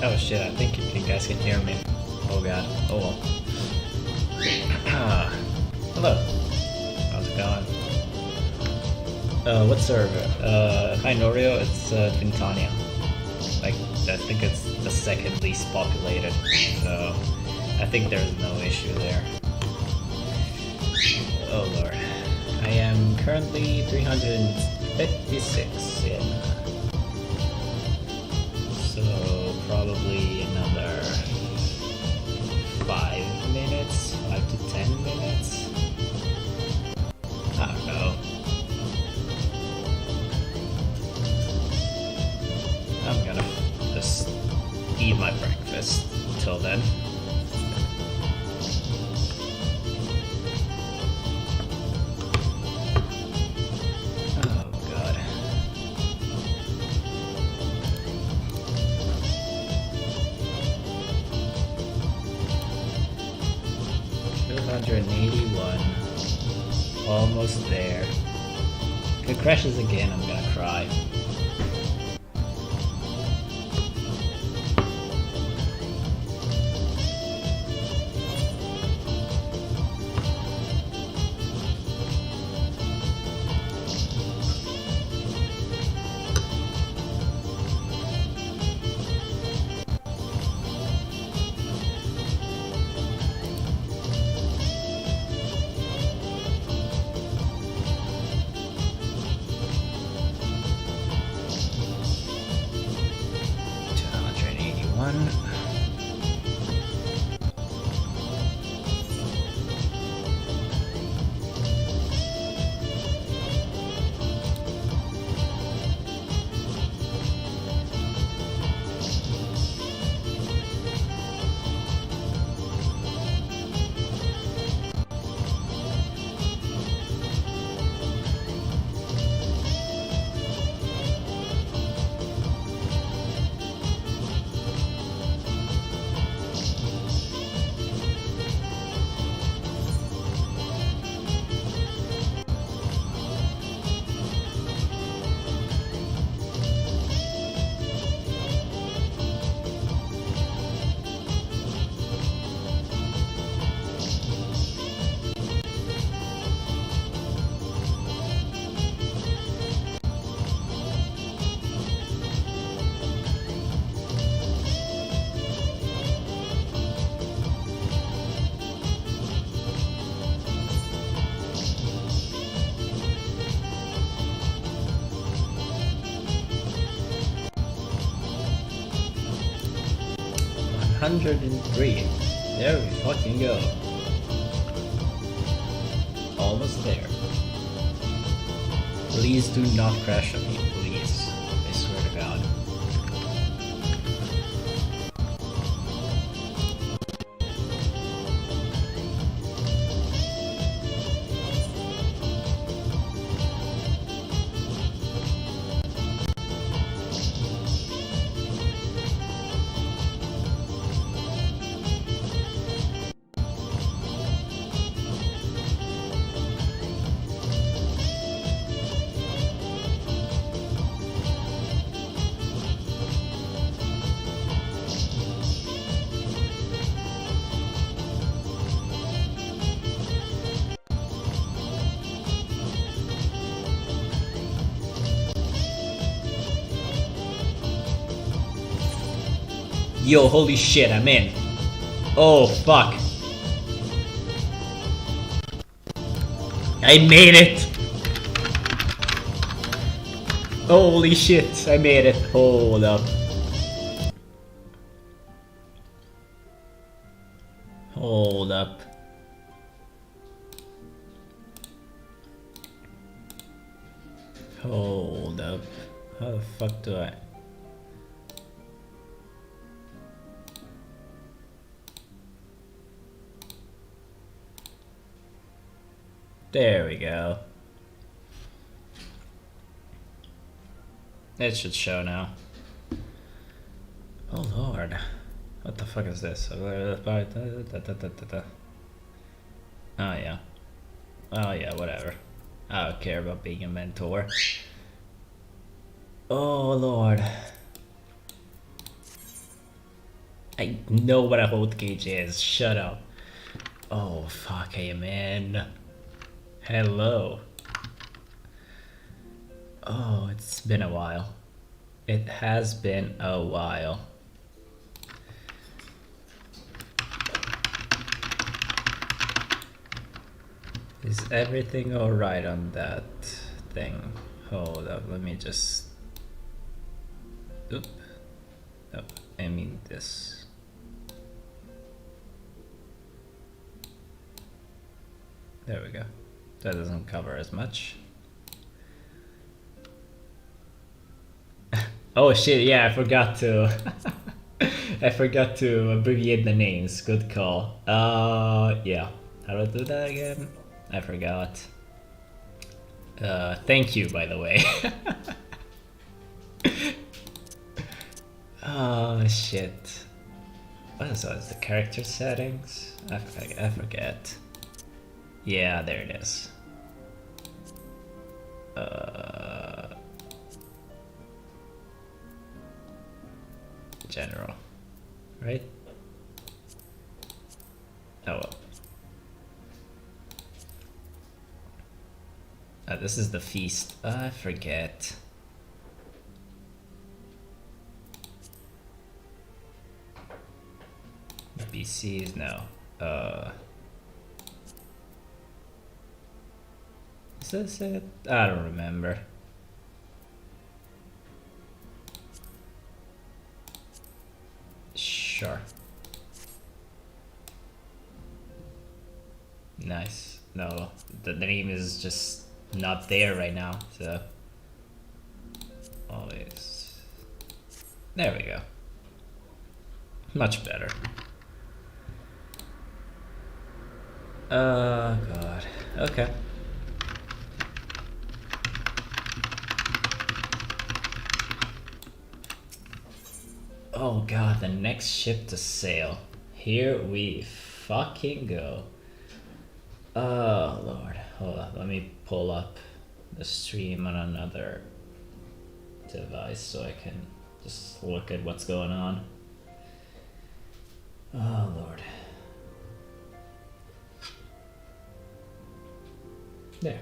Oh shit, I think you guys can hear me. Oh god. Oh well. Hello. How's it going? What server? Hi Norio, it's Vintania. Like, I think it's the second least populated, so I think there's no issue there. Oh lord. I am currently 356 in. So probably another 5 minutes, 5 to 10 minutes. I don't know. I'm gonna just eat my breakfast until then. Oh god. $281. Almost there. If it crashes again, I'm gonna cry. One. $103. There we fucking go. Almost there. Please do not crash on me, please. I swear to God. Yo, holy shit, I'm in. Oh, fuck. I made it! Holy shit, I made it. Hold up. Hold up. Hold up. How the fuck do I... There we go. It should show now. Oh lord. What the fuck is this? Oh yeah. Oh yeah, whatever. I don't care about being a mentor. Oh lord. I know what a hold gauge is. Shut up. Oh, fuck, hey, man. Hello. Oh, it's been a while. It has been a while. Is everything alright on that thing? Hold up, let me just... Oop. No, I mean this. There we go. That doesn't cover as much. Oh shit, yeah, I forgot to... I forgot to abbreviate the names. Good call. Yeah. How do I do that again? I forgot. Thank you, by the way. Oh shit. What is that? Is the character settings? I forget. Yeah, there it is. General. Right? Oh well. This is the feast. I forget. The BCs, no. Is this it? I don't remember. Sure. Nice. No, the name is just not there right now, so always. There we go. Much better. Oh god. Okay. Oh god, the next ship to sail. Here we fucking go. Oh lord. Hold on, let me pull up the stream on another device so I can just look at what's going on. Oh lord. There.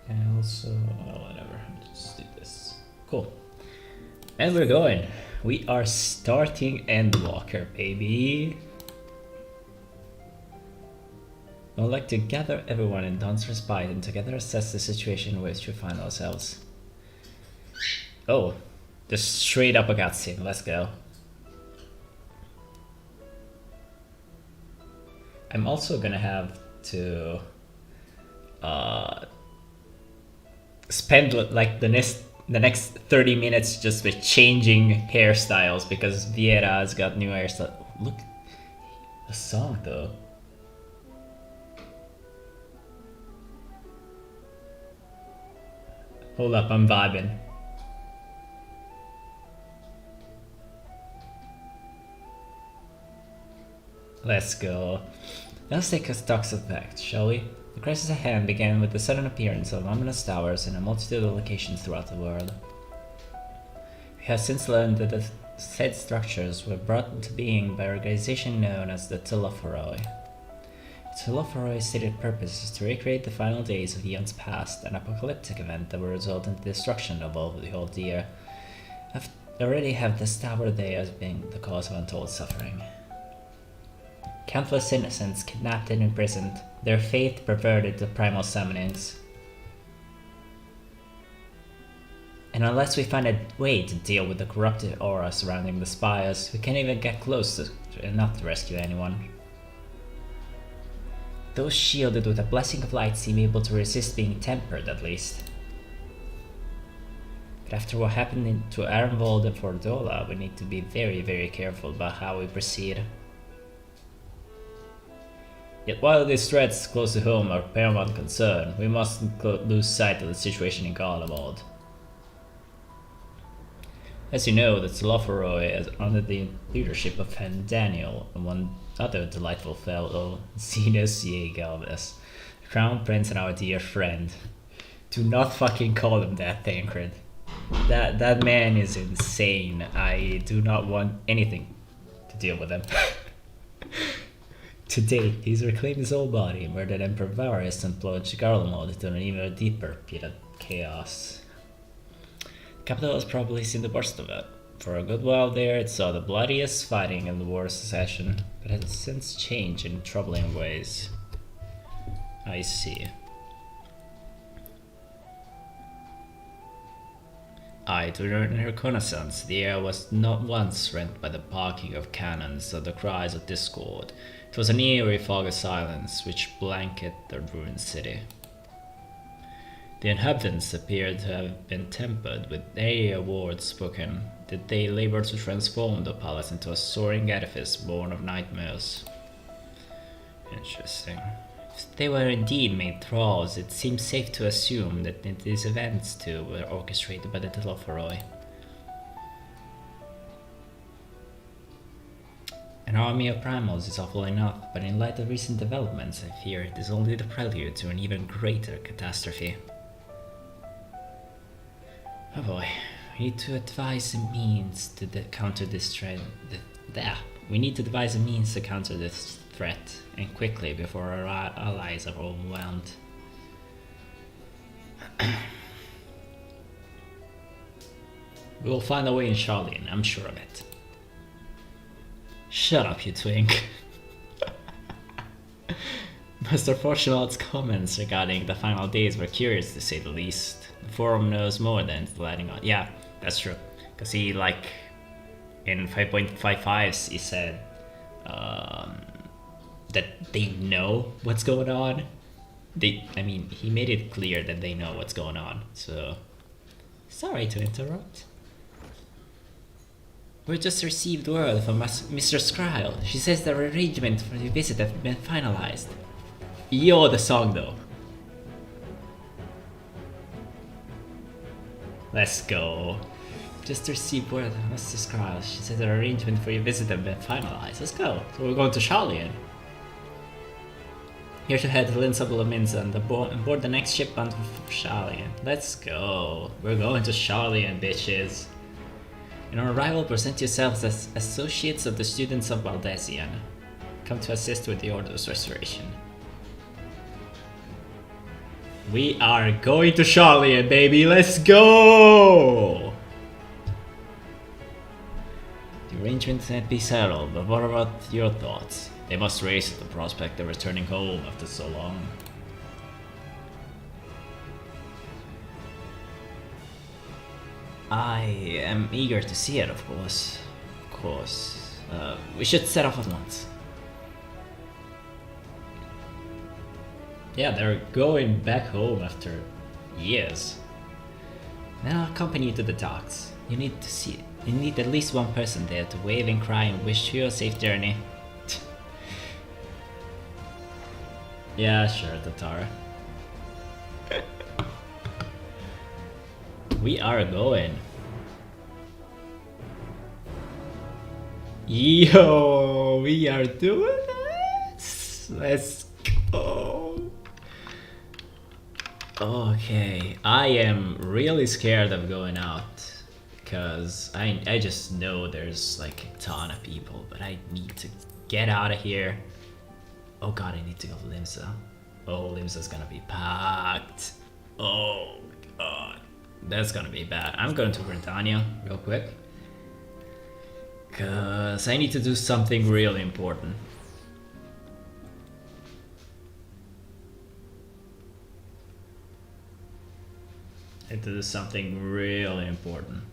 And also, oh, whatever, just do this. Cool. And we're going. We are starting Endwalker, baby. I would like to gather everyone in Dawn's respite and together assess the situation in which we find ourselves. Oh, just straight up a cutscene. Let's go. I'm also gonna have to spend like the next 30 minutes just with changing hairstyles because Viera has got new hairstyle. Look, the song though. Hold up, I'm vibing. Let's go. Let's take a stock of facts, shall we? The crisis at hand began with the sudden appearance of ominous towers in a multitude of locations throughout the world. We have since learned that the said structures were brought into being by an organization known as the Telophoroi. Telophoroi's stated purpose is to recreate the final days of eons past, an apocalyptic event that will result in the destruction of all the old year. Already have this tower they as being the cause of untold suffering. Countless innocents kidnapped and imprisoned, their faith perverted to primal summonings. And unless we find a way to deal with the corrupted aura surrounding the spires, we can't even get close to enough to rescue anyone. Those shielded with a blessing of light seem able to resist being tempered, at least. But after what happened to Arenvold and Fordola, we need to be very, very careful about how we proceed. Yet while these threats close to home are paramount concern, we mustn't lose sight of the situation in Garlemald. As you know, the Telophoroi is under the leadership of Fan Daniel and one other delightful fellow, Zenos Galvis, the Crown Prince and our dear friend. Do not fucking call him that, Thancred. That man is insane. I do not want anything to deal with him. To date, he's reclaimed his old body, murdered Emperor Varus, and plunged Garlemald into an even deeper pit of chaos. The capital has probably seen the worst of it. For a good while there, it saw the bloodiest fighting in the War of Secession, but has since changed in troubling ways. I see. During her reconnaissance, the air was not once rent by the barking of cannons or the cries of discord. It was an eerie fog of silence which blanketed the ruined city. The inhabitants appeared to have been tempered with airy words spoken, that they labored to transform the palace into a soaring edifice born of nightmares. Interesting. If they were indeed made thralls, it seems safe to assume that these events too were orchestrated by the Telophoroi. An army of primals is awful enough, but in light of recent developments, I fear it is only the prelude to an even greater catastrophe. Oh boy, we need to devise a means to counter this threat. We need to devise a means to counter this threat, and quickly, before our allies are overwhelmed. We will find a way in Charlene, I'm sure of it. Shut up, you twink. Master Fortunate's comments regarding the final days were curious to say the least. The forum knows more than it's letting on. Yeah, that's true. Because he, like, in 5.55, he said that they know what's going on. He made it clear that they know what's going on. So, sorry to interrupt. We just received word from Mr. Skrile. She says the arrangement for the visit has been finalized. Yo, the song though. Let's go. Just received word from Mr. Skrile. She says the arrangement for your visit has been finalized. Let's go. So we're going to Charlene. Here to head to Linsable Minza and board the next ship bound for Charlene. Let's go. We're going to Charlene, bitches. In our arrival, present yourselves as associates of the students of Valdesian. Come to assist with the Order's restoration. We are going to Charlene, baby! Let's go! The arrangements can't be settled, but what about your thoughts? They must race at the prospect of returning home after so long. I am eager to see it, of course. We should set off at once. Yeah, they're going back home after years. Then I'll accompany you to the docks. You need at least one person there to wave and cry and wish you a safe journey. Yeah, sure, Tatara. We are going. Yo, we are doing this. Let's go. Okay, I am really scared of going out because I just know there's like a ton of people, but I need to get out of here. Oh god, I need to go to Limsa. Oh, Limsa's gonna be packed. Oh god. That's gonna be bad. I'm going to Britannia real quick. Cause I need to do something really important. I need to do something really important.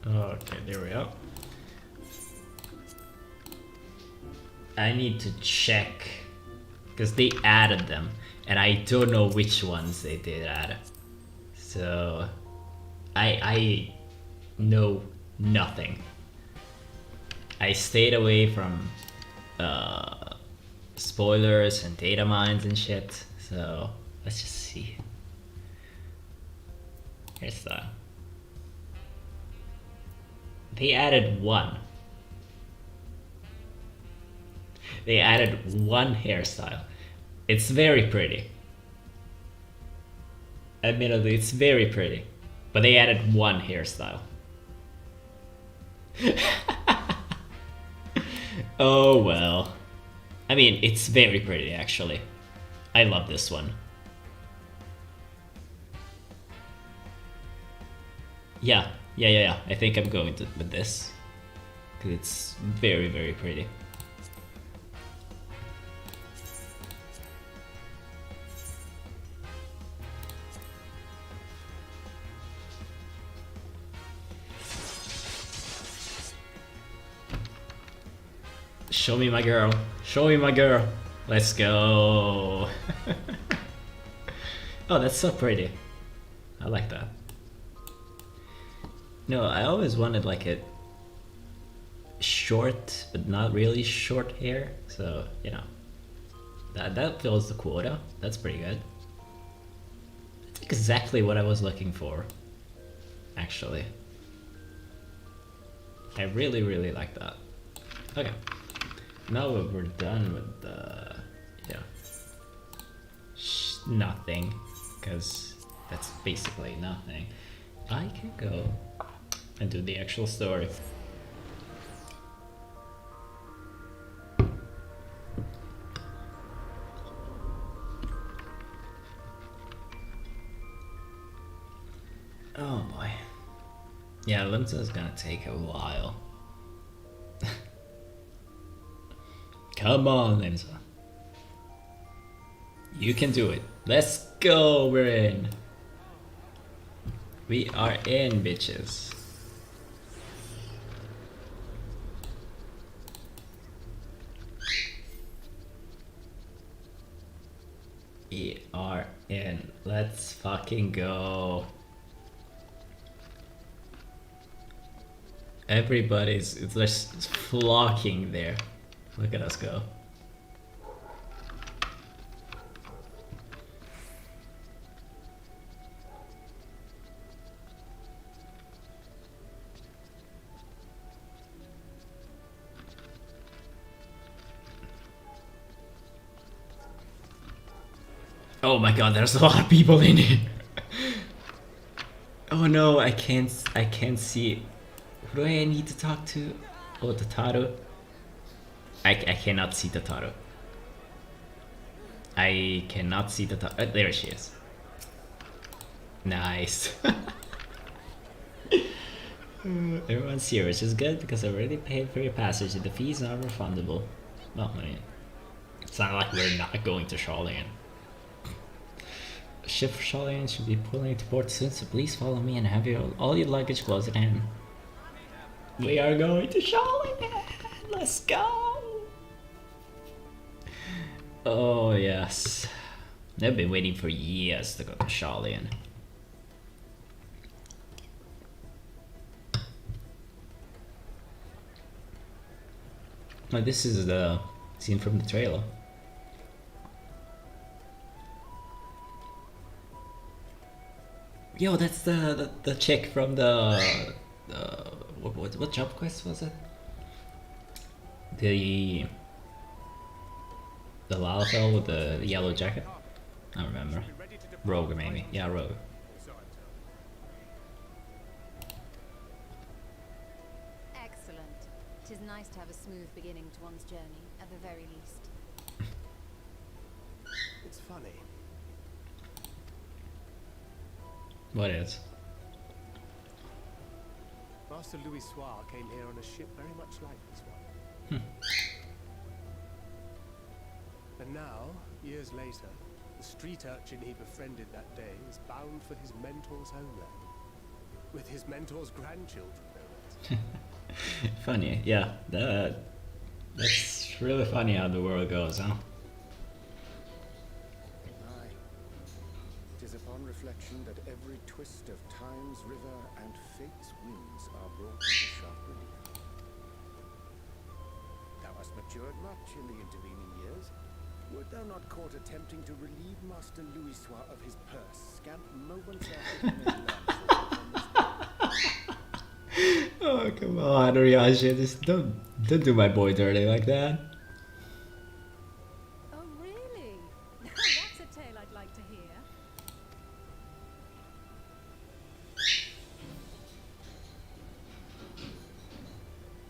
Okay, there we go. I need to check because they added them and I don't know which ones they did add. So I know nothing. I stayed away from spoilers and data mines and shit. So let's just see. hairstyle. They added one. They added one hairstyle. It's very pretty. Admittedly, it's very pretty. But they added one hairstyle. Oh well. I mean, it's very pretty actually. I love this one. Yeah. I think I'm going with this. Because it's very, very pretty. Show me my girl. Show me my girl. Let's go. Oh, that's so pretty. I like that. No, I always wanted like a short, but not really short hair. So, you know, that fills the quota. That's pretty good. That's exactly what I was looking for, actually. I really, really like that. Okay. Now we're done with the, yeah, nothing, because that's basically nothing. I can go and do the actual story. Oh boy. Yeah, Limsa's gonna take a while. Come on, Limsa. You can do it. Let's go, we're in. We are in, bitches. We are in. Let's fucking go. Everybody's just flocking there. Look at us go. Oh my god, there's a lot of people in here. Oh no, I can't see. Who do I need to talk to? Oh, Tataru. I cannot see Tataru. I cannot see Tataru. There she is. Nice. Everyone's here, which is good because I already paid for your passage. The fees are refundable. Well, I mean, it's not like we're not going to Charlian. Ship for Charlian should be pulling to port soon, so please follow me and have all your luggage close at hand. We are going to Charlian! Let's go! Oh yes. They've been waiting for years to go to Charlian. Oh, this is the scene from the trailer. Yo, that's the chick from the what job quest was it? The Lalafell with the yellow jacket? I don't remember. Rogue maybe. Yeah, Rogue. Excellent. It is nice to have a smooth beginning to one's journey, at the very least. It's funny. What is? Master Louis Soir came here on a ship very much like this one. And now, years later, the street urchin he befriended that day is bound for his mentor's homeland. With his mentor's grandchildren, no less. Funny, yeah. That's really funny how the world goes, huh? Aye. It is upon reflection that every twist of time's river and fate's winds are brought into sharp relief. Thou hast matured much in the intervening years. Wert thou not caught attempting to relieve Master Louisois of his purse, scant moments after he made landfall upon this boat? Oh, come on, Ryashi, just don't do my boy dirty like that. Oh, really? Now that's a tale I'd like to hear.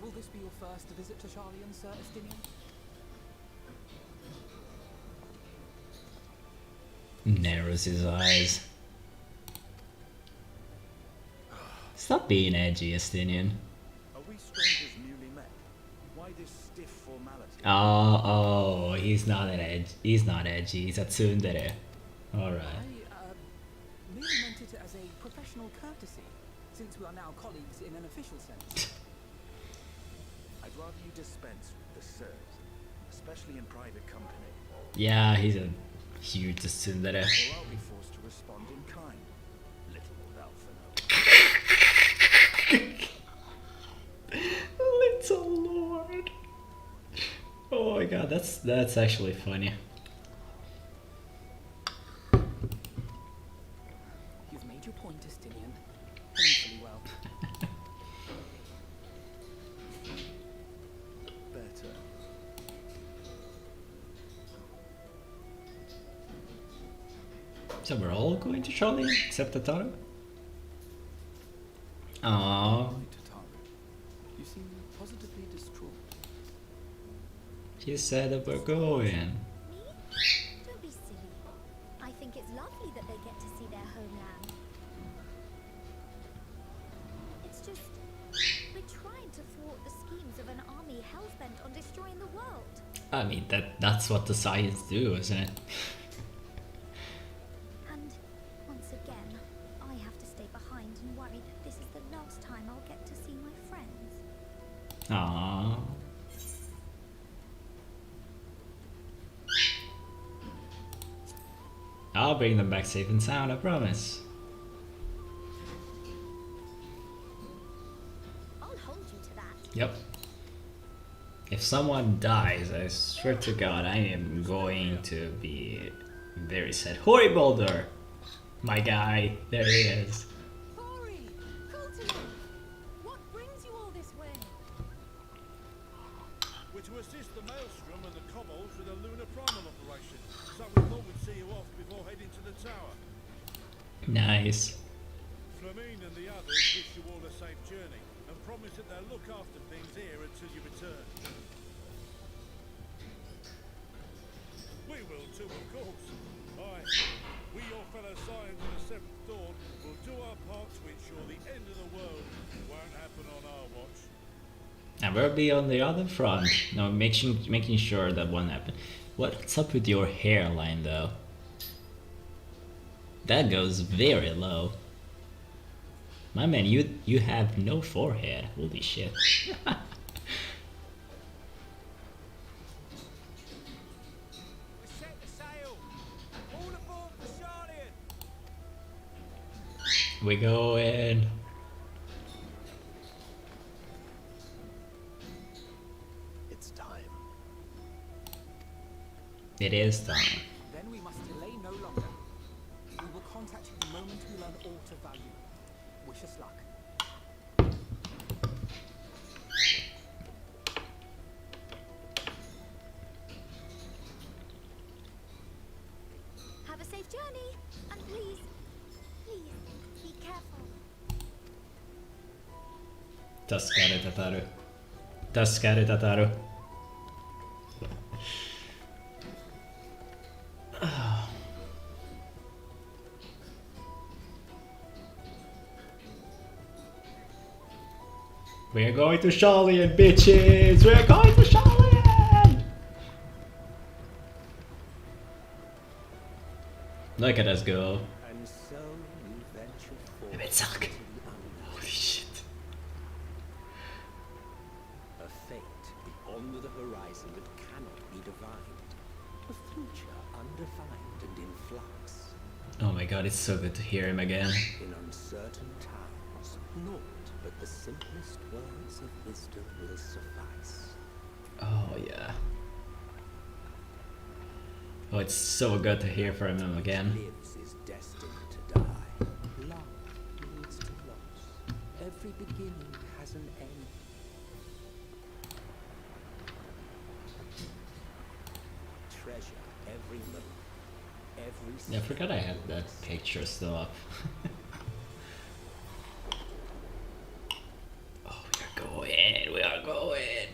Will this be your first visit to Charlian, Sir Estinian? Narrows his eyes. Stop being edgy, Estinian. Are we strangers newly met? Why this stiff formality? Oh, he's not an edge. He's not edgy. He's a tsundere. All right. I merely meant it as a professional courtesy, since we are now colleagues in an official sense. I'd rather you dispense with the sirs, especially in private company, Yeah, he's a huge tsundere. or I'll be forced to respond in kind. Little old Alphino. Little Lord. Oh my god, that's actually funny. You've made your point, Estinian. Painfully well. Better. So we're all going to Charlie except Tataru? Aww, Right, Tataru. You seem positively distraught. she said that we're going. Me? Don't be silly. I think it's lovely that they get to see their homeland. It's just, we're trying to thwart the schemes of an army hell-bent on destroying the world. I mean, that's what the Science do, isn't it? And once again, I have to stay behind and worry that this is the last time I'll get to see my friends. Aww. I'll bring them back safe and sound, I promise. I'll hold you to that. Yep. If someone dies, I swear to God, I am going to be very sad. Hori Boulder! My guy, there he is. Hori! Coulter! What brings you all this way? We're to assist the Maelstrom and the Kobolds with a lunar primal operation, so we thought we'd see you off before heading to the tower. Nice. Flamine and the others wish you all a safe journey, and promise that they'll look after things here until you return. We will too, of course. Aye, we, your fellow Scions of the Seventh Dawn, will do our part to ensure the end of the world won't happen on our watch. And we'll be on the other front. No, making sure that won't happen. What's up with your hairline, though? That goes very low. My man, you have no forehead. Holy shit. Set the sail! All aboard for Charlian! We go in. It's time. It is time. Then we must delay no longer. We will contact you the moment we learn aught of value. Wish us luck. Have a safe journey, and please, be careful. Tascare Tataru. Tascare Tataru. We're going to Charlian, bitches! We're going to Charlian! Look at us go. And so you venture forth A bit suck. into the unknown. Holy shit. A fate beyond the horizon that cannot be divined. A future undefined and in flux. Oh my god, it's so good to hear him again. In uncertain times, naught but the simplest words of wisdom will suffice. Oh yeah. Oh, it's so good to hear from him again. Lives is destined to die. Love leads to loss. Every beginning has an end. Treasure every moment. Every Yeah, I forgot I had that picture still up. Oh, we are going.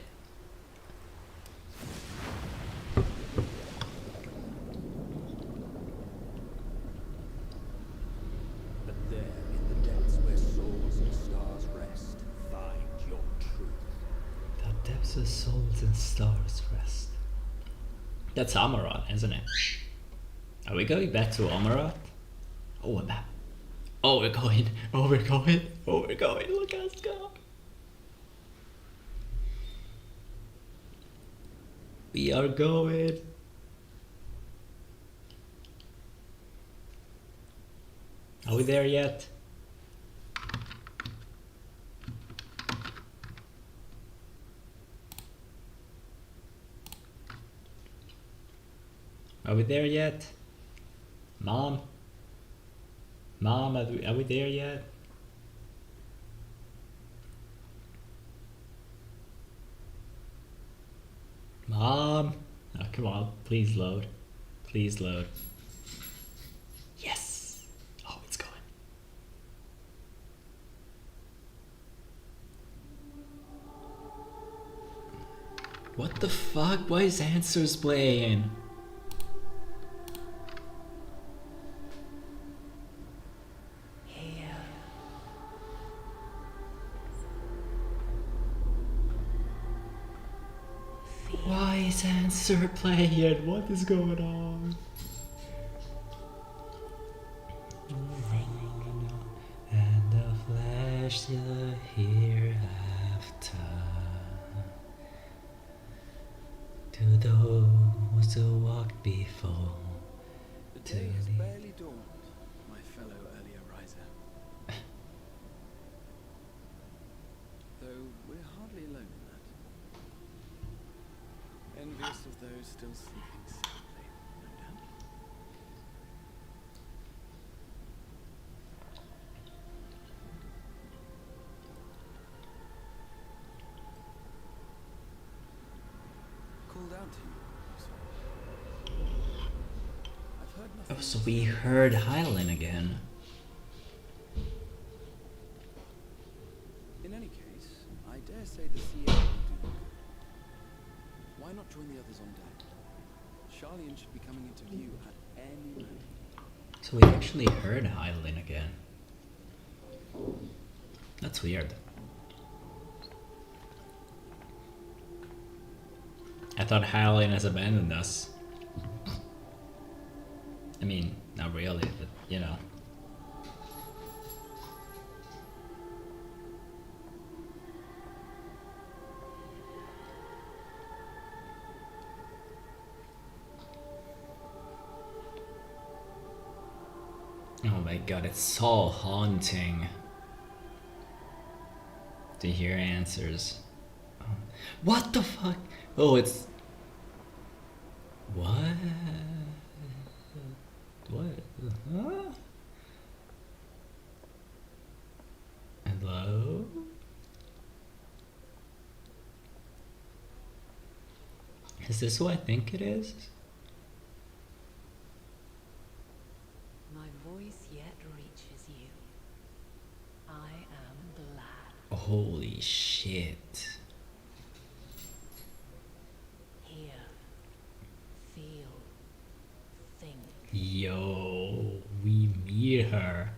But there, in the depths where souls and stars rest, find your truth. The depths of souls and stars rest. That's Amarat, isn't it? Are we going back to Amarat? Oh, a map. Oh, we're going. Oh, we're going. Oh, we're going. Look at us go. We are going. Are we there yet? Are we there yet? Mom? Mom, are we there yet? Mom? Oh, come on. Please load. Please load. Yes! Oh, it's going. What the fuck? Why is Answers playing? Why is Answer playing? What is going on? And the flesh the hereafter. To those who walked before. The To day has the- barely dawned, my fellow early ariser. Though we're hardly alone in that. Envious of those still sleeping soundly, no doubt. Called out to you, I've heard nothing. Oh, so we heard Hylan again. In any case, I dare say the CA will do you good. Why not join the others on deck? Charlian should be coming into view at any moment. So we actually heard Hylan again. That's weird. I thought Hylan has abandoned us. I mean, not really, but you know. Oh my god, it's so haunting to hear Answers. What the fuck? Oh, it's... What? What? Huh? Hello? Is this who I think it is? My voice yet reaches you. I am glad. Holy shit. Hear, feel, think. Yo, we meet her.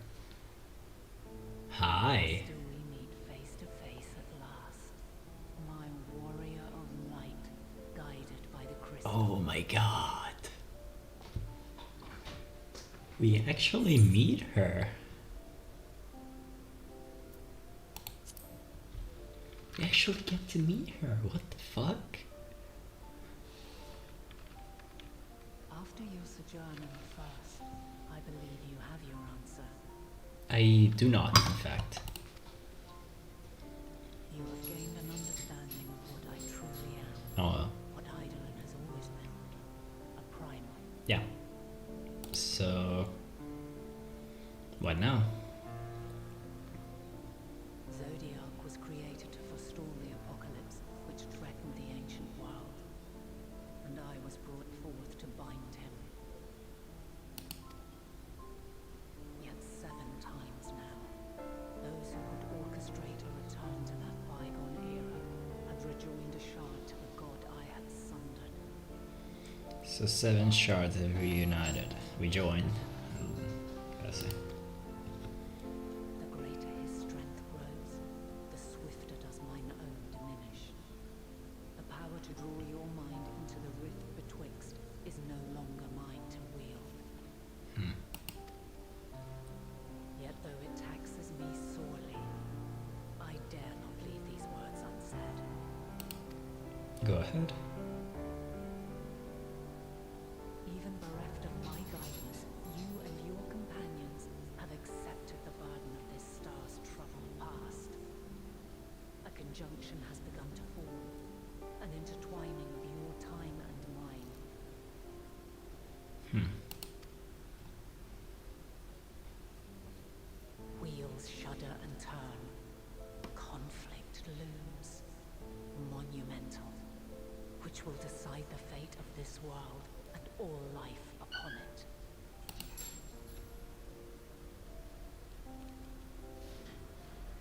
Hi. Still we meet face to face at last. My warrior of light, guided by the crystal. Oh my god. We actually meet her. We actually get to meet her. What the fuck? After your sojourn in the first, I believe you have your answer. I do not, in fact. You have gained an understanding of what I truly am. Oh, What Eidolon has always been. A primal. So, what now? Zodiac was created to forestall the apocalypse which threatened the ancient world, and I was brought forth to bind him. Yet 7 times now, those who could orchestrate a return to that bygone era had rejoined a shard to the god I had sundered. So 7 shards have reunited. We joined. Gotta say. The greater his strength grows, the swifter does mine own diminish. The power to draw your mind into the rift betwixt is no longer mine to wield. Yet though it taxes me sorely, I dare not leave these words unsaid. Go ahead. Even bereft of my guidance, you and your companions have accepted the burden of this star's troubled past. A conjunction has begun to form, an intertwining of your time and mine. Wheels shudder and turn. Conflict looms. Monumental. Which will decide the fate of this world and all life upon it.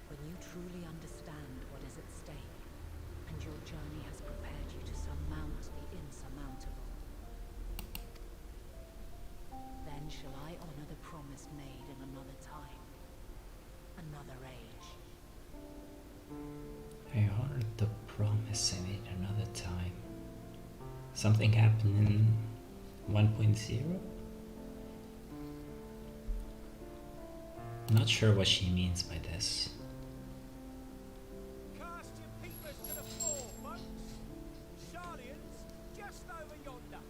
When you truly understand what is at stake, and your journey has prepared you to surmount the insurmountable, then shall I honor the promise made in another time, another age. I heard the promise I made another time. Something happened in 1.0? Not sure what she means by this. Cast your peepers to the floor, folks. Sharlian's just over yonder.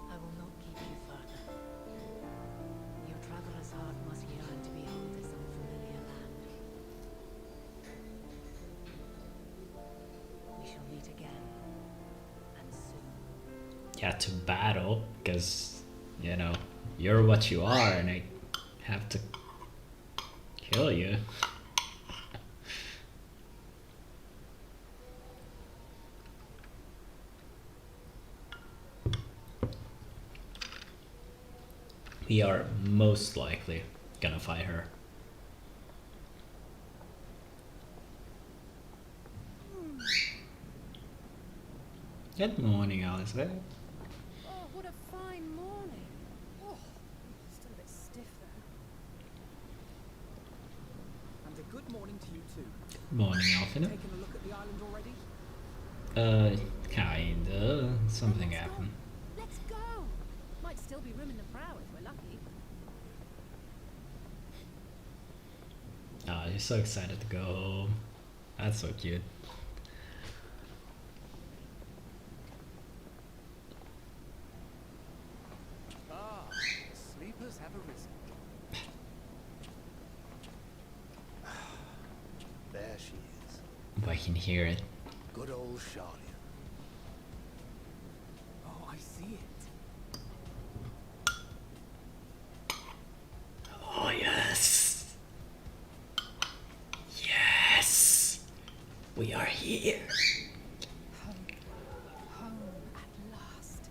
I will not keep you further. Your traveler's heart must yearn to behold this unfamiliar land. We shall meet again, and soon. Yeah, to battle, because, you know, you're what you are and I have to kill you. We are most likely gonna fight her. Good morning, Elizabeth. Oh, what a fine morning. Oh, still a bit stiff though. And a good morning to you too. Morning, Alfina. Taking a look at the island already? Kinda. Something Let's go. happened. Let's go. Might still be room in the prow if we're lucky. Oh, you're so excited to go home. That's so cute. Ah, sleepers have arisen. There she is. But I can hear it. Good old Charlian. Oh, I see it. Oh, yes. Yes. We are here. Home at last.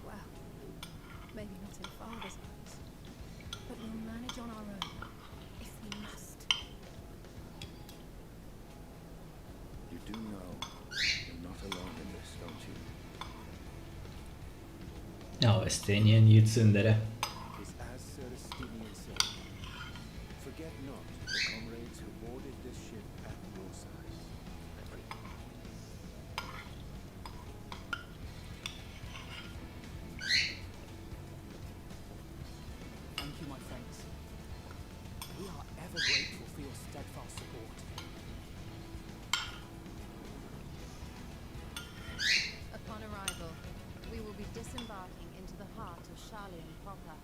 Well, maybe not in Father's eyes, but we'll manage on our own, if we must. You do know you're not alone in this, don't you? No, Estinian Yutsundere. Is as Sir Estinian said. Forget not the comrades who boarded this ship at your side. Thank you, my friends. We are ever grateful for your steadfast support. Upon arrival, we will be disembarking into the heart of Sharlian proper.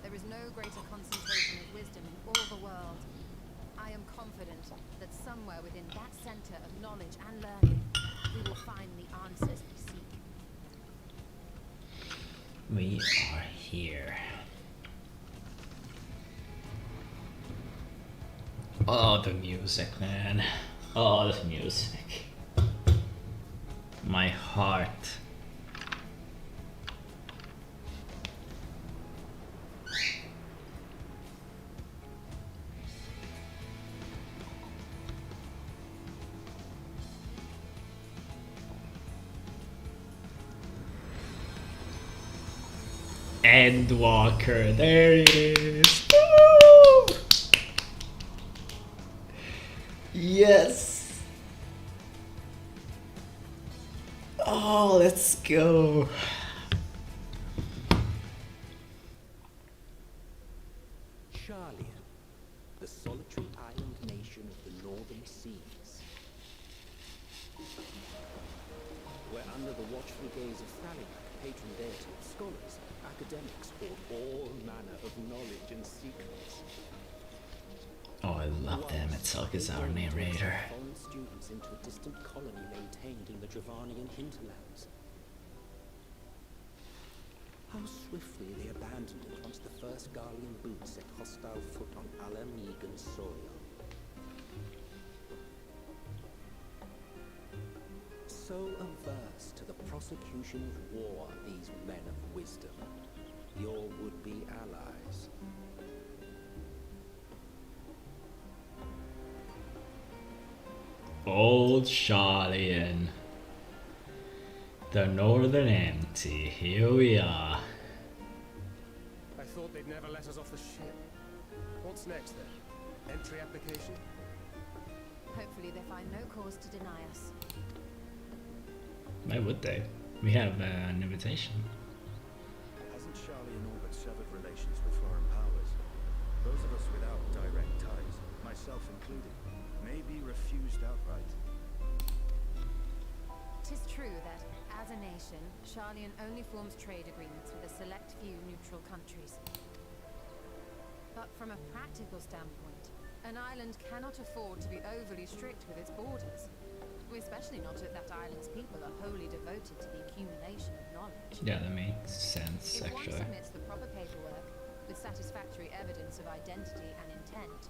There is no greater concentration of wisdom in all the world. I am confident somewhere within that center of knowledge and learning, we will find the answers we seek. We are here. Oh, the music, man. Oh, the music. My heart. Endwalker, there it is. Woo! Yes. Oh, let's go. Charlian, the solitary island nation of the northern seas. Where under the watchful gaze of Thaliak, patron deity of scholars, academics hoard all manner of knowledge and secrets. Oh, I love them. Itself is our narrator. Foreign students into a distant colony maintained in the Dravanian hinterlands. How swiftly they abandoned it once the first Garlean boot set hostile foot on Alamegan soil. So averse to the prosecution of war, these men of wisdom, your would-be allies. Old Charlian. The Northern Empty. Here we are. I thought they'd never let us off the ship. What's next then? Entry application? Hopefully they find no cause to deny us. Why would they? We have an invitation. Hasn't Charlian all but severed relations with foreign powers? Those of us without direct ties, myself included, may be refused outright. 'Tis true that, as a nation, Charlian only forms trade agreements with a select few neutral countries. But from a practical standpoint, an island cannot afford to be overly strict with its borders. Especially not if that island's people are wholly devoted to the accumulation of knowledge. Yeah, that makes sense, If one actually. submits the proper paperwork, with satisfactory evidence of identity and intent,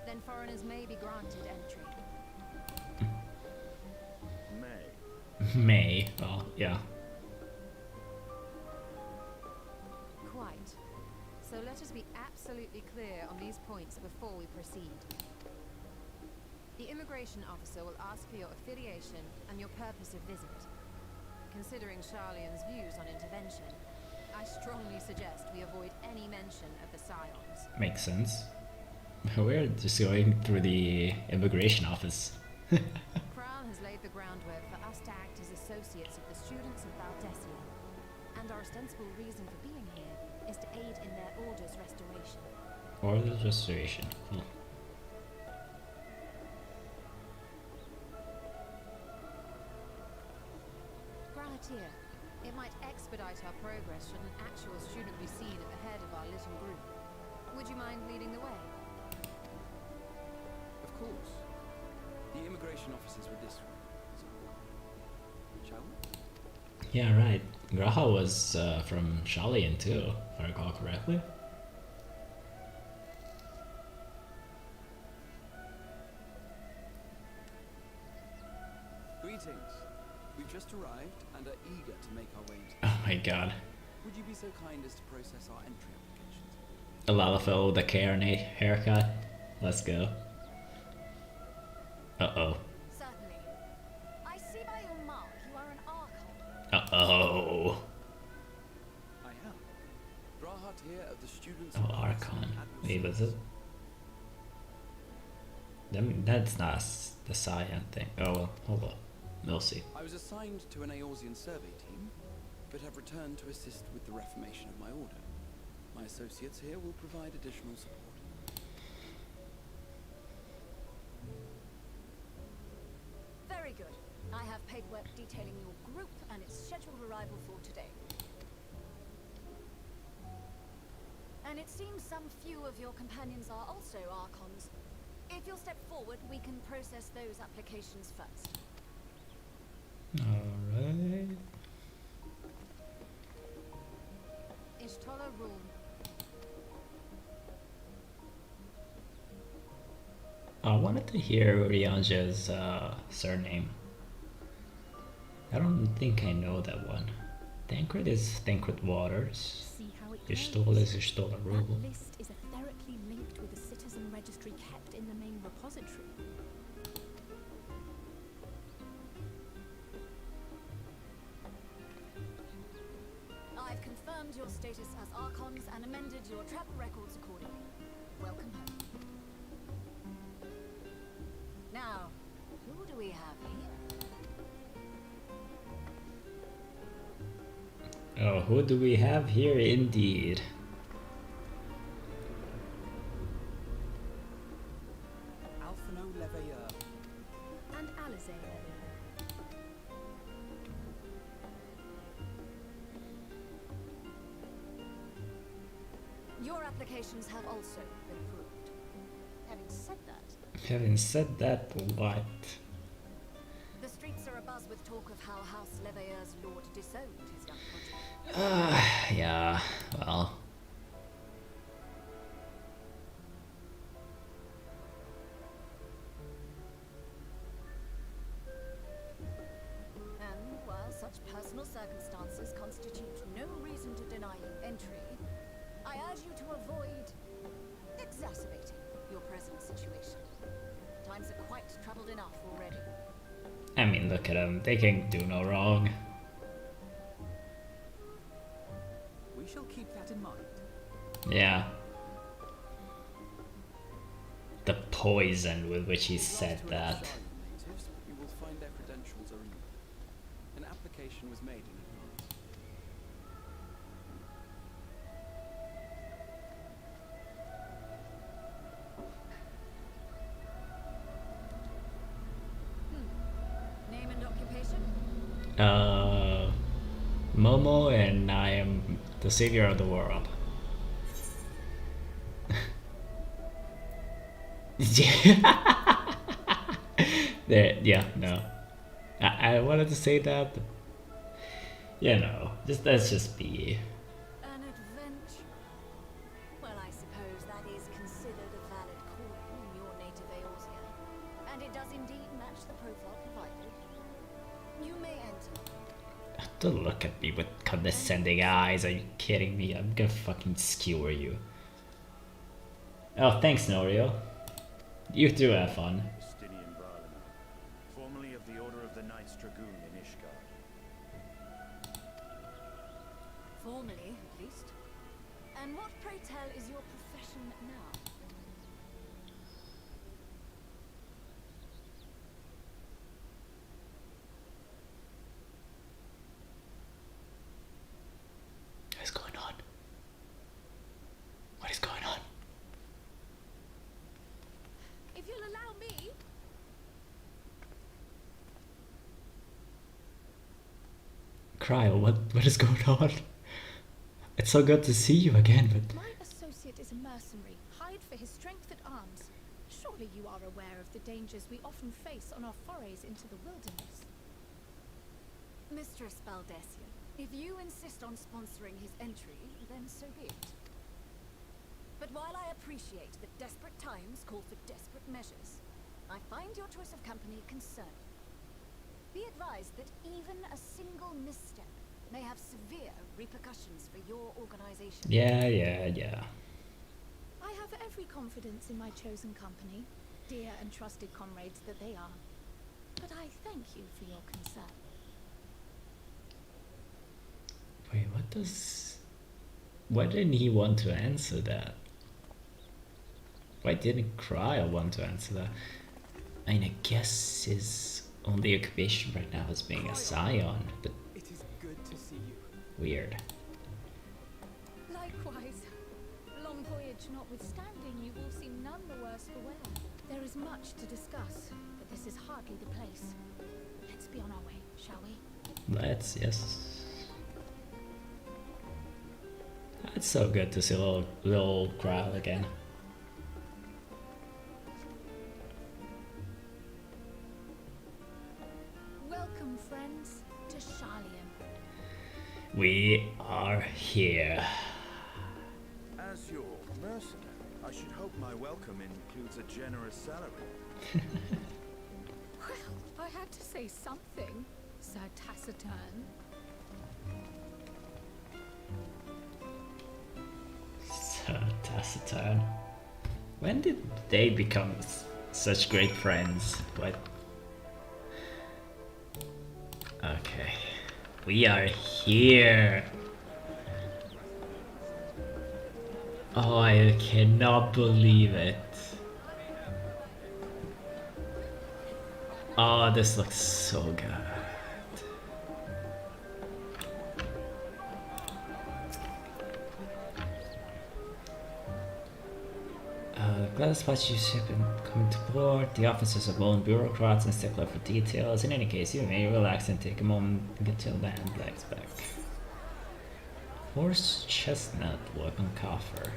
then foreigners may be granted entry. May. Well, yeah. Quite. So let us be absolutely clear on these points before we proceed. The immigration officer will ask for your affiliation and your purpose of visit. Considering Charlian's views on intervention, I strongly suggest we avoid any mention of the Scions. Makes sense. We're just going through the immigration office. Kral has laid the groundwork for us to act as associates of the students of Valdesia, and our ostensible reason for being here is to aid in their order's restoration. Order's restoration. Cool. Granatier, it might expedite our progress should an actual student be seen at the head of our little group. Would you mind leading the way? Of course. The immigration officers were this way. So, shall we? Yeah, right. Graha was from Charlian too, if I recall correctly. Greetings. We've just arrived and are eager to make our way into Oh my god. Would you be so kind as to process our entry applications? A Lalafell with a KRNA haircut. Let's go. Uh-oh. Certainly. I see by your mark you are an Archon. Uh-oh. I am. Grahat here of the students Oh, of Archon. Admiral Wait, was it? That's not the Scion thing. Oh well, hold on. We'll see. I was assigned to an Eorzean survey team, but have returned to assist with the reformation of my order. My associates here will provide additional support. Very good. I have paperwork detailing your group and its scheduled arrival for today. And it seems some few of your companions are also Archons. If you'll step forward. forward, we can process those applications first. Alright. Ishtola rule. I wanted to hear Ryanja's surname. I don't think I know that one. Thancred is Thancred Waters. See how it Ishtola is Ishtola Rule. That list is etherically linked with the citizen registry kept in the main repository. I've confirmed your status as Archons and amended your travel records accordingly. Welcome home. Now, who do we have here? Oh, who do we have here indeed? Alphino Leveilleur. And Alizé Leveilleur. Your applications have also been approved. Having said that, what? The streets are abuzz with talk of how House Leveilleur's lord disowned his young protege. Yeah, well. And while such personal circumstances constitute no reason to deny you entry, I urge you to avoid exacerbating your present situation. Times are quite troubled enough already. I mean, look at them. They can do no wrong. We shall keep that in mind. Yeah. The poison with which he said that. Natives, you will find their credentials are in. An application was made in advance. Name and occupation? Momo, and I am the savior of the world. There, yeah, no. I wanted to say that, but you know, let's just be. An adventure. Well, I suppose that is considered a valid calling in your native Eorzea. And it does indeed match the profile provided. You may enter. Don't look at me with condescending eyes. Are you kidding me? I'm gonna fucking skewer you. Oh, thanks, Norio. You too have fun. Justinian Barlaam, formerly of the Order of the Knights Dragoon in Ishgard. Formally, at least. And what, pray tell, is your profession now? What is going on? What is going on? If you'll allow me. Cryo, what is going on? It's so good to see you again, but My associate is a mercenary, hired for his strength at arms. Surely you are aware of the dangers we often face on our forays into the wilderness. Mistress Baldessian, if you insist on sponsoring his entry, then so be it. But while I appreciate that desperate times call for desperate measures, I find your choice of company concerning. Be advised that even a single misstep may have severe repercussions for your organization. yeah. I have every confidence in my chosen company, dear and trusted comrades that they are. But I thank you for your concern. Wait, what does... Why didn't he want to answer that? Why didn't Cryo want to answer that? I mean, I guess his only occupation right now is being a scion, but It is good to see you. weird. Likewise. Long voyage notwithstanding, you will seem none the worse for wear. There is much to discuss, but this is hardly the place. Let's be on our way, shall we? Let's, yes. It's so good to see little Cryo again. friends, to Charlian. We are here. As your mercenary, I should hope my welcome includes a generous salary. Well, I had to say something, Sir Taciturn. So taciturn. When did they become such great friends? What? Okay. We are here. Oh, I cannot believe it. Oh, this looks so good. Glad to spot you ship and coming to board. The officers are born bureaucrats and stickler for details. In any case, you may relax and take a moment and get your land legs back. Horse chestnut weapon coffer.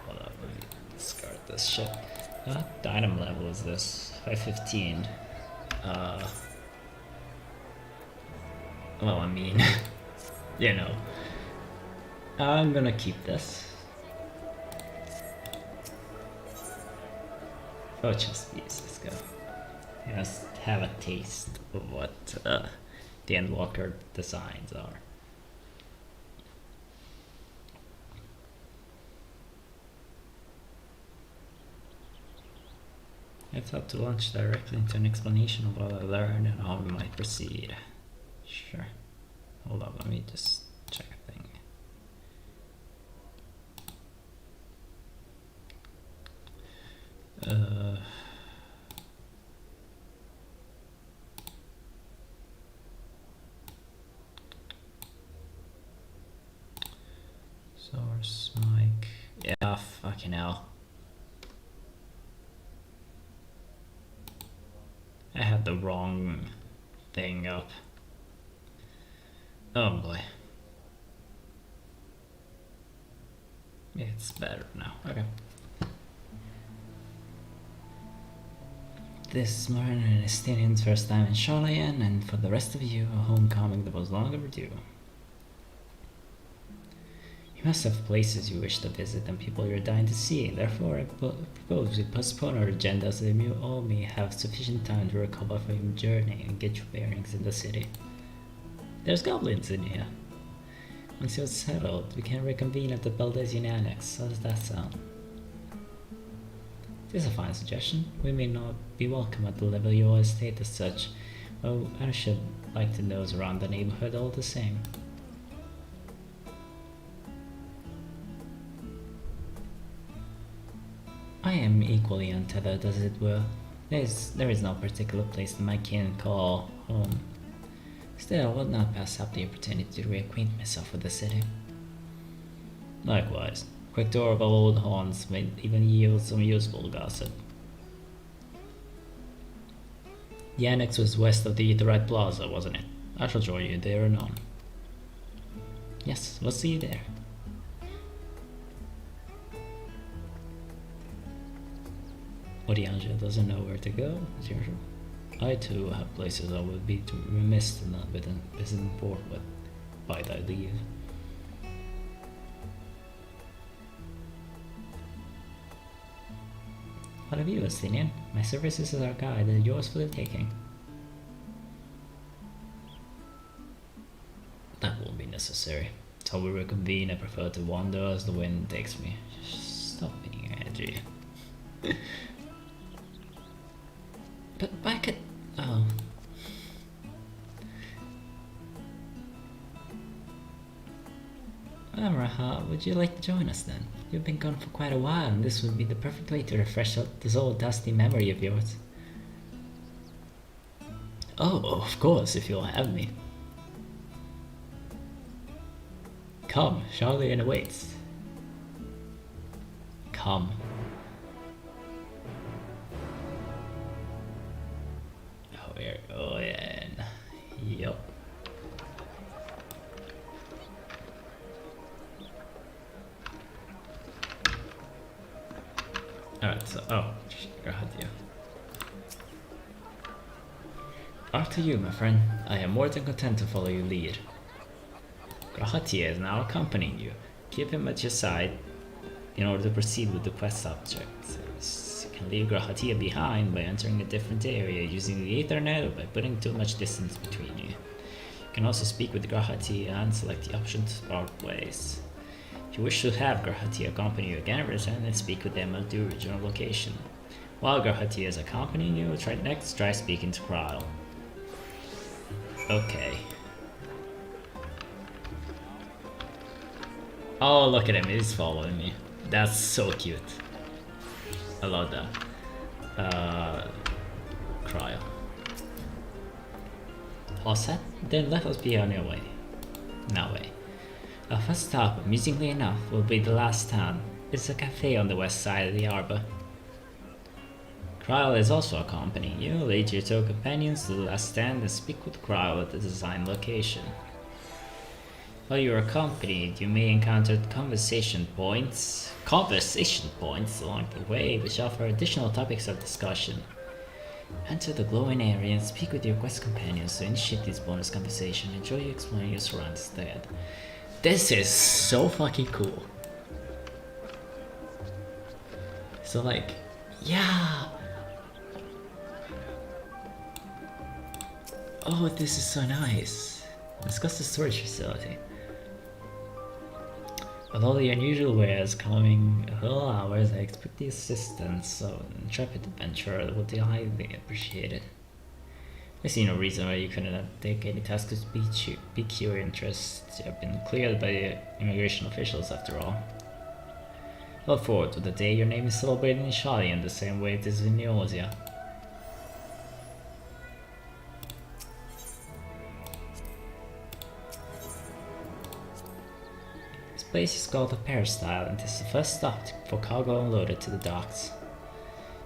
Hold up, let me discard this shit. What dynam level is this? 515. Well, I mean, you know. I'm gonna keep this. Oh, just these, let's go. Just have a taste of what the Endwalker designs are. I thought to launch directly into an explanation of what I learned and how we might proceed. Sure. Hold on, let me just check a thing. Source mic. Yeah, fucking hell. I had the wrong thing up. Oh boy. It's better now. Okay. This is Martin and Estinian's first time in Charlian, and for the rest of you, a homecoming that was long overdue. You must have places you wish to visit and people you're dying to see, therefore I propose we postpone our agenda so that you all may have sufficient time to recover from your journey and get your bearings in the city. There's goblins in here. Once you're settled, we can reconvene at the Baldesian Annex. How does that sound? This is a fine suggestion. We may not be welcome at the level your estate as such, but I should like to nose around the neighborhood all the same. I am equally untethered, as it were. There is no particular place that my kin call home. Still, I would not pass up the opportunity to reacquaint myself with the city. Likewise, quick tour of old haunts may even yield some useful gossip. The annex was west of the Etherite Plaza, wasn't it? I shall join you there anon. Yes, we'll see you there. Oriangia doesn't know where to go, as usual. I too have places I would be remiss to not visit and port with by thy leave. What of you, Estinian? My services as our guide are yours for the taking. That won't be necessary. Till we reconvene, I prefer to wander as the wind takes me. Stop being edgy. But back at... oh. Well, Raha, would you like to join us then? You've been gone for quite a while, and this would be the perfect way to refresh this old dusty memory of yours. Oh, of course, if you'll have me. Come, Charlian awaits. Come. Oh, we're going. Yup. Alright, so Grahatia. After you, my friend. I am more than content to follow your lead. Grahatia is now accompanying you. Keep him at your side in order to proceed with the quest objectives. You can leave Grahatia behind by entering a different area using the Ethernet or by putting too much distance between you. You can also speak with Grahatia and select the option to part ways. If you wish to have Grahatia accompany you again, return and speak with them at the original location. While Grahatia is accompanying you, try speaking to Krile. Okay. Oh, look at him, he's following me. That's so cute. I love that. Cryo. All set? Then let us be on your way. Now way. Our first stop, amusingly enough, will be the last town. It's a cafe on the west side of the harbor. Cryle is also accompanying you. Lead your two companions to the last stand and speak with Cryle at the design location. While you are accompanied, you may encounter conversation points along the way which offer additional topics of discussion. Enter the glowing area and speak with your quest companions to initiate this bonus conversation. Enjoy exploring your surroundings instead. This is so fucking cool. So like, yeah. Oh, this is so nice. Discuss the storage facility. With all the unusual wares coming at all hours, I expect the assistance of an intrepid adventurer will be highly appreciated. I see no reason why you couldn't take any tasks to pique your interest. You have been cleared by the immigration officials after all. I look forward to the day your name is celebrated in Shali in the same way it is in Neosia. This place is called the Peristyle and is the first stop for cargo unloaded to the docks.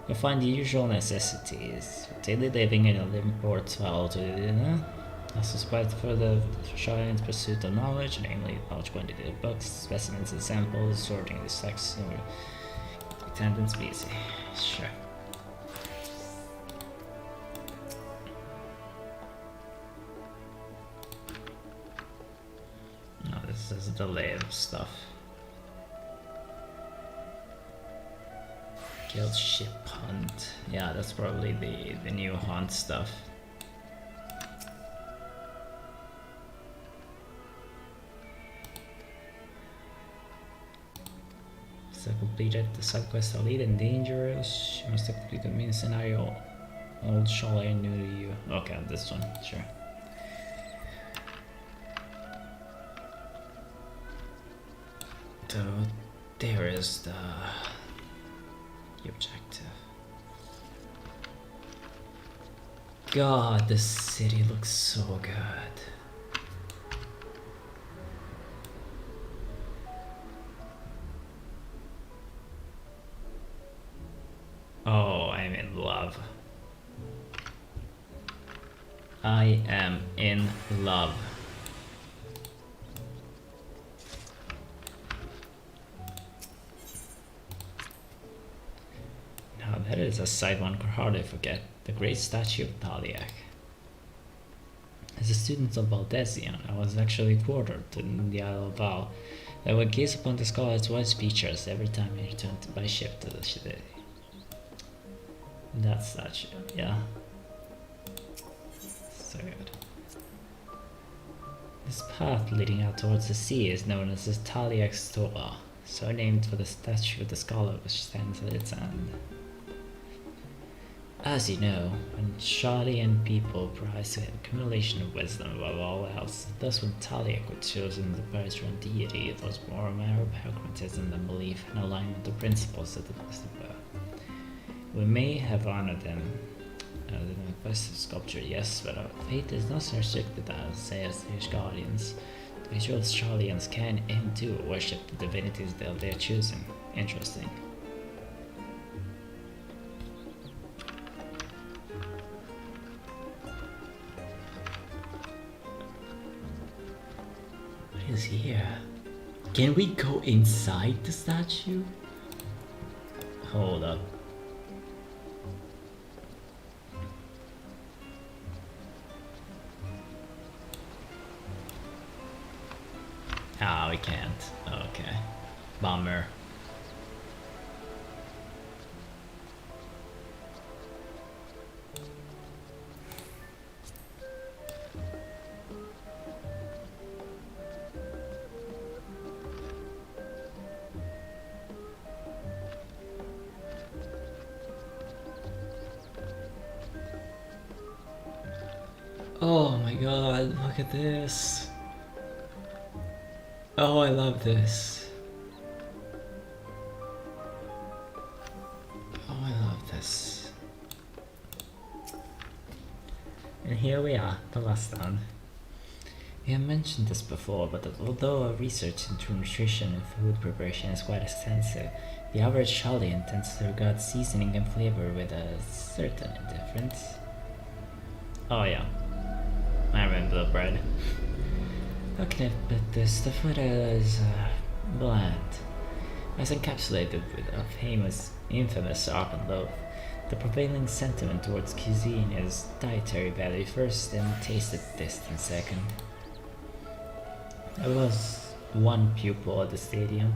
You'll find the usual necessities for daily living and a living portal to dinner. Also spread further Shalian's pursuit of knowledge, namely large quantity of books, specimens and samples, sorting the sex or attendance busy. Sure. No, this is the lay of stuff. Guild ship hunt. Yeah, that's probably the new hunt stuff. So completed the side quest elite and dangerous. You must have completed the main scenario. Old Chalet new to you. Okay, this one, sure. So there is the objective. God, this city looks so good. Oh, I'm in love. I am in love. Now that is a sight one could hardly forget, the great statue of Taliak. As a student of Valdesion, I was actually quartered in the Isle of Val. I would gaze upon the scholar's wise features every time I returned by ship to the city. That statue, yeah. So good. This path leading out towards the sea is known as the Taliak's Toa, so named for the statue of the scholar which stands at its end. As you know, when Shalian people prize the accumulation of wisdom above all else, thus when Taliak was chosen as the patron deity, it was more a matter of pragmatism than belief in alignment with the principles of the festival. We may have honored them in a quest of sculpture, yes, but our fate is not so restricted as, say, as their guardians. To be sure, the Shalians can and do worship the divinities they're choosing. Interesting. What is here? Can we go inside the statue? Hold up. Ah, we can't. Okay. Bummer. Oh my god, look at this. Oh, I love this. Oh, I love this. And here we are, the last town. We have mentioned this before, but although our research into nutrition and food preparation is quite extensive, the average Chaldean tends to regard seasoning and flavor with a certain indifference. Oh yeah, I remember the bread. How can I put this? The food is bland. As encapsulated with a infamous Arkan loaf, the prevailing sentiment towards cuisine is dietary value first and taste at distant second. There was one pupil at the stadium,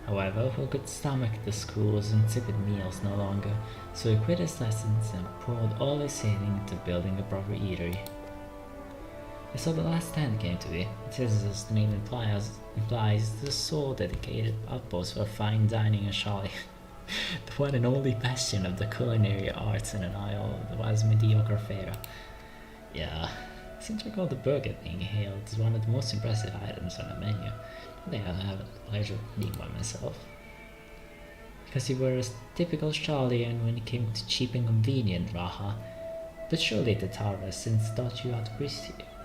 however, who could stomach the school's insipid meals no longer, so he quit his lessons and poured all his savings into building a proper eatery. And so the last stand came to be. It is, as the name implies, the sole dedicated outpost for fine dining in Shali. The one and only bastion of the culinary arts in an isle that was mediocre fare. Yeah, I seem to recall the burger being hailed as one of the most impressive items on the menu. I think I'll have the pleasure of being by myself. Because you were a typical Shalian when it came to cheap and convenient Raha, but surely the Tara since taught you how to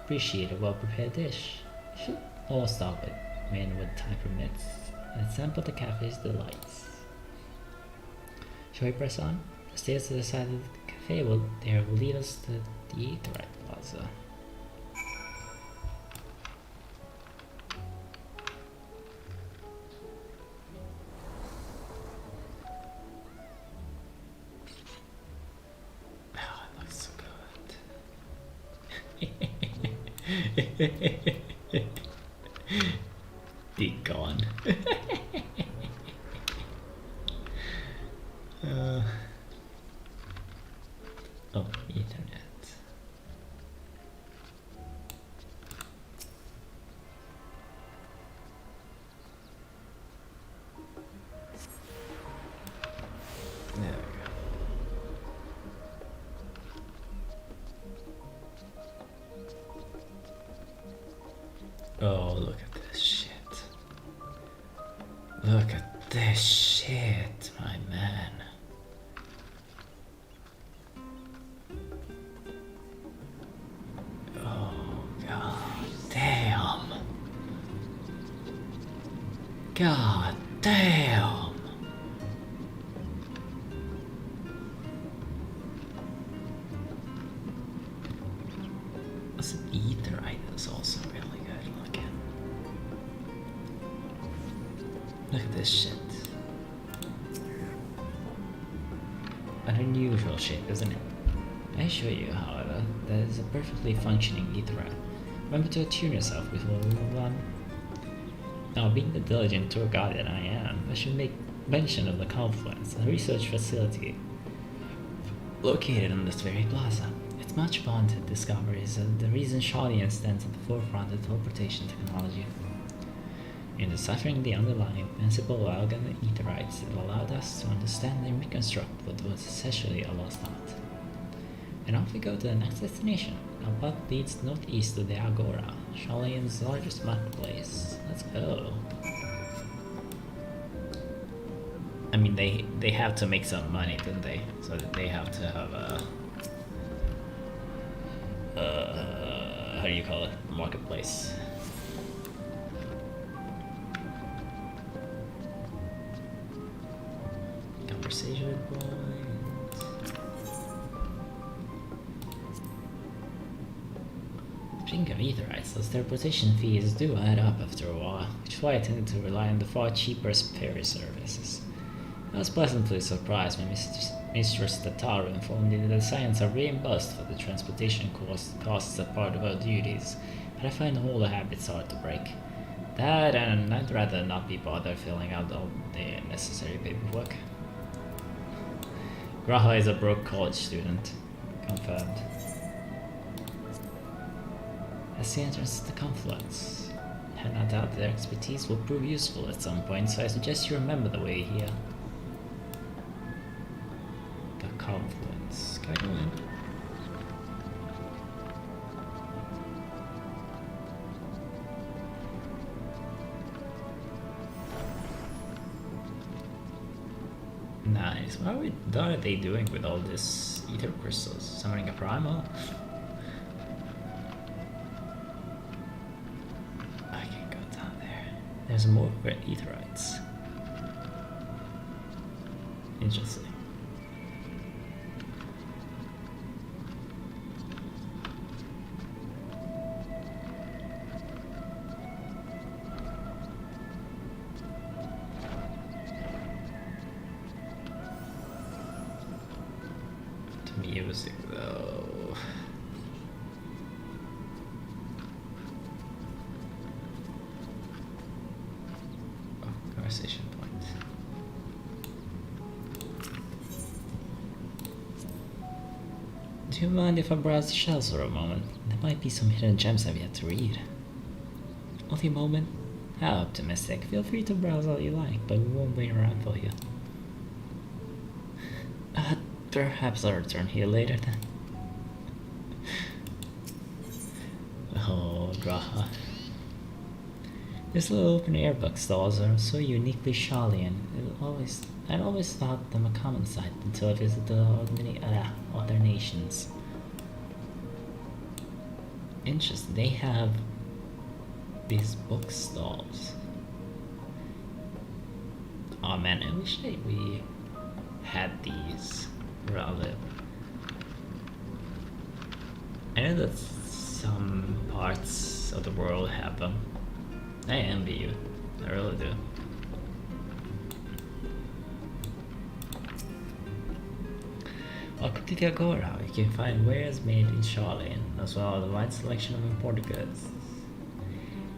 appreciate a well-prepared dish. You should all start with men when time permits and sample the cafe's delights. Shall we press on? The stairs to the side of the cafe will lead us to the Aetherite Plaza. Oh, it looks so good. Be gone. Oh, internet. There we go. Oh, look at this shit. Look at this shit, my man. Oh, god damn. God damn. This Aetherite is also really good looking. Look at this shit. An unusual shape, isn't it? I assure you, however, that it is a perfectly functioning Aetherite. Remember to attune yourself before we move on. Now, being the diligent tour guide that I am, I should make mention of the Confluence, a research facility located on this very plaza. Its much vaunted discoveries are the reason Shalian stands at the forefront of teleportation technology. In deciphering the underlying principle of Algan Aetherites, it allowed us to understand and reconstruct what was essentially a lost art. And off we go to the next destination. Our path leads northeast to the Agora, Shalian's largest marketplace. Let's go. I mean, they have to make some money, don't they? So that they have to have a how do you call it? Marketplace. Conversation point. Speaking of Aetherites, those teleportation fees do add up after a while, which is why I tended to rely on the far cheaper ferry services. I was pleasantly surprised when Mistress Tataru informed me that the Scions are reimbursed for the transportation costs as part of our duties, but I find all the habits hard to break. That, and I'd rather not be bothered filling out all the necessary paperwork. Graha is a broke college student. Confirmed. As the entrance to the confluence, I have no doubt their expertise will prove useful at some point, so I suggest you remember the way here. The confluence. Can I go in? Nice. What are they doing with all this ether crystals? Summoning a primal? I can go down there. There's more etherites. Interesting. Music though. Oh, conversation point. Do you mind if I browse the shelves for a moment? There might be some hidden gems I've yet to read. Only a moment? How optimistic. Feel free to browse all you like, but we won't wait around for you. Perhaps I'll return here later then. Oh, Graha. These little open-air bookstalls are so uniquely Shalian. I'd always thought them a common sight until I visited many other nations. Interesting, they have these bookstalls. Oh man, I wish we had these. Rather, I know that some parts of the world have them. I envy you, I really do. Welcome to the Agora. You can find wares made in Charlene, as well as a wide selection of imported goods.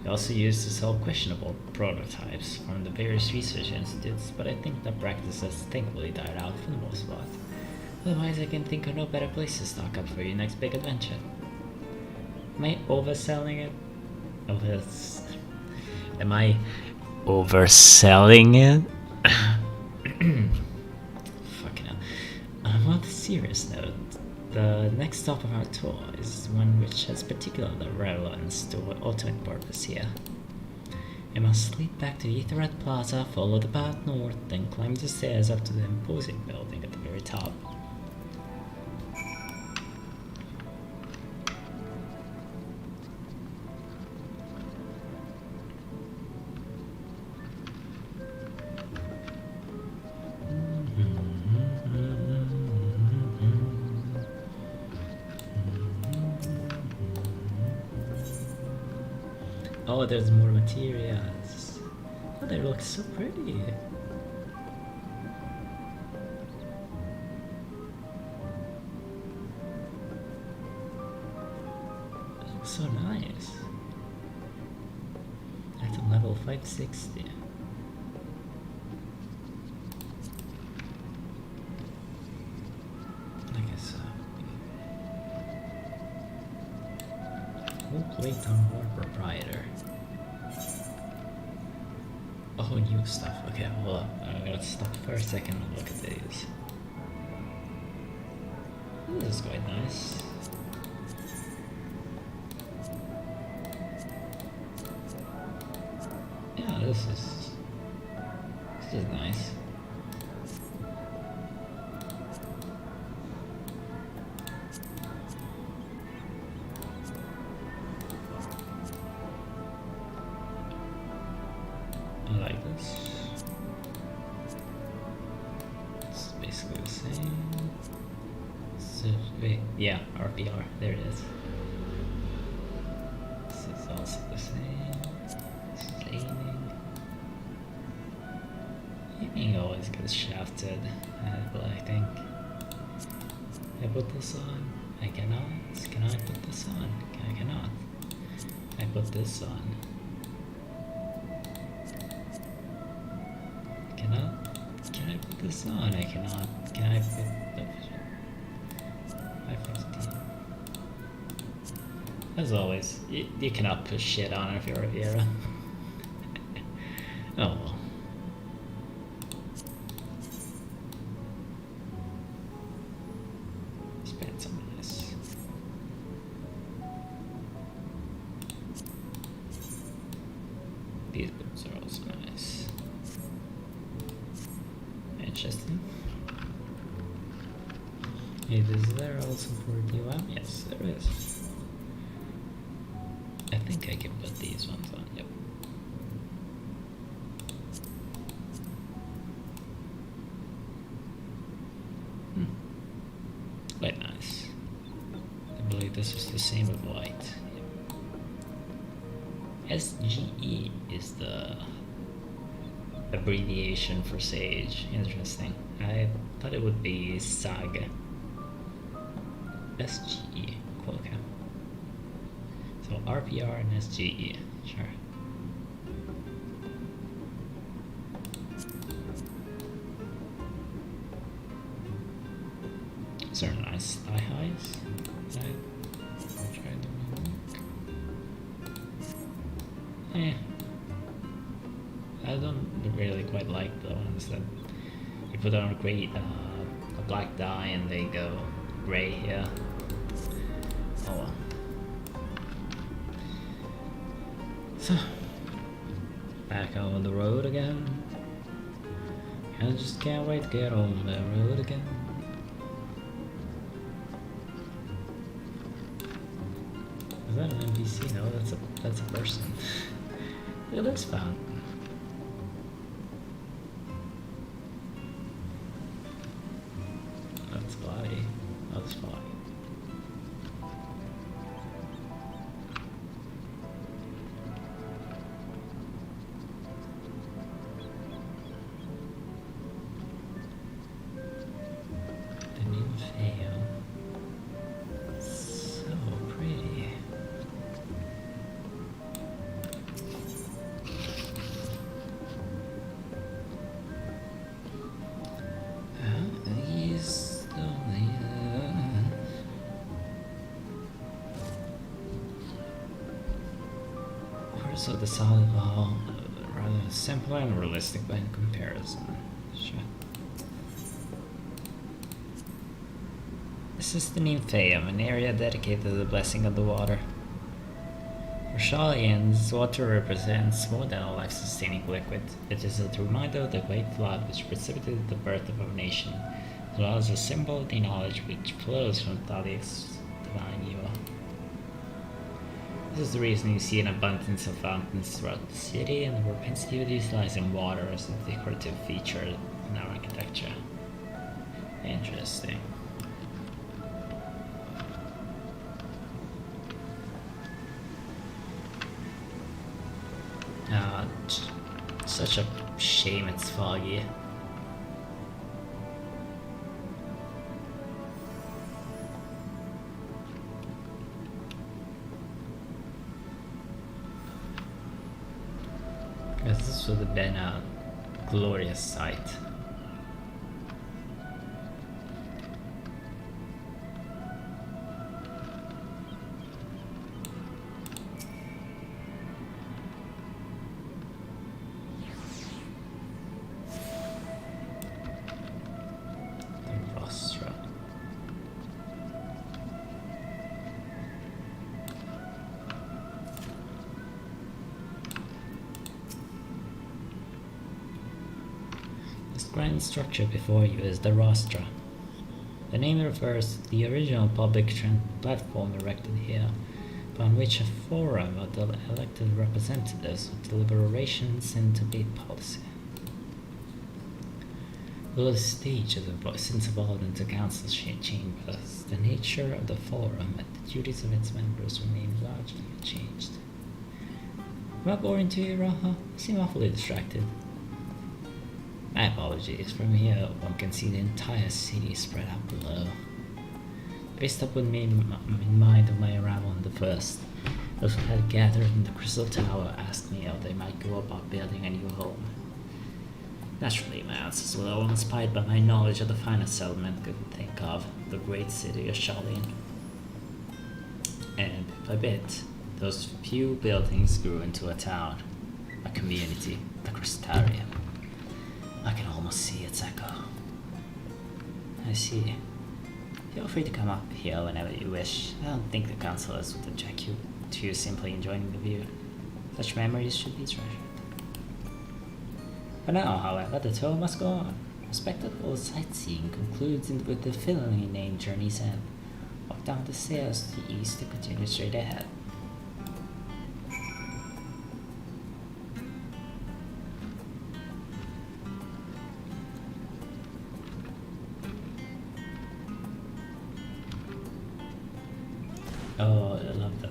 We also use to sell questionable prototypes from the various research institutes, but I think that practice has thankfully died out for the most part. Otherwise, I can think of no better place to stock up for your next big adventure. Am I overselling it? Am I overselling it? Fucking hell. On a more serious note, the next stop of our tour is one which has particular relevance to our ultimate purpose here. I must leap back to the Etherite Plaza, follow the path north, then climb the stairs up to the imposing building at the very top. Oh, there's more materials. Oh, they look so pretty. It looks so nice. At level 560. I guess Wait on more proprietor. Oh, new stuff. Okay, hold up. I'm gonna stop for a second and look at these. This is quite nice. Yeah, this is nice. I like this. It's basically the same. So, wait, yeah, RPR, there it is. This is also the same. This is aiming. Yeah, He always gets shafted, I think. I put this on. I cannot. Can I put this on? I cannot. I put this on. Cannot. Can I put this on? I cannot. Can I put the 515? As always, you cannot push shit on if you're a Viera. Oh well. Spend some nice. These boots are also nice. Interesting. Is there also for DOM? Yes, there is. I think I can put these ones on, yep. Quite nice. I believe this is the same with white. Yep. SGE is the abbreviation for Sage. Interesting. I thought it would be SAG. SGE. Cool, okay. So RPR and SGE. Sure. These are nice thigh highs. I'll try them. I don't really quite like the ones that you put on a black dye and they go gray here. Oh well. So, back on the road again. I just can't wait to get on the road again. Is that an NPC? No, that's a person. Look at this fountain. That's body. That's body. The new veil. So pretty. These lonely. Orders of the solid wall, rather simple and realistic by comparison. Sure. This is the Nymphaeum, an area dedicated to the blessing of the water. For Shalians, water represents more than a life-sustaining liquid. It is a reminder of the great flood which precipitated the birth of our nation, as well as a symbol of the knowledge which flows from Thalia's divine evil. This is the reason you see an abundance of fountains throughout the city and the propensity of utilizing water as a decorative feature in our architecture. Interesting. Such a shame it's foggy. This would have been a glorious sight. Grand structure before you is the rostra. The name refers to the original public platform erected here, upon which a forum of the elected representatives would deliberations and debate policy. Though the stage has since evolved into council chambers, the nature of the forum and the duties of its members remain largely unchanged. Am I boring to you, Raha? You seem awfully distracted. My apologies. From here, one can see the entire city spread out below. Based upon me in mind of my arrival on the first, those who had gathered in the Crystal Tower asked me how they might go about building a new home. Naturally, my answers were all inspired by my knowledge of the finest settlement could think of, the great city of Shaolin. And bit by bit, those few buildings grew into a town, a community, the Crystarium. I can almost see its echo. I see. Feel free to come up here whenever you wish. I don't think the councilors would object you to you simply enjoying the view. Such memories should be treasured. For now, however, the tour must go on. Respectable sightseeing concludes with the fittingly named Journey's End. Walk down the stairs to the east and continue straight ahead. Oh, I love that.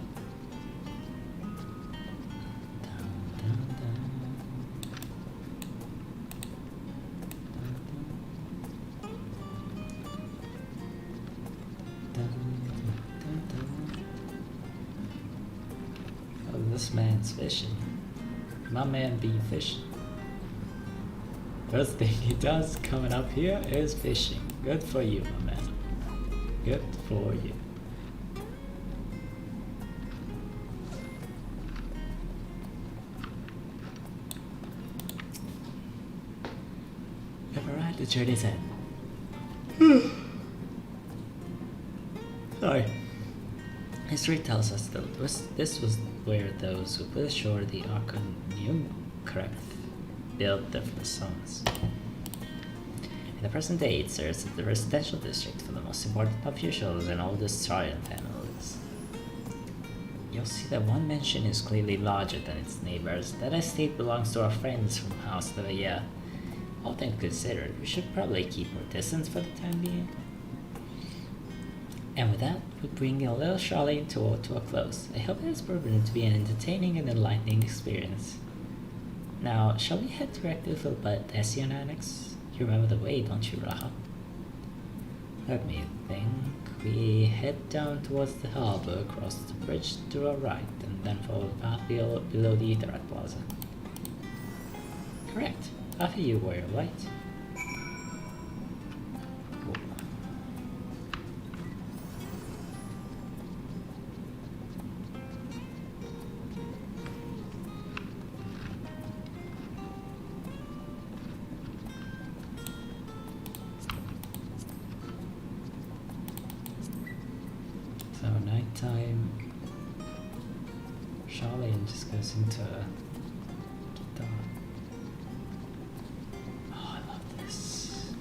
Oh, this man's fishing. My man be fishing. First thing he does coming up here is fishing. Good for you, my man. Good for you. We've arrived at Journey's End. Sorry. History tells us that this was where those who put ashore the Arcanium built their first homes. In the present day, it serves as the residential district for the most important officials and oldest Saurian families. You'll see that one mansion is clearly larger than its neighbors. That estate belongs to our friends from House Leveilleur. All things considered, we should probably keep our distance for the time being. And with that, we bring a little Charlene tour to a close. I hope it has proven to be an entertaining and enlightening experience. Now, shall we head directly to the Baldesion Annex? You remember the way, don't you, Raha? Let me think. We head down towards the harbor, cross the bridge to our right, and then follow the path below the Etherite Plaza. Correct. After you, Warrior Light. Cool. So nighttime, Charlene just goes into guitar. Oh, I love this.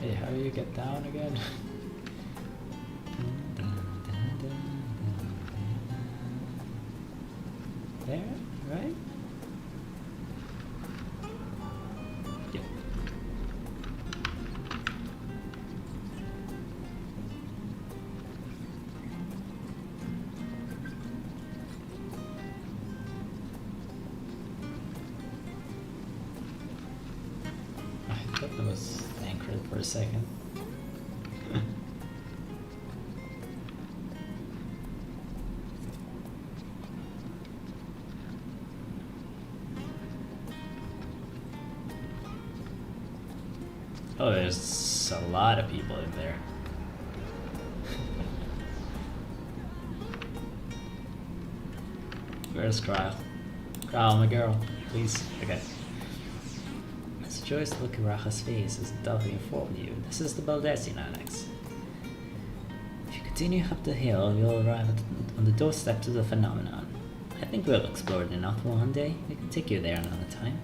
Hey, how do you get down again? There, right? Yep. I thought that was anchored for a second. Oh, there's a lot of people in there. Where's Cryle? Cryle, my girl, please. Okay. As a joyous look at Racha's face as Duffy informed you, this is the Baldesion Annex. If you continue up the hill, you'll arrive on the doorstep to the phenomenon. I think we'll explore it enough one day. We can take you there another time.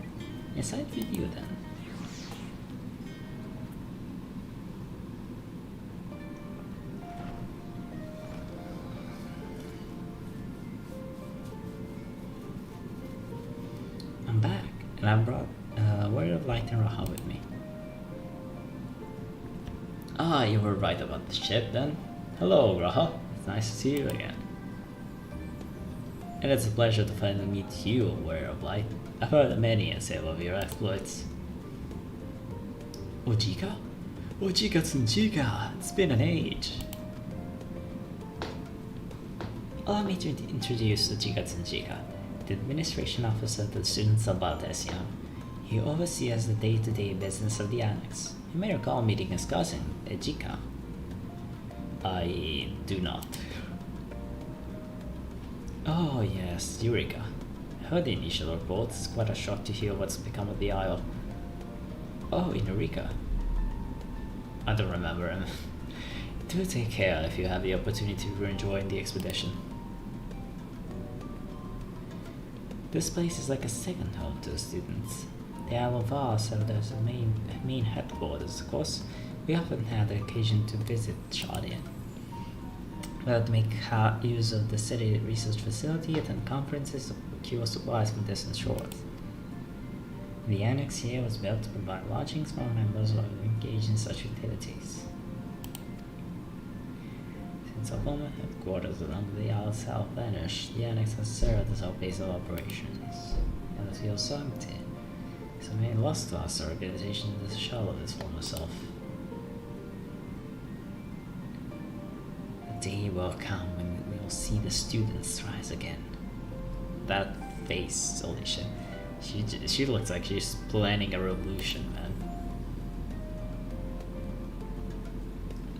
Inside with you then. And I brought Word of Light and Raha with me. Ah, you were right about the ship then. Hello, Raha. It's nice to see you again. And it's a pleasure to finally meet you, Wearer of Light. I've heard many a tale of your exploits. Ojika? Ojika Tsunjika! It's been an age! Allow me to introduce Ojika Tsunjika, the administration officer to the students of Baltesian. He oversees the day-to-day business of the Annex. You may recall meeting his cousin, Ejika. I do not. Oh yes, Eureka. I heard the initial reports. It's quite a shock to hear what's become of the Isle. Oh, in Eureka. I don't remember him. Do take care if you have the opportunity to rejoin the expedition. This place is like a second home to the students. The Isle of Var served as a main headquarters. Of course, we often had the occasion to visit Shardian. We had to make use of the city research facility, attend conferences, procure supplies from distant shores. The annex here was built to provide lodgings for members who are engaged in such activities. Since our former headquarters along the Isle South vanished, the annex has served as our base of operations. And it feels so empty. It's a main loss to us, our organization is a shell of its former self. The day will come when we will see the students rise again. That face, holy shit. She looks like she's planning a revolution, man.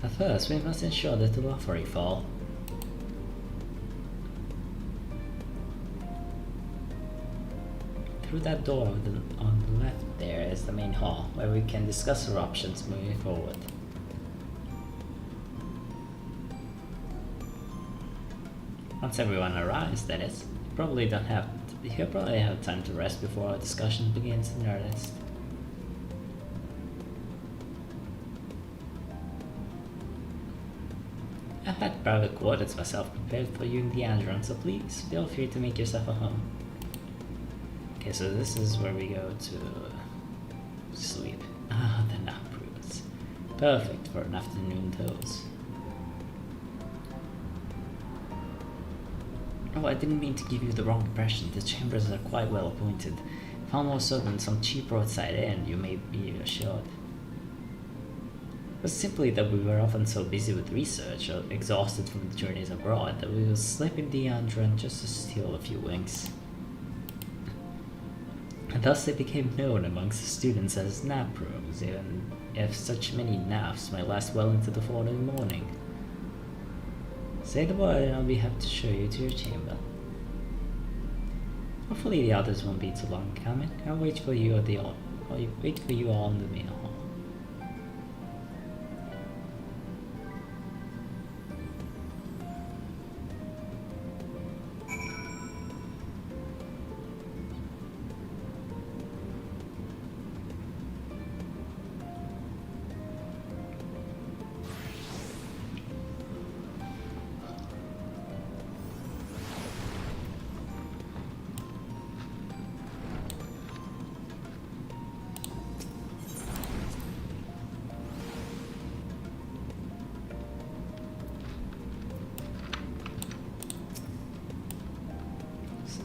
At first, we must ensure that the Lottery fall. Through that door on the left there is the main hall, where we can discuss our options moving forward. Once everyone arrives, that is. You probably have time to rest before our discussion begins in earnest. I've had private quarters myself prepared for you in the Andron, so please feel free to make yourself at home. Okay, so this is where we go to sleep. Ah, the nap rooms. Perfect for an afternoon doze. Oh, I didn't mean to give you the wrong impression. The chambers are quite well appointed. Far more so than some cheap roadside inn, you may be assured. It was simply that we were often so busy with research or exhausted from the journeys abroad that we would slip in the Andron just to steal a few winks. And thus they became known amongst the students as nap rooms, even if such many naps might last well into the following morning. Say the word and I'll be happy to show you to your chamber. Hopefully the others won't be too long coming. I'll wait for you wait for you all in the main hall.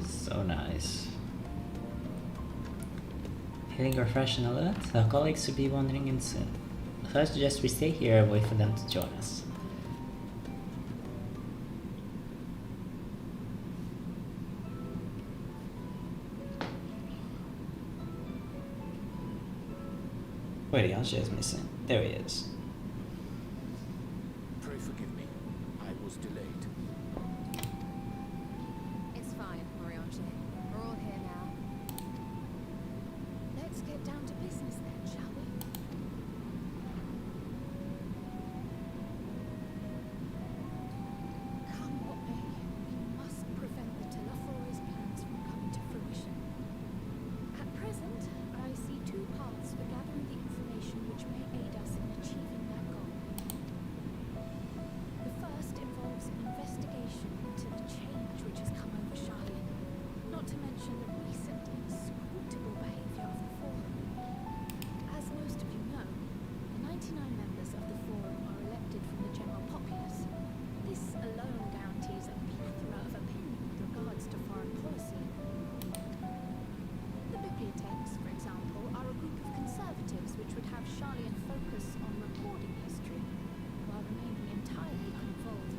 So nice. Feeling refreshed and alert? Our colleagues should be wandering in soon. So I suggest we stay here and wait for them to join us. Wait, Yansha is missing. There he is. Pray forgive me. I was delayed. It's fine, Moriarty. We're all here now. Let's get down to business then, shall we? Come what may, we must prevent the Telefori's plans from coming to fruition. At present, I see two paths for gathering the information which may aid us in achieving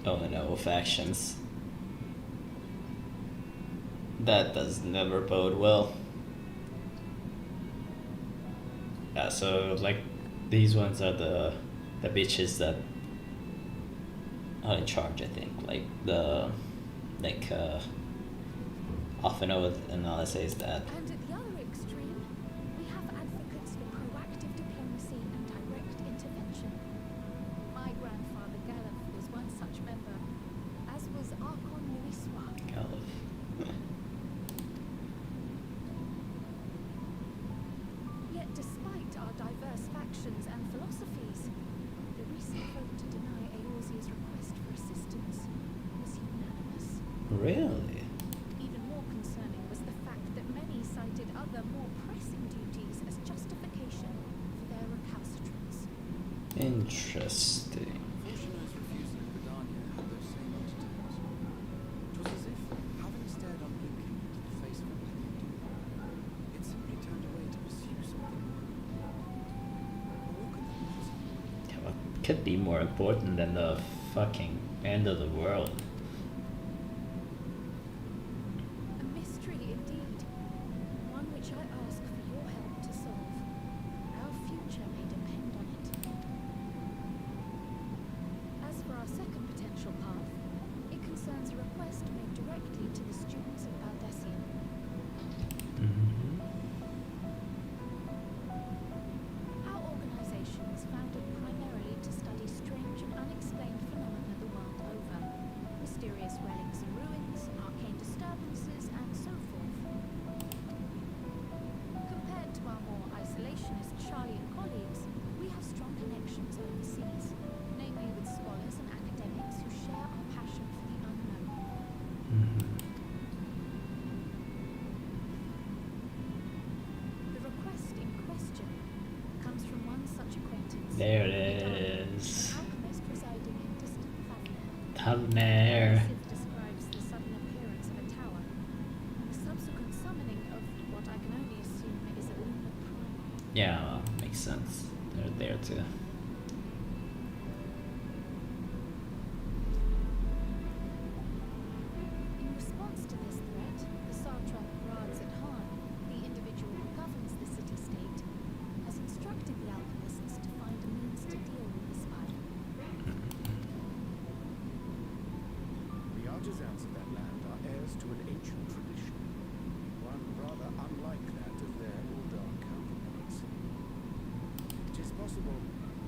Oh no, factions. That does never bode well. Yeah, so like these ones are the bitches that are in charge, I think. Like the often with analysis that And at the other extreme, we have advocates for proactive diplomacy and direct intervention. My grandfather Galore was one such member, as was Archon Luiswa. Galore. Yet despite our diverse factions and philosophies, the recent vote to deny Eorzea's request for assistance was unanimous. Really? Even more concerning was the fact that many cited other more pressing duties as justification for their recalcitrance. Interesting. Fortuno's refusal of Bredania had those same undertones. 'Twas as if, having stared unblinking into the face of a bleeding doom, it simply turned away to pursue something more. But what could that possibly be? What could be more important than the fucking end of the world? A mystery indeed, one which I ask for your help to solve. Our future may depend on it. As for our second potential path, it concerns a request made directly to the students of Baldesion. Mm-hmm. Our organization was founded primarily to study strange and unexplained phenomena the world over. Mysterious relics and ruins, arcane disturbances, and so forth. Compared to our more isolationist Charlian colleagues, we have strong connections overseas, namely with scholars and academics who share our passion for the unknown. Mm-hmm. The request in question comes from one such acquaintance. There it An is. alchemist residing in distant Thavner. Down there. It describes the sudden appearance of a tower, and the subsequent summoning of what I can only assume is a lunar primal. Yeah, well, makes sense. They're there too. In response to this threat, the satrap Rads at Han, the individual who governs the city-state, has instructed the alchemists to find a means to deal with the spire. The artisans of that land are heirs to an ancient tradition, one rather unlike that of their Uldar counterparts. It is possible,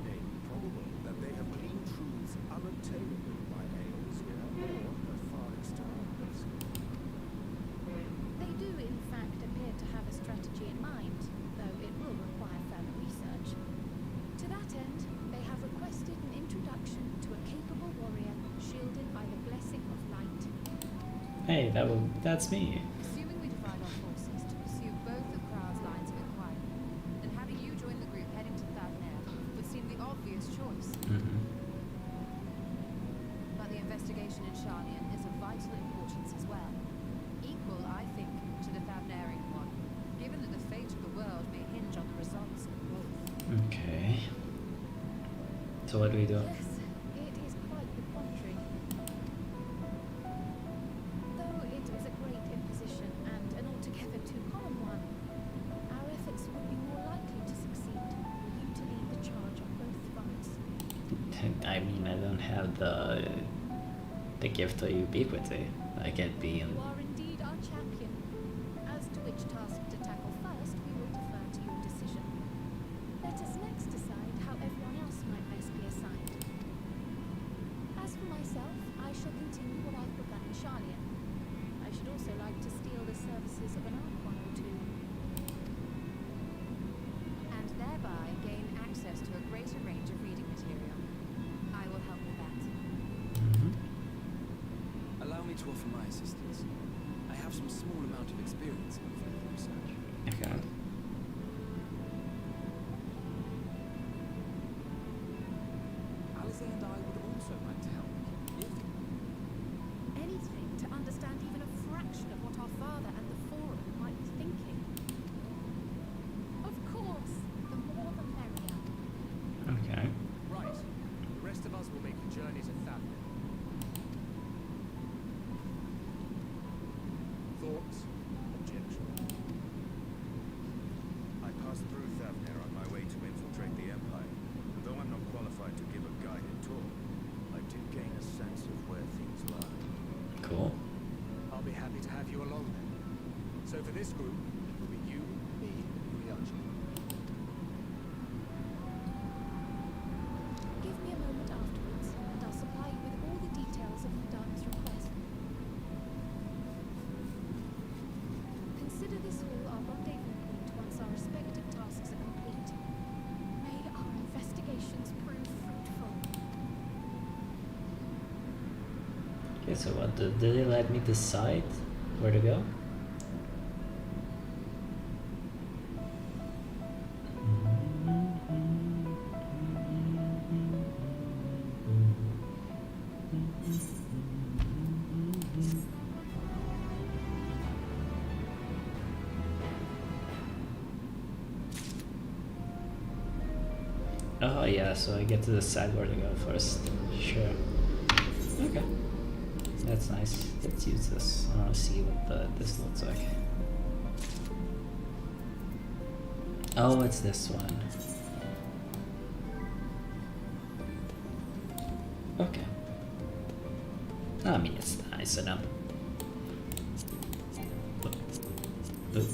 nay, probable, that they have gleaned truths unattainable by Eorzeia or her far externals. They do, in fact, appear to have a strategy in mind, though it will require further research. To that end, they have requested an introduction to a capable warrior shielded by the blessing of light. Hey, that's me. Assuming we divide our forces to pursue both of Crowd's lines of inquiry, then having you join the group heading to Thavner would seem the obvious choice. Mm-hmm. But the investigation in Charlian is of vital importance as well. Equal, I think, to the Thavnerian one, given that the fate of the world may hinge on the results of both. Okay. So what do we do? Yes, it is quite the contrary. Though it is a great imposition and an altogether too common one, our efforts would be more likely to succeed were you to lead the charge on both fronts. I mean, I don't have the gift of ubiquity. I can't be in. You are indeed our champion. As to which task to tackle first, we will defer to your decision. Let us next decide how everyone else might best be assigned. As for myself, I shall continue what I've begun in Charlian. I should also like to steal the services of an Archon or two. And thereby gain access to a greater range of reading material. I will help with that. Mm-hmm. Allow me to offer my assistance. I have some small amount of experience in the field of research. Okay. Alice and I would also like to help. If Anything to understand even a fraction of what our father and the Forum might be thinking. Of course, the more the merrier. Okay. Right. The rest of us will make the journey to Thavner. So for this group, it will be you, me, and Ryachi. Give me a moment afterwards, and I'll supply you with all the details of Madana's request. Consider this hall our rendezvous point once our respective tasks are complete. May our investigations prove fruitful. Okay, so what, did they let me decide where to go? Oh yeah, so I get to decide where to go first. Sure. Okay. That's nice. Let's use this. I want to see what this looks like. Oh, it's this one. Okay. I mean, it's nice enough. Ooh.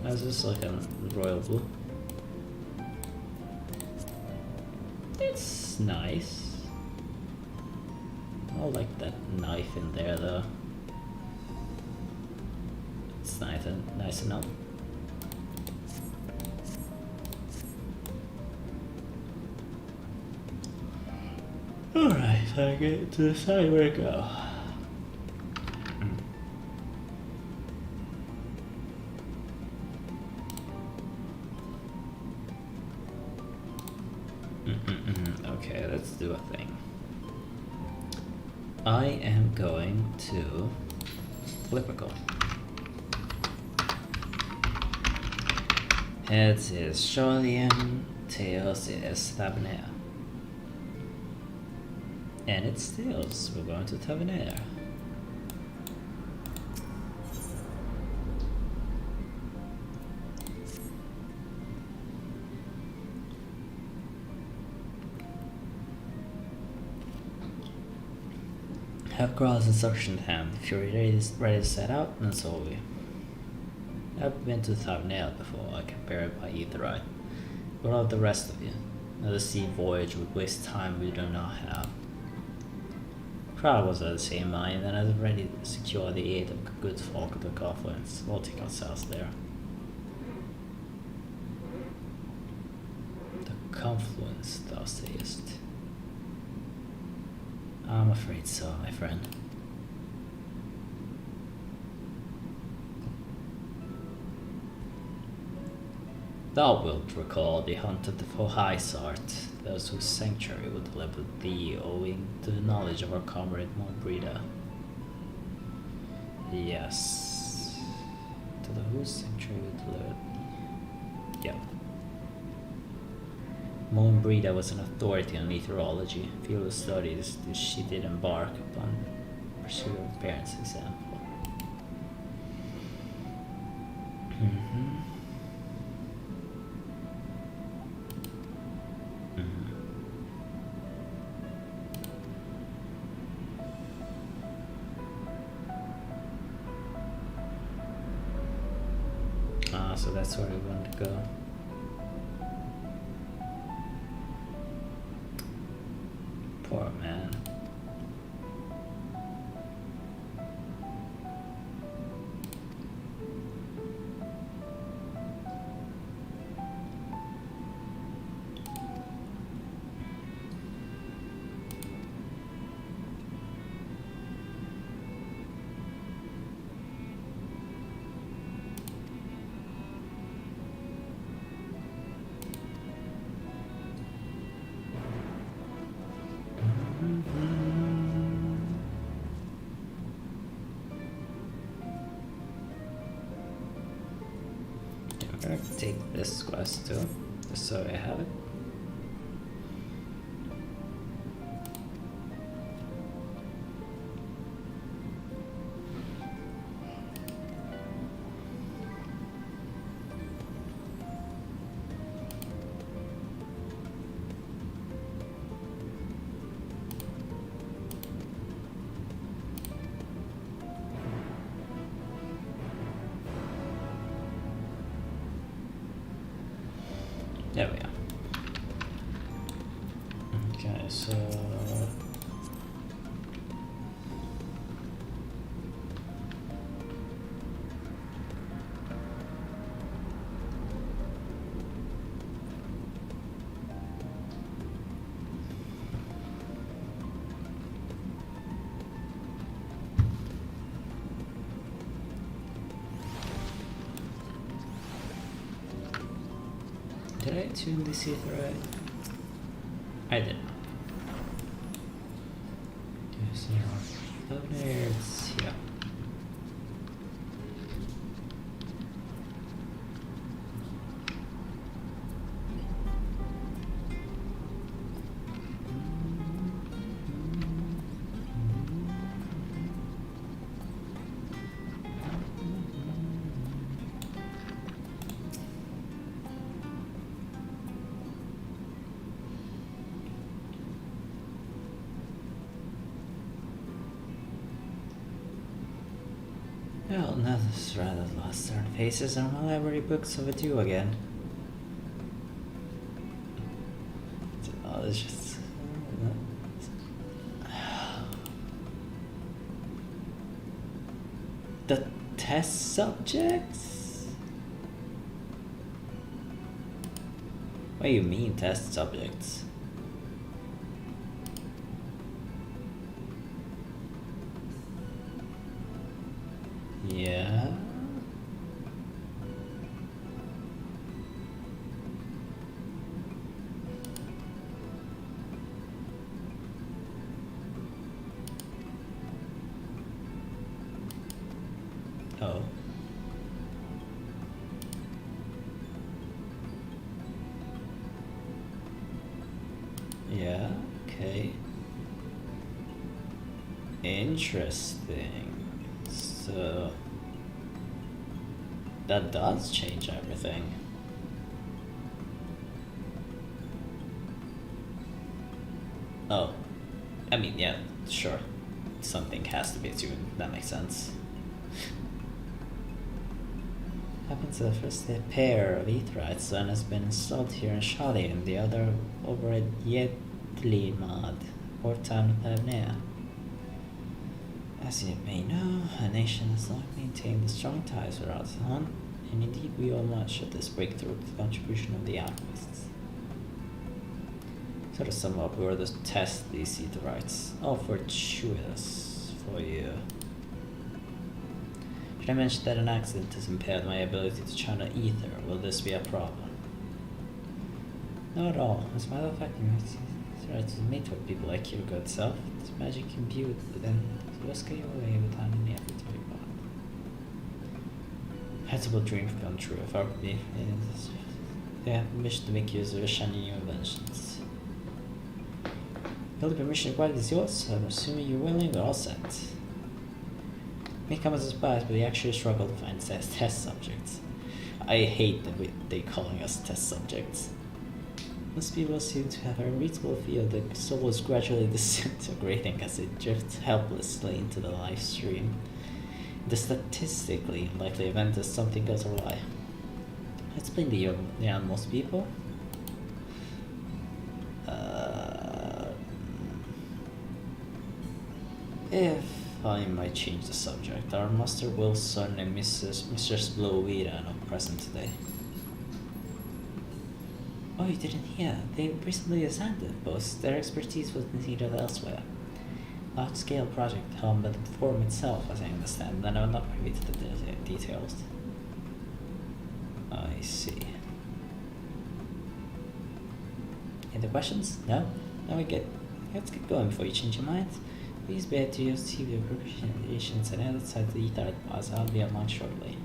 How's this like a royal blue? It's nice. I like that knife in there though. It's nice enough. Alright, I get to decide where to go. Okay, let's do a thing. I am going to Flippical. Heads is Charlian, tails is Tavernaire. And it's tails, we're going to Tavernaire. Have Growl's instruction hand. If you're ready to set out, then so are we. I've been to Tavernaire before, I can bear it by either eye. What about the rest of you? Another sea voyage would waste time we do not have. Crowd was of the same mind, and I was ready to secure the aid of good folk of the confluence. We'll take ourselves there. The confluence, thou sayest. I'm afraid so, my friend. Thou wilt recall the hunt of the Fohaisart, those whose sanctuary would deliver thee owing to the knowledge of our comrade Monbrida. Yes. To the whose sanctuary would deliver thee. Yep. Monbrida was an authority on meteorology, field of studies that she did embark upon pursuit of her parents' example. So that's where we want to go. Poor man. I'm gonna take this quest too, just so I have it. Okay, so did I tune this ether right? I did. Yes, there are nerds. Yeah. Well, now this rather lost our faces and my library books overdue again. Oh, it's just... The test subjects? What do you mean test subjects? Yeah. Oh. Yeah, okay. Interesting. So that does change everything. Oh. I mean, yeah, sure. Something has to be tuned. That makes sense. Happens to the first pair of Aetherites and has been installed here in Shali and the other over at Yetlimad, port town of Pavnea. As you may know, a nation has long maintained strong ties with Radhan, and indeed we owe much of this breakthrough to the contribution of the outposts. So to sum up, we were to test these Aetherites. All fortuitous for you. Should I mention that an accident has impaired my ability to channel ether? Will this be a problem? Not at all. As a matter of fact, Aetherites is made for people like your good self. This magic imbued within whisk your way without any effort to be bought. Possible dream come true if our belief is they have permission to make use of a shiny new inventions. The only permission required is yours, so I'm assuming you're willing, we're all set. May come as a surprise, but we actually struggle to find test subjects. I hate that they calling us test subjects. Most people seem to have a reasonable fear that the soul is gradually disintegrating as it drifts helplessly into the live stream. The statistically unlikely event that something goes awry. Let's blame the most people. If I might change the subject, our Master Wilson and Mistress Blowita are not present today. Oh, you didn't hear? They recently assigned the post. Their expertise was needed elsewhere. Large-scale project helmed by the forum itself, as I understand, and I'm not privy to the details. I see. Any questions? No? Now let's get going before you change your mind. Please bear to receive your preparations and outside the Aetherites Plaza. I'll be online shortly.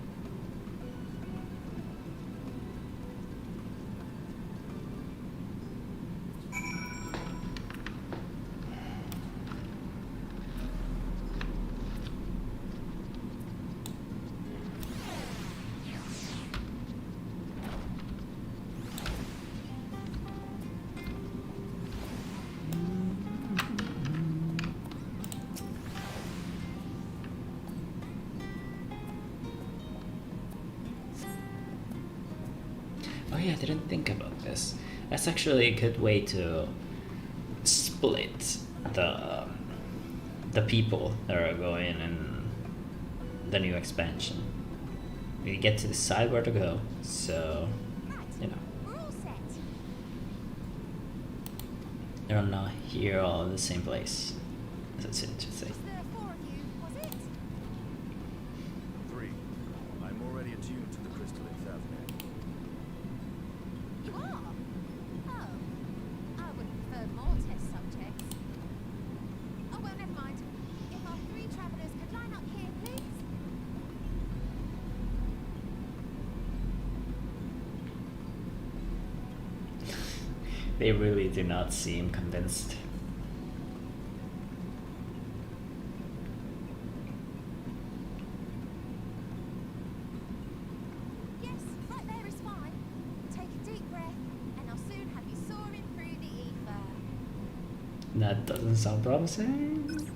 Oh yeah, I didn't think about this. That's actually a good way to split the people that are going in the new expansion. We get to decide where to go, so you know. We're all set. They're not here all in the same place. That's interesting. Just the four of you, was it? 3. I'm already attuned to the crystalline Thavne. You are? Oh. I would prefer more test subjects. Oh, well, never mind. If our 3 travelers could line up here, please. They really do not seem convinced. Yes, right there is fine. Take a deep breath, and I'll soon have you soaring through the ether. That doesn't sound promising.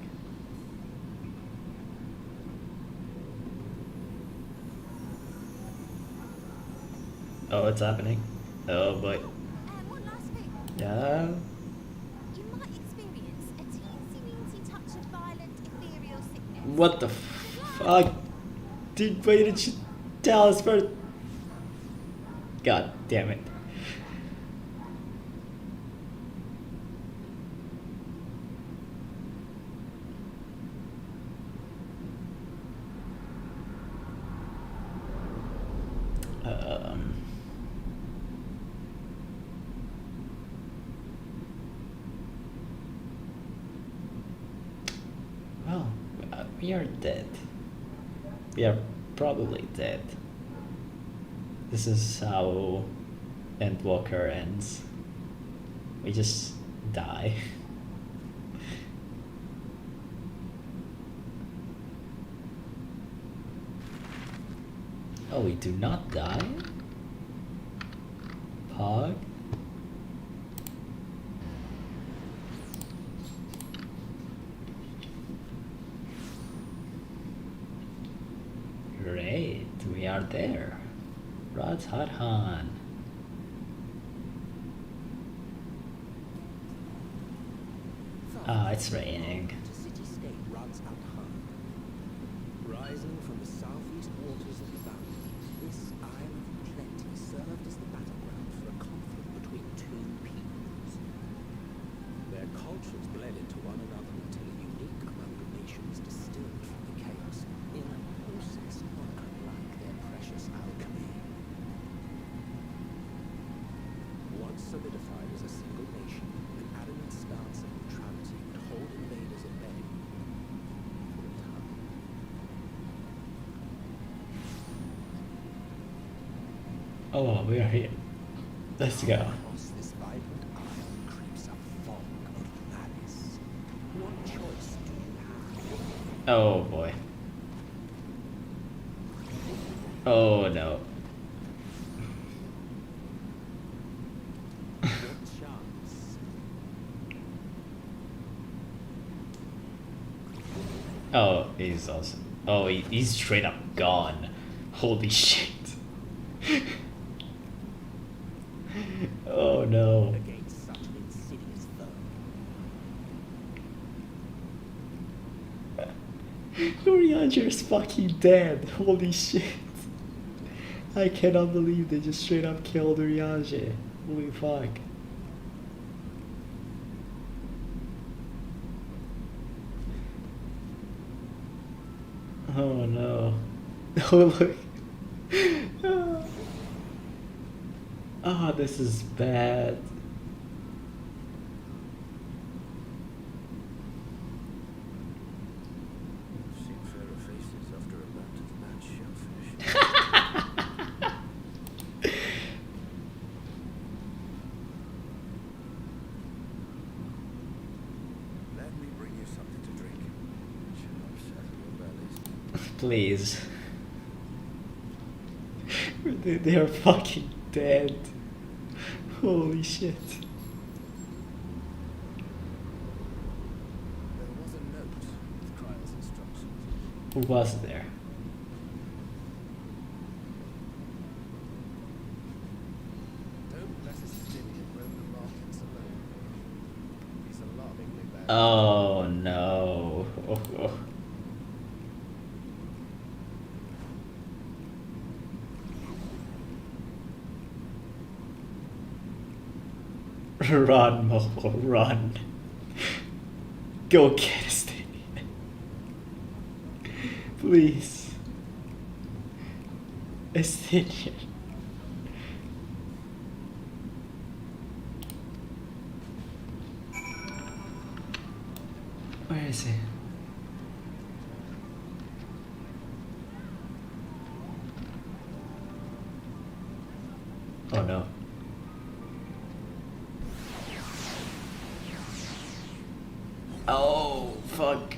Oh, it's happening. Oh boy. One last thing. Yeah. You might experience a teensy-weensy touch of violent ethereal sickness. What the fuck? Dude, why didn't you tell us first? God damn it. Well, we are dead. We are probably dead. This is how Endwalker ends. We just die. Oh, we do not die? Pog? Great, we are there. Rod's Hot Han. Ah, it's raining. To city-state Rad's Al Han. Rising from the southeast waters of the bounty, this isle of plenty served as the battleground for a conflict between 2 peoples. Their cultures bled into one another until a unique amalgamation was distilled from the chaos in a process not unlike their precious alchemy. Once solidified as a single nation, an adamant stance of neutrality would hold invaders at bay for a time. Oh, we are here. Let's go. Across this vibrant isle creeps a fog of malice. What choice do you have? Oh boy. Oh no. What chance? Oh, he's awesome. Oh, he's straight up gone. Holy shit. Oh no. Against such an insidious foe. Urianger's fucking dead. Holy shit. I cannot believe they just straight up killed Urianger. Holy fuck. Oh no. Oh look. Oh, this is bad. I've seen fairer faces after a bout of mad shellfish. Let me bring you something to drink. Should upset your bellies. Please. They are fucking dead. Holy shit. There was a note with Kryle's instructions. Who was there? Don't let us stay in Roman markets alone. These alarming Oh no. Run, Mole, run. Go get us, please. Estinian. Where is he? Oh no. Oh, fuck.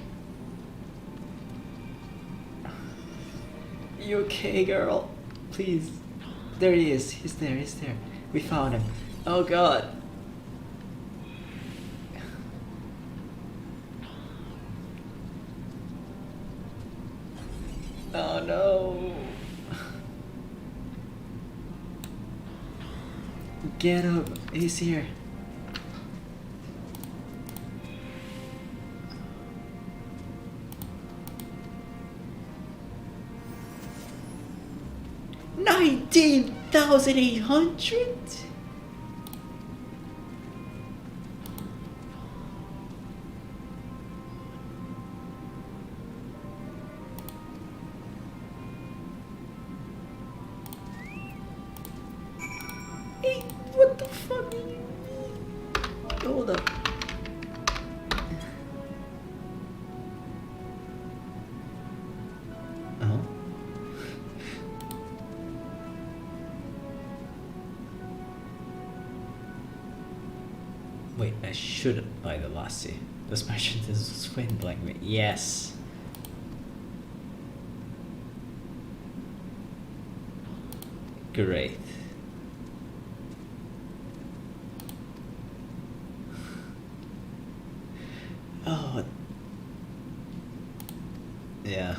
You okay, girl? Please. There he is. He's there. He's there. We found him. Oh god. Oh no. Get him. He's here. $19,800? Hey, what the fuck do you mean? Hold up. Oh. Wait, I shouldn't buy the lassie. This merchant is swindling me. Yes. Great. Oh. Yeah.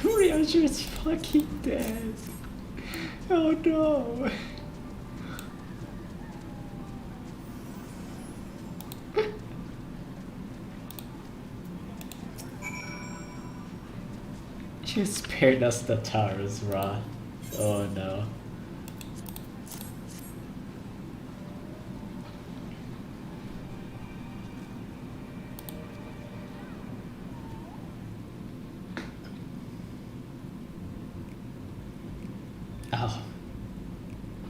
Rianger is fucking dead. Oh no. You spared us the Taurus wrath. Oh no. Oh.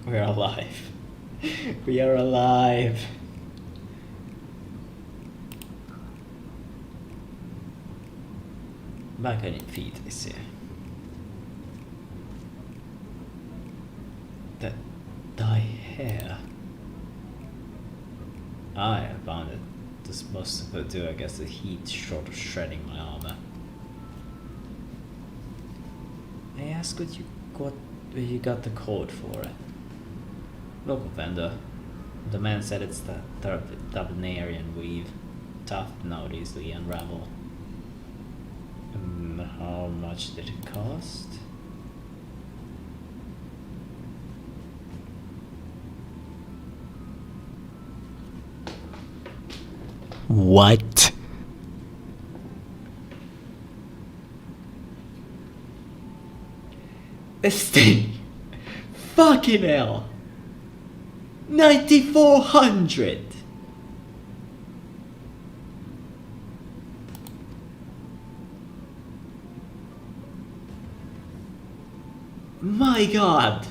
We're alive. We are alive. Back on your feet, I see. That dye hair. I found it. This must have do, I guess, the heat short of shredding my armor. May I ask what you got, where you got the code for it? Local vendor. The man said it's the Dubnarian weave. Tough, not easily unravel. How much did it cost? What? This thing. Fucking hell. 9,400. My god.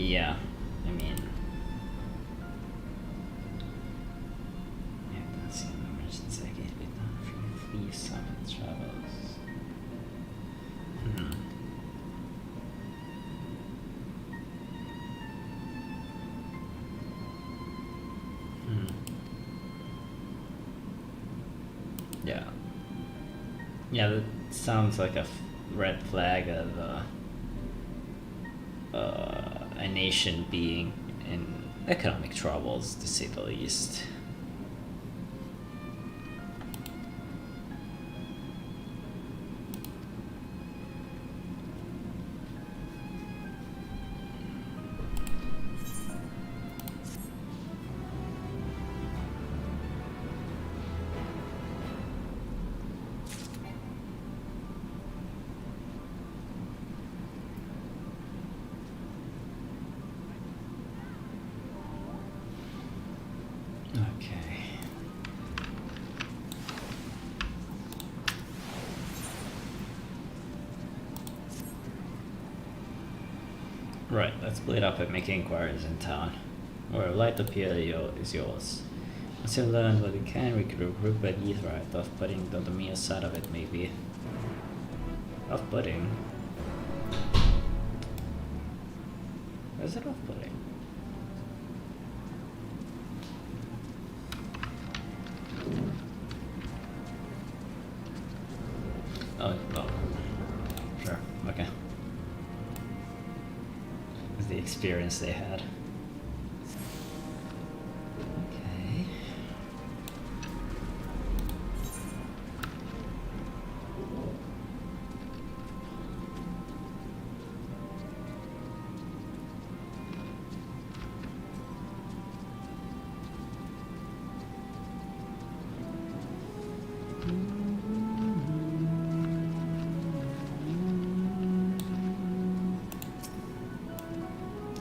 Yeah, I mean, yeah, that's the emergency I gave it from Flee Summon Travels. Yeah. Yeah, that sounds like a red flag of a nation being in economic troubles, to say the least. Okay. Right, let's split up and make inquiries in town. Where light appear is yours. Once you learn what you can, we could regroup at either right. Off-putting, though the mere side of it may be. Off-putting? Where's it off-putting? Oh, well. Sure, okay. It's the experience they had. Okay.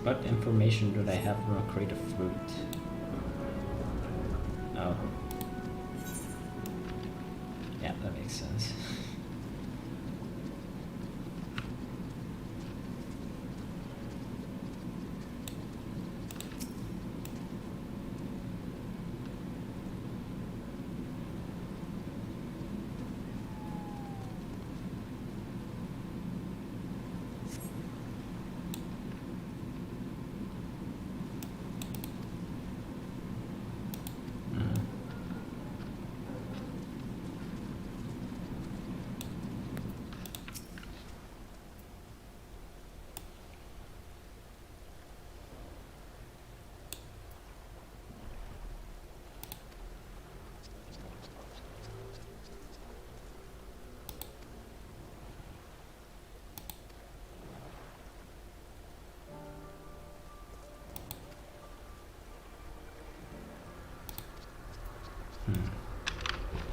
What information do they have from a crate of fruit? Oh. Yeah, that makes sense.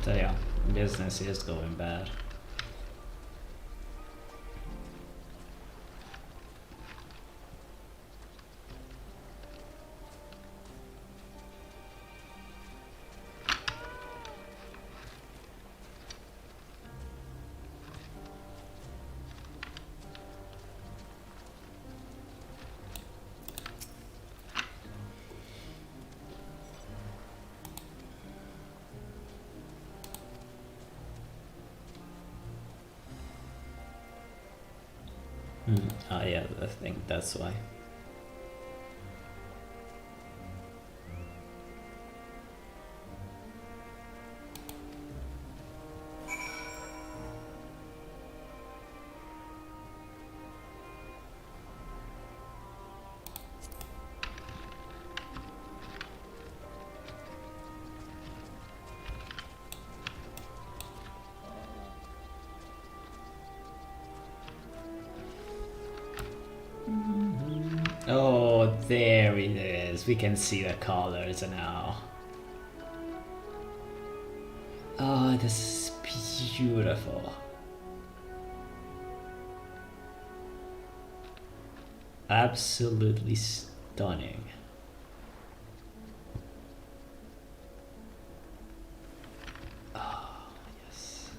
So yeah, business is going bad. Ah, yeah, I think that's why. Oh, there it is. We can see the colors now. Oh, this is beautiful. Absolutely stunning. Oh, yes.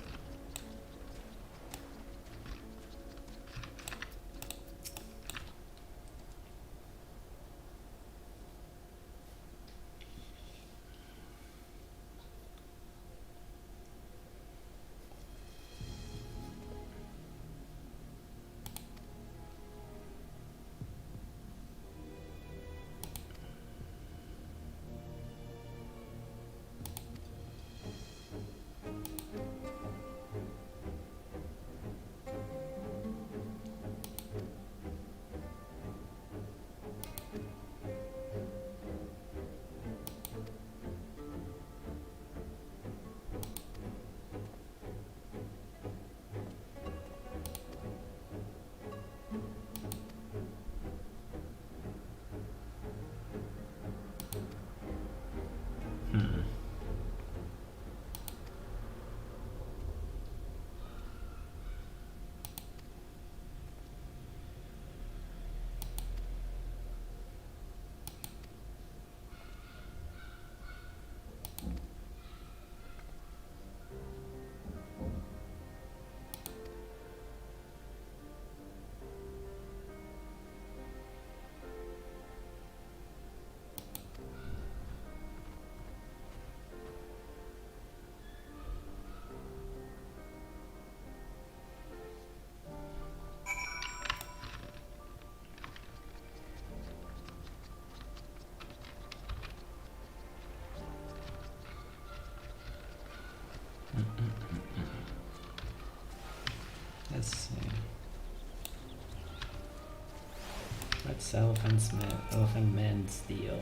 Elephant Man Steel.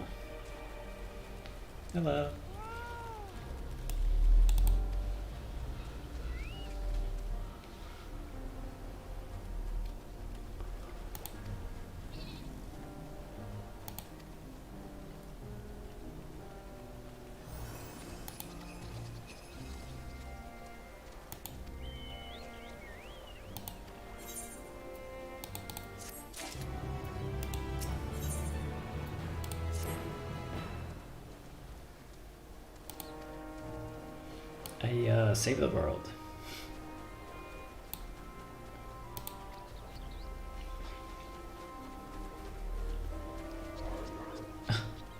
Hello. I save the world.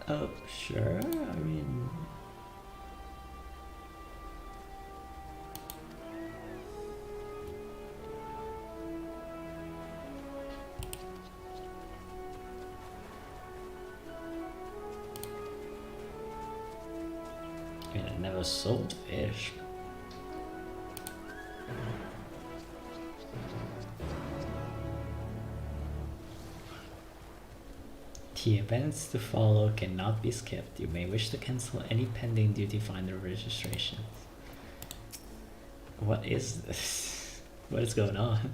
Oh, sure. I mean, I never sold fish. The events to follow cannot be skipped. You may wish to cancel any pending duty finder registrations. What is this? What is going on?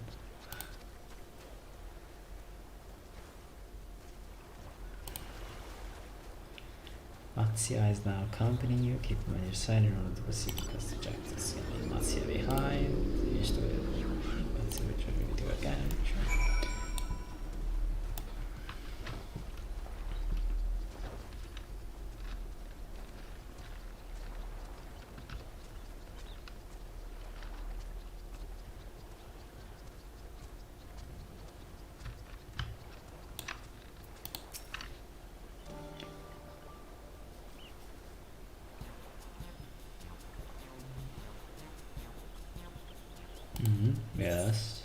Matsuya is now accompanying you. Keep him on your side in order to proceed because the jack is leaving Matsuya behind. You used to Matsuya will try to do again. Sure. Yes.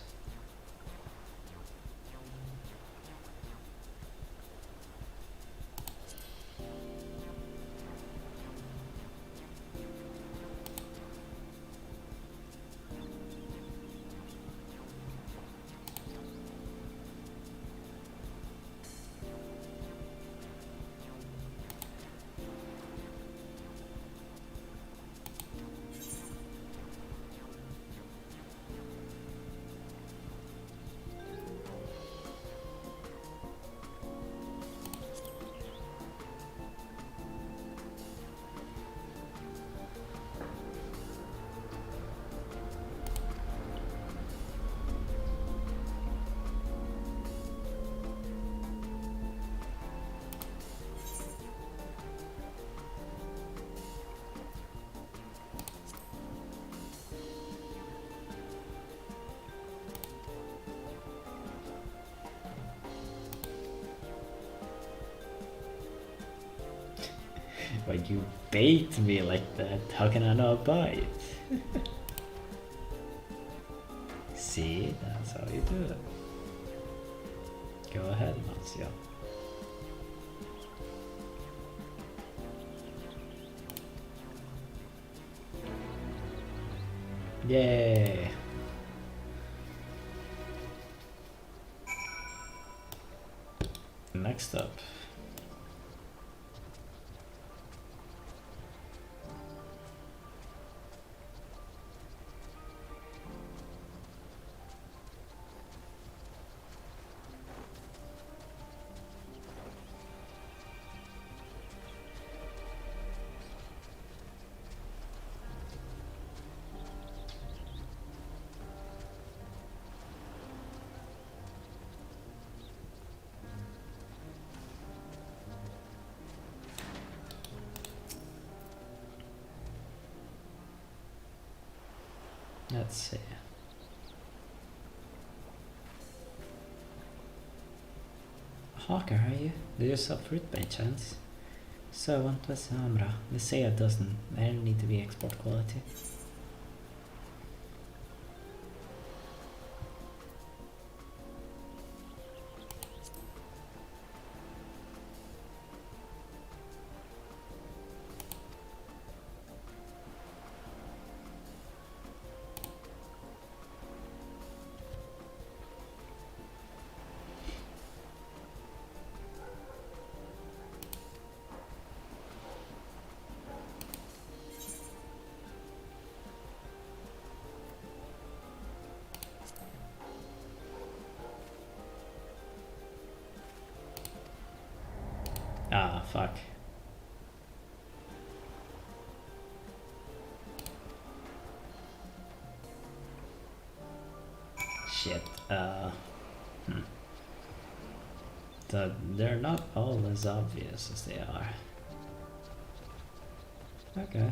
Why you bait me like that? How can I not bite? See, that's how you do it. Go ahead, Matsuya. Yay! Next up. Let's see. Hawker, are you? Do you sell fruit by chance? So, 1 plus Amra. They say a dozen. They don't need to be export quality. Ah, fuck. Shit. They're not all as obvious as they are. Okay.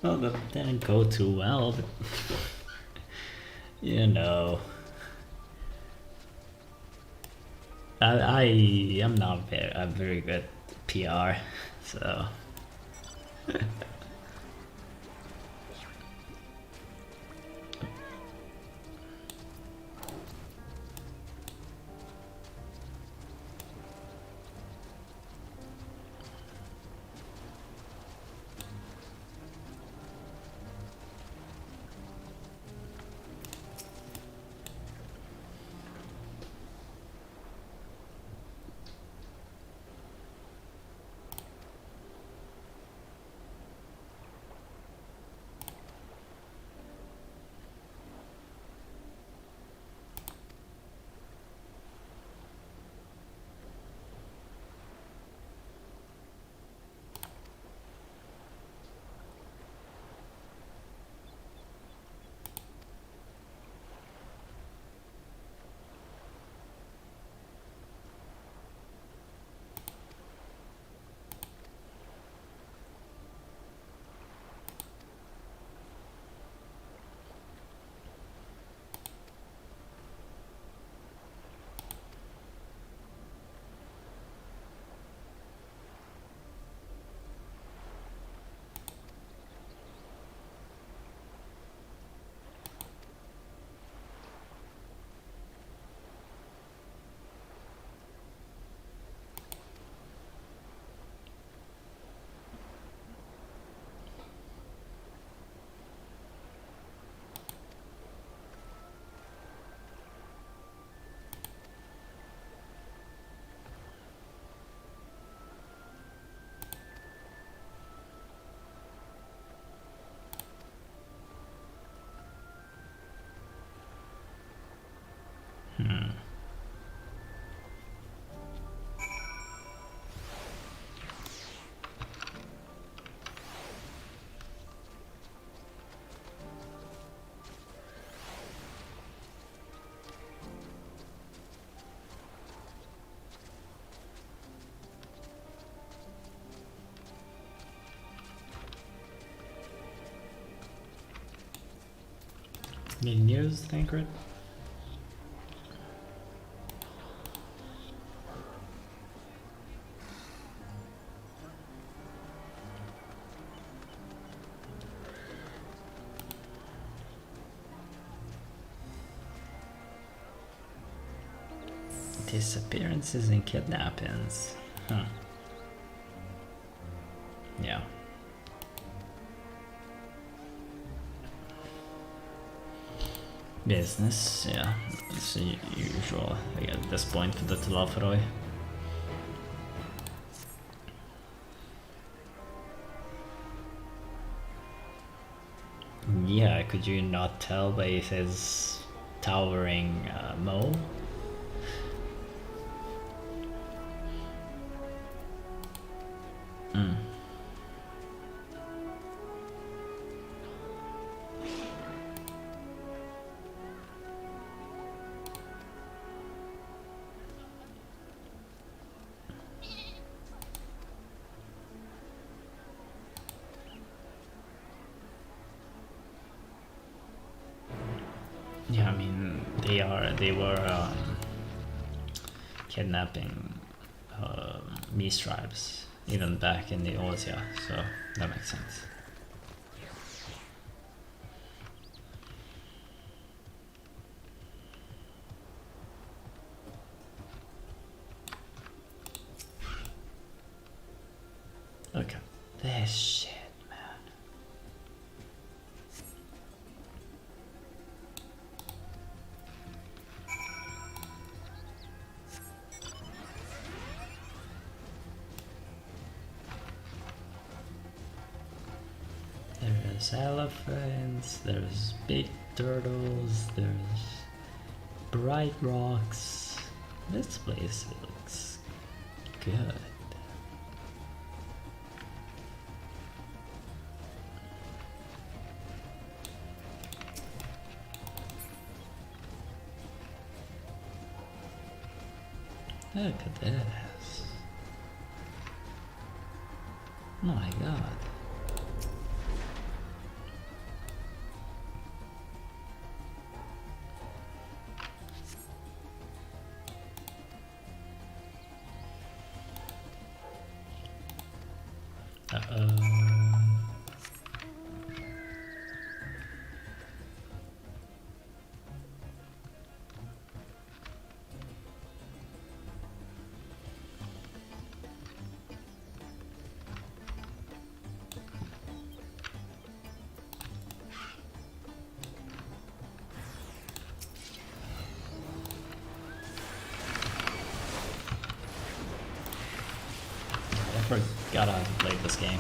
Well, that didn't go too well, but you know, I am not very good at PR, so. Any news, Tancred? Disappearances and kidnappings. Huh. Yeah. Business, yeah, it's usual, I guess, at this point for the Telafroi. Yeah, could you not tell by his towering mole? Mm. Yeah, I mean, they were kidnapping Mist tribes even back in the Osia, so that makes sense. Look at this shit, man. There's elephants, there's big turtles, there's bright rocks. This place looks good. Look at this. Oh my god. Uh-oh. I forgot how to play this game.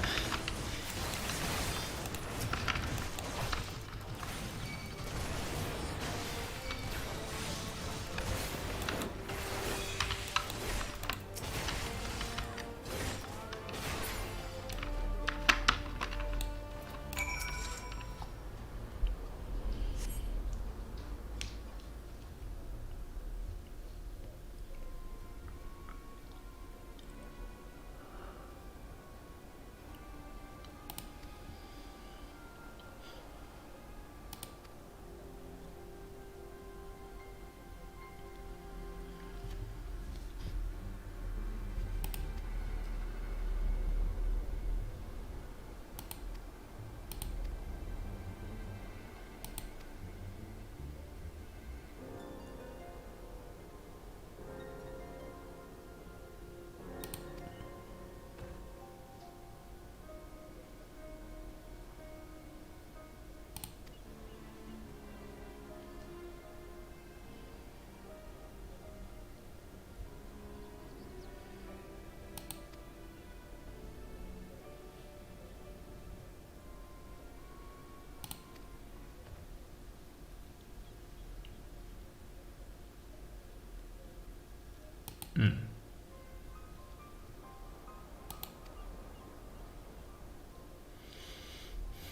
Hmm.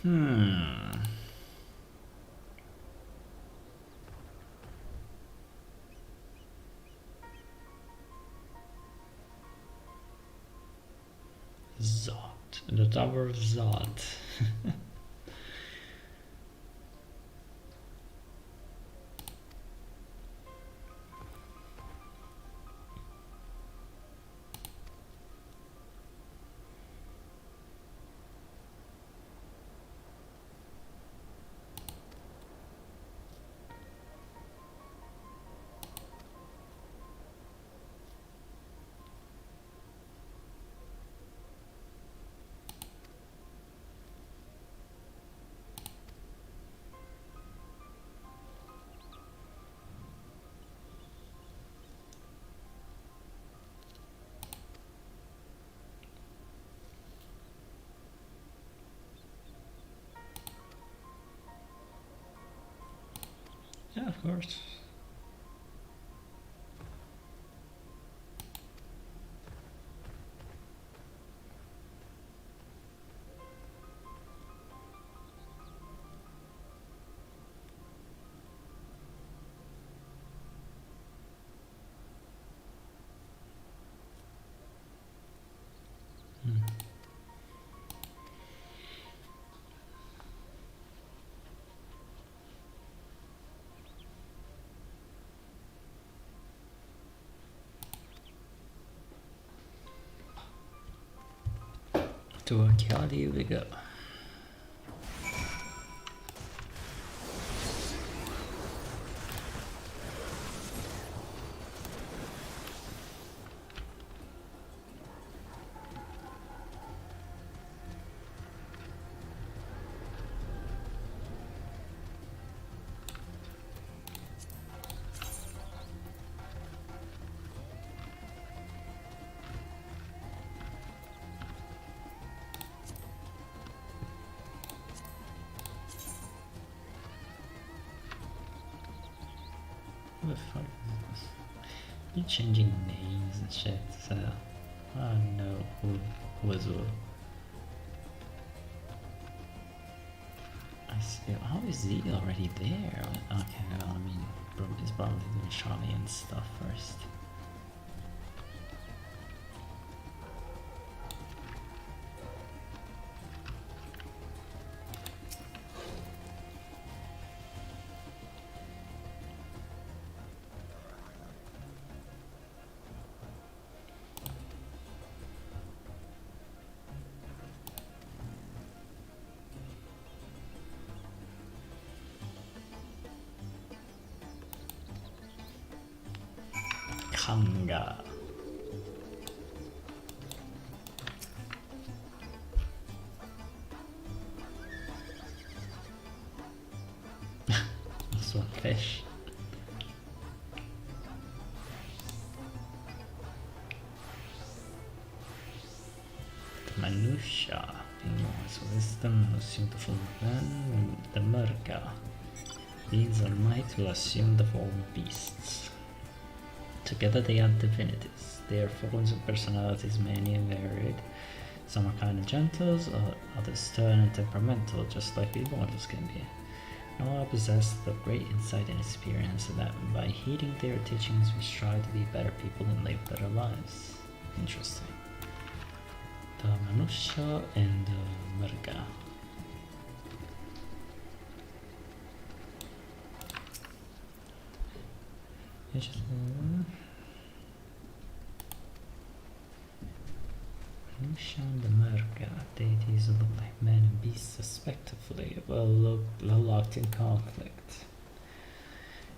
Hmm. Zot. The Tower of Zot. of course. To Akali we go. What the fuck is this? You changing names and shit, so I don't know who is who. I see. How is he already there? Okay, well, I mean, he's probably doing Charlie and stuff first. Kanga. That's one fish. The Manusha, being wise wisdom, assume the form of man, the Murga. These are might who assume the form of beasts. Together they are divinities. Their forms and personalities many and varied. Some are kind of gentles, others stern and temperamental, just like we mortals can be. And all are possessed of great insight and experience, and that by heeding their teachings we strive to be better people and live better lives. Interesting. The Manusha and the Murga. Manusha and the Murga, deities who look like men and beasts respectively, well locked in conflict.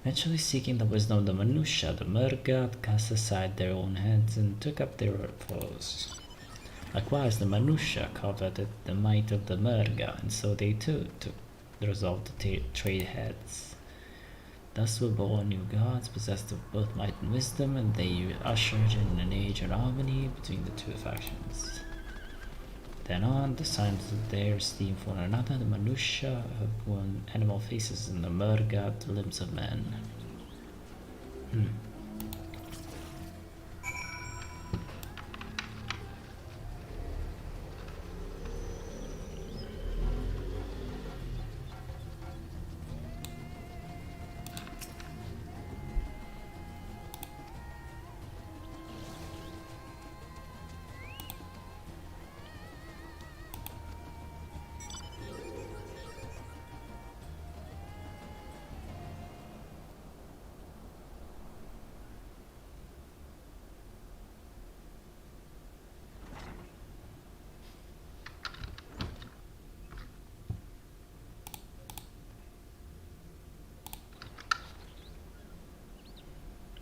Eventually seeking the wisdom of the Manusha, the Murga cast aside their own heads and took up their foes. Likewise, the Manusha coveted the might of the Murga, and so they too took the resolve to trade heads. Thus were born new gods, possessed of both might and wisdom, and they ushered in an age of harmony between the two factions. Then on, the signs of their esteem for one another, the Manusha have worn animal faces and the Murga the limbs of men.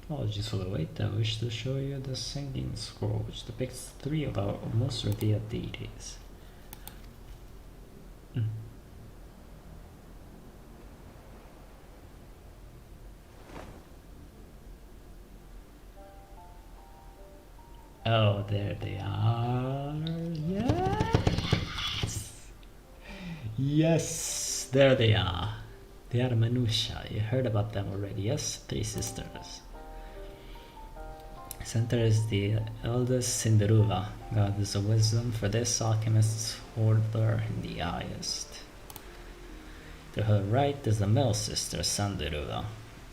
Apologies for the wait, I wish to show you the singing scroll, which depicts 3 of our most revered deities. Oh, there they are. Yes! Yes, there they are. They are Manusha. You heard about them already, yes? 3 sisters. Center is the eldest Cinderuva, goddess of wisdom. For this, alchemists hold her in the highest. To her right is the middle sister, Sanderuva,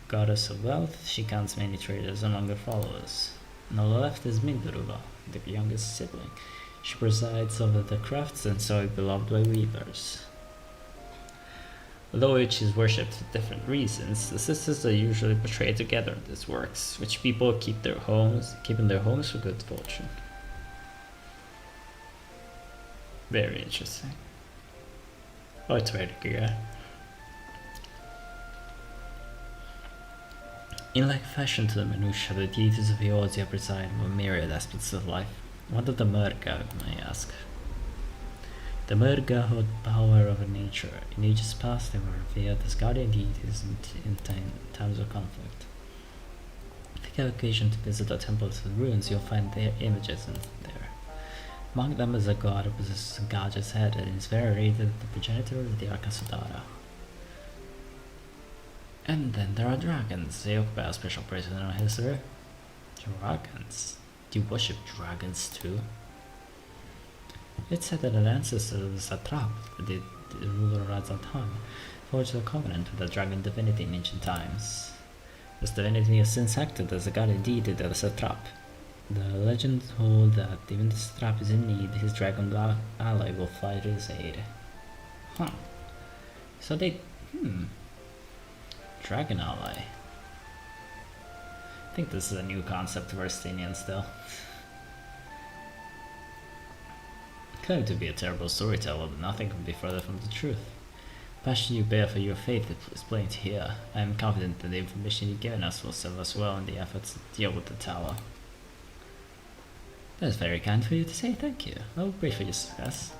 goddess of wealth. She counts many traders among her followers. And on the left is Minderuva, the youngest sibling. She presides over the crafts and so beloved by weavers. Although each is worshipped for different reasons, the sisters are usually portrayed together in these works, which people keep in their homes for good fortune. Very interesting. Oh, it's very good. In like fashion to the Manusha, the deities of Eorzea preside over myriad aspects of life. What of the Murga, may I ask? The Murga hold power over nature. In ages past, they were revered as guardian deities in times of conflict. If you have occasion to visit the temples and ruins, you'll find their images in there. Among them is a god who possesses a gorgeous head and is venerated as the progenitor of the Arkasudara. And then there are dragons. They occupy a special place in our history. Dragons? Do you worship dragons too? It's said that an ancestor of the satrap, the ruler of Razatan, forged a covenant with the dragon divinity in ancient times. This divinity has since acted as a guardian deity to the satrap. The legends hold that even the satrap is in need, his dragon ally will fly to his aid. Huh. So they... Dragon ally. I think this is a new concept for Estinians still. Claim to be a terrible storyteller, but nothing could be further from the truth. The passion you bear for your faith is plain to hear. I am confident that the information you've given us will serve us well in the efforts to deal with the tower. That is very kind for you to say, thank you. I will pray for your success.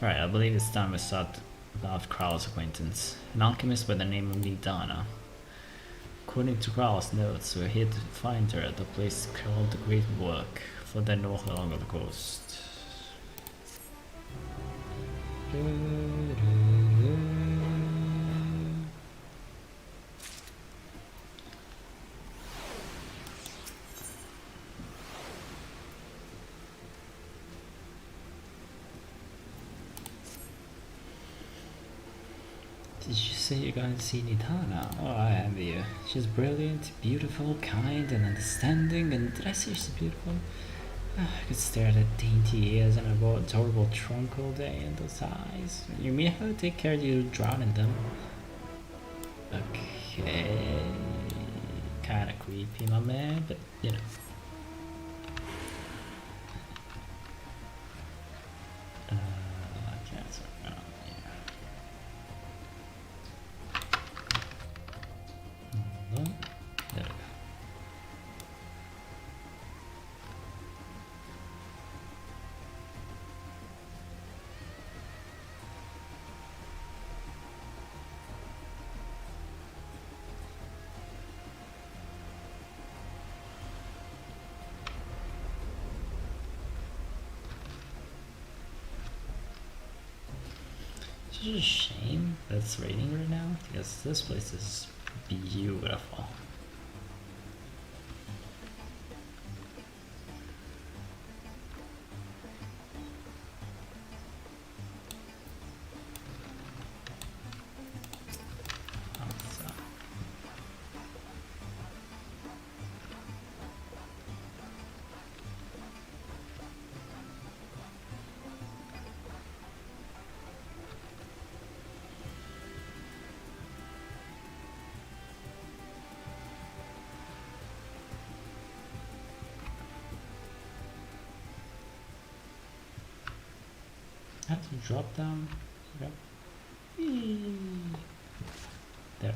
Alright, I believe it's time we start about Kral's acquaintance. An alchemist by the name of Nidana. According to Kral's notes, we're here to find her at the place called the Great Work, further north along the coast. Did you say you're going to see Nidana? Oh, I envy you. She's brilliant, beautiful, kind, and understanding, and did I say she's beautiful? I could stare at her dainty ears and her adorable trunk all day, and those eyes. You mean her take care of you drown in them? Okay. Kinda creepy, my man, but you know. I can't talk about Hold on. There we go. It's just a shame that it's raining right now because this place is beautiful. Awesome. I have to drop down. Yep. There.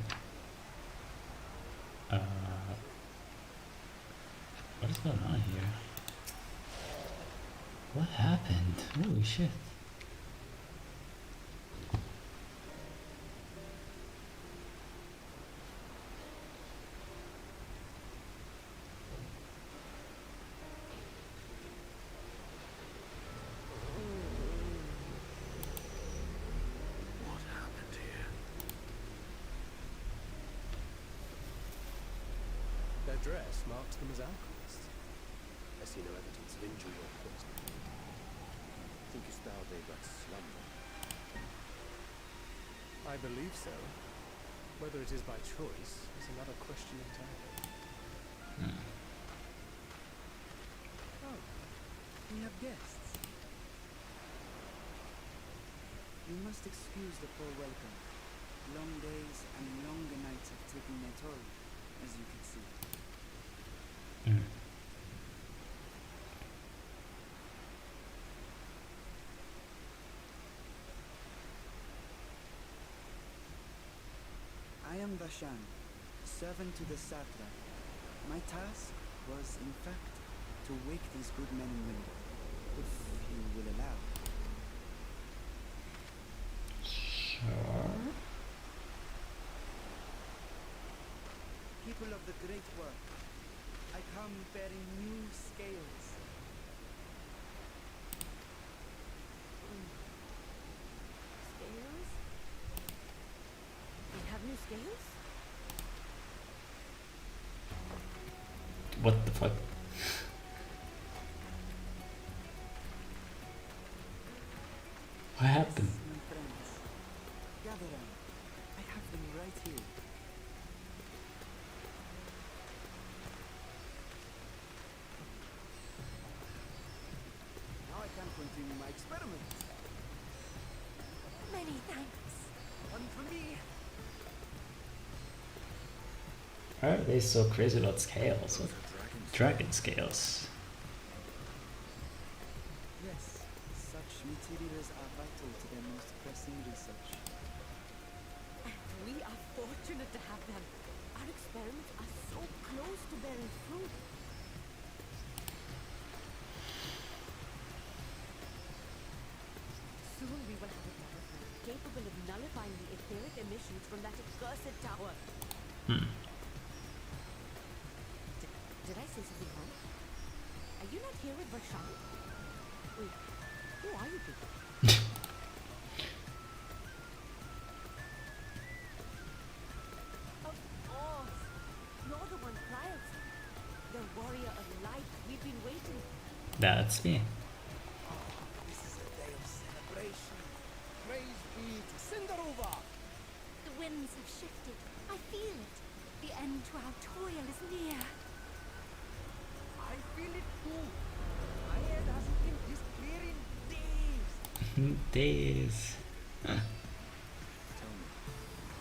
What is going on here? What happened? Holy shit. dress marks them as alchemists. I see no evidence of injury or poison. Thinkest thou they but slumber? I believe so. Whether it is by choice is another question entirely. Oh, we have guests. You must excuse the poor welcome. Long days and longer nights have taken their toll, as you can see. I am Bashan, servant to the Satrap. My task was, in fact, to wake these good men and women, if you will allow. Sure. People of the great work, I come bearing new scales. Scales? We have new scales? What the fuck? What happened? Yes, my friends. Gather round. I have them right here. Now I can continue my experiment. Many thanks. One for me. Why are they so crazy about scales? What? Dragon scales. Yes, such materials are vital to their most pressing research. We are fortunate to have them. Our experiments are so close to bearing fruit. Soon we will have a butterfly capable of nullifying the etheric emissions from that accursed tower. Did I say something wrong? Are you not here with Varshan? Wait, who are you people? Of course! You're the one Cryos. The warrior of light we've been waiting for. That's me. This is a day of celebration. Praise be to Cinderova. The winds have shifted. I feel it. The end to our toil is near. I feel it too. My head hasn't been this clear in days. Days. Tell me,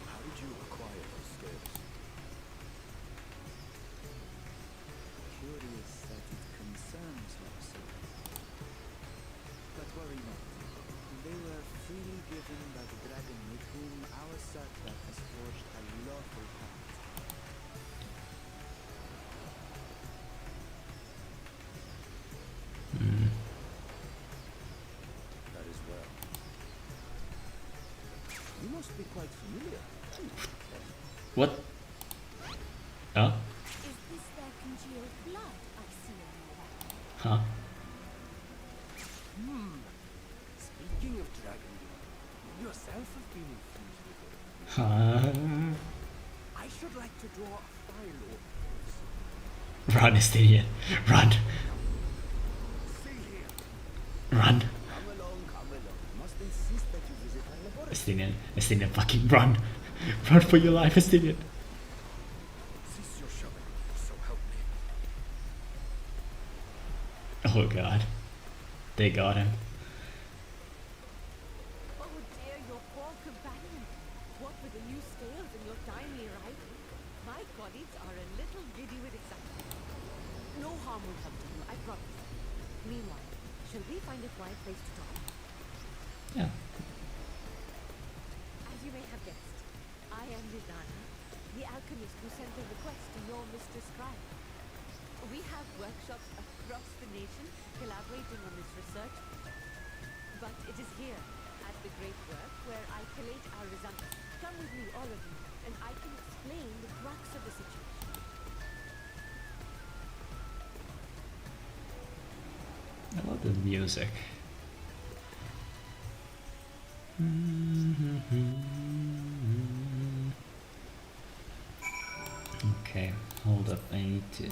how did you acquire those scales? Curious that it concerns you so. But worry not. They were freely given by the dragon with whom our satrap has forged a lawful pact. That is well. You must be quite familiar. What? Oh? Is this their congealed blood I see on your wall? Huh? Speaking of dragon blood, you yourself have been infused with it. Huh? I should like to draw a file over this. Run, Estinian. Run. See here. Run. Come along, come along. I must insist that you visit our laboratory. Estinian, fucking run. Run for your life, Estinian. Cease your shoving, so help me. Oh god. They got him. Oh dear, your poor companion. What with the new scales and your timely arrival, my colleagues are a little giddy with excitement. No harm will come to you, I promise. Meanwhile, shall we find a quiet place to talk? Yeah. As you may have guessed, I am Nidana, the alchemist who sent a request to your Mistress Scribe. We have workshops across the nation collaborating on this research. But it is here, at the great work, where I collate our results. Come with me, all of you, and I can explain the crux of the situation. I love the music. Okay. Hold up, I need to...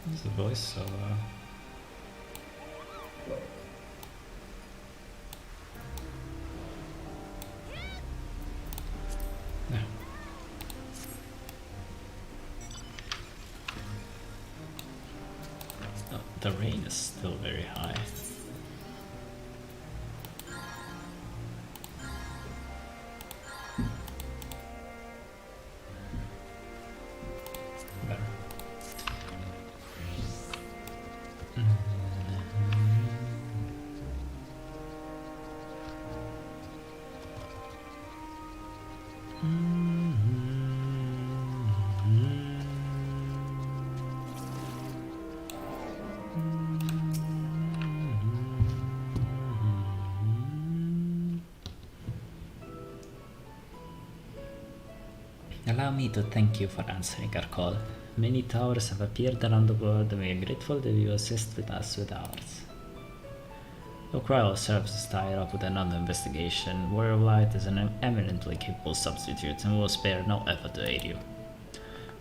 Where's the voice so no. Oh, the rain is still very high. Better. Allow me to thank you for answering our call. Many towers have appeared around the world and we are grateful that you assist with us with ours. Your cryo services tie up with another investigation. Warrior of Light is an eminently capable substitute and will spare no effort to aid you.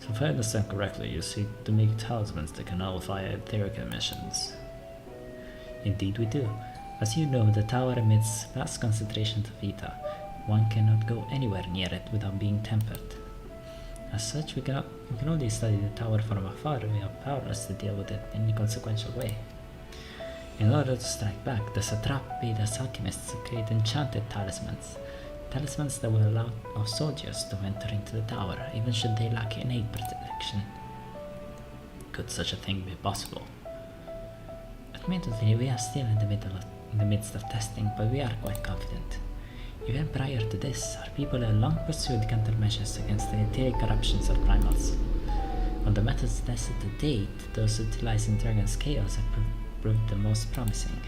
So if I understand correctly, you seek to make talismans that can nullify etheric emissions. Indeed we do. As you know, the tower emits vast concentrations of ether. One cannot go anywhere near it without being tempered. As such, we can only study the tower from afar and we are powerless to deal with it in any consequential way. In order to strike back, the satrap bade us alchemists to create enchanted talismans. Talismans that will allow our soldiers to enter into the tower, even should they lack innate protection. Could such a thing be possible? Admittedly, we are still in the midst of testing, but we are quite confident. Even prior to this, our people have long pursued countermeasures against the etheric corruptions of primals. Of the methods tested to date, those utilizing Dragon Scales have proved the most promising.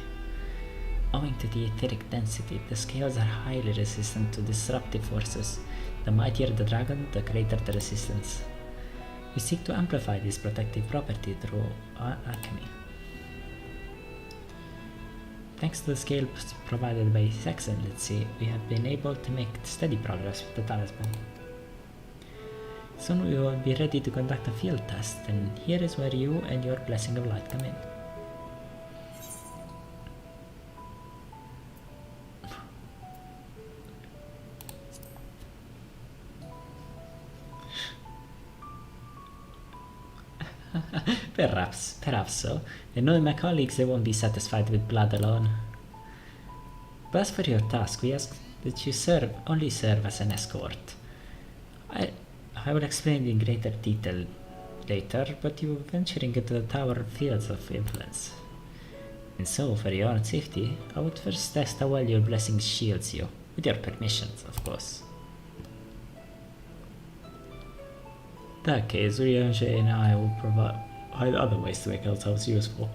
Owing to the etheric density, the scales are highly resistant to disruptive forces. The mightier the dragon, the greater the resistance. We seek to amplify this protective property through alchemy. Thanks to the scale provided by His Excellency, we have been able to make steady progress with the talisman. Soon we will be ready to conduct a field test, and here is where you and your Blessing of Light come in. Perhaps so. And knowing my colleagues, they won't be satisfied with blood alone. But as for your task, we ask that you only serve as an escort. I will explain in greater detail later, but you are venturing into the tower fields of influence. And so, for your own safety, I would first test how well your blessing shields you, with your permissions, of course. In that case, Ryanje and I will provide other ways to make ourselves useful.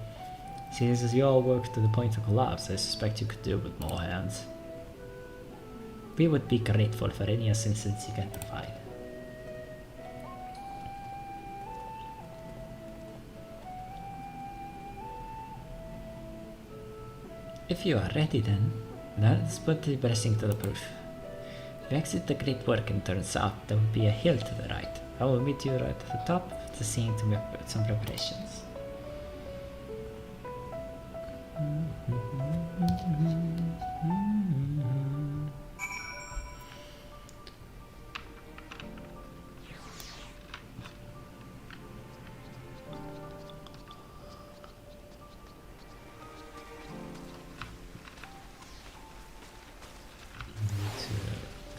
Since as you all work to the point of collapse, I suspect you could do with more hands. We would be grateful for any assistance you can provide. If you are ready then, let's put the blessing to the proof. If you exit the Great Work and turn south, there will be a hill to the right. I will meet you right at the top of the scene to make some preparations.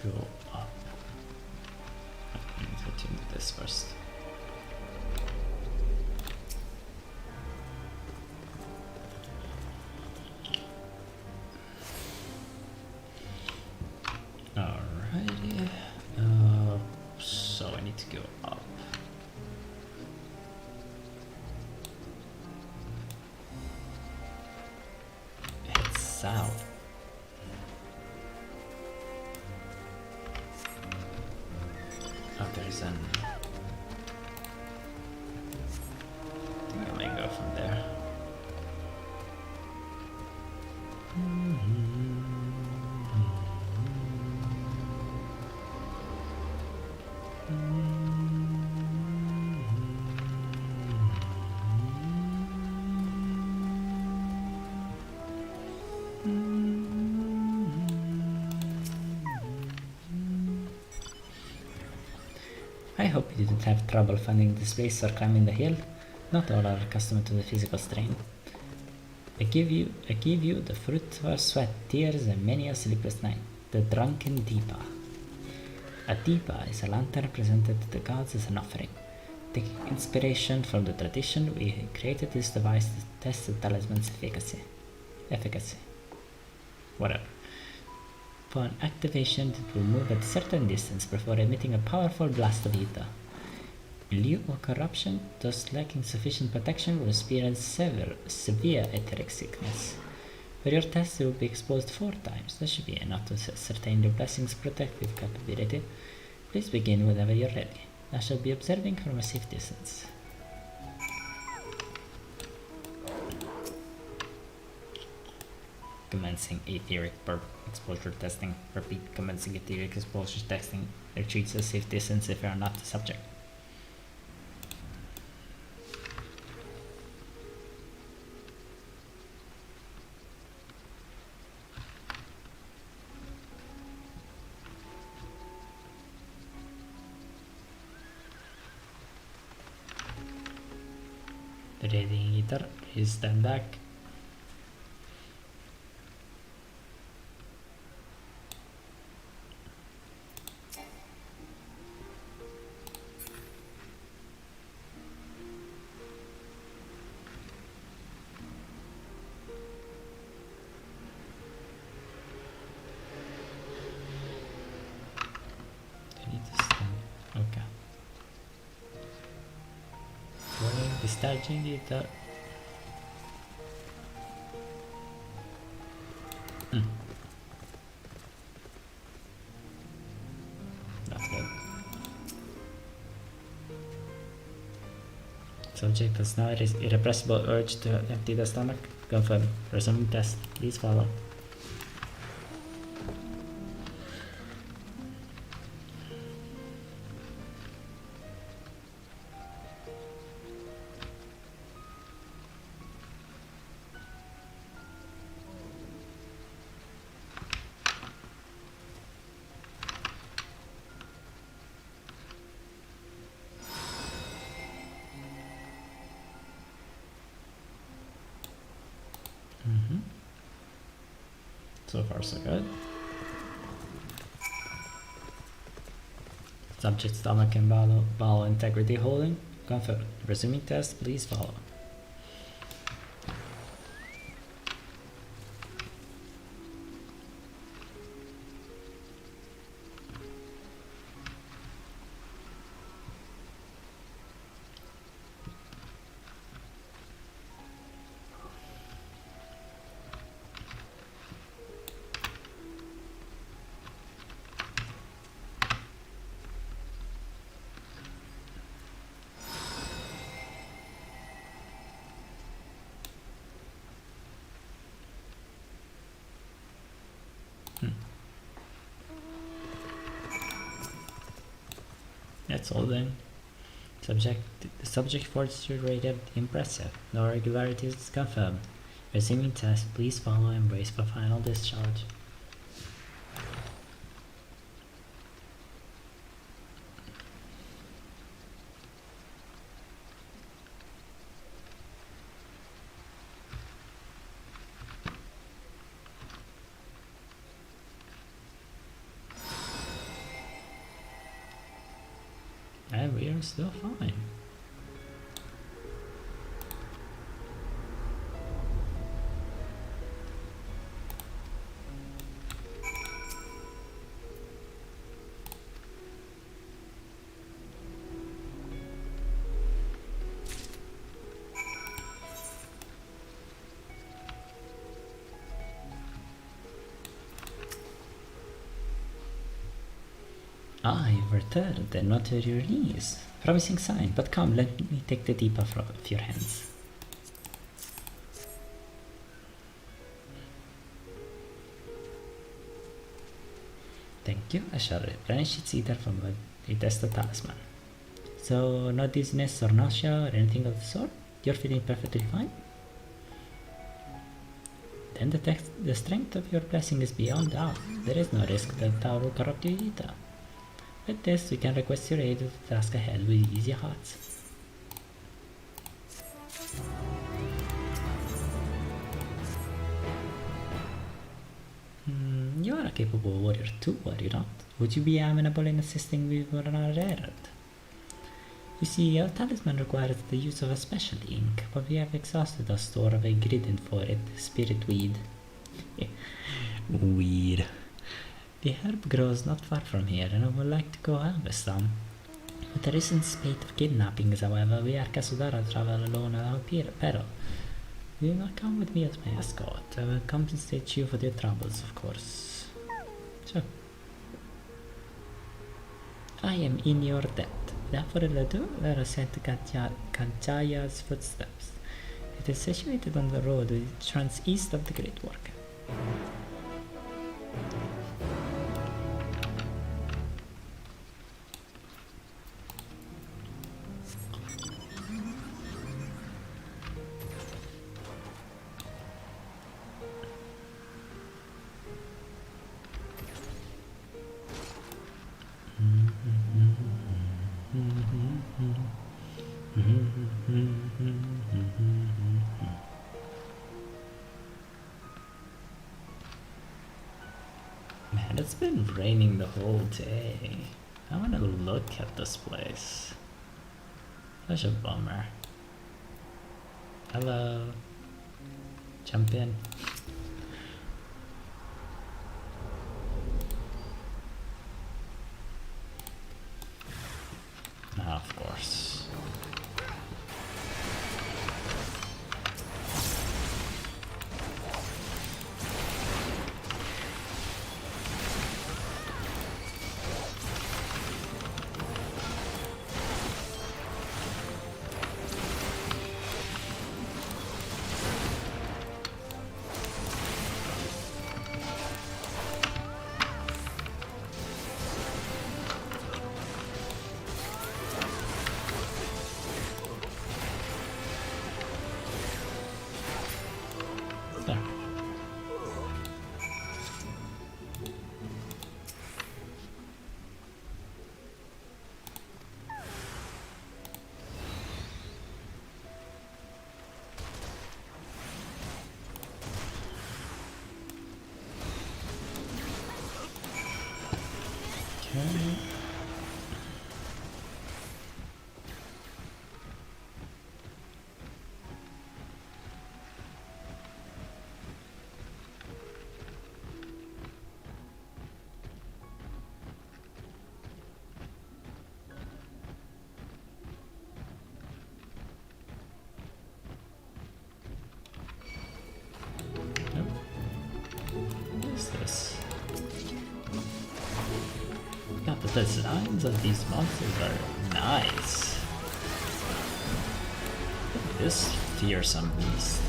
Go up. I need to do this first. Alrighty. So I need to go up. Head south. Oh, there's an I hope you didn't have trouble finding this place or climbing the hill. Not all are accustomed to the physical strain. I give you the fruit of our sweat, tears, and many a sleepless night. The drunken Deepa. A Deepa is a lantern presented to the gods as an offering. Taking inspiration from the tradition, we created this device to test the talisman's efficacy. Whatever. Upon activation, it will move at a certain distance before emitting a powerful blast of ether. In lieu of corruption, those lacking sufficient protection will experience severe etheric sickness. For your test, you will be exposed 4 times. That should be enough to ascertain your blessing's protective capability. Please begin whenever you're ready. I shall be observing from a safe distance. Commencing etheric exposure testing. Repeat, commencing etheric exposure testing. Retreat to a safe distance if you are not the subject. Reading ether, please stand back. You need to stand. Okay. Discharging ether. Not good. Subject has now irrepressible urge to empty the stomach. Confirm. Resuming test. Please follow. So far so good. Subject stomach and bowel integrity holding. Confirm. Resuming test, please follow. That's all then. The subject fortitude rated impressive. No irregularities confirmed. Resuming test, please follow and brace for final discharge. And we are still fine. Ah, you've returned and not to your knees. Promising sign, but come, let me take the deep off your hands. Thank you, I shall replenish its ether from a test of talisman. So, no dizziness or nausea or anything of the sort? You're feeling perfectly fine? Then the strength of your blessing is beyond doubt. There is no risk that Tao will corrupt your ether. With this, we can request your aid with the task ahead with easy hearts. You are a capable warrior too, are you not? Would you be amenable in assisting me with another errand? You see, our talisman requires the use of a special ink, but we have exhausted our store of ingredient for it, spirit weed. Weed. The herb grows not far from here, and I would like to go harvest some. With the recent spate of kidnappings, however, we are Kasudara travel alone at our peril. You will not come with me as my escort. I will compensate you for your troubles, of course. Sure. I am in your debt. Without further ado, let us head to Kanchaya's footsteps. It is situated on the road which runs east of the Great Work. Man, it's been raining the whole day. I want to look at this place. Such a bummer. Hello. Jump in. Of course. There. Okay. What is this? God, the designs of these monsters are nice. Look at this fearsome beast.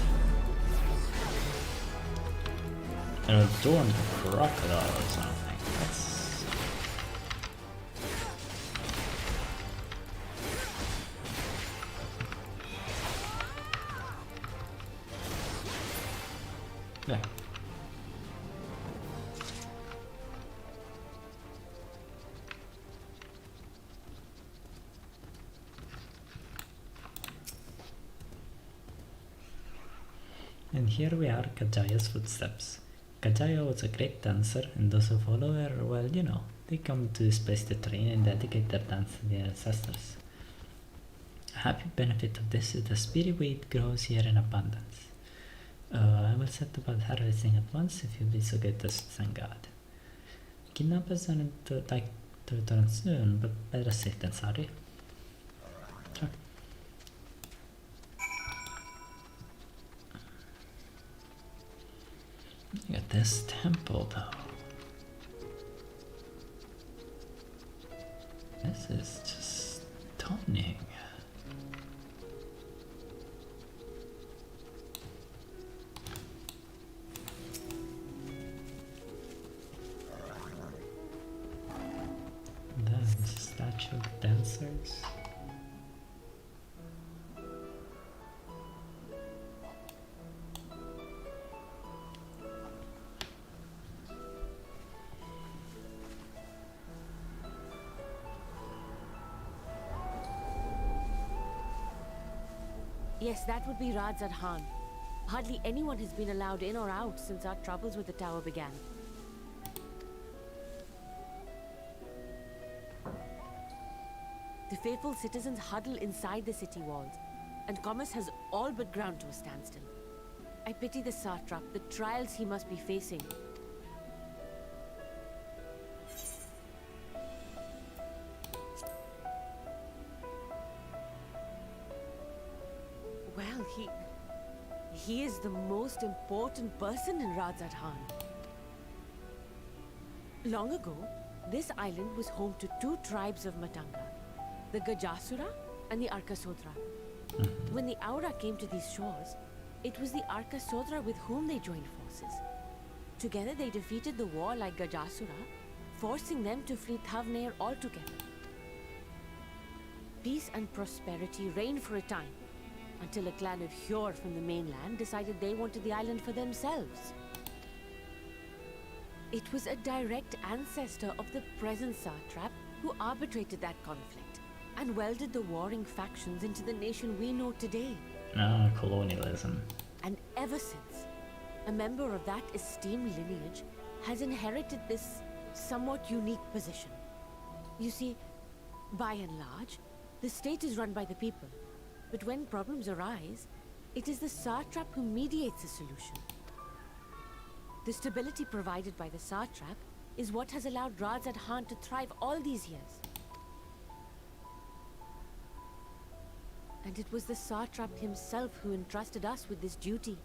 An adorned crocodile or something. That's... There. And here we are, Kajaya's footsteps. Kajaya was a great dancer, and those who follow her, well, you know, they come to this place to train and dedicate their dance to their ancestors. A happy benefit of this is the spirit weed grows here in abundance. I will set about harvesting at once if you'll be so good as thank God. Kidnappers are like to return soon, but better safe than sorry. Sure. Look at this temple though. This is just stunning. And then statue of dancers. Yes, that would be Radzad Khan. Hardly anyone has been allowed in or out since our troubles with the tower began. The faithful citizens huddle inside the city walls, and commerce has all but ground to a standstill. I pity the satrap, the trials he must be facing. Well, he is the most important person in Radzad Khan. Long ago, this island was home to two tribes of Matanga, the Gajasura and the Arkasodra. When the Aura came to these shores, it was the Arkasodra with whom they joined forces. Together they defeated the warlike Gajasura, forcing them to flee Thavnair altogether. Peace and prosperity reigned for a time, until a clan of Hjor from the mainland decided they wanted the island for themselves. It was a direct ancestor of the present satrap who arbitrated that conflict and welded the warring factions into the nation we know today. Ah, colonialism. And ever since, a member of that esteemed lineage has inherited this somewhat unique position. You see, by and large, the state is run by the people. But when problems arise, it is the satrap who mediates a solution. The stability provided by the satrap is what has allowed Radzad Khan to thrive all these years. And it was the satrap himself who entrusted us with this duty.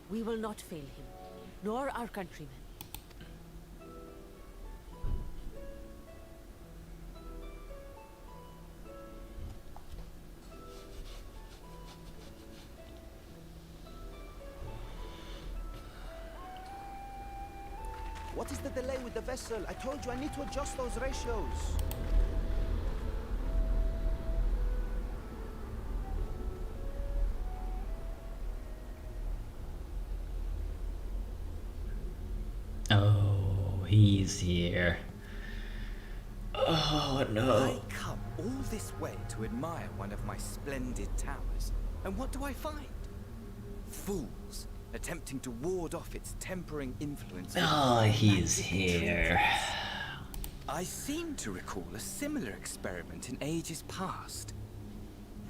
We will not fail him, nor our countrymen. What is the delay with the vessel? I told you I need to adjust those ratios. Oh, he's here. Oh no. I come all this way to admire one of my splendid towers, and what do I find? Fools attempting to ward off its tempering influence. Oh, he's here. I seem to recall a similar experiment in ages past.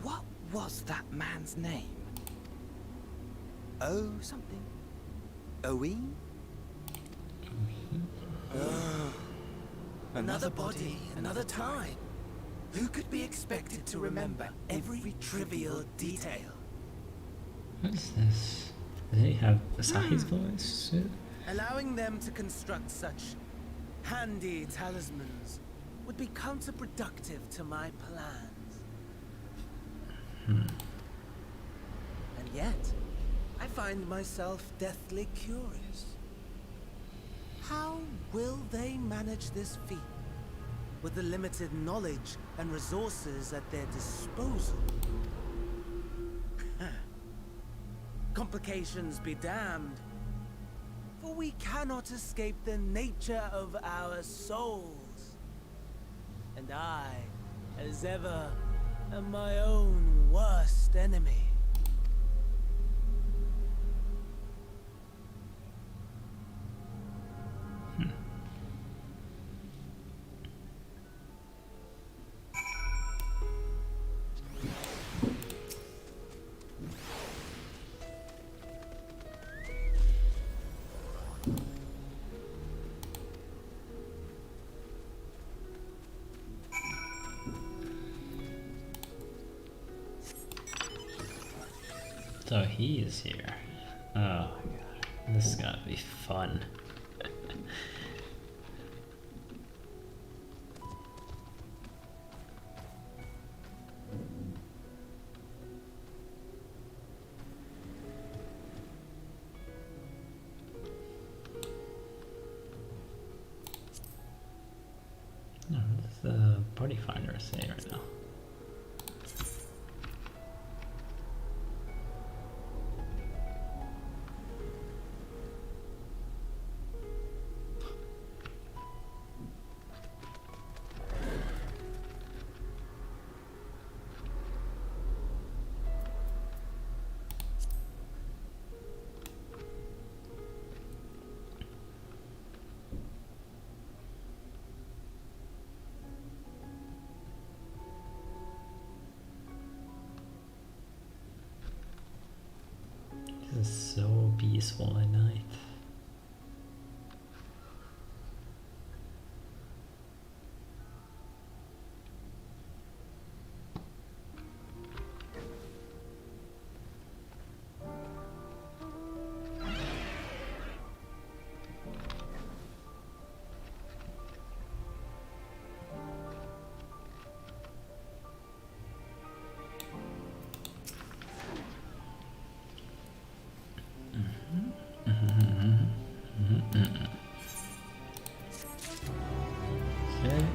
What was that man's name? Oh, something. Owen? Another body, another time. Who could be expected to remember every trivial detail? What's this? Does he have Asahi's voice? Allowing them to construct such handy talismans would be counterproductive to my plans. And yet, I find myself deathly curious. How will they manage this feat with the limited knowledge and resources at their disposal? Complications be damned, for we cannot escape the nature of our souls. And I, as ever, am my own worst enemy. So he is here. Oh my god. This is gonna be fun. What does the party finder say right now? is so peaceful at night. Okay.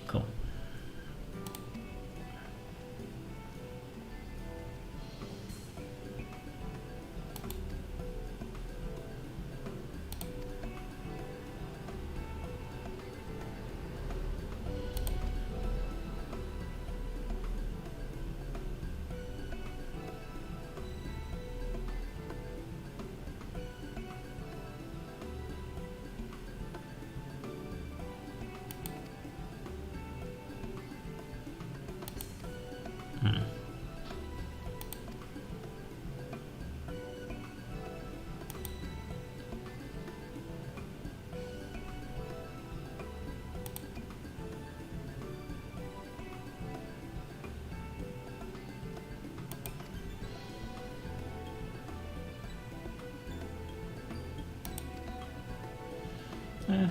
Cool.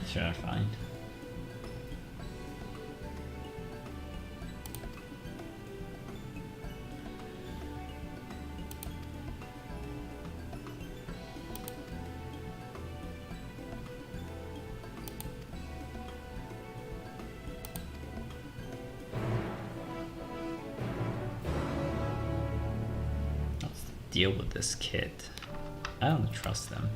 Sure, fine. What's the deal with this kid? I don't trust them.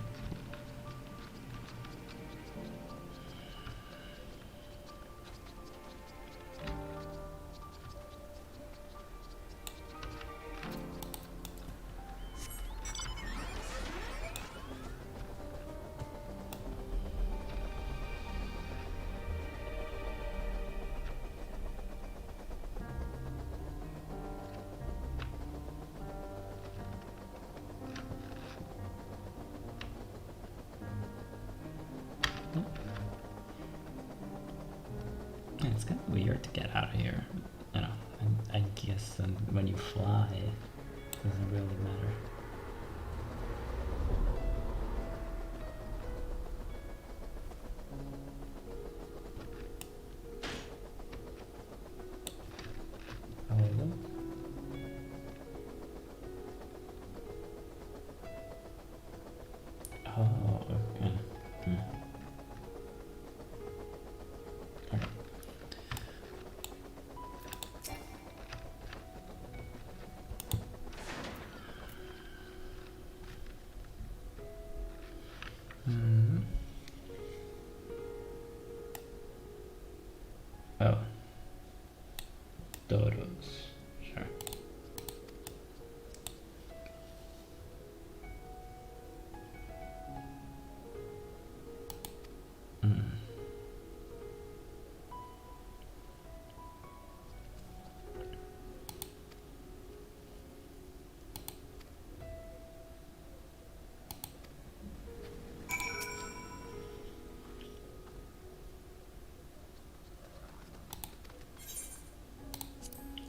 Yeah, it's kind of weird to get out of here. You know, I guess when you fly, it doesn't really matter. Hello? Oh, okay. Okay. Oh. Dodos. Sure.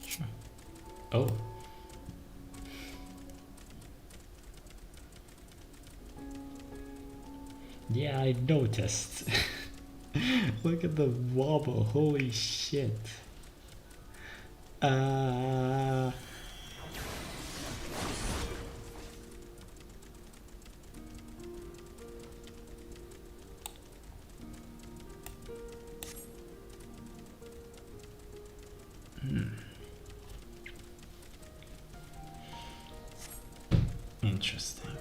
Sure. Oh. Yeah, I noticed. Look at the wobble, holy shit. Interesting.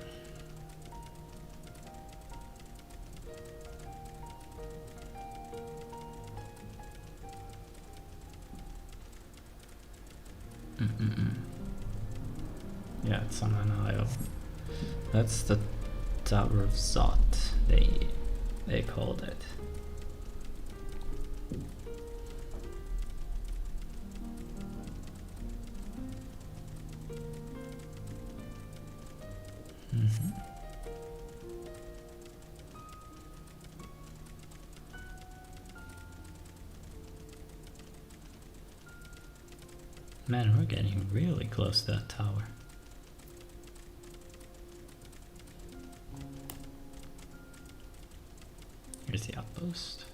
Yeah, it's on an isle. That's the Tower of Zot, they called it. Man, we're getting really close to that tower. Here's the outpost.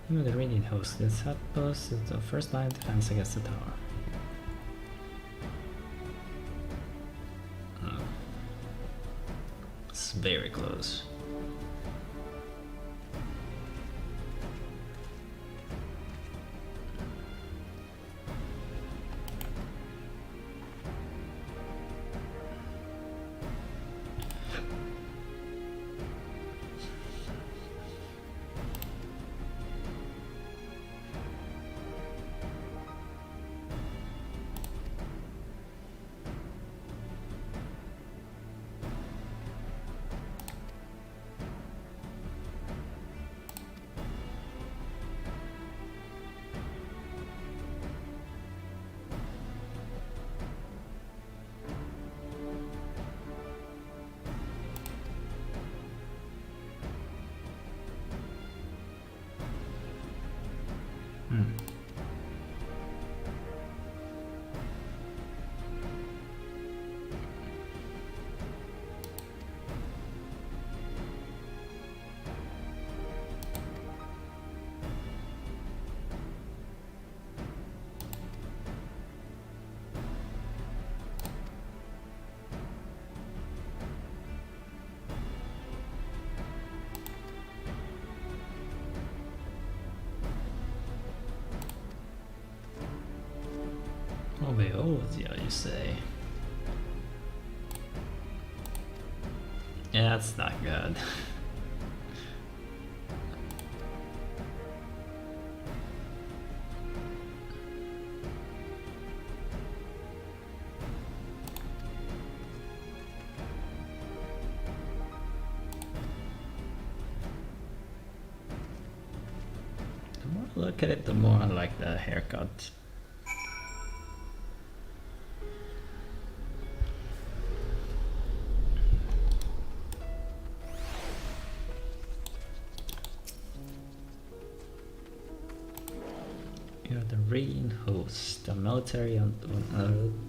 You are the radiant host. This outpost is the first line of defense against the tower. It's very close. Oh, yeah, you say. Yeah, that's not good. The more I look at it, the more I like the haircut. You are the Radiant Host, a military order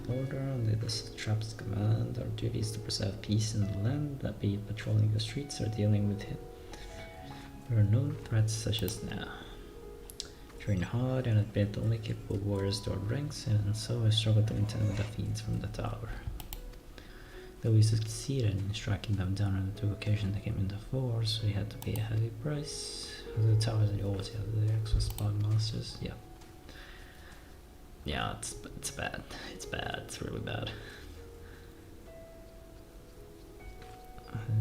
under the Trap's command. Our duty is to preserve peace in the land, that be it patrolling the streets or dealing with it. There are no threats such as now. Train hard and admit only capable warriors to our ranks, and so I struggle to contend the fiends from the tower. Though we succeeded in striking them down on the two occasions they came into force, we had to pay a heavy price. The towers and the always have the extra spawn monsters. Yeah. Yeah, it's bad. It's bad. It's really bad.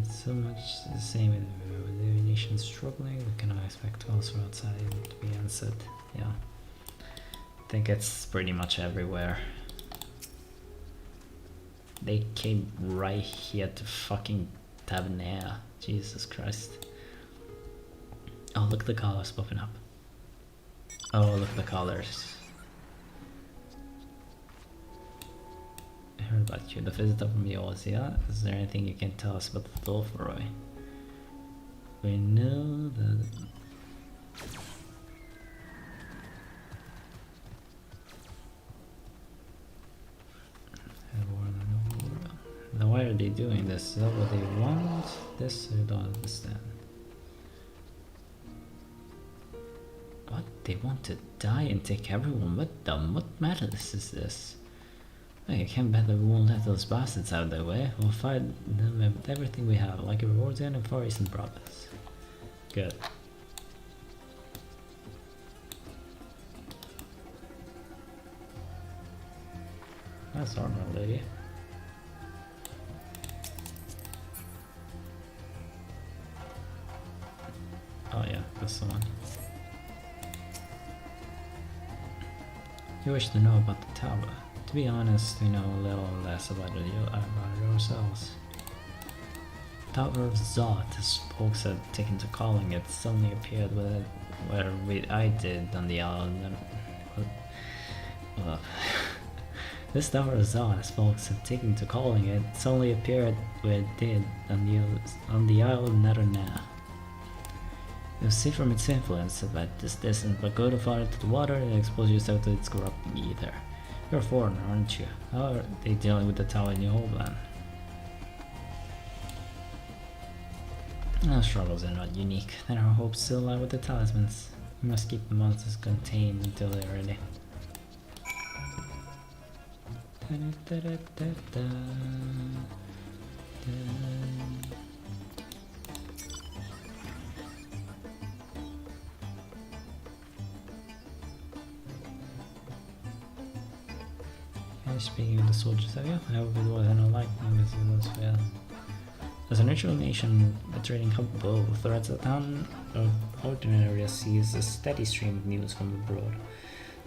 It's so much the same with the nation struggling. We cannot expect calls from outside to be answered. Yeah. I think it's pretty much everywhere. They came right here to fucking Tavernaire. Jesus Christ. Oh, look at the colors popping up. Oh, look at the colors. I heard about you, the visitor from Eorzea. Is there anything you can tell us about the Dolphoroy? We know that... Now why are they doing this? Is that what they want? This I don't understand. What? They want to die and take everyone with them? What madness is this? I can't bet that we won't let those bastards out of their way. We'll fight them with everything we have, like a rewards and Far Eastern brothers. Good. Nice armor, lady. Oh yeah, that's the one. You wish to know about the tower. To be honest, we know a little less about it ourselves. Tower of Zot, as folks had taken to calling it, suddenly appeared where I did on the island. This Tower of Zot, as folks had taken to calling it, suddenly appeared where it did on the Isle of Netherna. It was safe from its influence at this distance, but go too far into the water and expose yourself to its corrupting ether. You're a foreigner, aren't you? How are they dealing with the tower in your homeland? Our struggles are not unique, and our hopes still lie with the talismans. We must keep the monsters contained until they're ready. Speaking of the soldiers, have you? I hope it wasn't a light as it was fair. As a neutral nation, a trading hub both threats the town of Ordinary sees a steady stream of news from abroad.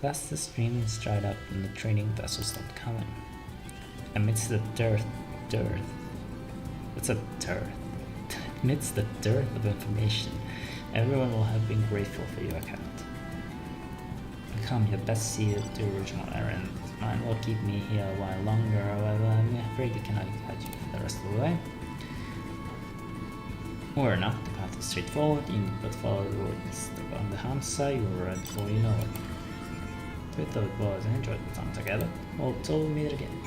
Last the stream is dried up and the trading vessels stopped coming. Amidst the dearth. What's a dearth? Amidst the dearth of information, everyone will have been grateful for your account. Come, you best see the original errand. Mine will keep me here a while longer, however I'm afraid you cannot guide you for the rest of the way. Or not, the path is straightforward, you need but follow the road east around the Hamsa, you will run before you know it. We thought boys and enjoyed the time together. Well, till we meet again.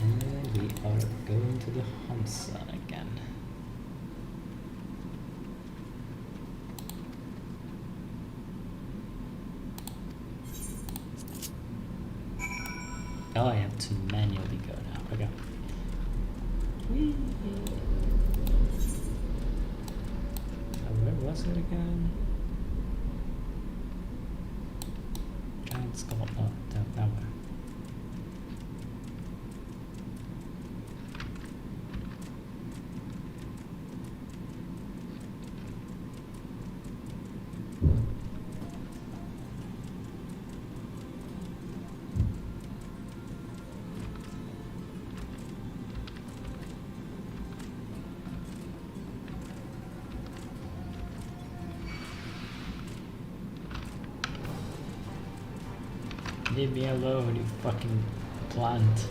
And we are going to the Hamsa again. Oh, I have to manually go now. Okay. Whee! Where was it again? Giant skull. Oh, that way. Leave me alone, you fucking plant.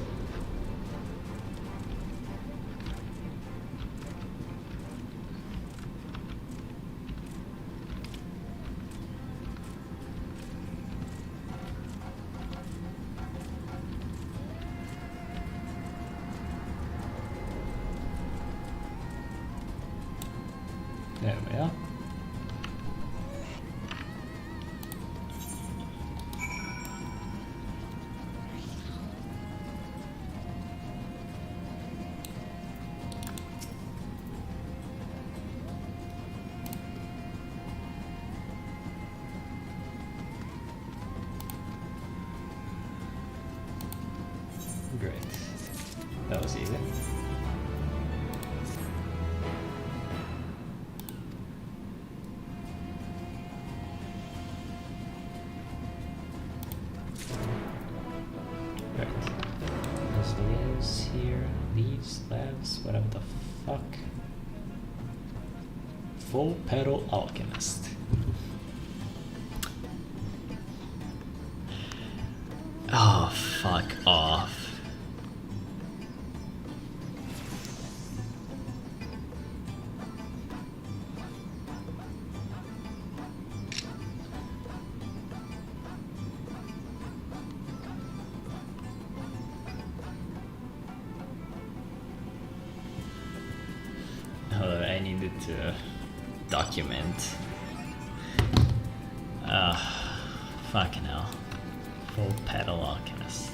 There we are. Great. That was easy. Right. There's leaves here. Leaves, labs, whatever the fuck. Full Pedal Alchemist. Oh, fuck off. I needed to document. Fucking hell. Full Pedal Alchemist.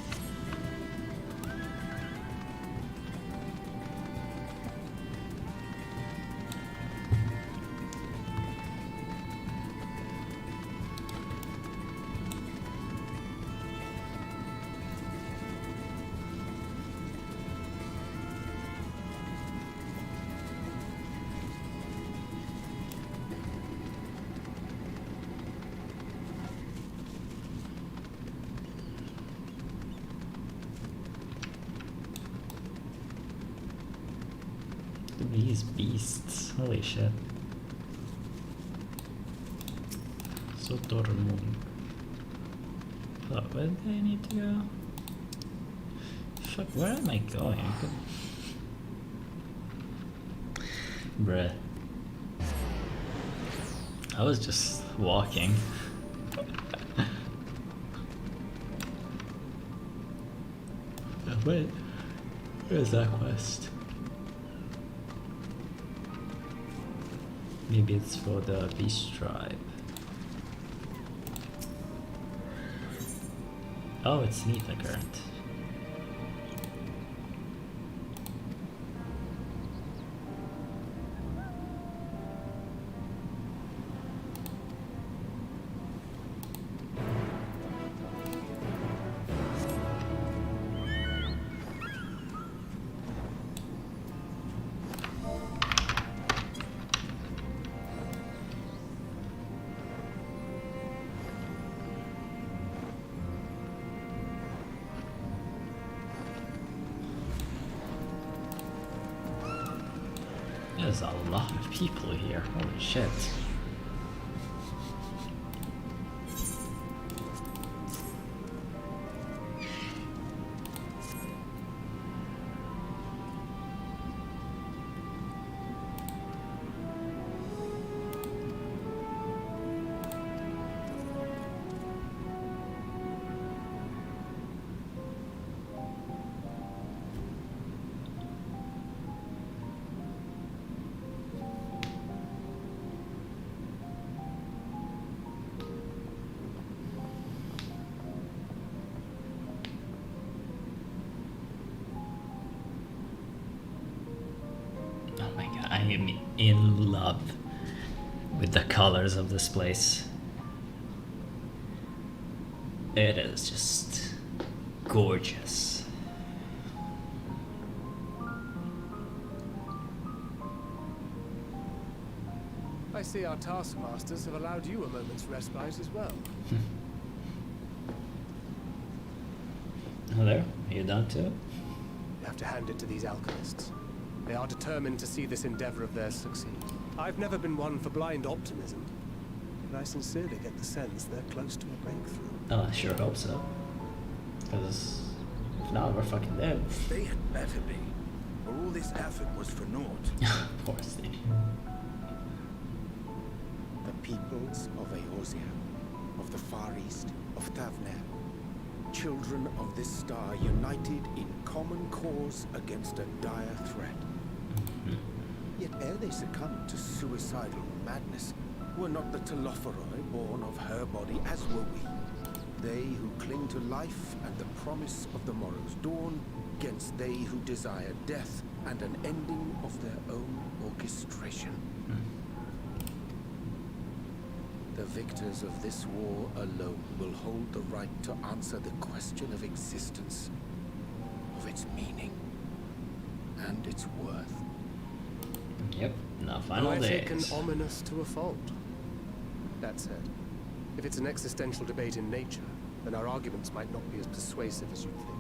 These beasts. Holy shit. Sotormung. Fuck, where do I need to go? Fuck, where am I going? Bruh. I was just walking. Wait, where's that quest? Maybe it's for the beast tribe. Oh, it's Endwalker. There's a lot of people here. Holy shit. Oh my god, I am in love with the colors of this place. It is just gorgeous. I see our taskmasters have allowed you a moment's respite as well. Hello, are you done too? You have to hand it to these alchemists. They are determined to see this endeavor of theirs succeed. I've never been one for blind optimism, but I sincerely get the sense they're close to a breakthrough. Oh, I sure hope so. Because if not, we're fucking dead. They had better be, or all this effort was for naught. Of course they do. The peoples of Eorzea, of the Far East, of Thavner, children of this star united in common cause against a dire threat. Yet ere they succumbed to suicidal madness, were not the Telophoroi born of her body as were we. They who cling to life and the promise of the morrow's dawn, against they who desire death and an ending of their own orchestration. The victors of this war alone will hold the right to answer the question of existence, of its meaning, and its worth. Yep, now final I days. taken ominous to a fault. That said, if it's an existential debate in nature, then our arguments might not be as persuasive as you'd think.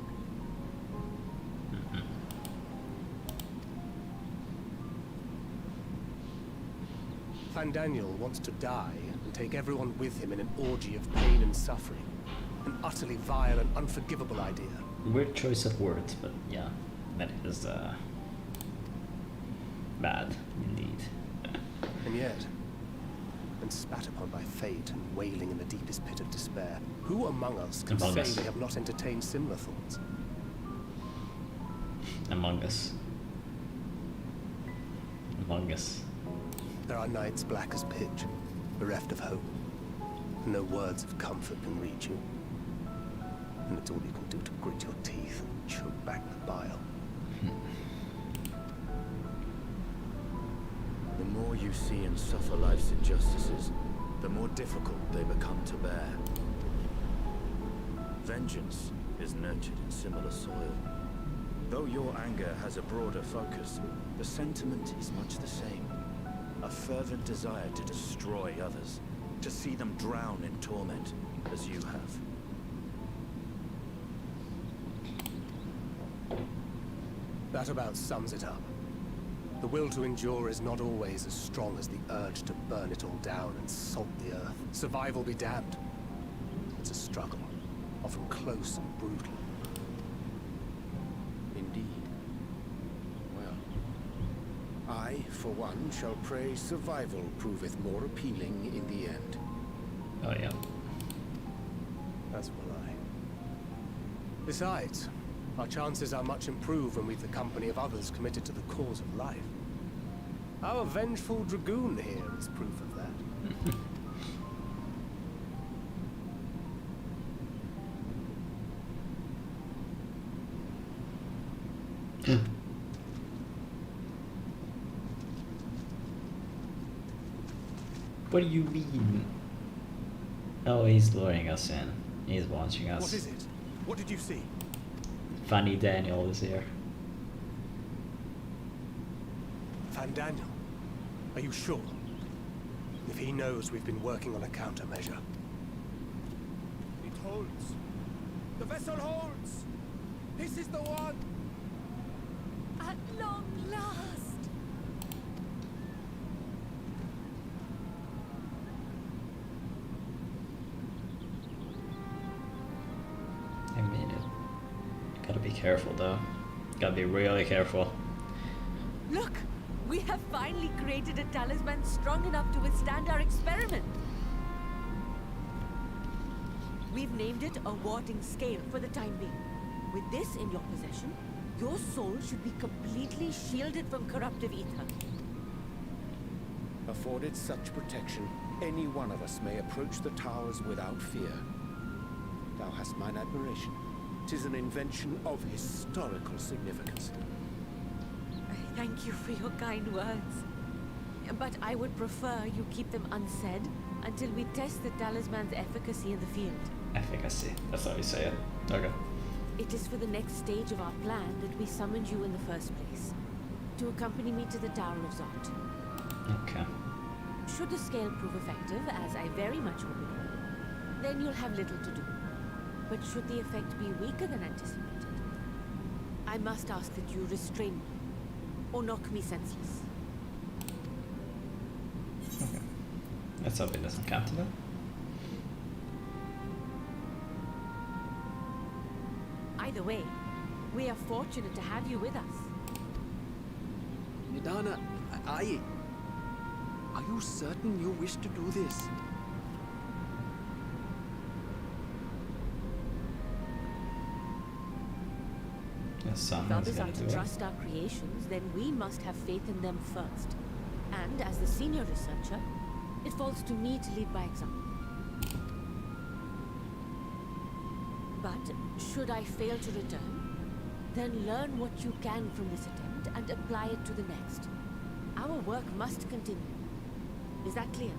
Daniel wants to die and take everyone with him in an orgy of pain and suffering. An utterly vile and unforgivable idea. Weird choice of words, but yeah, that is bad indeed. And yet, when spat upon by fate and wailing in the deepest pit of despair, who among us can say they have not entertained similar thoughts? Among us. Among us. There are nights black as pitch, bereft of hope. No words of comfort can reach you. And it's all you can do to grit your teeth and choke back the bile. The more you see and suffer life's injustices, the more difficult they become to bear. Vengeance is nurtured in similar soil. Though your anger has a broader focus, the sentiment is much the same. A fervent desire to destroy others, to see them drown in torment, as you have. That about sums it up. The will to endure is not always as strong as the urge to burn it all down and salt the earth. Survival be damned. It's a struggle, often close and brutal. Indeed. Well, I, for one, shall pray survival proveth more appealing in the end. Oh yeah. As will I. Besides, our chances are much improved when we've the company of others committed to the cause of life. Our vengeful dragoon here is proof of that. What do you mean? Oh, he's luring us in. He's watching us. What is it? What did you see? Funny Daniel is here. Van Daniel, are you sure? If he knows we've been working on a countermeasure. It holds. The vessel holds. This is the one. At long last. I mean it. Gotta be careful though. Gotta be really careful. Look! We have finally created a talisman strong enough to withstand our experiment. We've named it a warding scale for the time being. With this in your possession, your soul should be completely shielded from corruptive ether. Afforded such protection, any one of us may approach the towers without fear. Thou hast mine admiration. 'Tis an invention of historical significance. I thank you for your kind words. But I would prefer you keep them unsaid until we test the talisman's efficacy in the field. Efficacy. That's how we say it. Okay. It is for the next stage of our plan that we summoned you in the first place. To accompany me to the Tower of Zot. Okay. Should the scale prove effective, as I very much hope it will, then you'll have little to do. But should the effect be weaker than anticipated, I must ask that you restrain me, or knock me senseless. Okay. Let's hope it doesn't come to that. Either way, we are fortunate to have you with us. Nidana, are you certain you wish to do this? Yes, If someone's others gonna are do to it. trust our creations, then we must have faith in them first. And as the senior researcher, it falls to me to lead by example. But should I fail to return, then learn what you can from this attempt and apply it to the next. Our work must continue. Is that clear?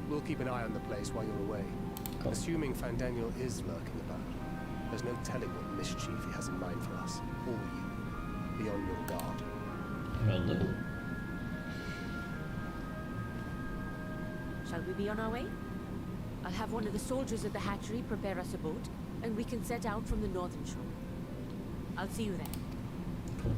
We'll keep an eye on the place while you're away. Cool. Assuming Van Daniel is lurking about, there's no telling what mischief he has in mind for us, or you. Be on your guard. Will do. Shall we be on our way? I'll have one of the soldiers at the hatchery prepare us a boat, and we can set out from the northern shore. I'll see you there. Cool.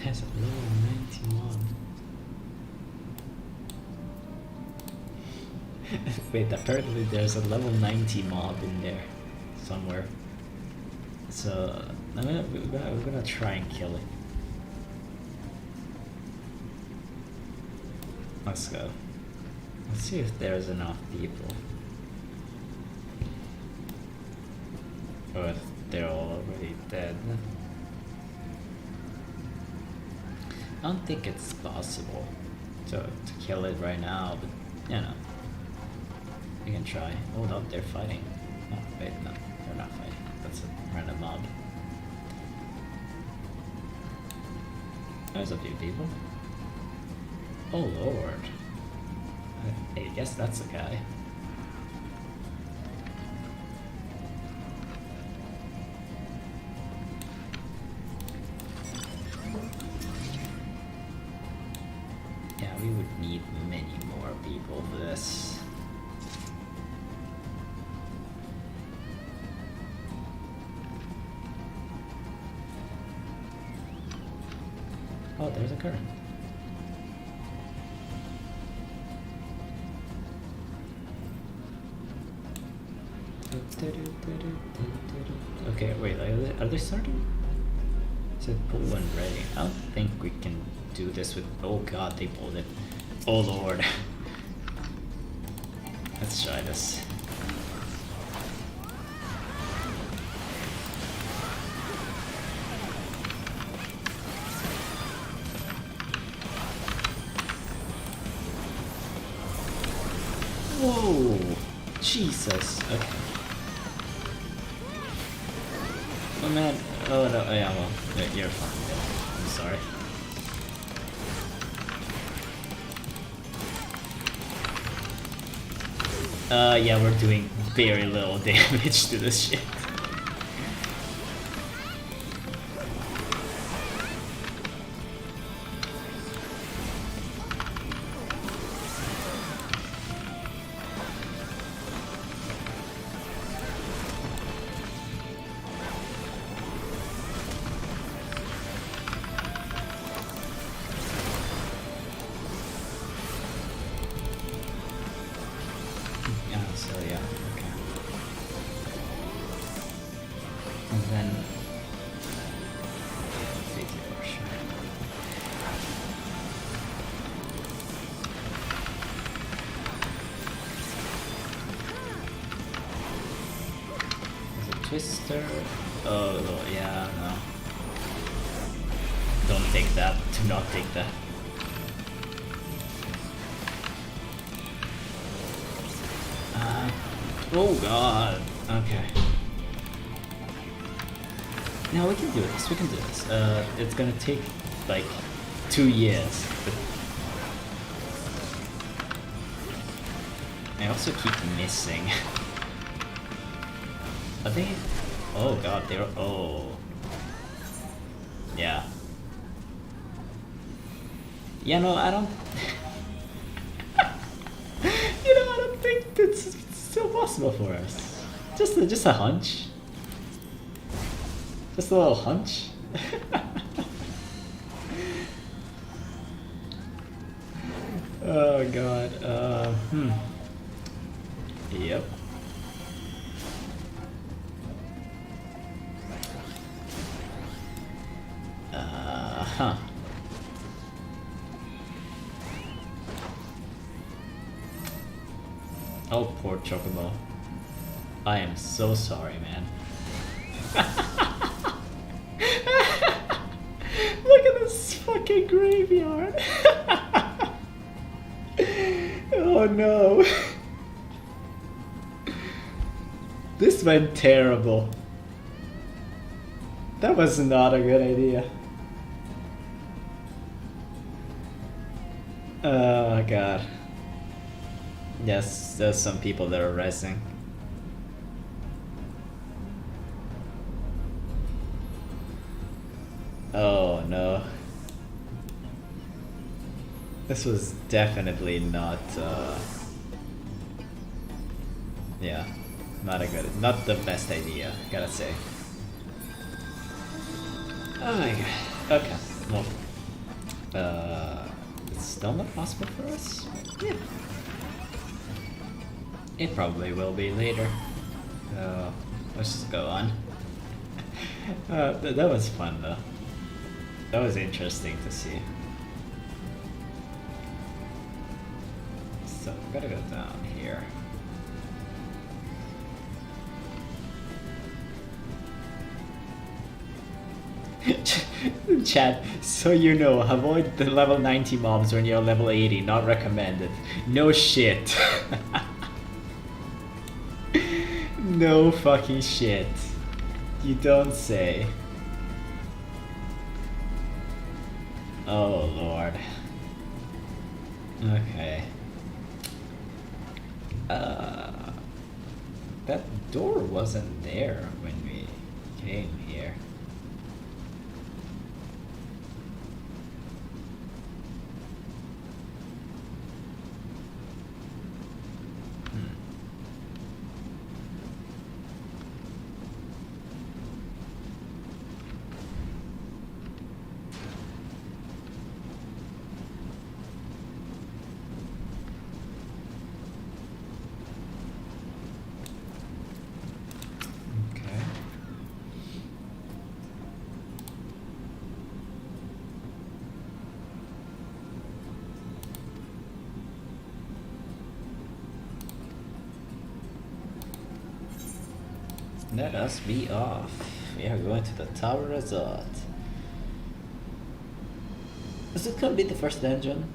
There's a level 91. Wait, apparently there's a level 90 mob in there somewhere. So we're gonna try and kill it. Let's go. Let's see if there's enough people. Or if they're all already dead. I don't think it's possible to kill it right now, but you know, we can try. Hold up, they're fighting. Oh, wait, no, they're not fighting. That's a random mob. There's a few people. Oh lord. I guess that's the guy. Yeah, we would need many more people for this. Oh, there's a current. Okay, wait, are they starting? It said pull when ready. I don't think we can do this with. Oh god, they pulled it. Oh lord. Let's try this. Whoa! Jesus. Okay. Oh man. Oh no. Oh, yeah. Well, you're fine. I'm sorry. Yeah, we're doing very little damage to this shit. Twister. Oh, yeah, no. Don't take that. Do not take that. Oh god. Okay. No, we can do this. We can do this. It's gonna take like 2 years. But I also keep missing. Are they? Oh god, they're. Oh. Yeah. Yeah, no, I don't. You know, I don't think it's still possible for us. Just a hunch. Just a little hunch. Oh god. Yep. Huh. Oh, poor Chocobo. I am so sorry, man. Look at this fucking graveyard. Oh no. This went terrible. That was not a good idea. Oh god. Yes, there's some people that are resting. Oh no. This was definitely not yeah, not the best idea, gotta say. Oh my god. Okay. Well, it's still not possible for us? Yeah. It probably will be later. Let's just go on. That was fun though. That was interesting to see. So, I'm gonna go down here. Chat, so you know, avoid the level 90 mobs when you're level 80, not recommended. No shit. No fucking shit. You don't say. Oh lord. Okay. That door wasn't there when we came here. Let us be off. We are going to the Tower Resort. This is gonna be the first dungeon.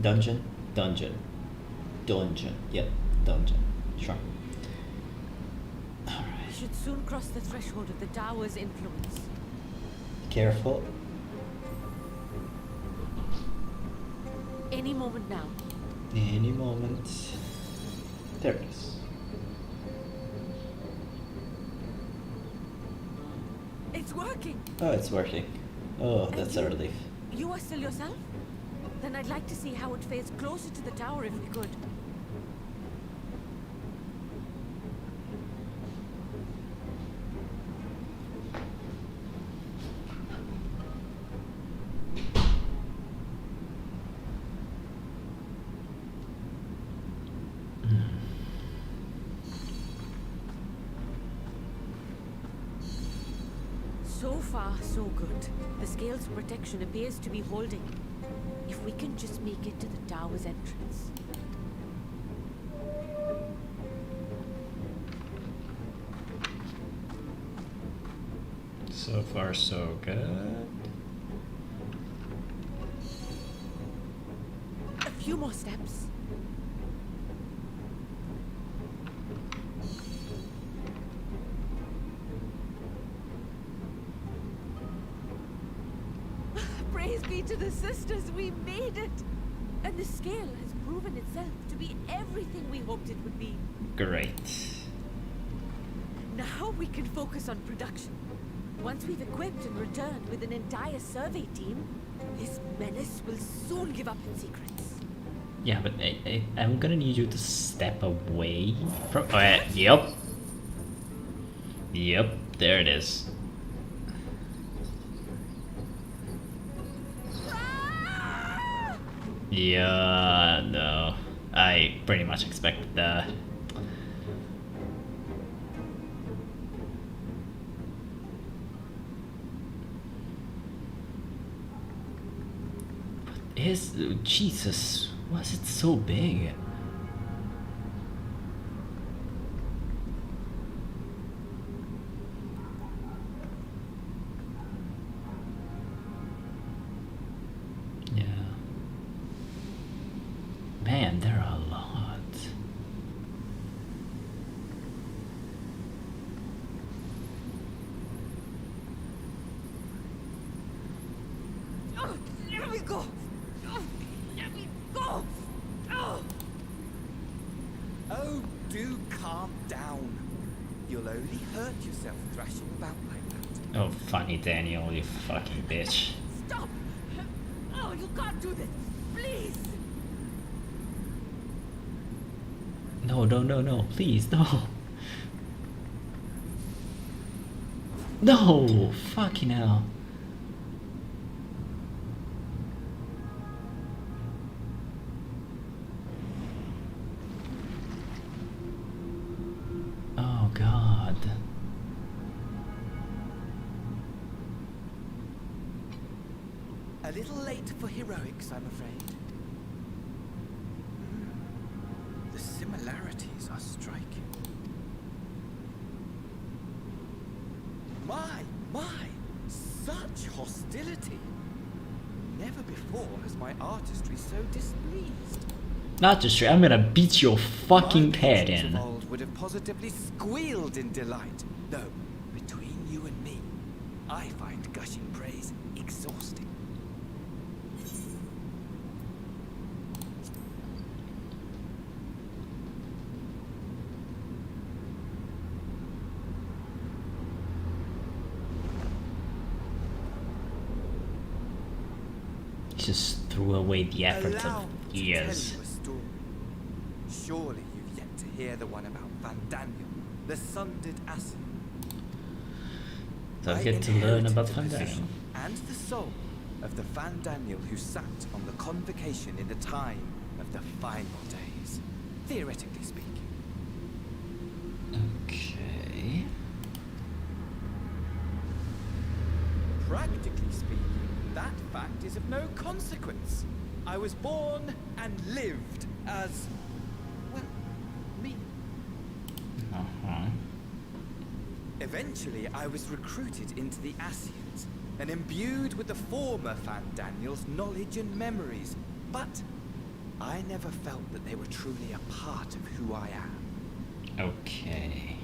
Dungeon. Yep, dungeon. Sure. We should soon cross the threshold of the Tower's influence. Careful. Any moment now. Any moment. There it is. It's working! Oh, it's working. Oh, that's a relief. You are still yourself? Then I'd like to see how it fares closer to the tower if we could. So far, so good. The scale's protection appears to be holding. If we can just make it to the tower's entrance. So far, so good. A few more steps. Praise be to the sisters, we made it! And the scale has proven itself to be everything we hoped it would be. Great. Now we can focus on production. Once we've equipped and returned with an entire survey team, this menace will soon give up its secrets. Yeah, but I'm gonna need you to step away from... yep. Yep, there it is. Yeah, no. I pretty much expected that. But Jesus, was it so big? Man, there are a lot. Oh, let me go! Oh, let me go! Oh. Oh, do calm down. You'll only hurt yourself thrashing about like that. Oh, funny Daniel, you fucking bitch. Stop! Oh, you can't do this! Please! No, please, no. No, fucking hell. Oh, God. A little late for heroics, I'm afraid. The similarities are striking. My! Such hostility! Never before has my artistry so displeased. Not just straight, I'm gonna beat your fucking head in. Of old would have positively squealed in delight. Though, between you and me, I find gushing praise exhausting. just threw away the efforts Allow of me to years. tell you a story. Surely you've yet to hear the one about Van Daniel, the sundered Asien. So I I get to learn inherited about the Van Daniel. position and the soul of the Van Daniel who sat on the convocation in the time of the final days, theoretically speaking. Okay. Practically speaking, that fact is of no consequence. I was born and lived as, well, me. Uh-huh. Eventually, I was recruited into the Asians and imbued with the former Van Daniel's knowledge and memories. But I never felt that they were truly a part of who I am. Okay.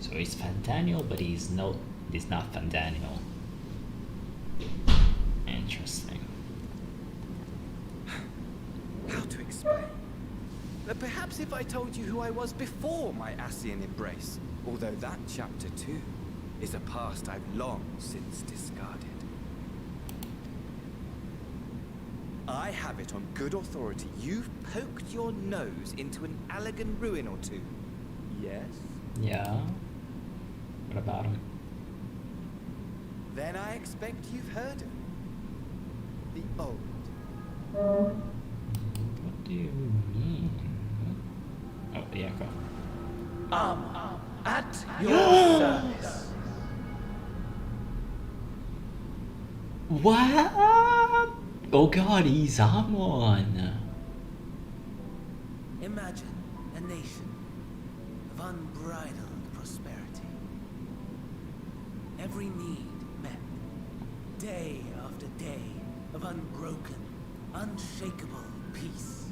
So he's Van Daniel, but he's not Van Daniel. Interesting. How to explain? Perhaps if I told you who I was before my Asian embrace, although that chapter too is a past I've long since discarded. I have it on good authority you've poked your nose into an Allegan ruin or two. Yes? Yeah. What about him? Then I expect you've heard of him. The old. What do you mean? Oh, the echo. At your service. What? Oh god, he's on one. Imagine a nation of unbridled prosperity. Every need met. Day after day of unbroken, unshakable peace.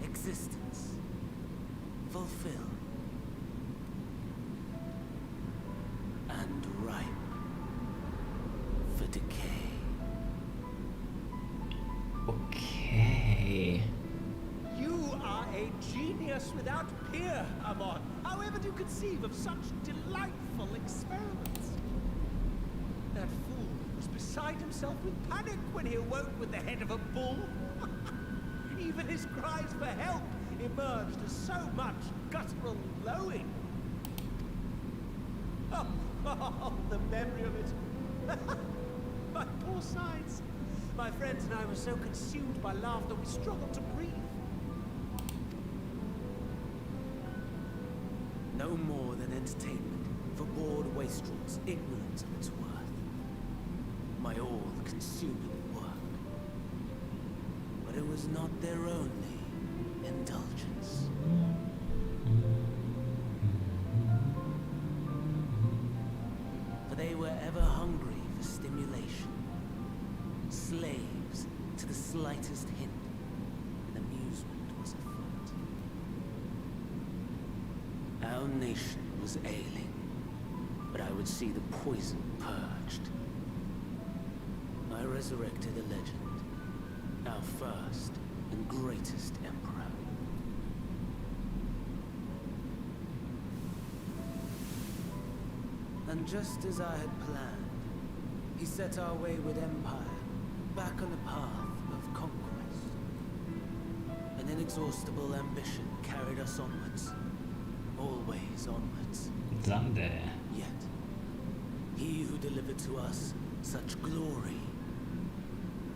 Existence fulfilled. And ripe for decay. Okay. You are a genius without peer, Amon. However do you conceive of such delightful experiments? That fool was beside himself with panic when he awoke with the head of a bull. Even his cries for help emerged as so much guttural lowing. Oh, the memory of it. My poor sides. My friends and I were so consumed by laughter we struggled to breathe. No more than entertainment for bored wastrels ignorant of its worth. My all-consuming work. But it was not their only indulgence. For they were ever hungry for stimulation. Slaves to the slightest hint that amusement was afoot. Our nation was ailing, but I would see the poison purged. I resurrected a legend, our first and greatest emperor. And just as I had planned, he set our wayward empire back on the path of conquest. An inexhaustible ambition carried us onwards, always onwards. Xander. Yet, he who delivered to us such glory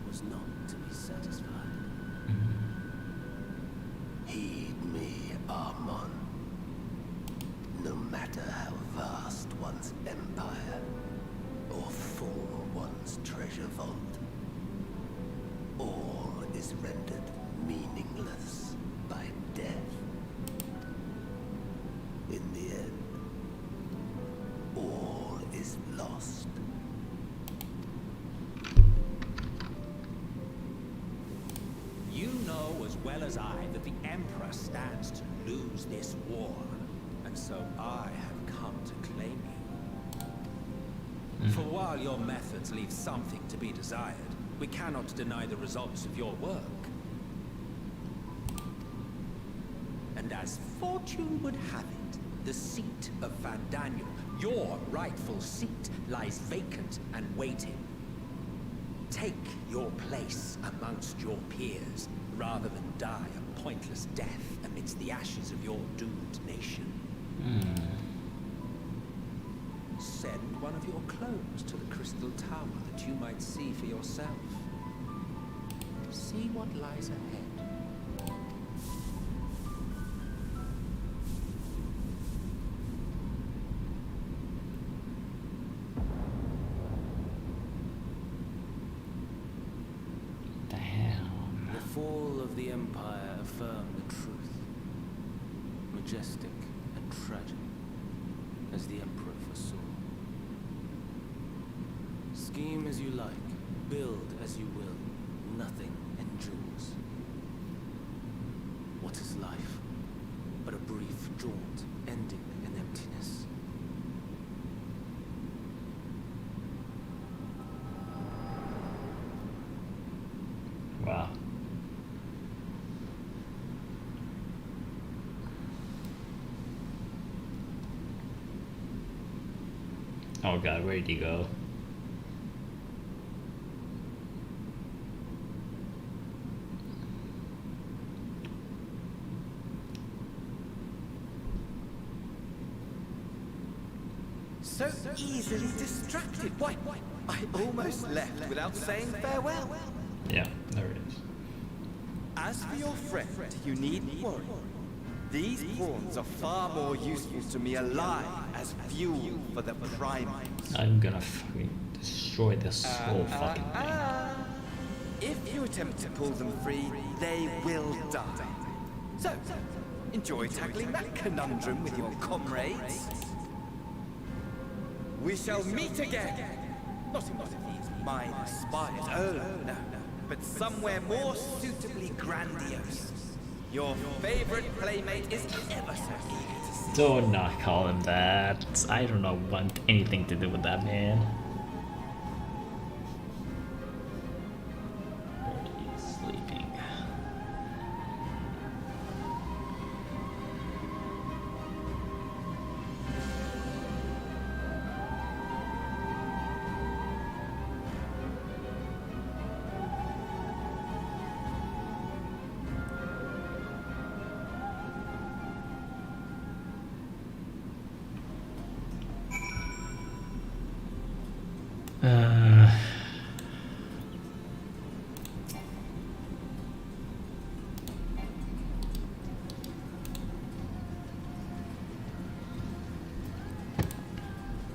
was not to be satisfied. Heed me, Amon. No matter how vast one's empire, or full one's treasure vault, all is rendered meaningless by death. In the end, all is lost. You know as well as I that the Emperor stands to lose this war. And so I have come to claim you. For while your methods leave something to be desired, we cannot deny the results of your work. And as fortune would have it, the seat of Van Daniel, your rightful seat, lies vacant and waiting. Take your place amongst your peers, rather than die a pointless death amidst the ashes of your doomed nation. Send one of your clones to the Crystal Tower that you might see for yourself. See what lies ahead. The fall of the Empire affirmed the truth. Majestic and tragic, as the Emperor foresaw. Scheme as you like, build as you will, nothing endures. What is life but a brief jaunt ending in emptiness? Wow. Oh god, where did he go? So easily distracted. Why, I almost left without saying farewell. Yeah, there it is. As for your friend, you needn't worry. These pawns are far more useful to me alive as fuel for the primates. I'm gonna fucking destroy this whole fucking thing. If you attempt to pull them free, they will die. So, enjoy tackling that conundrum with your comrades. We shall meet again. Not in these minor spires, oh no, but somewhere more suitably grandiose. Your favorite playmate is ever so eager to see. Do not call him that. I do not want anything to do with that man. He's sleeping.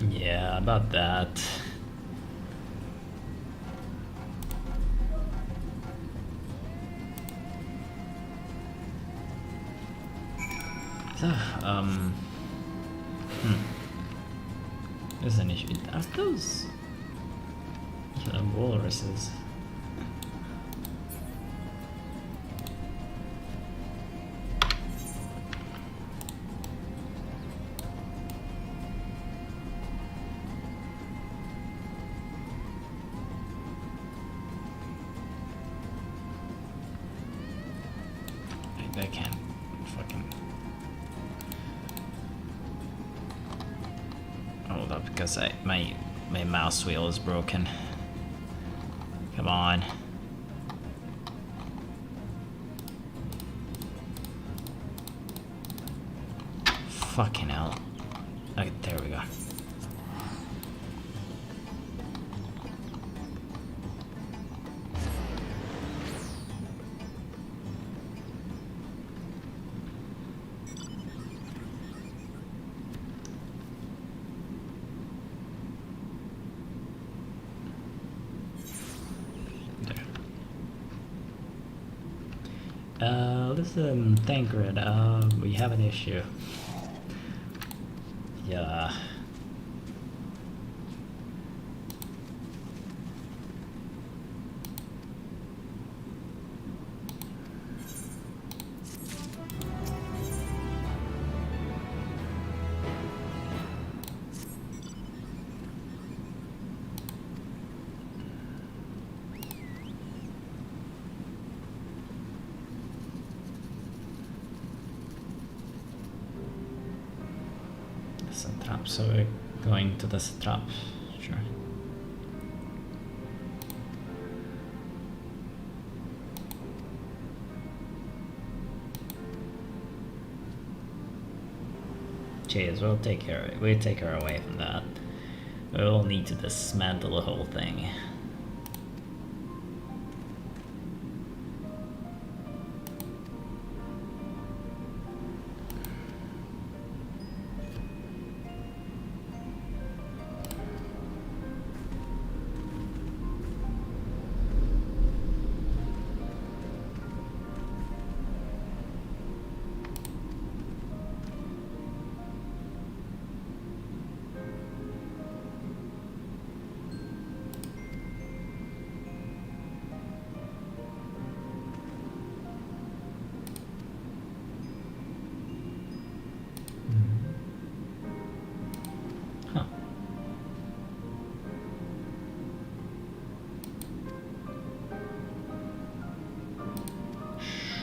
Yeah, about that. So, there's an issue. Are those walruses? They can't fucking hold up because my mouse wheel is broken. Come on. Fucking hell. Okay, there we go. Listen, Tancred, we have an issue. Yeah. Trap, so we're going to the trap, sure. Cheers, we'll take her away from that. We'll need to dismantle the whole thing.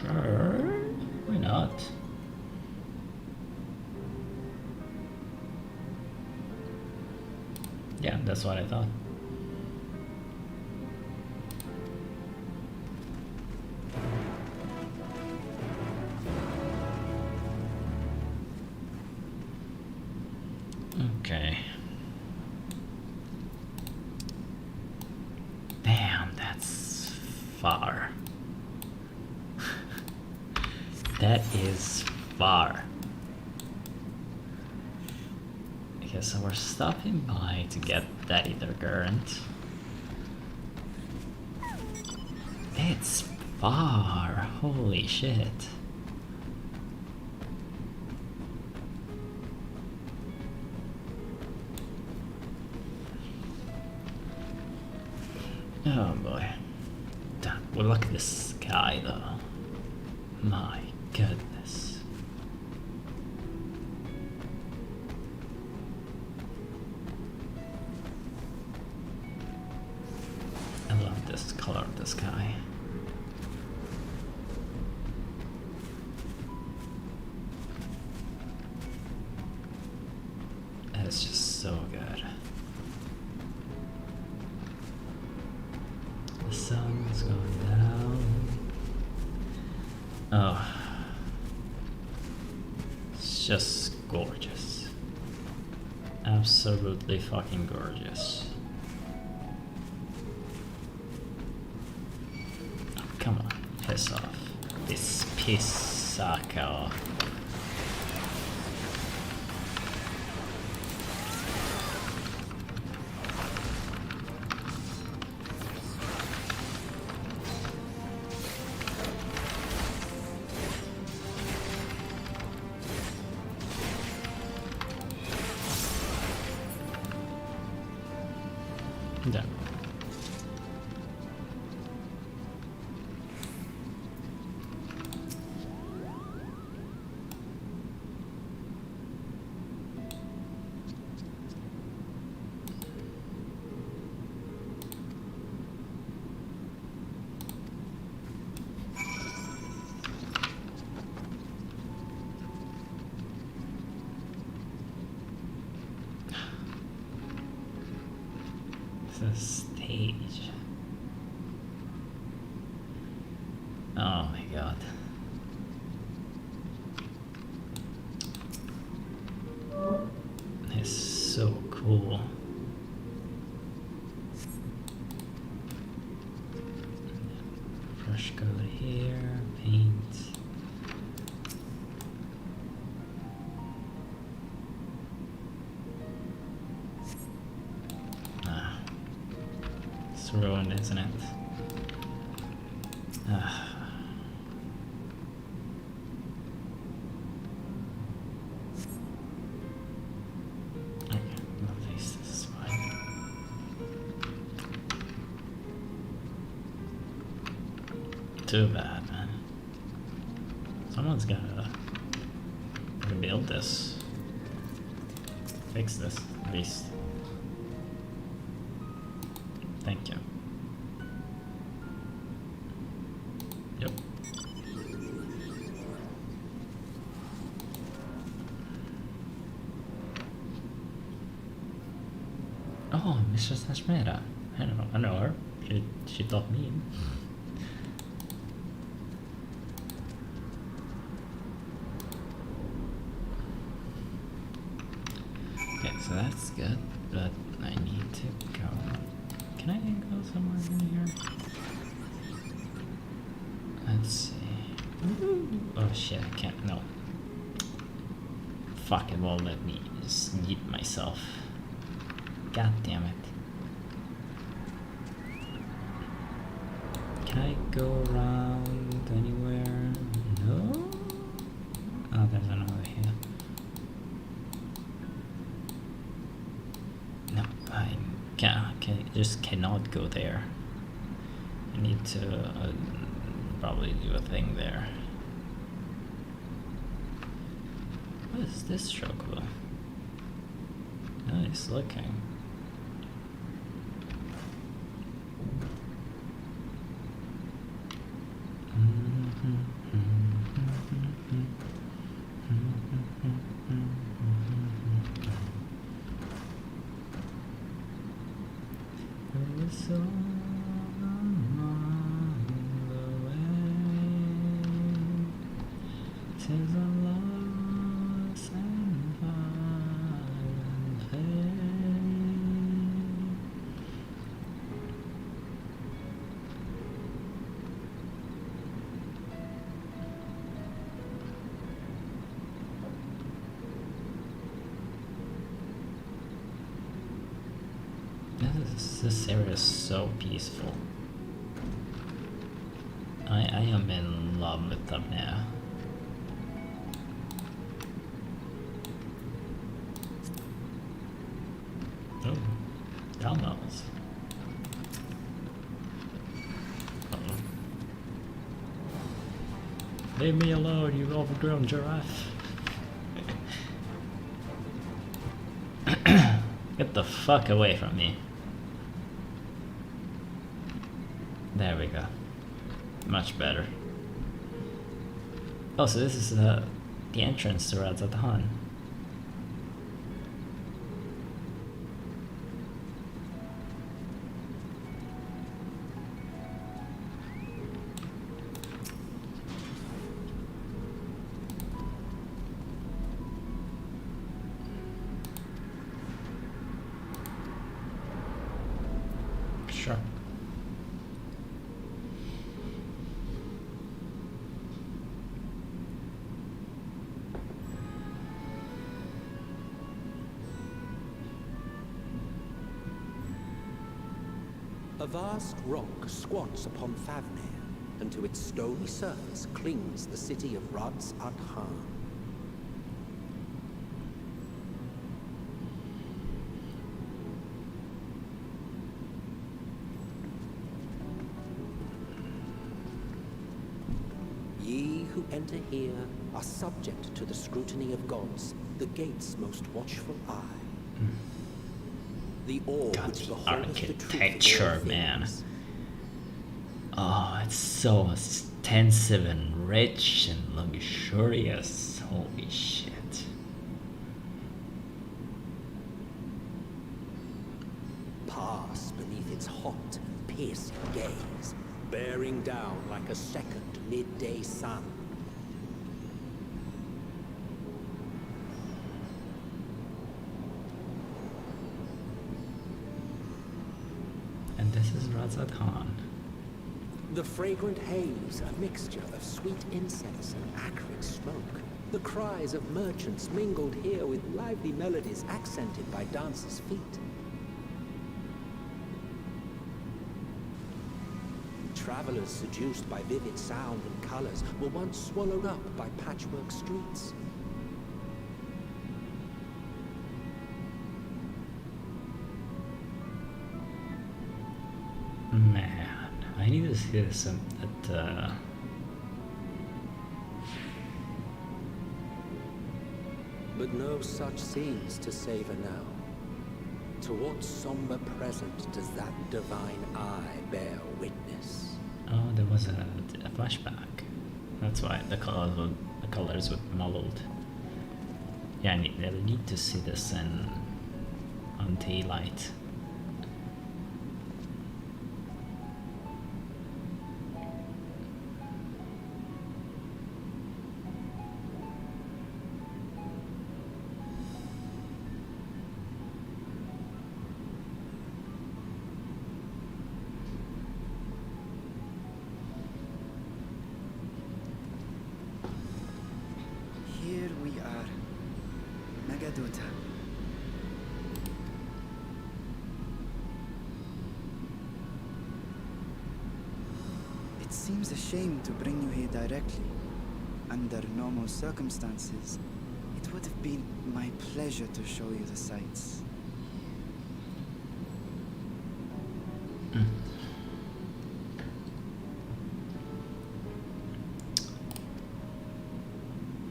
Sure, why not? Yeah, that's what I thought. Okay. Damn, that's far. That is far. Okay, so we're stopping by to get that ether current. It's far. Holy shit. Oh boy. Well, look at this sky though. My goodness. I love this color of the sky. It's just so good. The sun's going down. Oh. It's just gorgeous. Absolutely fucking gorgeous. Oh, come on, piss off. This piss sucker. Done. The stage. Oh my god. It's so cool. Brush color here, paint. Ruined, isn't it? Okay, at least this is fine. Too bad, man. Someone's gotta build this. Fix this, at least. Thank you. Yep. Oh, Mrs. Ashmeda. I know her. She taught me. So that's good, but I need to go. Can I go somewhere in here? Let's see. Oh shit, I can't. No. Fuck, it won't let me just yeet myself. God damn it. Can I go around anywhere? No? Oh, there's another here. No, I just cannot go there. I need to probably do a thing there. What is this chocobo? Nice looking. This area is so peaceful. I am in love with them now. Oh, dumbbells. Uh-oh. Leave me alone, you overgrown giraffe. Get the fuck away from me. There we go. Much better. Oh, so this is the entrance to Razatan. Sure. A vast rock squats upon Favnir, and to its stony surface clings the city of Radz Adhan. Ye who enter here are subject to the scrutiny of gods, the gate's most watchful eye. The orb which beholdeth the truth of all architecture, man. Oh, it's so extensive and rich and luxurious. Holy shit. Pass beneath its hot, piercing gaze, bearing down like a second midday sun. And this is Razatan. The fragrant haze, a mixture of sweet incense and acrid smoke. The cries of merchants mingled here with lively melodies accented by dancers' feet. Travelers seduced by vivid sound and colors were once swallowed up by patchwork streets. Man, I need to see this But no such scenes to savor now. To what somber present does that divine eye bear witness? Oh, there was a flashback. That's why the colors were muddled. Yeah, I need to see this on daylight. Gaduta. It seems a shame to bring you here directly. Under normal circumstances, it would have been my pleasure to show you the sights.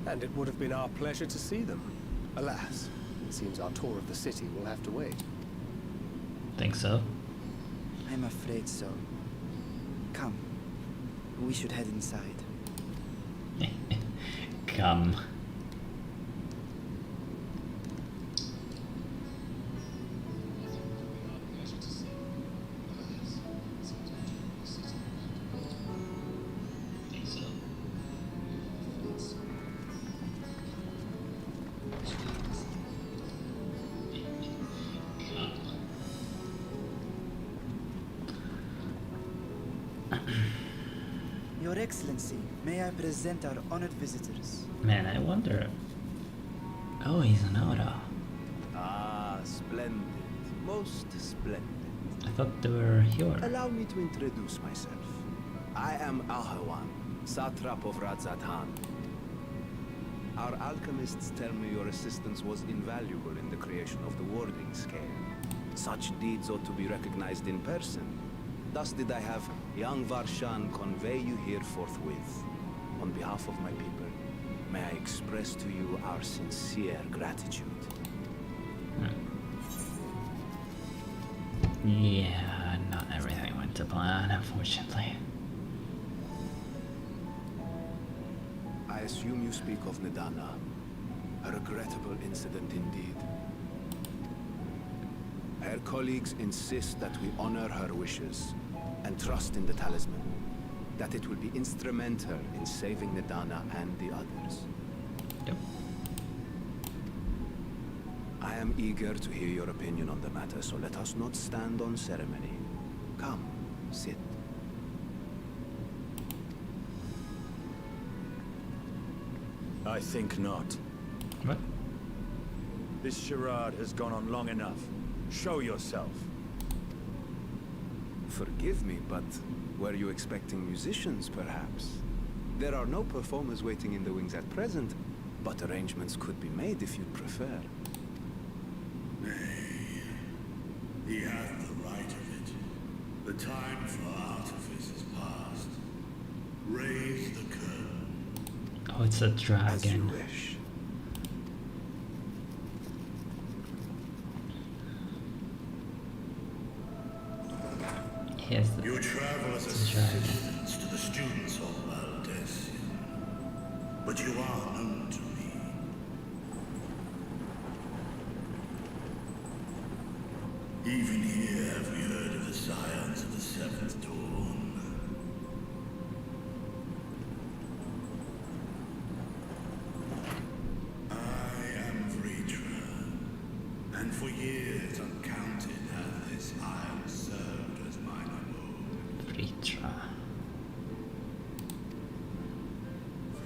And it would have been our pleasure to see them. Alas, it seems our tour of the city will have to wait. Think so? I'm afraid so. Come, we should head inside. Come. Your Excellency, may I present our honored visitors? Man, I wonder. Oh, he's an Aura. Ah, splendid. Most splendid. I thought they were here. Allow me to introduce myself. I am Ahawan, satrap of Radzatan. Our alchemists tell me your assistance was invaluable in the creation of the warding scale. Such deeds ought to be recognized in person. Thus did I have young Varshan convey you here forthwith. On behalf of my people, may I express to you our sincere gratitude. Yeah, not everything went to plan, unfortunately. I assume you speak of Nidana. A regrettable incident indeed. Her colleagues insist that we honor her wishes and trust in the talisman, that it will be instrumental in saving Nidana and the others. Yep. I am eager to hear your opinion on the matter, so let us not stand on ceremony. Come, sit. I think not. What? This charade has gone on long enough. Show yourself. Forgive me, but were you expecting musicians, perhaps? There are no performers waiting in the wings at present, but arrangements could be made if you'd prefer. Nay, he hath the right of it. The time for artifice is past. Raise the curtain. Oh, it's a dragon. As you wish. You travel as assistants to the students of Valdesian, but you are known to me. Even here have we heard of the scions of the Seventh Dawn. I am Vritra, and for years uncounted hath this isle served as mine abode. Vritra.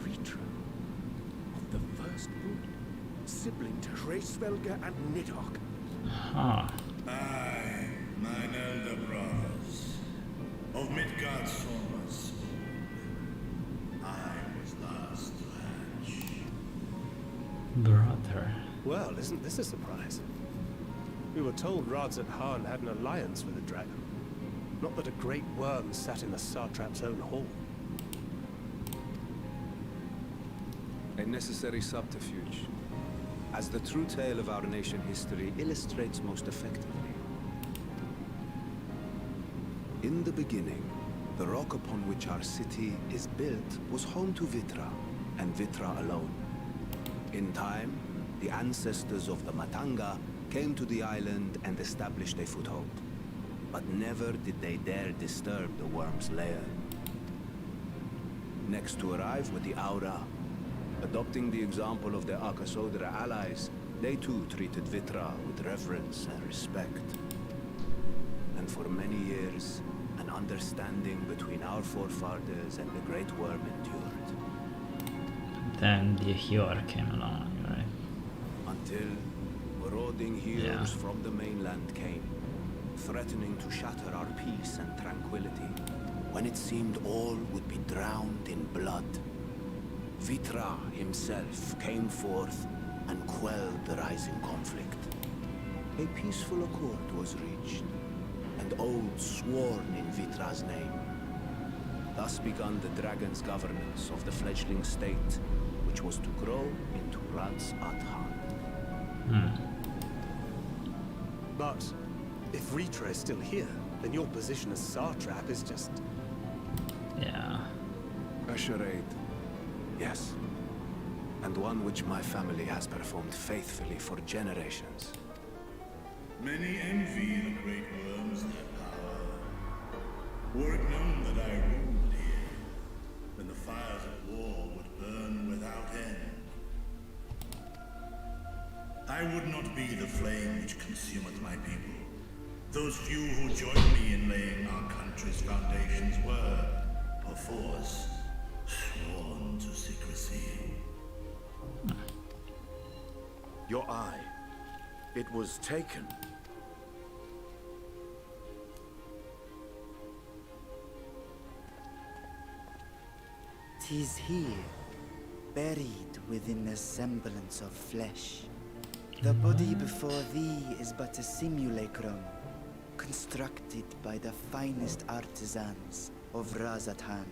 Vritra, of the first brood, sibling to Hraesvelga and Nidhogg. Huh. Aye, mine elder brothers, of Midgard Sorma's spoon. I was last to hatch. Brother. Well, isn't this a surprise? We were told Radzat Han had an alliance with the dragon. Not that a great worm sat in the satrap's own hall. A necessary subterfuge, as the true tale of our nation history illustrates most effectively. In the beginning, the rock upon which our city is built was home to Vitra, and Vitra alone. In time, the ancestors of the Matanga came to the island and established a foothold. But never did they dare disturb the worm's lair. Next to arrive were the Aura. Adopting the example of their Akasodra allies, they too treated Vitra with reverence and respect. And for many years, an understanding between our forefathers and the Great Worm endured. Then the Hjor came along, right? Until marauding heroes from the mainland came, threatening to shatter our peace and tranquility. When it seemed all would be drowned in blood, Vitra himself came forth and quelled the rising conflict. A peaceful accord was reached, and oaths sworn in Vitra's name. Thus began the dragon's governance of the fledgling state, which was to grow into Rats at Han. But if Vitra is still here, then your position as Satrap is just... Yeah. A charade. Yes. And one which my family has performed faithfully for generations. Many envy the great worms their power. Were it known that I ruled here, then the fires of war would burn without end. I would not be the flame which consumeth my people. Those few who joined me in laying our country's foundations were, perforce, sworn to secrecy. Your eye. It was taken. 'Tis here, buried within a semblance of flesh. The body before thee is but a simulacrum, constructed by the finest artisans of Razatan.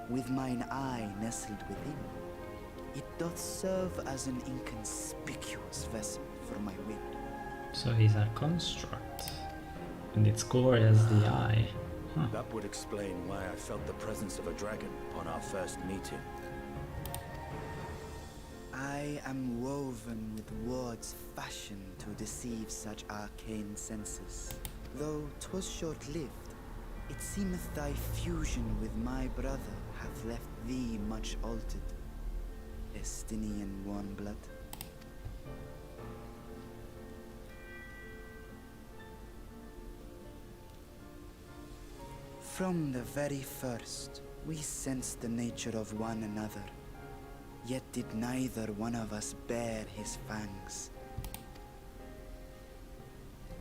With mine eye nestled within, it doth serve as an inconspicuous vessel for my will. So he's a construct, and its core is the eye. Huh. That would explain why I felt the presence of a dragon upon our first meeting. I am woven with words fashioned to deceive such arcane senses. Though 'twas short-lived, it seemeth thy fusion with my brother hath left thee much altered. Estinian warm blood. From the very first, we sensed the nature of one another, yet did neither one of us bear his fangs.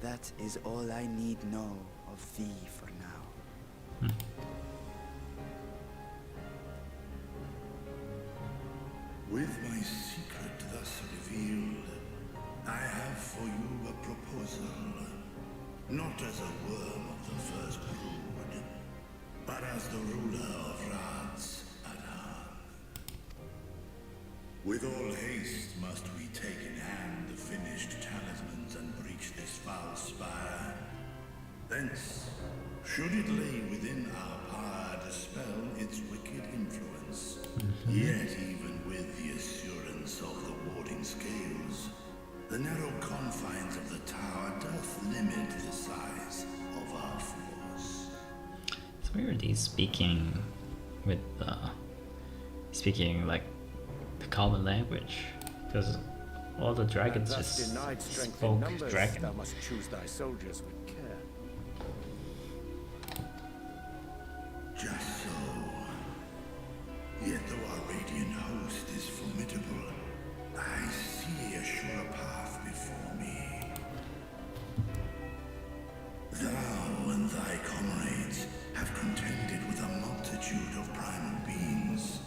That is all I need know of thee for now. With my secret thus revealed, I have for you a proposal. Not as a worm of the first brood, but as the ruler of Rats at Han. With all haste must we take in hand the finished talismans and breach this foul spire. Thence, should it lay within our power, dispel its wicked influence. Yet even with the assurance of the warding scales, the narrow confines of the tower doth limit the size of our force. It's weird he's speaking with speaking like the common language, because all the dragons just denied strength spoke in numbers, dragon. thou must choose thy soldiers with care. Just so. Yet though our radiant host is formidable, I see a surer path before me. Thou and thy comrades have contended with a multitude of primal beings.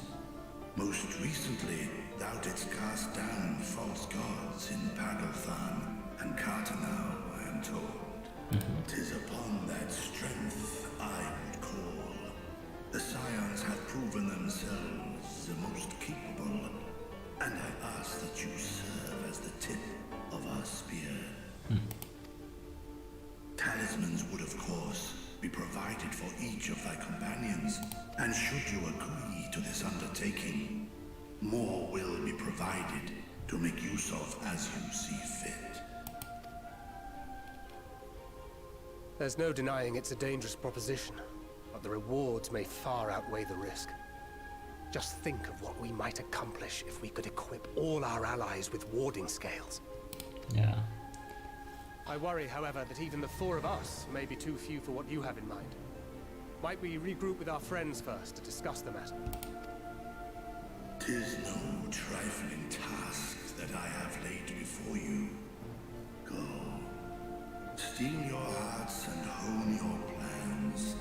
Most recently, thou didst cast down false gods in Pagalthan and Cartanau, I am told. 'Tis upon that strength I would call. The Scions have proven themselves the most capable, and I ask that you serve as the tip of our spear. Talismans would, of course, be provided for each of thy companions, and should you agree to this undertaking, more will be provided to make use of as you see fit. There's no denying it's a dangerous proposition, but the rewards may far outweigh the risk. Just think of what we might accomplish if we could equip all our allies with warding scales. Yeah. I worry, however, that even the four of us may be too few for what you have in mind. Might we regroup with our friends first to discuss the matter? 'Tis no trifling task that that I have laid before you. Go. Steel your hearts and hone your plans.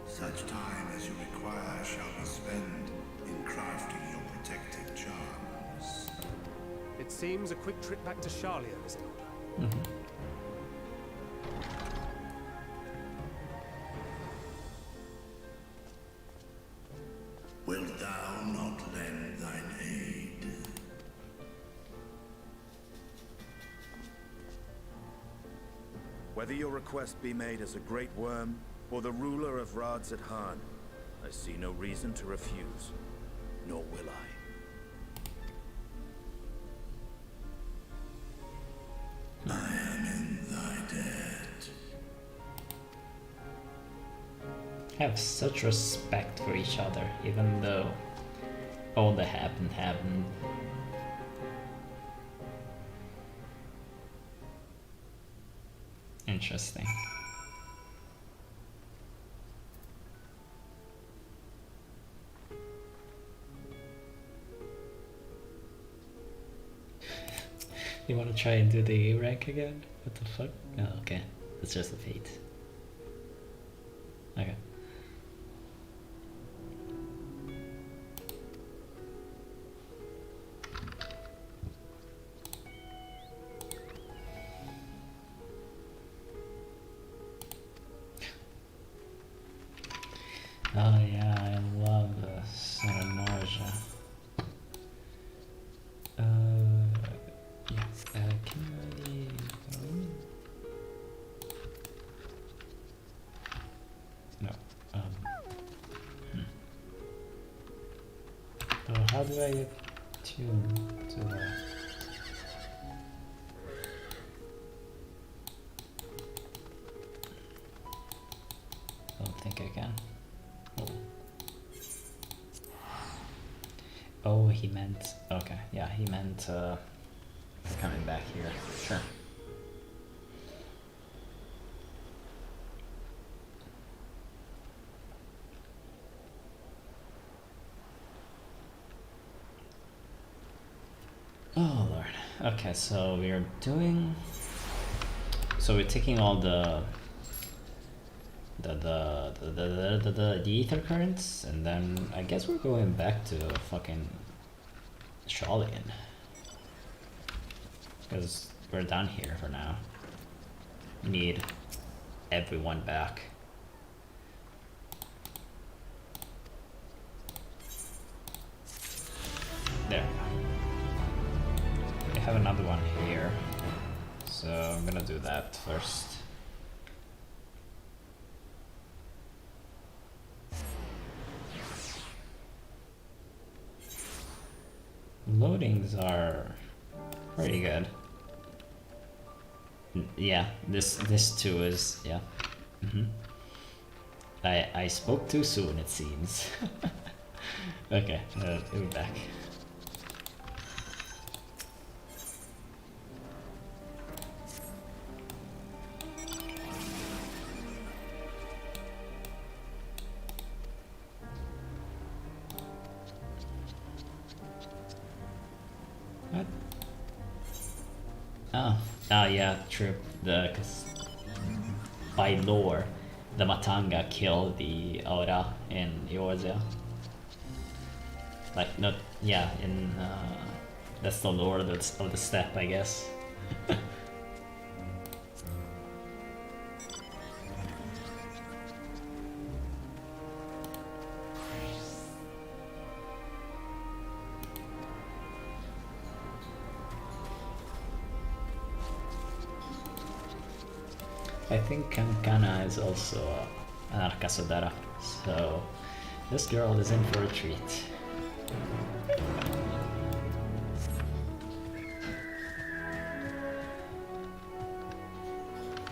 Such time as you require shall be spent in crafting your protective charms. It seems a quick trip back to Charlia is in order. Wilt thou not lend thine aid? Whether your request be made as a great worm or the ruler of Rads at Han, I see no reason to refuse, nor will I. I am in thy debt. Have such respect for each other, even though all that happened. Interesting. You wanna try and do the A rank again? What the fuck? Oh, okay. It's just a fate. Okay. Oh yeah, I love Nausea. Yes, can I no. So how do I get tuned to that? I don't think I can. Oh, he meant, okay, yeah, he meant coming back here, sure. Oh lord, okay, so we're doing, so we're taking all the ether currents, and then I guess we're going back to fucking Shralian, because we're done here for now. We need everyone back. There. We have another one here, so I'm gonna do that first. Loadings are pretty good. Yeah, this too is, yeah. I spoke too soon, it seems. Okay, we're back. What? Oh, yeah, true. Cause by lore, the Matanga killed the Aura in Eorzea. Like, not, yeah, in, that's the lore of the steppe, I guess. I think Kankana is also an Arkasodara, so this girl is in for a treat.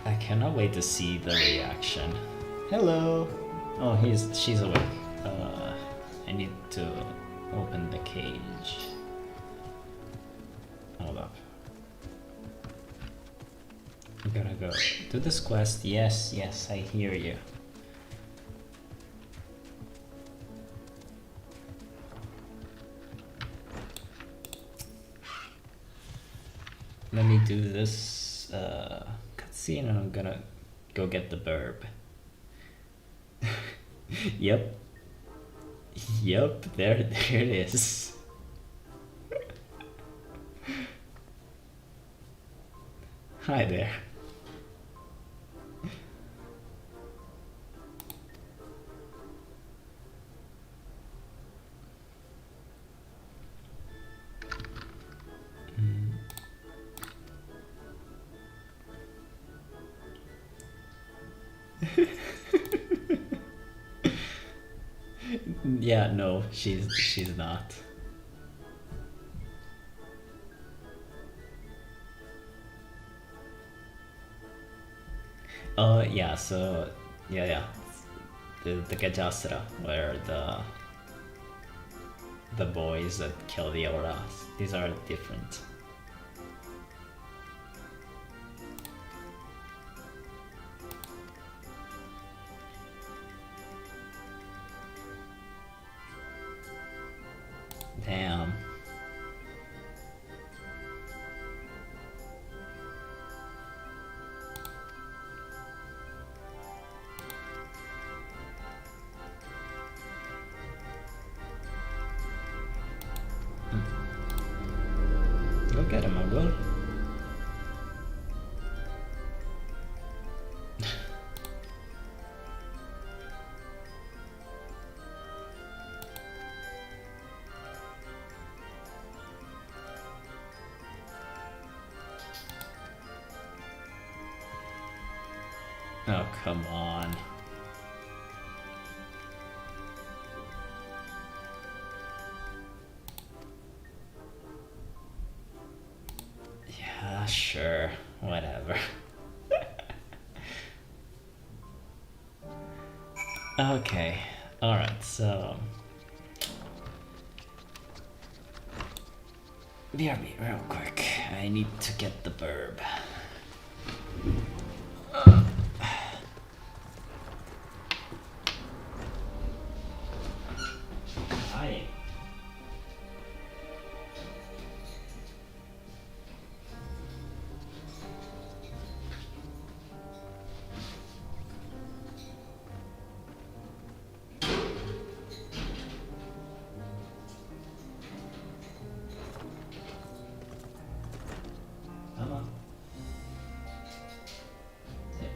I cannot wait to see the reaction. Hello! Oh, she's awake. I need to open the cage. Hold up. I'm gonna go do this quest. Yes, yes, I hear you. let me do this cutscene and I'm gonna go get the burb. Yep. Yep, there it is. Hi there. Yeah, no, she's not. Yeah, so yeah. The Gajasra were the boys that kill the auras. These are different. Damn. Go get him, I will. Oh, come on. Yeah, sure. Whatever. Okay. Alright, so... BRB, real quick. I need to get the burb. Hi. Come on. Sit.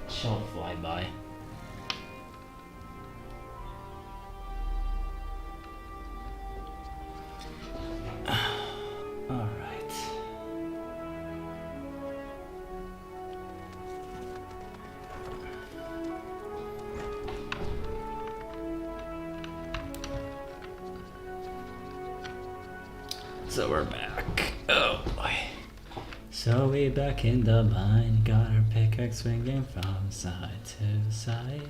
She'll fly by. All right. So we're back. Oh boy. So we back in the mine, got our pickaxe swinging from side to side.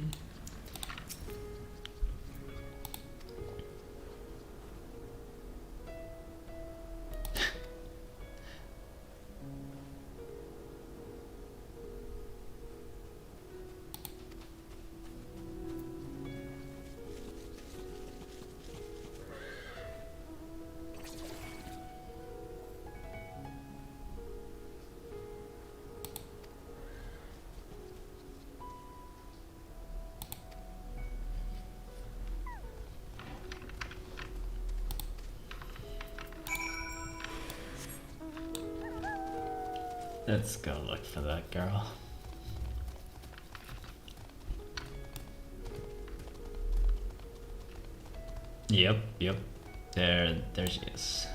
Let's go look for that girl. Yep. There she is.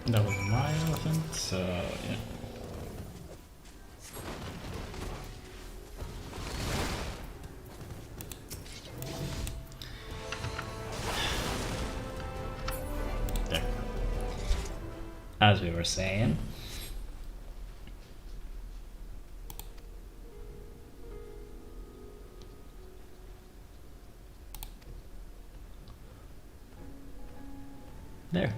That was my elephant, so yeah. There. As we were saying. There.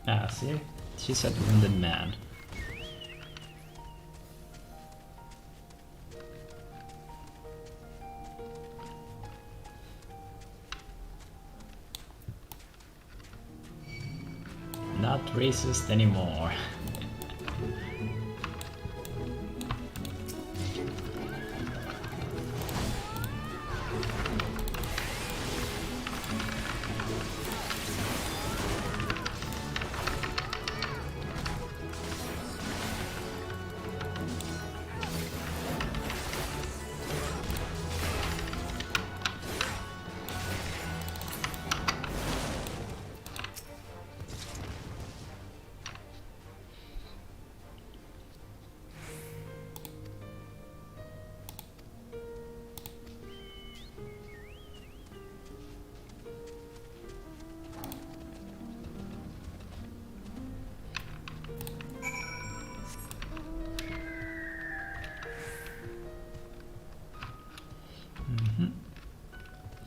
Ah, see? She said wounded man. Not racist anymore.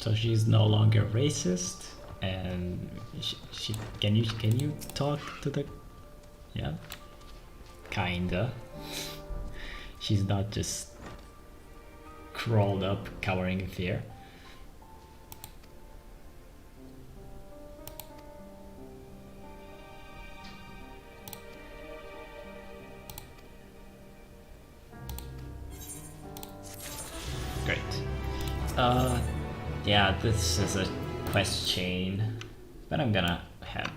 So she's no longer racist, and she can you talk to the, yeah, kinda. She's not just crawled up, cowering in fear. Great. Yeah, this is a quest chain, but I'm gonna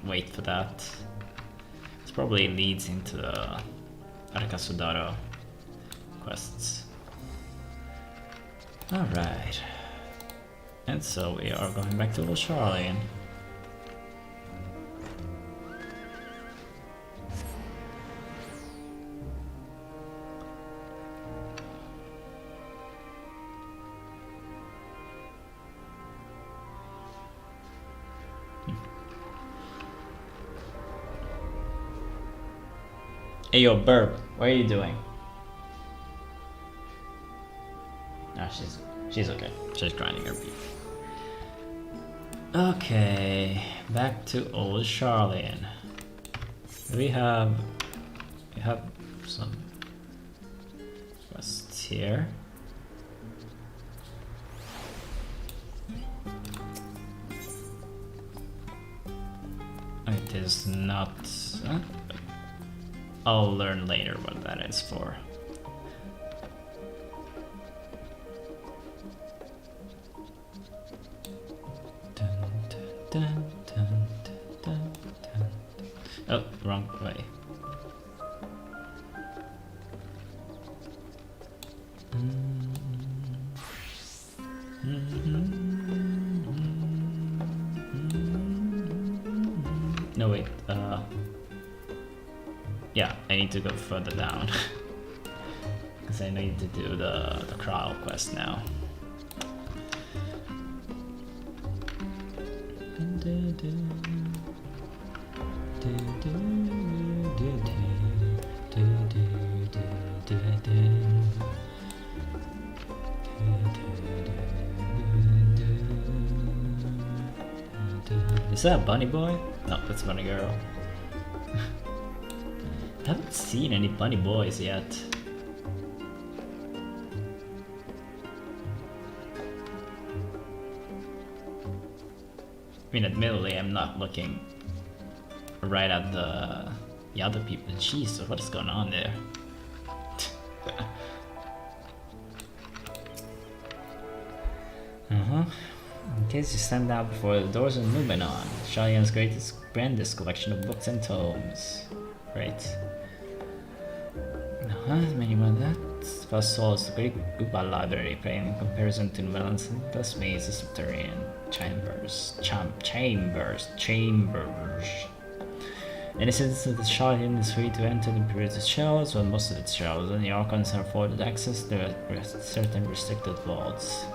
wait for that. This probably leads into the Arkasudaro quests. Alright. And so we are going back to Old Charlene. Hey yo, Burb, what are you doing? Ah, she's okay. She's grinding her beef. Okay, back to Old Charlene. We have some quests here. It is not. I'll learn later what that is for. Oh, wrong way. No, wait. Yeah, I need to go further down. Because I need to do the Crow quest now. Is that a bunny boy? No, that's a bunny girl. I haven't seen any bunny boys yet. I mean, admittedly, I'm not looking right at the other people. Jeez, what is going on there? In case you stand out before the doors of Numenon, Shalian's grandest collection of books and tomes. Right. Many more than that. First Soul is the great Uba library, playing in comparison to Numenon's endless maze of subterranean chambers. In a sense, the Shalian is free to enter the Imperial's shells, while most of its shells and the Archons are afforded access to certain restricted vaults.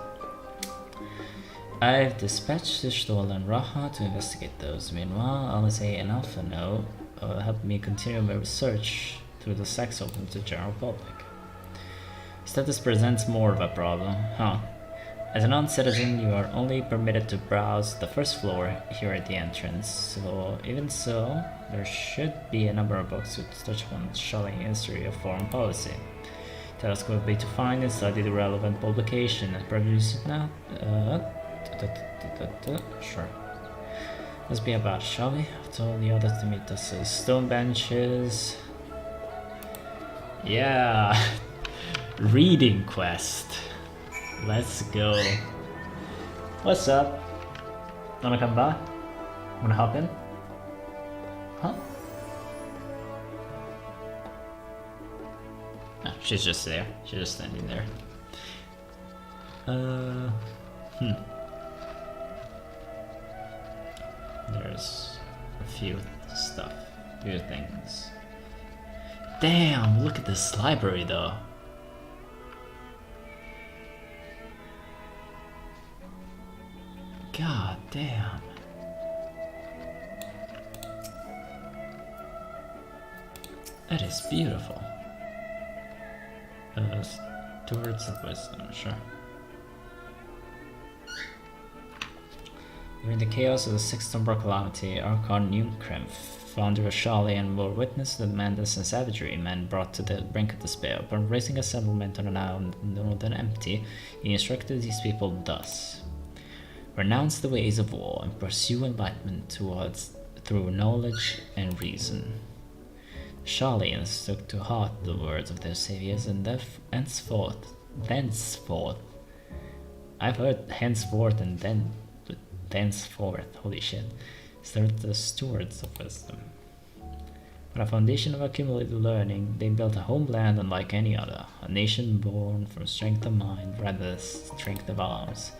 I've dispatched Ishtol and Raha to investigate those. Meanwhile, Alizé and Alphano help me continue my research through the sex open to the general public. Status presents more of a problem, huh? As a non-citizen, you are only permitted to browse the first floor here at the entrance, so even so, there should be a number of books which touch upon the Shalian history of foreign policy. Task would be to find and study the relevant publication and produce it now. Sure. Let's be about, shall we? I've told the others to meet us as stone benches. Yeah! Reading quest. Let's go. What's up? Wanna come by? Wanna hop in? Huh? Oh, she's just there. She's just standing there. There's a few things. Damn, look at this library though. God damn. That is beautiful. Stewards of Wisdom, sure. During the chaos of the Sixth Umbra Calamity, Archon Newcrimp, founder of Shalian, bore witness to the madness and savagery men brought to the brink of despair. Upon raising a settlement on an island northern empty, he instructed these people thus: renounce the ways of war and pursue enlightenment through knowledge and reason. The Shalians took to heart the words of their saviors, and thenceforth, I've heard henceforth and thenceforth, holy shit, served the stewards of wisdom. On a foundation of accumulated learning, they built a homeland unlike any other, a nation born from strength of mind rather than strength of arms.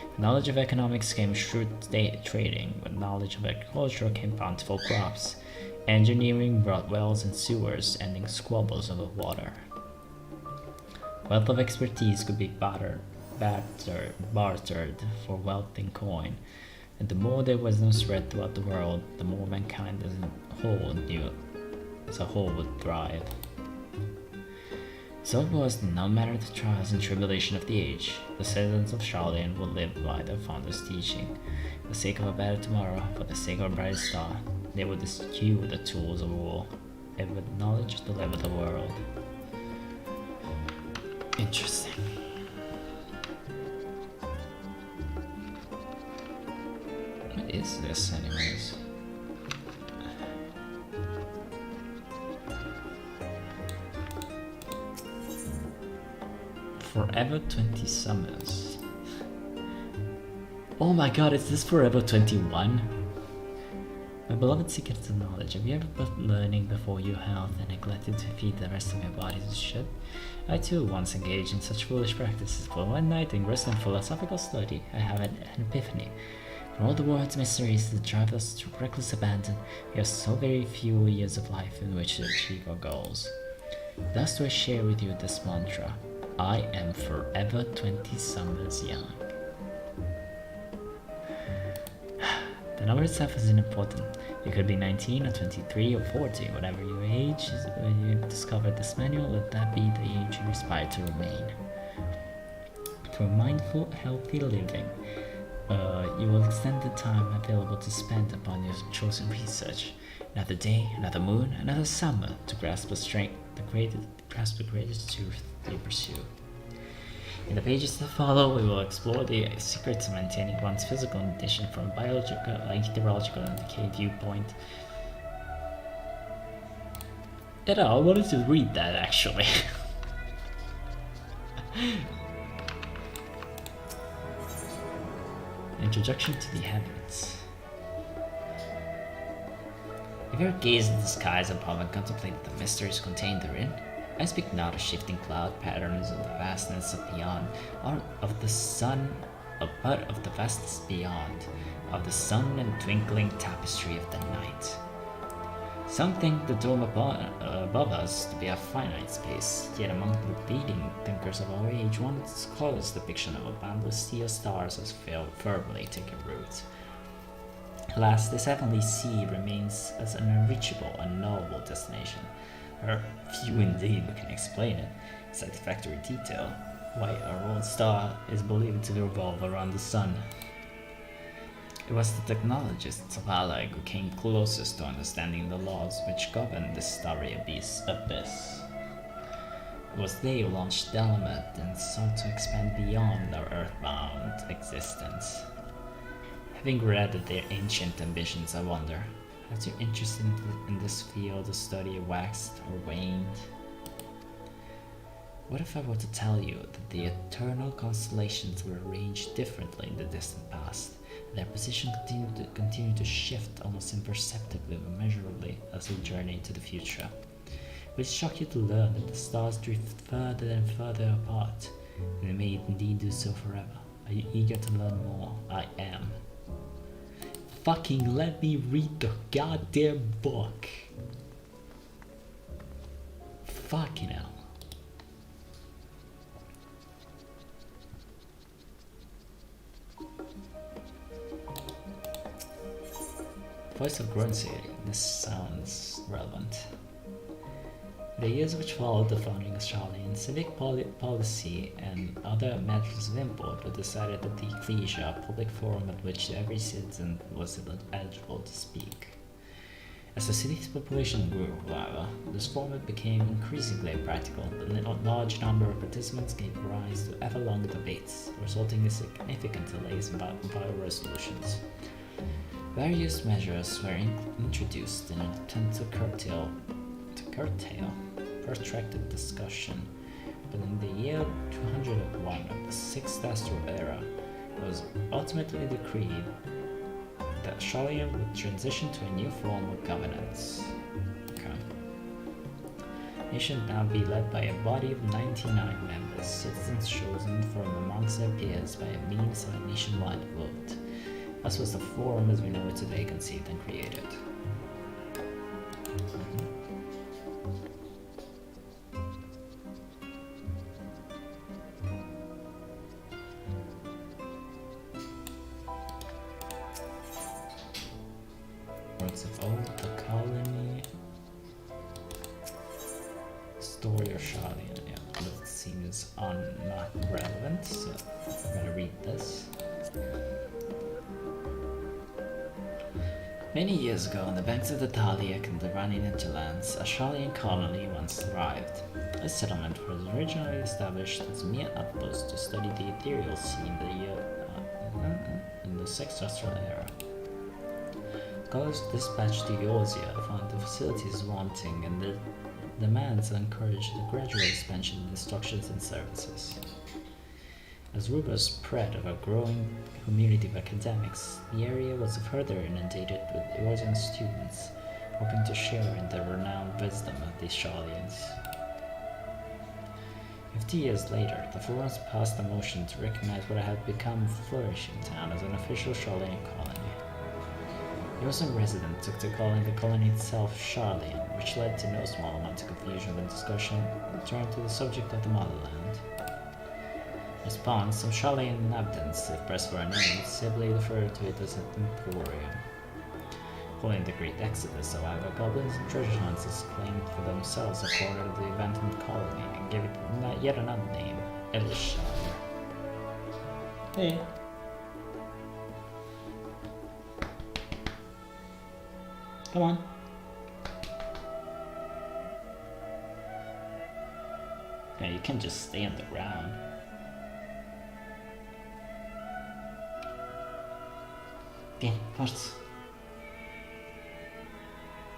With knowledge of economics came shrewd trading, with knowledge of agriculture came bountiful crops. Engineering brought wells and sewers, ending squabbles over water. Wealth of expertise could be bartered for wealth in coin, and the more their wisdom spread throughout the world, the more mankind as a whole would thrive. So it was that no matter the trials and tribulation of the age, the citizens of Shalian would live by their founder's teaching. For the sake of a better tomorrow, for the sake of a brighter star, they would eschew the tools of war, and with knowledge deliver the world. Interesting. What is this, anyways? Forever 20 summers. Oh my god, is this Forever 21? My beloved seekers of knowledge, have you ever put learning before your health and neglected to feed the rest of your body as it should? I too once engaged in such foolish practices, for one night engrossed in philosophical study, I have an epiphany. For all the world's mysteries that drive us to reckless abandon, we have so very few years of life in which to achieve our goals. Thus do I share with you this mantra: I am forever 20 summers young. The number itself isn't important. You could be 19 or 23 or 40, whatever your age is when you discover this manual, let that be the age you aspire to remain. Through mindful, healthy living, you will extend the time available to spend upon your chosen research. Another day, another moon, another summer to grasp the greatest truth you pursue. In the pages that follow, we will explore the secrets of maintaining one's physical condition from a biological, meteorological, and decay viewpoint. You know, I wanted to read that actually. Introduction to the heavens. Have you ever gazed at the skies above and contemplated the mysteries contained therein? I speak not of shifting cloud patterns of the vastness of beyond, or of the sun, but of the vastness beyond, of the sun and twinkling tapestry of the night. Some think the dome above us to be a finite space, yet among the leading thinkers of our age, one's close depiction of a boundless sea of stars has firmly taken root. Alas, this heavenly sea remains as an unreachable, unknowable destination, or few indeed can explain it. Satisfactory detail, why our old star is believed to revolve around the sun. It was the technologists of Allag who came closest to understanding the laws which govern this starry abyss. It was they who launched Dalamet and sought to expand beyond our earthbound existence. Having read of their ancient ambitions, I wonder, has your interest in this field of study waxed or waned? What if I were to tell you that the eternal constellations were arranged differently in the distant past, and their position continued to shift almost imperceptibly but measurably as we journey into the future? Will it shock you to learn that the stars drift further and further apart, and they may indeed do so forever? Are you eager to learn more? I am. Fucking let me read the goddamn book. Fucking hell. Voice of Gruncy, this sounds relevant. The years which followed the founding of Charlene, civic policy and other matters of import were decided at the Ecclesia, a public forum at which every citizen was eligible to speak. As the city's population grew, however, this format became increasingly impractical. The large number of participants gave rise to ever-longer debates, resulting in significant delays in vital resolutions. Various measures were introduced in an attempt to curtail protracted discussion, but in the year 201 of the 6th Astral Era, it was ultimately decreed that Charlene would transition to a new form of governance. It should now be led by a body of 99 members, citizens chosen from amongst their peers by a means of a nationwide vote. Thus was the forum as we know it today conceived and created. Words of old, the colony, story of Charlene. Yeah, that seems not relevant, so I'm gonna read this. Many years ago, on the banks of the Taliak and the Iranian hinterlands, a Charlian colony once thrived. This settlement was originally established as a mere outpost to study the ethereal sea in the 6th Astral Era. Scholars dispatched to Eorzea found the facilities wanting and the demands encouraged the gradual expansion of instructions and services. As rumors spread of a growing community of academics, the area was further inundated with Eorzean students, hoping to share in the renowned wisdom of these Charlians. 50 years later, the forums passed a motion to recognize what had become a flourishing town as an official Charlian colony. Eorzean residents took to calling the colony itself Charlian, which led to no small amount of confusion when discussion turned to the subject of the motherland. In response, some Charlian inhabitants, if pressed for a name, simply referred to it as an emporium. Following the Great Exodus, however, goblins and treasure hunters claimed for themselves a corner of the abandoned colony and gave it yet another name, Elishar. Hey. Come on. Yeah, you can't just stay on the ground. Bien, forts.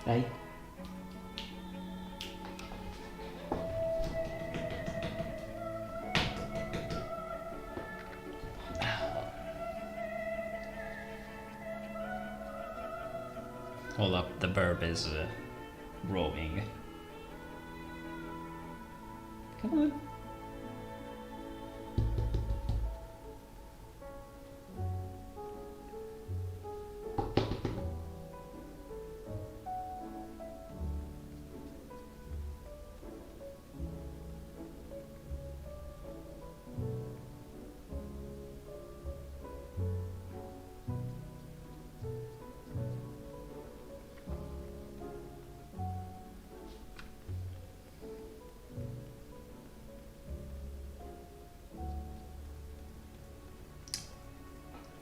Dai. Hold up, the burb is rowing. Come on.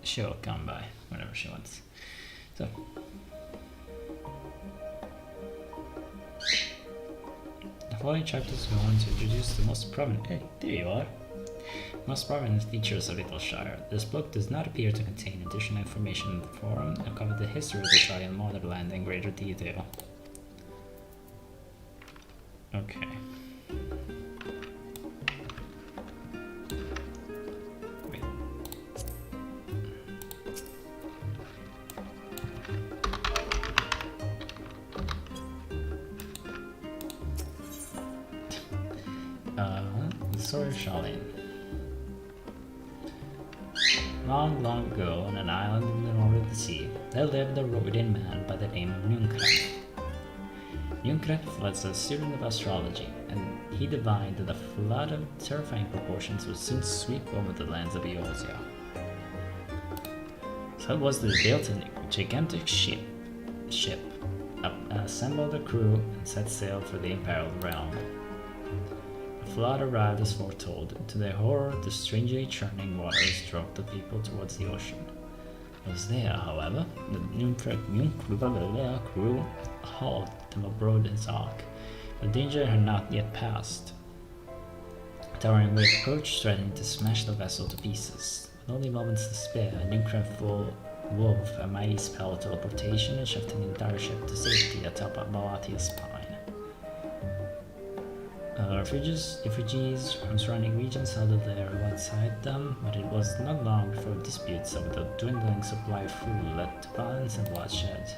She'll come by whenever she wants. So the following chapters go on to introduce the most prominent there you are. Most prominent features of Littleshire. This book does not appear to contain additional information in the forum and cover the history of the Italian motherland in greater detail. Okay. The story of Charlene. Long, long ago, on an island in the north of the sea, there lived a Rodian man by the name of Njunkrep. Njunkrep was a student of astrology, and he divined that a flood of terrifying proportions would soon sweep over the lands of Eosia. So it was that he built a gigantic ship, assembled a crew, and set sail for the imperiled realm. The flood arrived as foretold. To their horror, the strangely churning waters drove the people towards the ocean. It was there, however, that Njunkrep crew hauled them aboard his ark. The danger had not yet passed. A towering wave approached, threatening to smash the vessel to pieces. With only moments to spare, Njunkrep wove a mighty spell of teleportation and shoved the entire ship to safety atop Balatia's spine. Refugees from surrounding regions huddled there alongside them, but it was not long before disputes over the dwindling supply of food led to violence and bloodshed.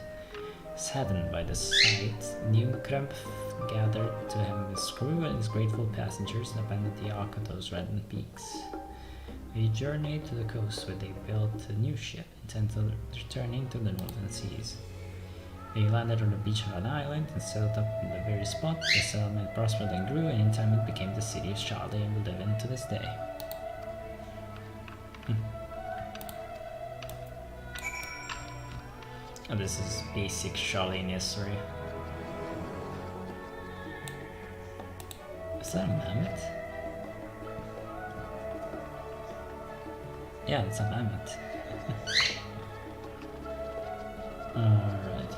Saddened by the sight, Njunkrep gathered to him his crew and his grateful passengers and abandoned the ark of those reddened peaks. They journeyed to the coast where they built a new ship, intent on returning to the northern seas. They landed on the beach of an island and settled up in the very spot. The settlement prospered and grew, and in time it became the city of Charlie and will live in to this day. And this is basic Charlene history. Is that a mammoth? Yeah, it's a mammoth. Alright.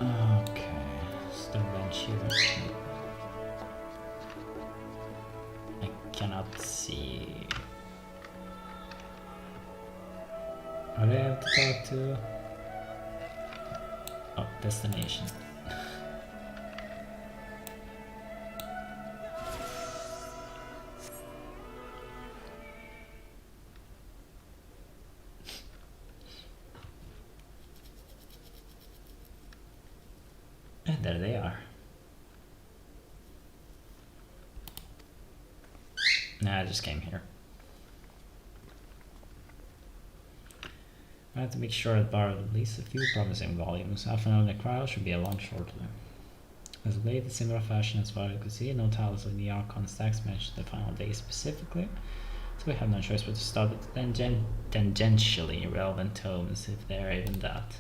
Okay, stone bench here. I cannot see. What do I have to talk to? Oh, destination. And there they are. Nah, I just came here. I have to make sure I borrowed at least a few promising volumes. Half an hour in the crowd should be along shortly. As of late, in similar fashion as far as I could see, no titles of the Archon stacks mention the final day specifically, so we have no choice but to start with tangentially relevant tomes, if they are even that.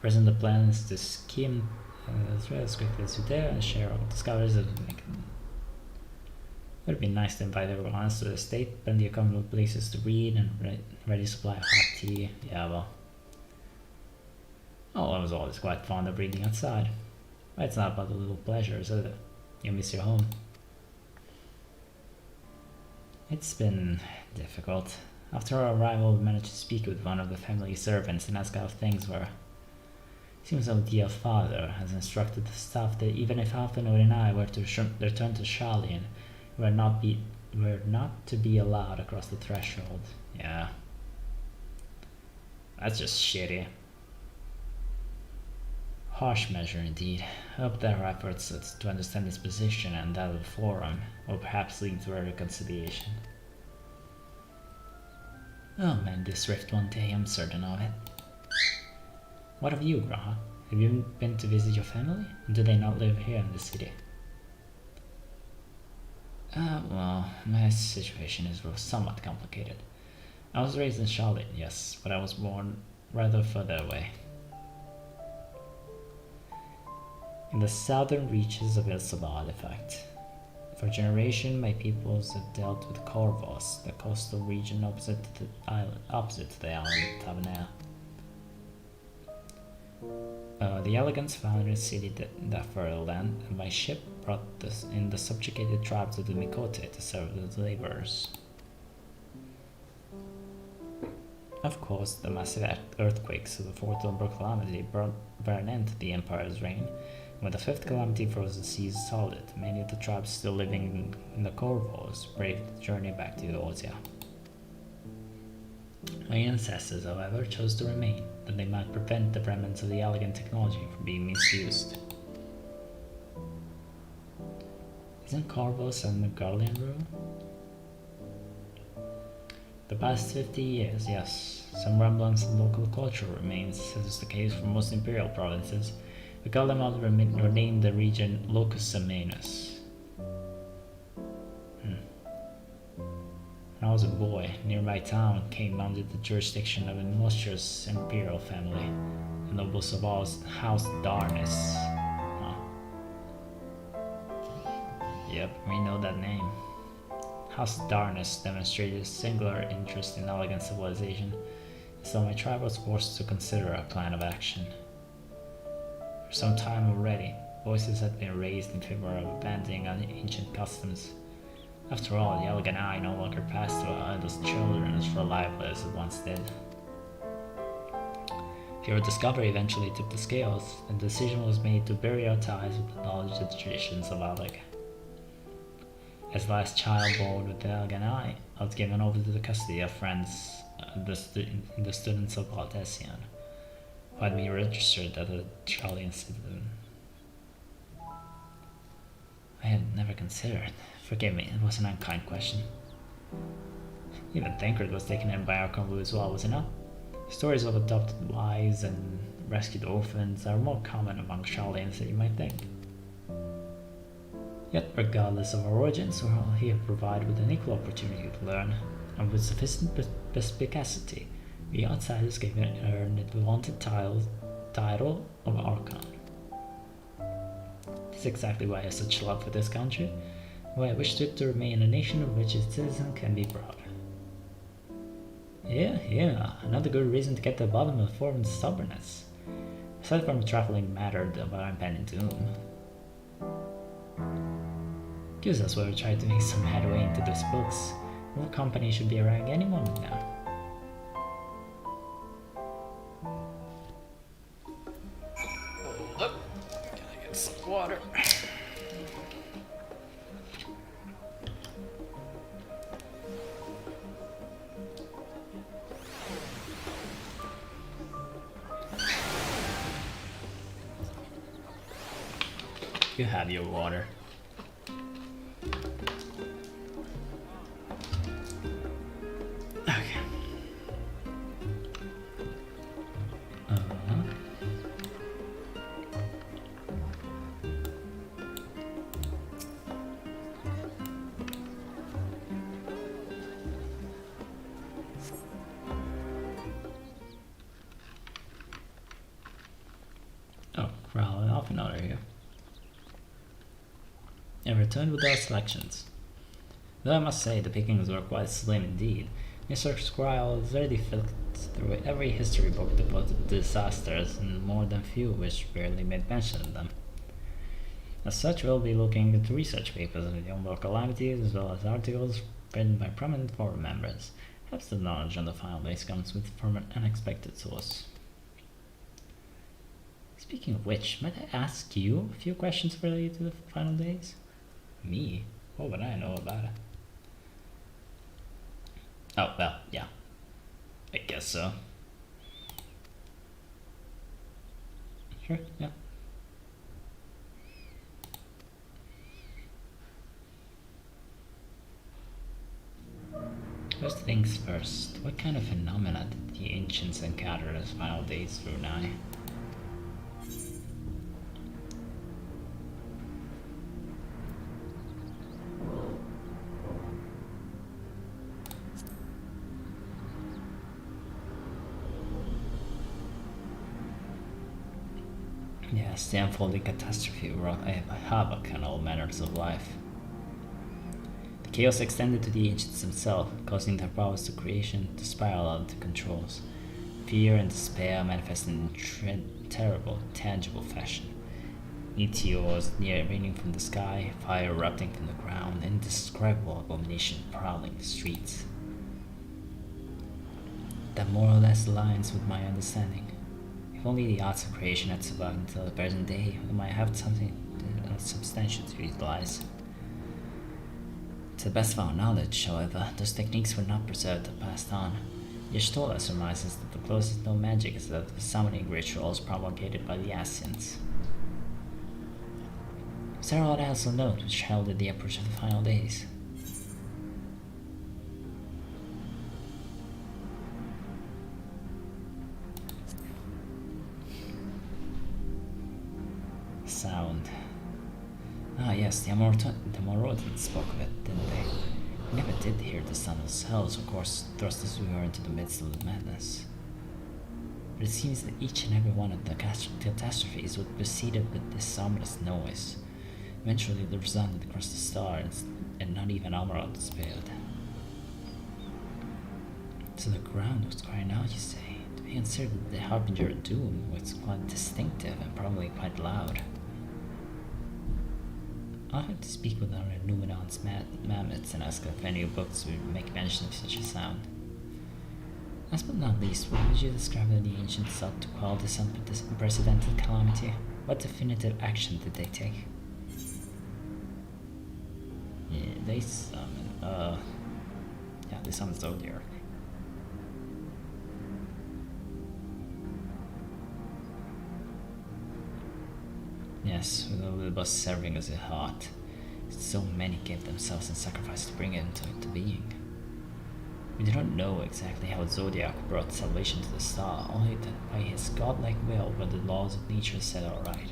Present the plan is to skim through as quickly as you dare and share our discoveries of the It would be nice to invite everyone else to the estate, plenty of comfortable places to read, and ready supply of hot tea. Yeah, well. Oh, I was always quite fond of reading outside. But it's not about the little pleasures, is it? You miss your home. It's been difficult. After our arrival, we managed to speak with one of the family servants and ask how things were. Seems our dear father has instructed the staff that even if Alphenor and I were to return to Sharlayan, we're not to be allowed across the threshold. Yeah. That's just shitty. Harsh measure indeed. I hope that our efforts to understand his position and that of the Forum will perhaps lead to a reconciliation. I'll mend this rift one day, I'm certain of it. What of you, Graha? Have you been to visit your family? Or do they not live here in the city? Well, my situation is somewhat complicated. I was raised in Charlotte, yes, but I was born rather further away. In the southern reaches of Ilsabad, in fact. For generations, my peoples have dealt with Corvos, the coastal region opposite to the island Tavernae. The elegance founded a city that fertile land, and by ship brought in the subjugated tribes of the Mikote to serve as laborers. Of course, the massive earthquakes of the Fourth Umbral Calamity brought an end to the Empire's reign. When the fifth calamity froze the seas solid, many of the tribes still living in the Corvos braved the journey back to Eorzea. My ancestors, however, chose to remain, that they might prevent the remnants of the elegant technology from being misused. Isn't Corvos and Garlean rule? The past 50 years, yes. Some remnants of local culture remains, as is the case for most imperial provinces. We call them out or name the region Locus Semenus. When I was a boy, near my town came under the jurisdiction of an illustrious imperial family, the nobles of House Darnus. Huh. Yep, we know that name. House Darnus demonstrated a singular interest in elegant civilization, so my tribe was forced to consider a plan of action. For some time already, voices had been raised in favor of abandoning ancient customs. After all, the elegant eye no longer passed to our eldest children as reliably as it once did. Pure discovery eventually tipped the scales, and the decision was made to bury our ties with the knowledge and traditions of Alec. As the last child born with the elegant eye, I was given over to the custody of friends, the students of Baltesian, who had me registered as a Charlian citizen. I had never considered. Forgive me, it was an unkind question. Even Thancred was taken in by our convoy as well, was it not? Stories of adopted wives and rescued orphans are more common among Charlians than you might think. Yet, regardless of our origins, we're all here provided with an equal opportunity to learn, and with sufficient perspicacity, we outsiders can earn the vaunted title of Archon. This is exactly why I have such love for this country, why I wish it to remain a nation of which its citizen can be proud. Yeah, another good reason to get to the bottom of the Foreign stubbornness. Aside from the trifling matter of our impending doom. Gives us where we try to make some headway into these books. More company should be around any moment now. Hold up. Gotta get some water. You have your water. Okay. Oh, Ral and Alphenor are here. And returned with our selections. Though I must say the pickings were quite slim indeed. Mr. Squirrel has already flicked through every history book devoted to disasters, and more than few which barely made mention of them. As such, we'll be looking at research papers on the Endwalker calamities, as well as articles written by prominent forum members. Perhaps the knowledge on the final base comes from an unexpected source. Speaking of which, might I ask you a few questions related to the final days? Me? What would I know about it? Oh, well, yeah. I guess so. Sure, yeah. First things first, what kind of phenomena did the ancients encounter as final days drew nigh? Yes, the unfolding catastrophe wrought havoc on all manners of life. The chaos extended to the ancients themselves, causing their powers of creation to spiral out of controls. Fear and despair manifested in terrible, tangible fashion. Meteors near raining from the sky, fire erupting from the ground, indescribable abomination prowling the streets. That more or less aligns with my understanding. If only the arts of creation had survived until the present day, we might have something substantial to utilize. To the best of our knowledge, however, those techniques were not preserved or passed on. Yashtola surmises that the closest known magic is that of the summoning rituals promulgated by the Asians. Is there what else of note which heralded the approach of the final days? Sound. Ah yes, the Amorotans spoke of it, didn't they? We never did hear the sound ourselves, of course, thrust as we were into the midst of the madness. But it seems that each and every one of the catastrophes was preceded with this ominous noise. Eventually it resounded across the stars, and not even Amaroth spared. So the ground was crying out, you say? To be considered the harbinger of doom was quite distinctive and probably quite loud. I'll have to speak with our Numenon's mammoths and ask if any books would make mention of such a sound. Last but not least, what would you describe how the ancients sought to quell this unprecedented calamity? What definitive action did they take? Yeah, they summoned, they summoned Zodiac. Yes, with Olympus serving as a heart. So many gave themselves in sacrifice to bring it into being. We do not know exactly how Zodiac brought salvation to the star, only that by his godlike will were the laws of nature set alright.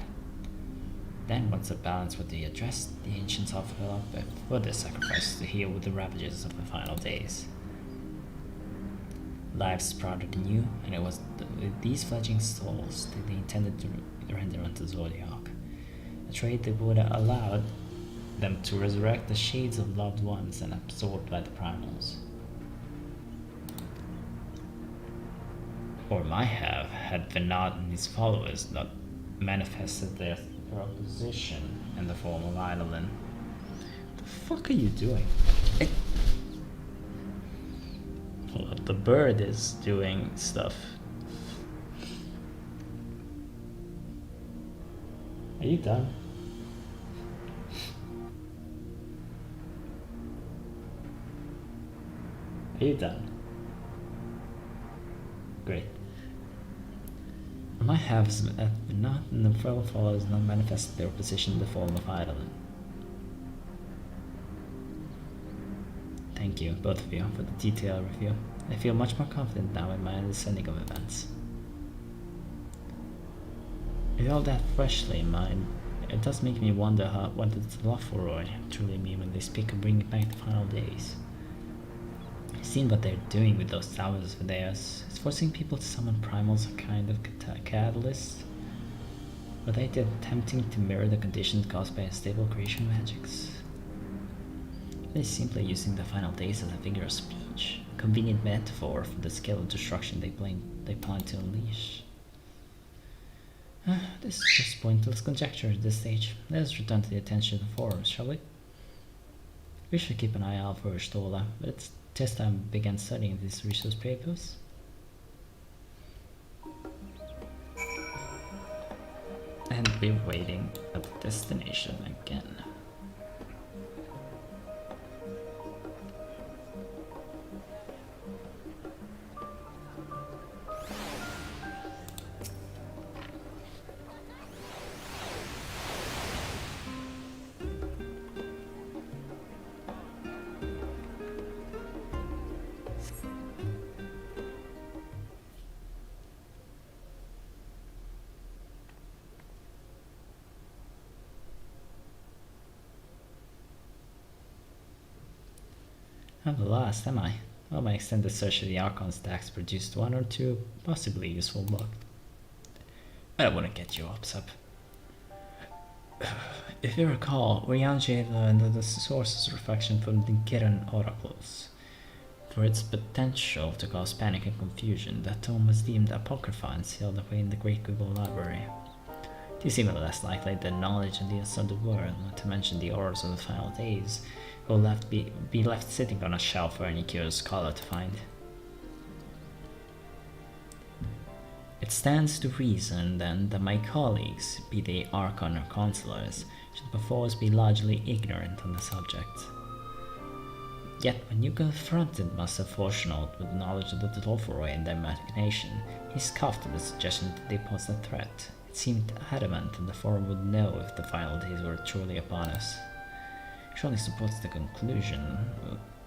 Then, once the balance would be addressed, the ancients offered up a further sacrifice to heal with the ravages of the final days. Lives sprouted anew, and it was with these fledgling souls that they intended to render unto Zodiac, a trade that would allow them to resurrect the shades of loved ones and absorbed by the primals. Or might have, had Venat and his followers not manifested their proposition in the form of Eidolon. What the fuck are you doing? Well, the bird is doing stuff. Are you done? Are you done? Great. My halves not and the fellow followers not manifested their position in the form of Eidolon. Thank you, both of you, for the detailed review. I feel much more confident now in my understanding of events. With all that freshly in mind, it does make me wonder what the Lothloroi truly mean when they speak of bringing back the final days. I've seen what they're doing with those towers of theirs. It's forcing people to summon primals a kind of catalyst. Are they attempting to mirror the conditions caused by unstable creation magics? Are they simply using the final days as a figure of speech? A convenient metaphor for the scale of destruction they plan to unleash? This is just pointless conjecture at this stage. Let us return to the attention of the forums, shall we? We should keep an eye out for Stola, but it's just time we began studying these resource papers. and be waiting at the destination again. I'm the last, am I? Well, my extended search of the Archon stacks produced one or two possibly useful books. But I wouldn't get your hopes up. If you recall, Urianger learned the source's reflection from the Kiran oracles. For its potential to cause panic and confusion, that tome was deemed apocrypha and sealed away in the Great Google Library. It is even less likely that knowledge of the ascended world, not to mention the horrors of the final days, will be left sitting on a shelf for any curious scholar to find. It stands to reason, then, that my colleagues, be they Archon or Consulars, should perforce be largely ignorant on the subject. Yet, when you confronted Master Fortunaut with knowledge of the Dolphoroi and their machination, he scoffed at the suggestion that they posed a threat. It seemed adamant that the Forum would know if the final days were truly upon us. Surely supports the conclusion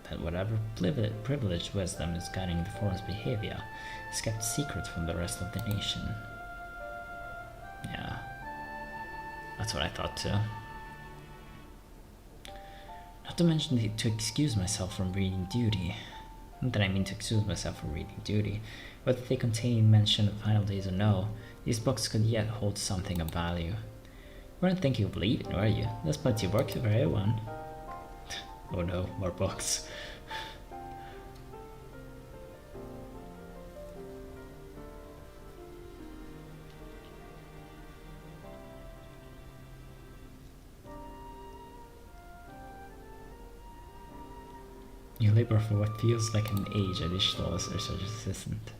that whatever privileged wisdom is guiding the Forum's behavior is kept secret from the rest of the nation. Yeah, that's what I thought too. Not to mention to excuse myself from reading duty. Not that I mean to excuse myself from reading duty. Whether they contain mention of final days or no, these books could yet hold something of value. You weren't thinking of leaving, were you? There's plenty of work for everyone. Oh no, more books. You labor for what feels like an age at Ishtal as research assistant.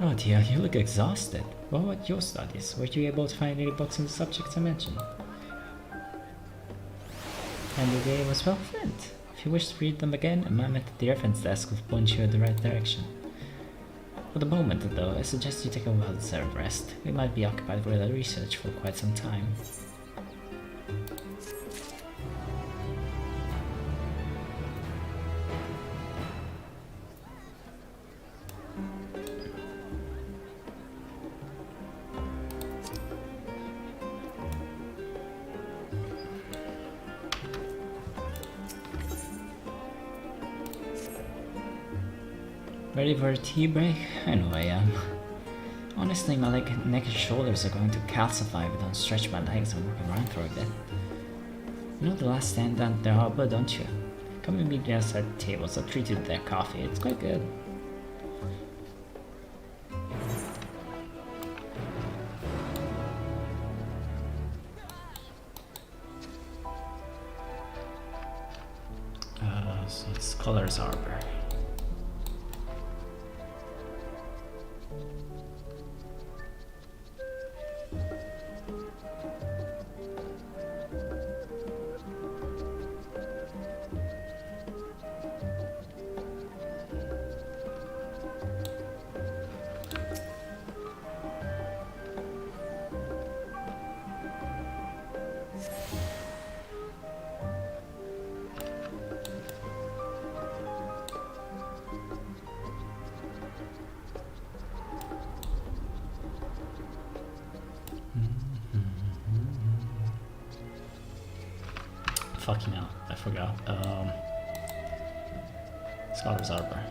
Oh dear, you look exhausted. What about your studies? Were you able to find any books on the subjects I mentioned? And the day was well spent. If you wish to read them again, a man at the reference desk will point you in the right direction. For the moment, though, I suggest you take a well-deserved rest. We might be occupied with other research for quite some time. Ready for a tea break? I know I am. Honestly, my neck and shoulders are going to calcify if I don't stretch my legs and work around for a bit. You know the last stand down the harbor, don't you? Come and meet me outside the tables. I'll treat you to their coffee. It's quite good. So it's Scholars Harbor. Fucking hell, I forgot. Scholars Harbor.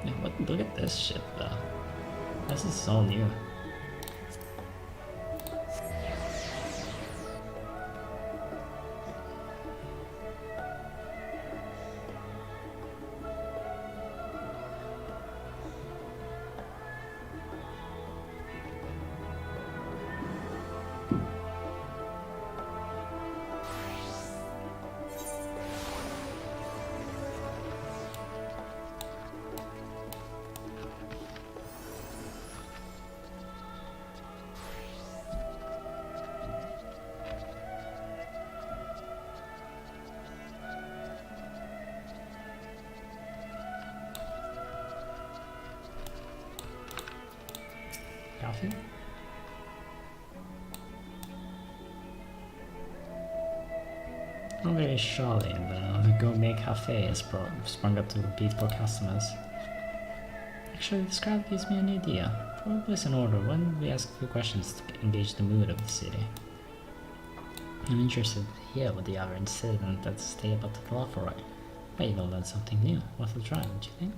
Yeah, look at this shit though. This is so new. Coffee? Only surely the gourmet cafe has sprung up to compete for customers. Actually, this crowd gives me an idea. Before we place an order, why don't we ask a few questions to engage the mood of the city? I'm interested to hear what the other incident that say about the Galore. Maybe they'll learn something new. Worth a try, don't you think?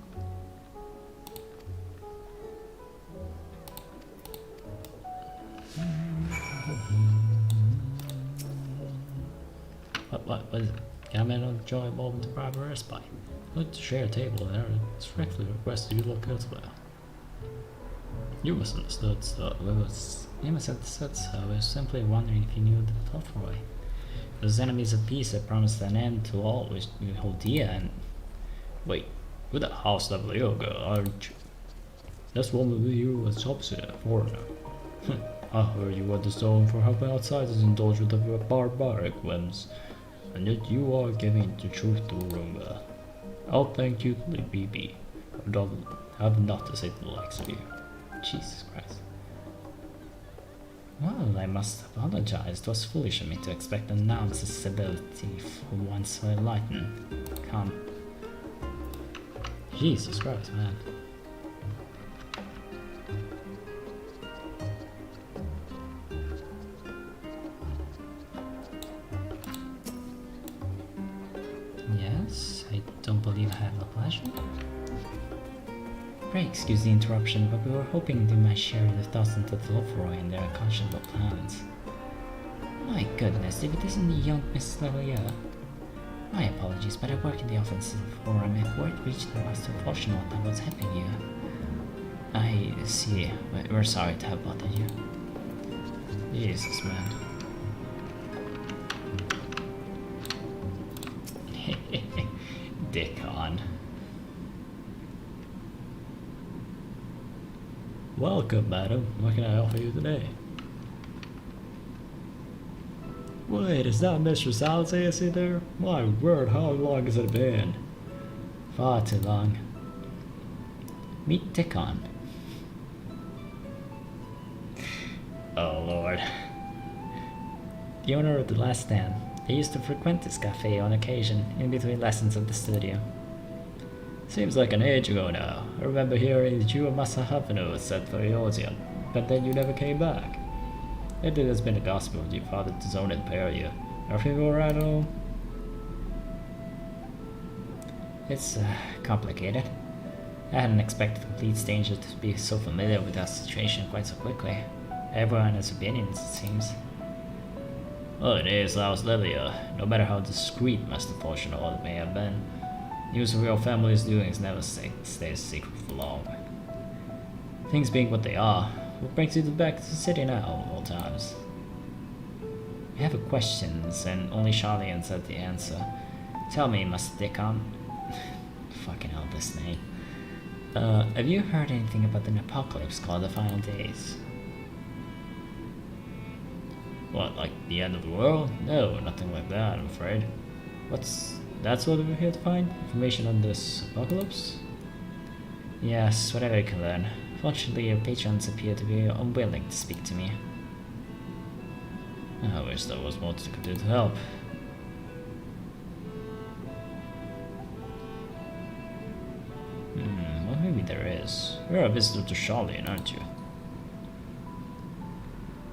What is it? Can I enjoy a moment of private respite? I'd like to share a table there. It's respectfully requested you look elsewhere. You misunderstood, sir. You misunderstood, sir. We were simply wondering if you knew the Galore. Those enemies of peace that promised an end to all which we hold dear and... Wait, you're the house level yoga, aren't you? That's one of you was opposite, foreigner. I heard you were disowned for helping outsiders indulge with the barbaric whims. And yet you are giving the truth to rumor. I'll thank you, BB. I have not to say to the likes of you. Jesus Christ. Well, I must apologize. It was foolish of me to expect an ounce of stability from one so enlightened. Come. Jesus Christ, man. Yes, I don't believe I have the pleasure. Pray excuse the interruption, but we were hoping you might share your thoughts on the Galore and their unconscionable plans. My goodness, if it isn't the young Miss Lavalier. My apologies, but I work in the offensive forum. If word reached the master portion on what's happening here. I see. We're sorry to have bothered you. Jesus, man. Dick on. Welcome, madam. What can I offer you today? Wait, is that Mr. Salazar there? My word, how long has it been? Far too long. Meet Dickon. Oh lord. The owner of the last stand. I used to frequent this cafe on occasion, in between lessons at the studio. Seems like an age ago now. I remember hearing that you and Masa Havano set for Eosian, but then you never came back. Maybe there's been a gospel of your father disowned and pair you. Everything alright at all? It's complicated. I hadn't expected complete strangers to be so familiar with our situation quite so quickly. Everyone has opinions, it seems. Well, it is Laos Livia. No matter how discreet Master Fortune or it may have been, news of your family's doings never stays secret for long. Things being what they are, what brings you back to the city now, of all times? I have questions, and only Charlian said the answer. Tell me, Master Dickon. Fucking hell, this name. Have you heard anything about an apocalypse called the Final Days? What, like the end of the world? No, nothing like that, I'm afraid. That's what we're here to find? Information on this apocalypse? Yes, whatever you can learn. Fortunately, your patrons appear to be unwilling to speak to me. I wish there was more to do to help. Well maybe there is. You're a visitor to Charlian, aren't you?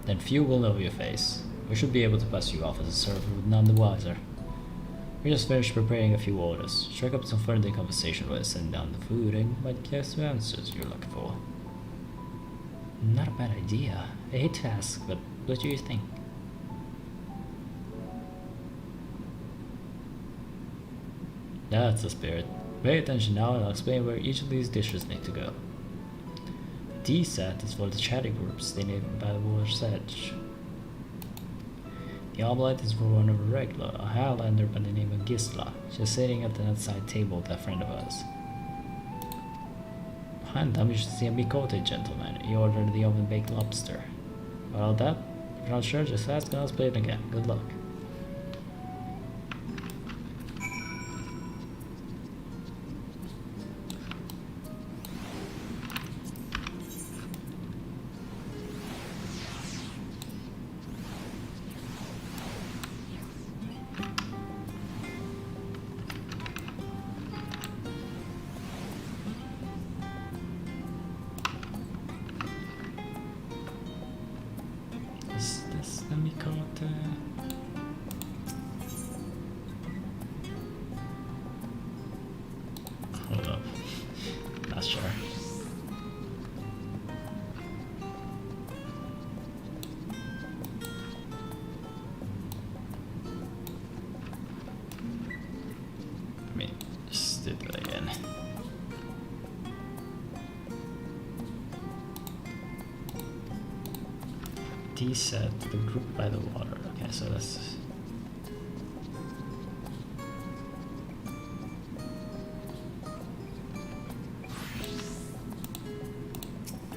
Then few will know your face. We should be able to pass you off as a server with none the wiser. We just finished preparing a few orders. Strike up some friendly conversation while I send down the food and you might guess the answers you're looking for. Not a bad idea. I hate to ask, but what do you think? That's the spirit. Pay attention now and I'll explain where each of these dishes need to go. The D set is for the chatty groups they named by the water's edge. The omelette is for one of a regular, a Highlander by the name of Gisla. She's sitting at the outside table with a friend of ours. Behind them you should see a Mikote gentleman. He ordered the oven-baked lobster. About that, if you're not sure, just ask and I'll play it again. Good luck. Mikote. Hold up. Not sure. Let me just do that again. T set the group by the water. Okay, so that's.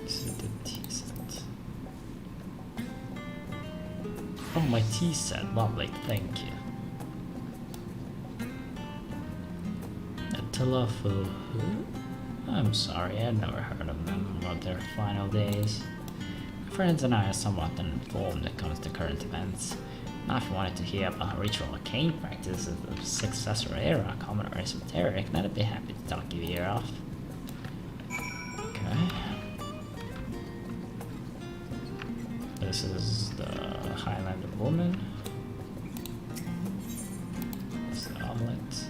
Set the T set. Oh, my T set. Lovely, thank you. Telephone. I'm sorry, I'd never heard of them about their final days. My friends and I are somewhat uninformed when it comes to current events. Now, if you wanted to hear about ritual arcane practices of the successor era, common or esoteric, then I'd be happy to talk your ear off. Okay. This is the Highlander woman. It's the omelet.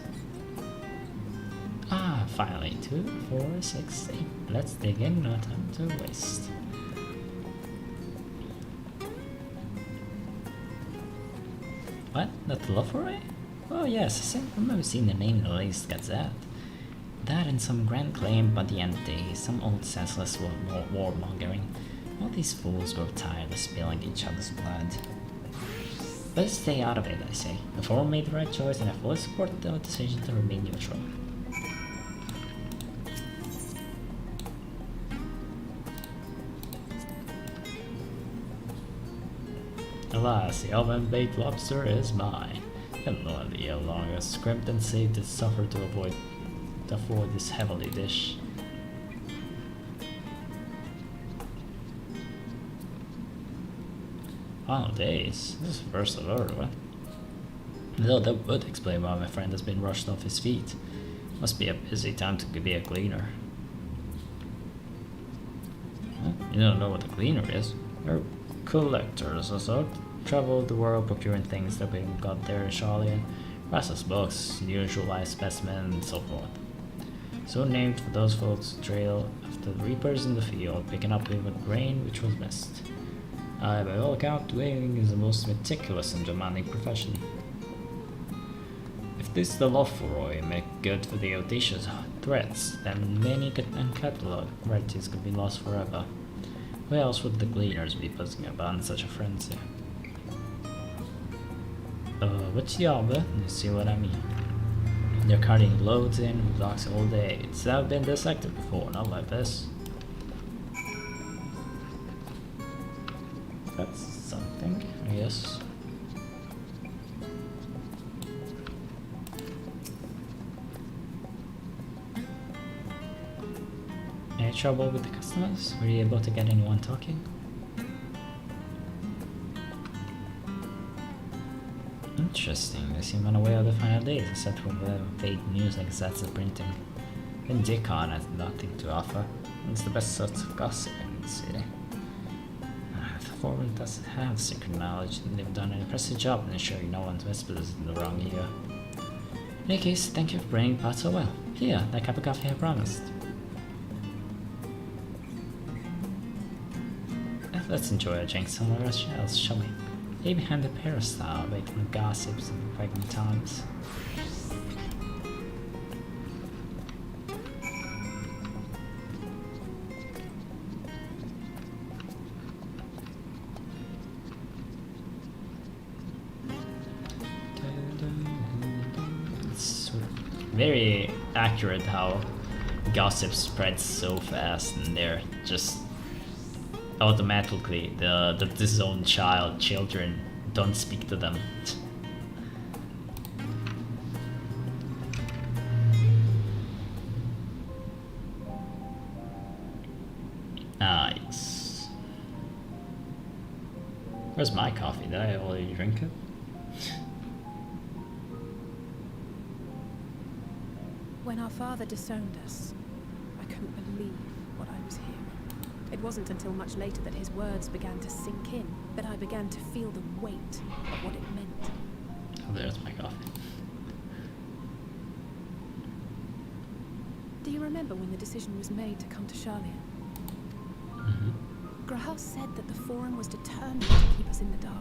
Ah, finally, 2, 4, 6, 8. Let's dig in, no time to waste. What? That Loforay? Oh yes, I remember seeing the name in the latest Gazette. That and some grand claim by the entity, some old senseless warmongering. All these fools grow tired of spilling each other's blood. Let's stay out of it, I say. The forum made the right choice and I fully support the decision to remain neutral. Alas, the elven-baked lobster is mine. And no idea how long I scrimped and saved and suffered to afford this heavenly dish. Final days? This is the first I've heard of it. Though that would explain why my friend has been rushed off his feet. Must be a busy time to be a cleaner. Huh? You don't know what a cleaner is? They're collectors or so. Travel the world procuring things that we got there in Charlian. Priceless books, unusual specimens, and so forth. So named for those folks who trail after the reapers in the field, picking up even grain which was missed. By all accounts, whaling is the most meticulous and demanding profession. If this the Loforay make good for the audacious threats, then many catalog varieties could be lost forever. Who else would the gleaners be buzzing about in such a frenzy? Which job? You see what I mean? They're carting loads in with docks all day. It's never been this active before, not like this. That's something, I guess. Any trouble with the customers? Were you able to get anyone talking? Interesting, they seem unaware of the final days, except for the vague news like that's printing. Even Dickon has nothing to offer. It's the best sort of gossip in the city. The forum doesn't have secret knowledge, and they've done an impressive job in ensuring no one whispers in the wrong ear. In any case, thank you for bringing part so well. Here, that cup of coffee I promised. Let's enjoy a drink somewhere else, shall we? Lay behind the peristyle, waiting for gossips and pregnant tongues. It's very accurate how gossip spreads so fast, and they're just automatically the disowned children don't speak to them. Nice. Where's my coffee? Did I already drink it? When our father disowned us, I couldn't believe what I was hearing. It wasn't until much later that his words began to sink in, that I began to feel the weight of what it meant. Oh, there's my coffee. Do you remember when the decision was made to come to Charlian? Grahal said that the Forum was determined to keep us in the dark,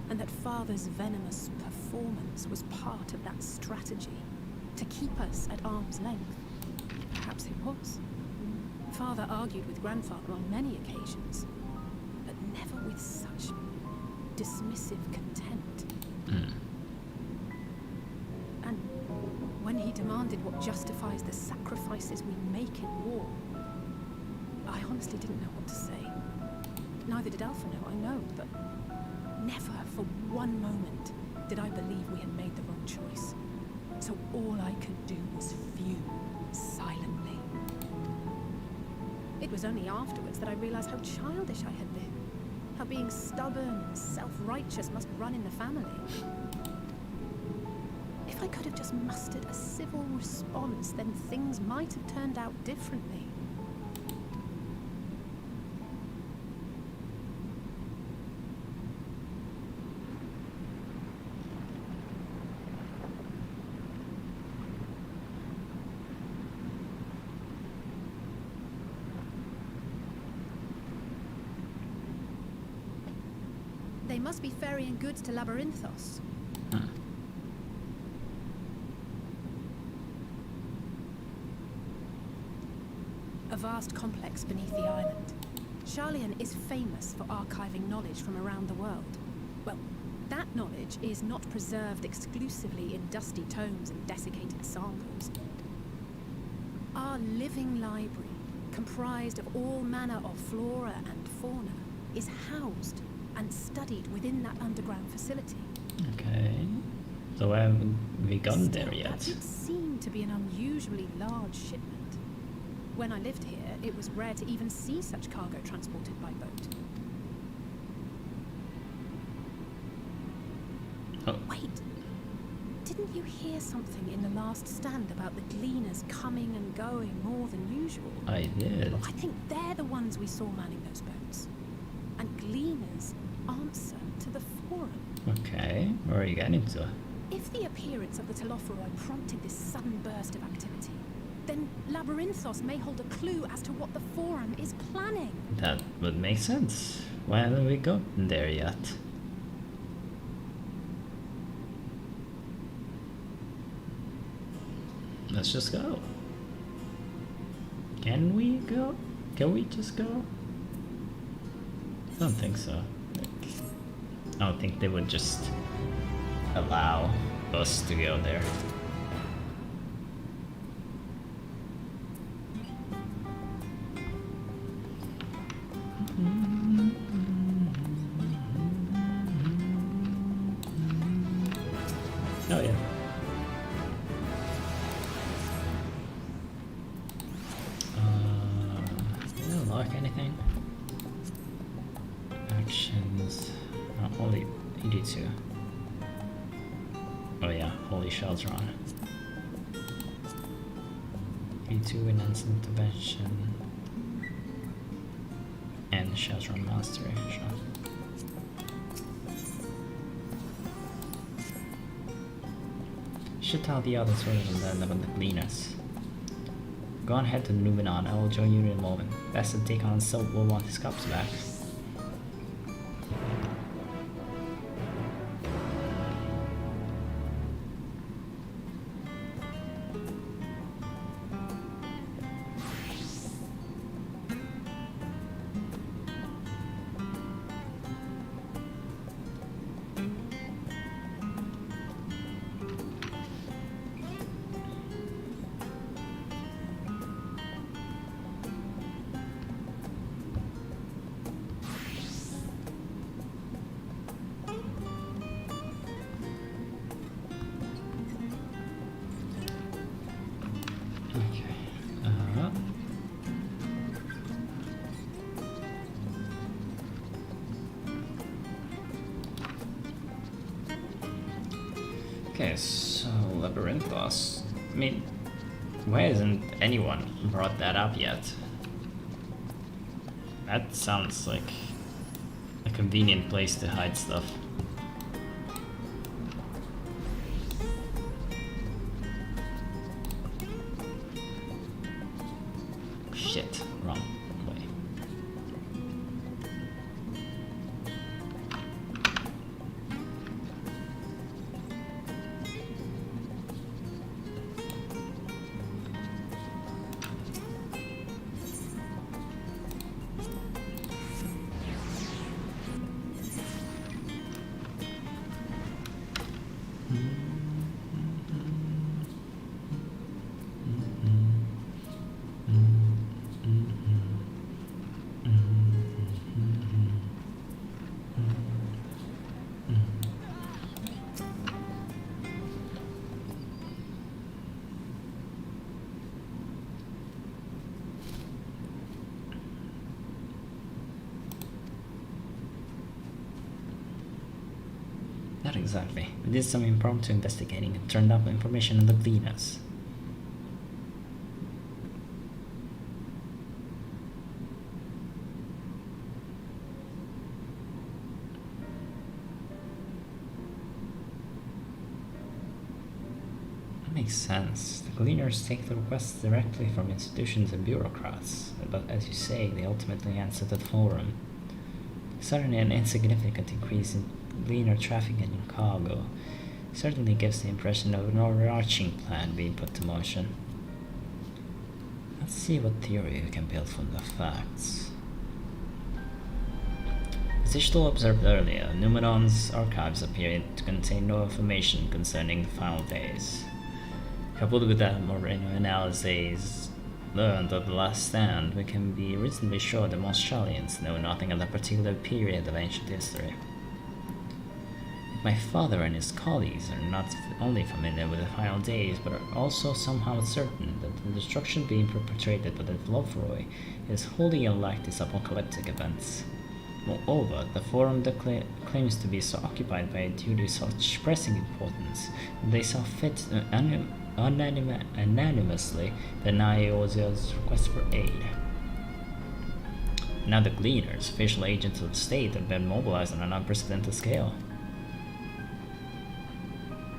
and that Father's venomous performance was part of that strategy, to keep us at arm's length. Perhaps it was. Father argued with Grandfather on many occasions, but never with such dismissive contempt. And when he demanded what justifies the sacrifices we make in war, I honestly didn't know what to say. Neither did Alpha know, I know, but never for one moment did I believe we had made the wrong choice. So all I could do was fume silently. It was only afterwards that I realized how childish I had been. How being stubborn and self-righteous must run in the family. If I could have just mustered a civil response, then things might have turned out differently. They must be ferrying goods to Labyrinthos. A vast complex beneath the island. Charlian is famous for archiving knowledge from around the world. Well, that knowledge is not preserved exclusively in dusty tomes and desiccated samples. Our living library, comprised of all manner of flora and fauna, is housed and studied within that underground facility. Okay. So why haven't we gotten there Still, yet? that did seem to be an unusually large shipment. When I lived here, it was rare to even see such cargo transported by boat. Oh. Wait, didn't you hear something in the last stand about the gleaners coming and going more than usual? I did. I think they're the ones we saw manning those boats. And gleaners answer to the Forum. Okay, where are you getting to? If the appearance of the Telophoroi prompted this sudden burst of activity, then Labyrinthos may hold a clue as to what the Forum is planning. That would make sense. Why haven't we gotten there yet? Let's just go. Can we go? Can we just go? I don't think so. I don't think they would just allow us to go there. Oh yeah. Did I unlock anything? Actions. Only 82. Oh yeah, holy shells are on. 82 enhanced intervention. And shells run mastery. Sure. Should tell the others rather than the gleaners. Go on ahead to Numenon, I will join you in a moment. Best to take on Silk will want his cups back. Okay, so Labyrinthos. I mean, why hasn't anyone brought that up yet? That sounds like a convenient place to hide stuff. Shit, wrong way. Not exactly. We did some impromptu investigating and turned up information on the Gleaners. That makes sense. The Gleaners take the requests directly from institutions and bureaucrats, but as you say, they ultimately answer to the forum. Suddenly an insignificant increase in Gleaner traffic in cargo certainly gives the impression of an overarching plan being put to motion. Let's see what theory we can build from the facts. As Ishtal observed earlier, Numenon's archives appear to contain no information concerning the final days. Coupled with that Moreno analyses learned of the last stand, we can be reasonably sure that most Shalians know nothing of that particular period of ancient history. My father and his colleagues are not only familiar with the final days, but are also somehow certain that the destruction being perpetrated by the Vlofroi is wholly unlike these apocalyptic events. Moreover, the forum claims to be so occupied by a duty of such pressing importance that they saw fit to unanimously deny Eosia's request for aid. Now the Gleaners, official agents of the state, have been mobilized on an unprecedented scale.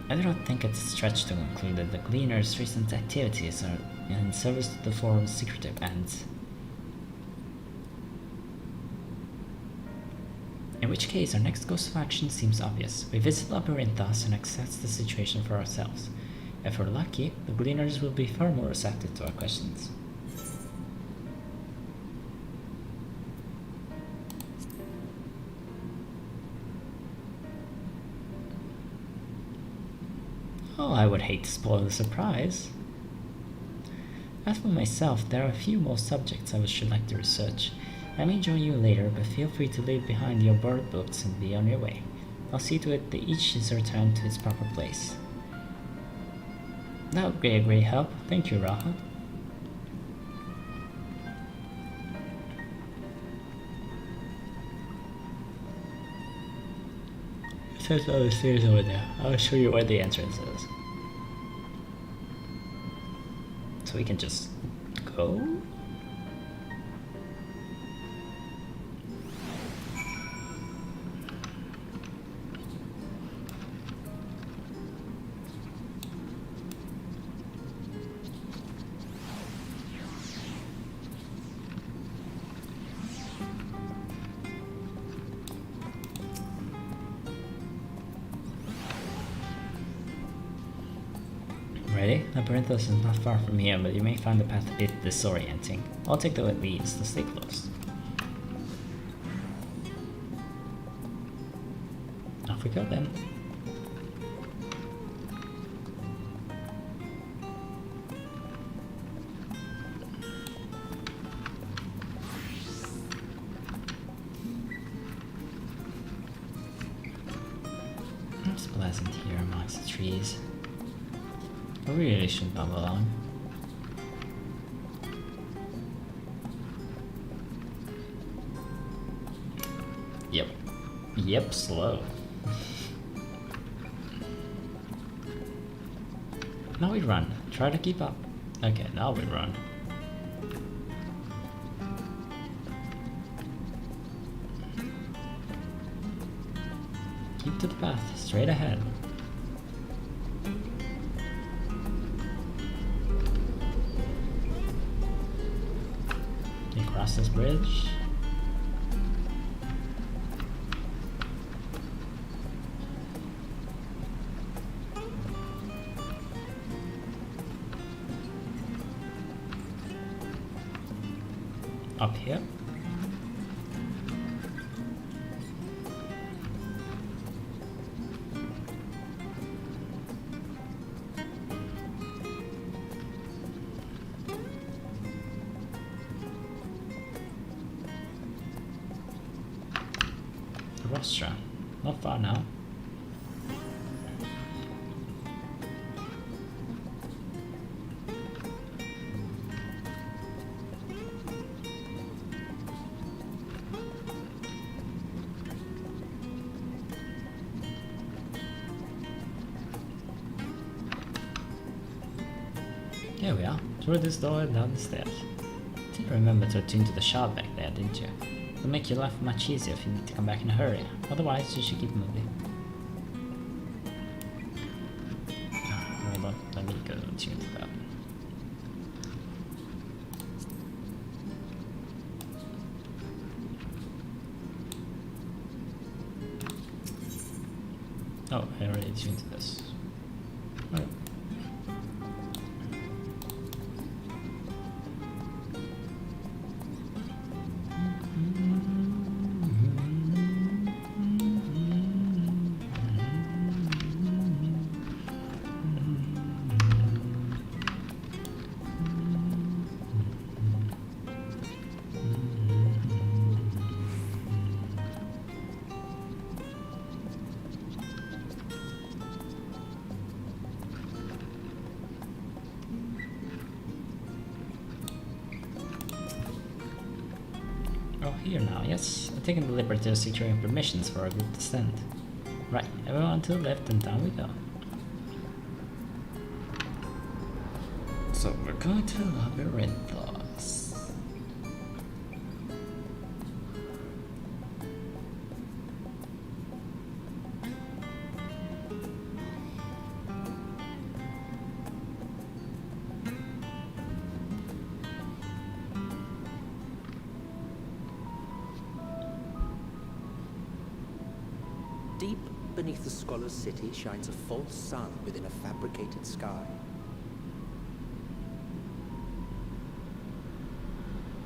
I do not think it's a stretch to conclude that the Gleaners' recent activities are in service to the forum's secretive ends. In which case, our next course of action seems obvious. We visit Labyrinthos and assess the situation for ourselves. If we're lucky, the Gleaners will be far more receptive to our questions. Oh, I would hate to spoil the surprise. As for myself, there are a few more subjects I should like to research. I may join you later, but feel free to leave behind your bird books and be on your way. I'll see to it that each is returned to its proper place. That would be a great help. Thank you, Raha. It says all the stairs over there. I'll show you where the entrance is. So we can just go? Ready? Labyrinthos is not far from here, but you may find the path a bit disorienting. I'll take the way it leads, so stay close. Off we go then. It's pleasant here amongst the trees. We really should bubble along. Yep. Yep, slow. Now we run. Try to keep up. Okay, now we run. Keep to the path, straight ahead. You cross this bridge. Up here. Rostra. Not far now. Here we are, through this door and down the stairs. Didn't remember to attune to the shard back there, didn't you? It'll make your life much easier if you need to come back in a hurry. Otherwise, you should keep moving. Hold on, let me go attune to that. Oh, I already tuned to this. Oh. Here now, yes. I've taken the liberty of securing permissions for our group descent. Right, everyone to the left and down we go. So we're going to Labyrinthos. Deep beneath the scholar's city shines a false sun within a fabricated sky.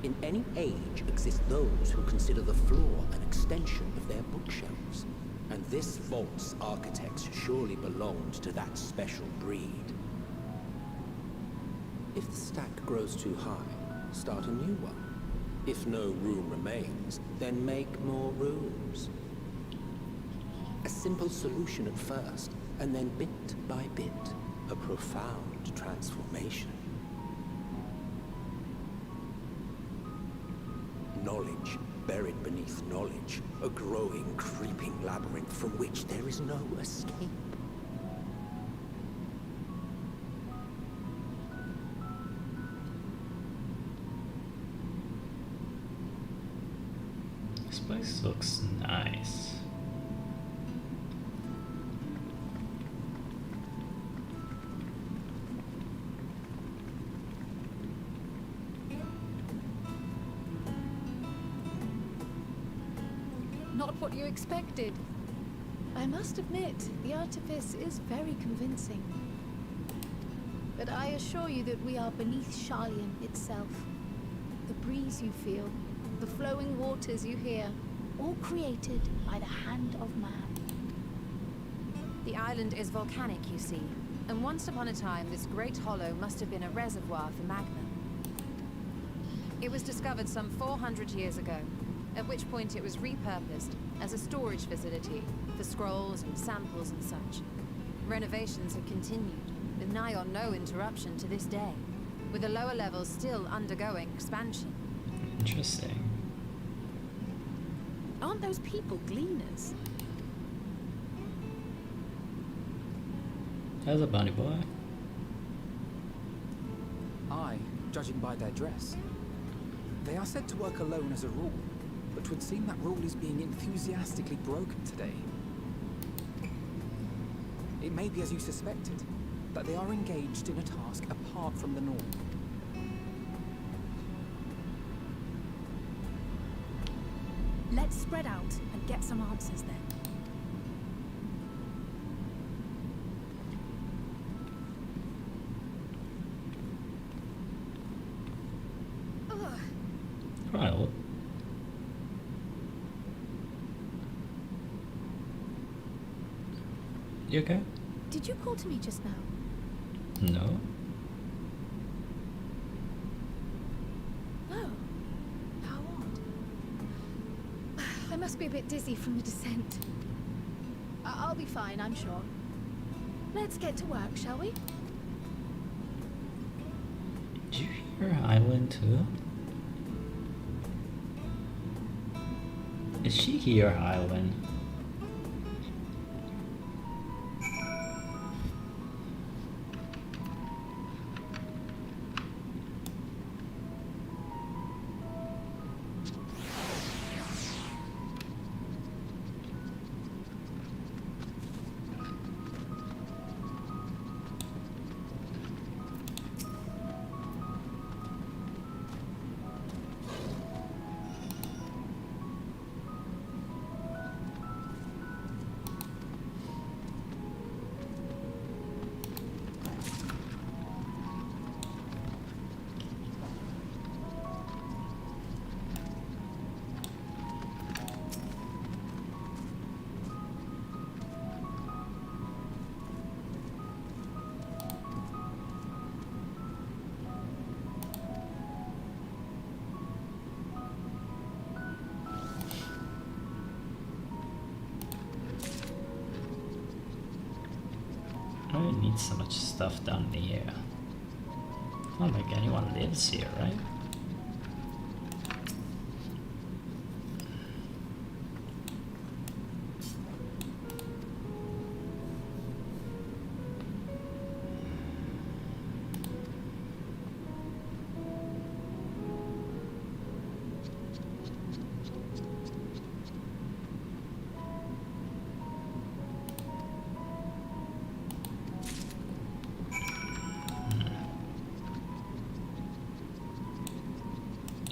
In any age exist those who consider the floor an extension of their bookshelves. And this vault's architects surely belonged to that special breed. If the stack grows too high, start a new one. If no room remains, then make more rooms. A simple solution at first, and then bit by bit, a profound transformation. Knowledge buried beneath knowledge, a growing, creeping labyrinth from which there is no escape. This place looks nice. Not what you expected. I must admit, the artifice is very convincing. But I assure you that we are beneath Sharlayan itself. The breeze you feel, the flowing waters you hear, all created by the hand of man. The island is volcanic, you see, and once upon a time this great hollow must have been a reservoir for magma. It was discovered some 400 years ago, at which point it was repurposed as a storage facility for scrolls and samples and such. Renovations have continued, with nigh on no interruption to this day, with the lower levels still undergoing expansion. Interesting. Aren't those people gleaners? There's a bunny boy. Aye, judging by their dress. They are said to work alone as a rule, but 'twould seem that rule is being enthusiastically broken today. It may be as you suspected, but they are engaged in a task apart from the norm. Let's spread out and get some answers then. Right. You okay? Did you call to me just now? No. Oh. How odd. I must be a bit dizzy from the descent. I'll be fine, I'm sure. Let's get to work, shall we? Did you hear Island too? Is she here, Island? I don't need so much stuff down here. It's not like anyone lives here, right?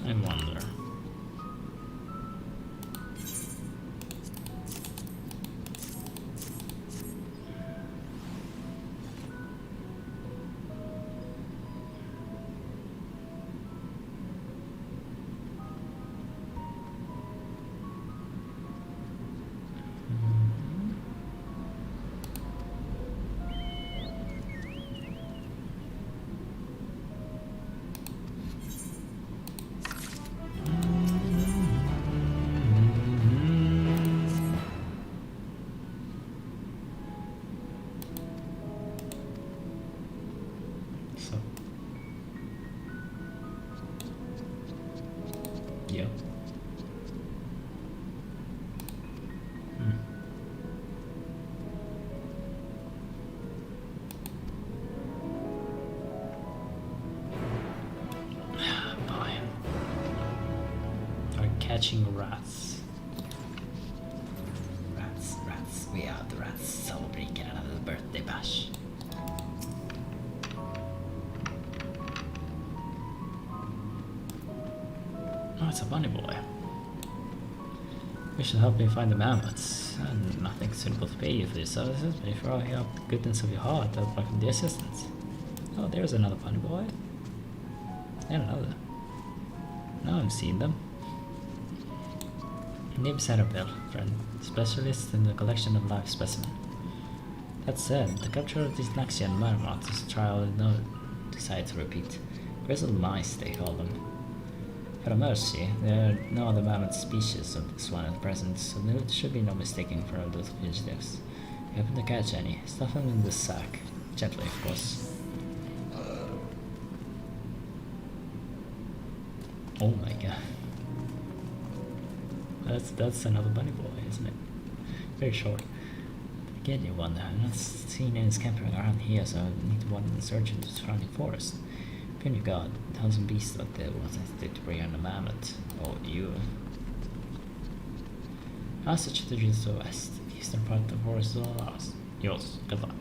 I wonder. So, yeah. Boy. Are catching rats. Rats. We are the rats celebrating another birthday bash. Oh, it's a bunny boy. You should help me find the mammoths. And nothing suitable to pay you for these services, but if you're all here up the goodness of your heart, I'll welcome the assistance. Oh, there's another bunny boy. And another. Now I'm seeing them. Name Bill, friend. Specialist in the collection of live specimen. That said, the capture of these Naxian mammoths is a trial with no desire to repeat. Grizzled mice, they call them. For a mercy, there are no other mammoth species of this one at present, so there should be no mistaking for those fugitives. If you happen to catch any, stuff them in this sack. Gently, of course. Oh my god. That's another bunny boy, isn't it? Very short. Again, you wonder. I've not seen any scampering around here, so I need to warn the search into the surrounding forest. Pin your god, thousand beasts out there won't hesitate to bring on a mammoth. Or you. As such, the regions to the west. The eastern part of the forest is all ours. Yours. Good luck.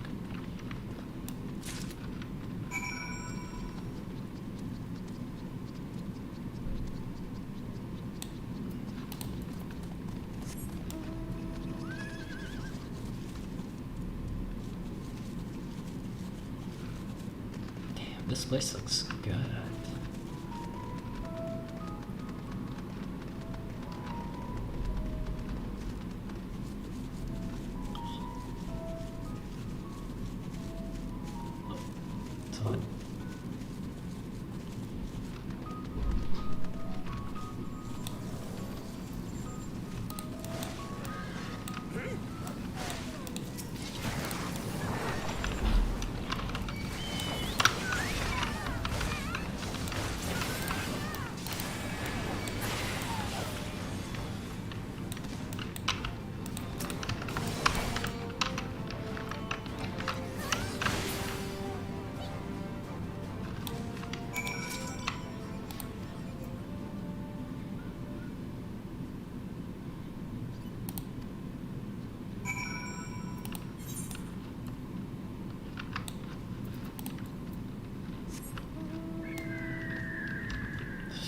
This place looks good. Todd.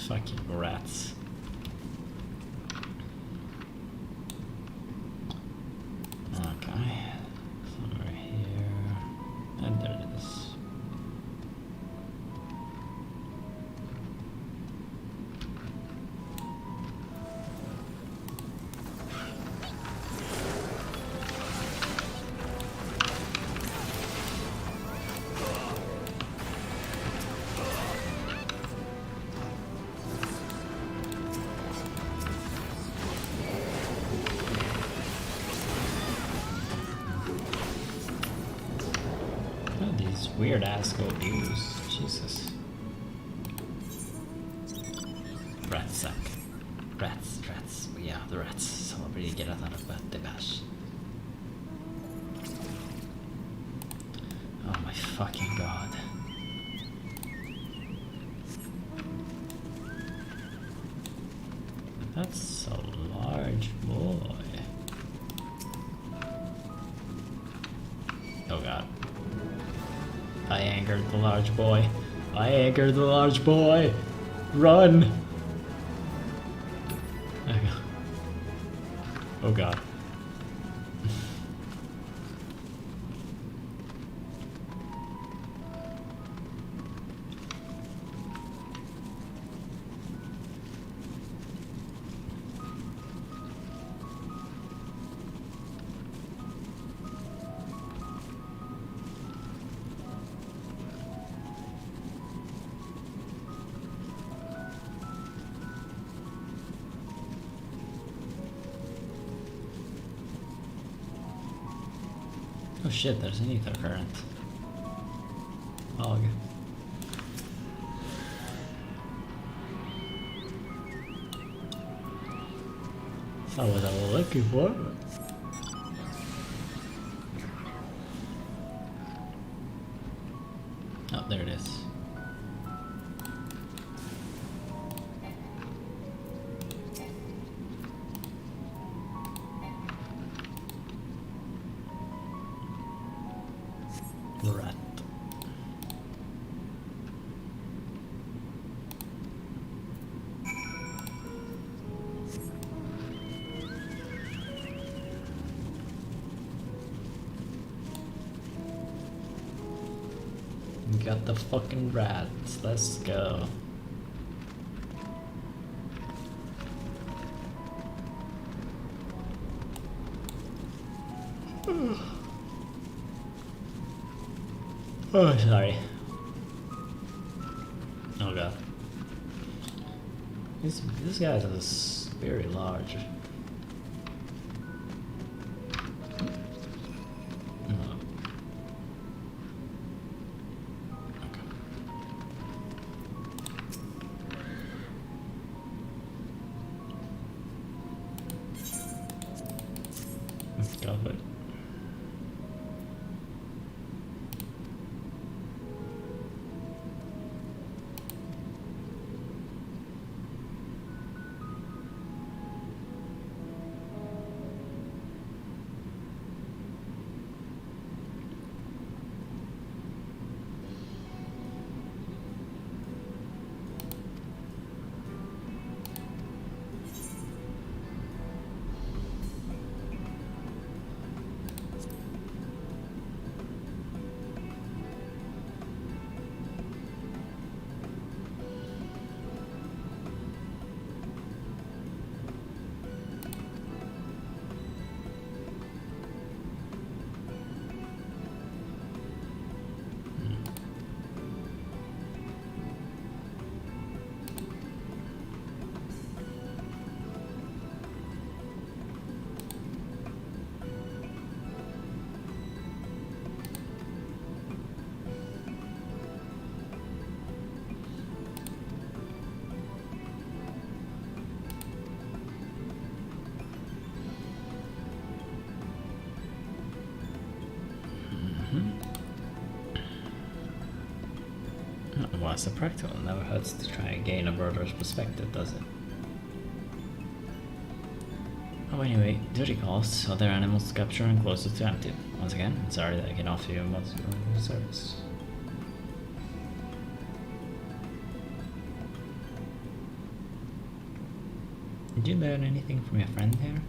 Fucking rats. Okay. Somewhere here. And there it is. These weird ass gold views. Jesus. Rats suck. Rats, rats. We are the rats. Somebody get us out of the bash. Oh my fucking god. That's a large boy. Oh god. I angered the large boy. I angered the large boy. Run! Oh god. Oh shit, there's an ether current. Log. That's not what I was looking for. Oh, there it is. Rat. We got the fucking rats. Let's go. Oh, sorry. Oh god. This guy is very large. Let's go for it. so practical. Never hurts to try and gain a broader perspective, does it? Oh, anyway, duty calls. Other animals to capture and closer to empty. Once again, I'm sorry that I can offer you a service. Did you learn anything from your friend here?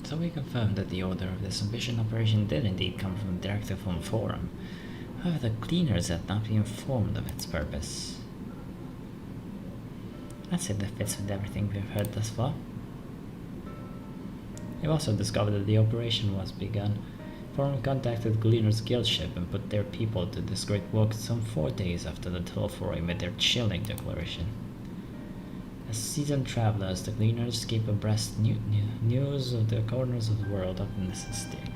So we confirmed that the order of this ambitious operation did indeed come from a directive from the forum. However, the cleaners had not been informed of its purpose. I'd say that fits with everything we've heard thus far. We've also discovered that the operation was begun. Forum contacted Gleaner's guild ship and put their people to this great work some 4 days after the Telforay made their chilling declaration. As seasoned travelers, the Gleaners keep abreast news of the corners of the world up in this estate.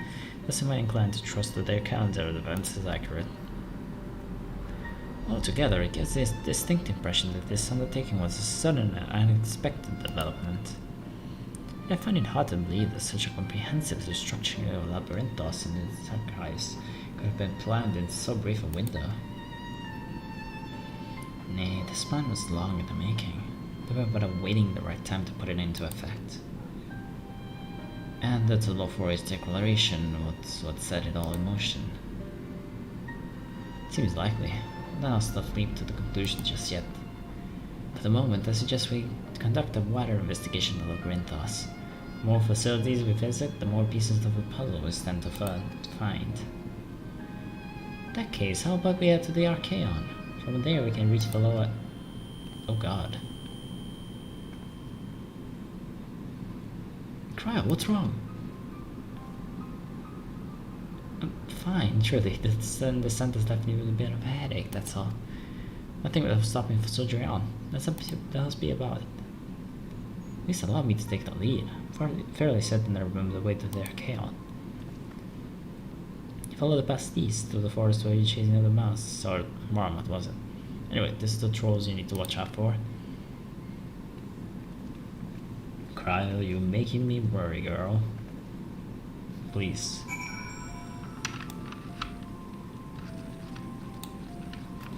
Thus am I inclined to trust that their calendar of events is accurate. Altogether, it gives this distinct impression that this undertaking was a sudden and unexpected development. I find it hard to believe that such a comprehensive restructuring of Labyrinthos and its archives could have been planned in so brief a window. Nay, this plan was long in the making. They were but awaiting the right time to put it into effect. And that Telforay's declaration was what set it all in motion. Seems likely. None of us leap to the conclusion just yet. For the moment, I suggest we conduct a wider investigation of Labyrinthos. The more facilities we visit, the more pieces of the puzzle we stand to find. In that case, how about we head to the Archaeon? From there we can reach below it. Oh god. Cryo, what's wrong? I'm fine, surely. The descent has left me with a bit of a headache, that's all. Nothing will stop me from soldiering on. Let's be about it. At least allow me to take the lead. I'm fairly certain I remember the way to the Archaeon. You follow the path east through the forest where you're chasing the mouse, or marmot, was it? Anyway, this is the trolls you need to watch out for. Cryo, you're making me worry, girl. Please.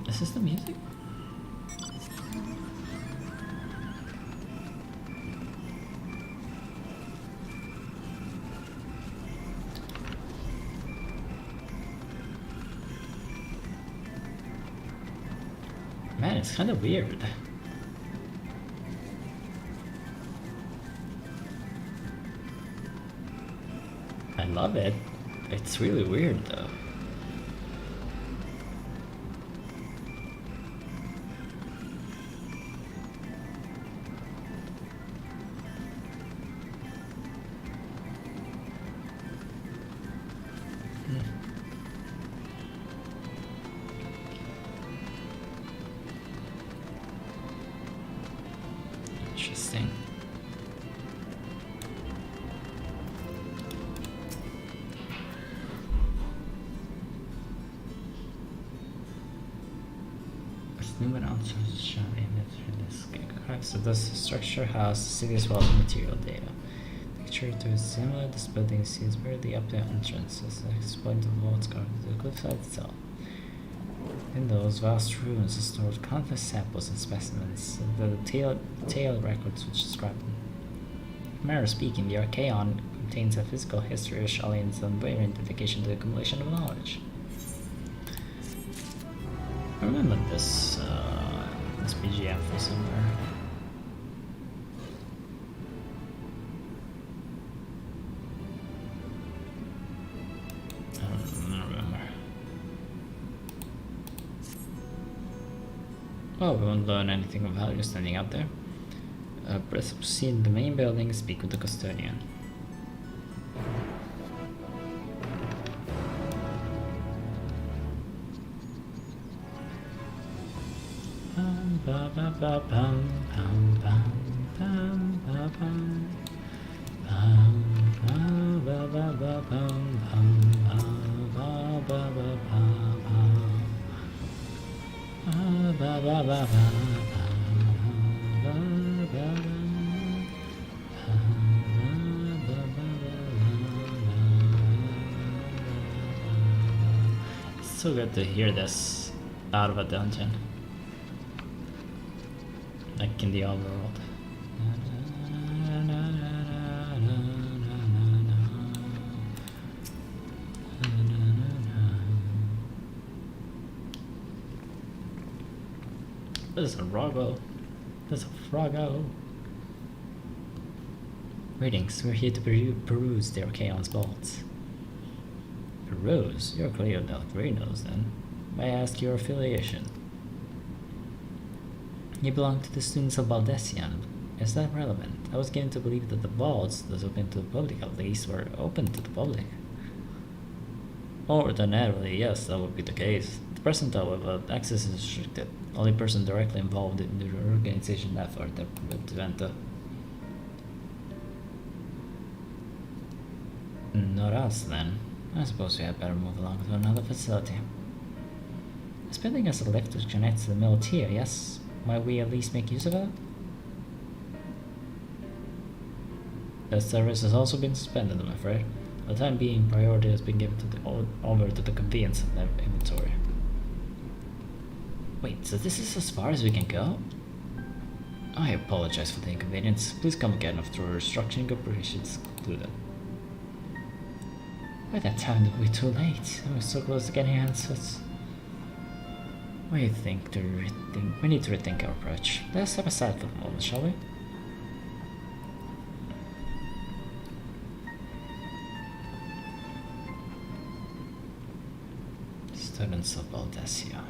Is this the music? Man, it's kind of weird. I love it. It's really weird though. Interesting. So does the structure house the city's wealth of material data? Picture to is similar, this building seems barely up to entrance as the explained of vaults guarded the cliffside itself. In those vast rooms are stored countless samples and specimens, the detailed records which describe them. Primarily speaking, the Archaeon contains a physical history of Shalian's unwavering dedication to the accumulation of knowledge. I remember this BGM from somewhere. I don't remember. Oh, we won't learn anything of value standing out there. Proceed in the main building and speak with the custodian. Ba ba ba bum bum bum bum ba bum bum ba ba ba bum bum ba ba ba bum ba ba ba so good to hear this out of a dungeon. Like in the overworld. There's a Rogo. There's a Froggo. Greetings, we're here to peruse the Archaon's vaults. Peruse? You're clear of Delgrinos then. May I ask your affiliation? You belong to the students of Baldessian. Is that relevant? I was given to believe that the vaults, those open to the public at least, were open to the public. Ordinarily, yes, that would be the case. At present, however, access is restricted. Only person directly involved in the organization effort to enter. Not us, then. I suppose we had better move along to another facility. This building has a lift which connects to the middle tier, yes? Might we at least make use of it? The service has also been suspended, I'm afraid. For the time being, priority has been given to over to the convenience of the inventory. Wait, so this is as far as we can go? I apologize for the inconvenience. Please come again after restructuring operations concluded. By that time, it will be too late. I was so close to getting answers. We need to rethink our approach. Let's step aside for the moment, shall we? Students of Baldessia.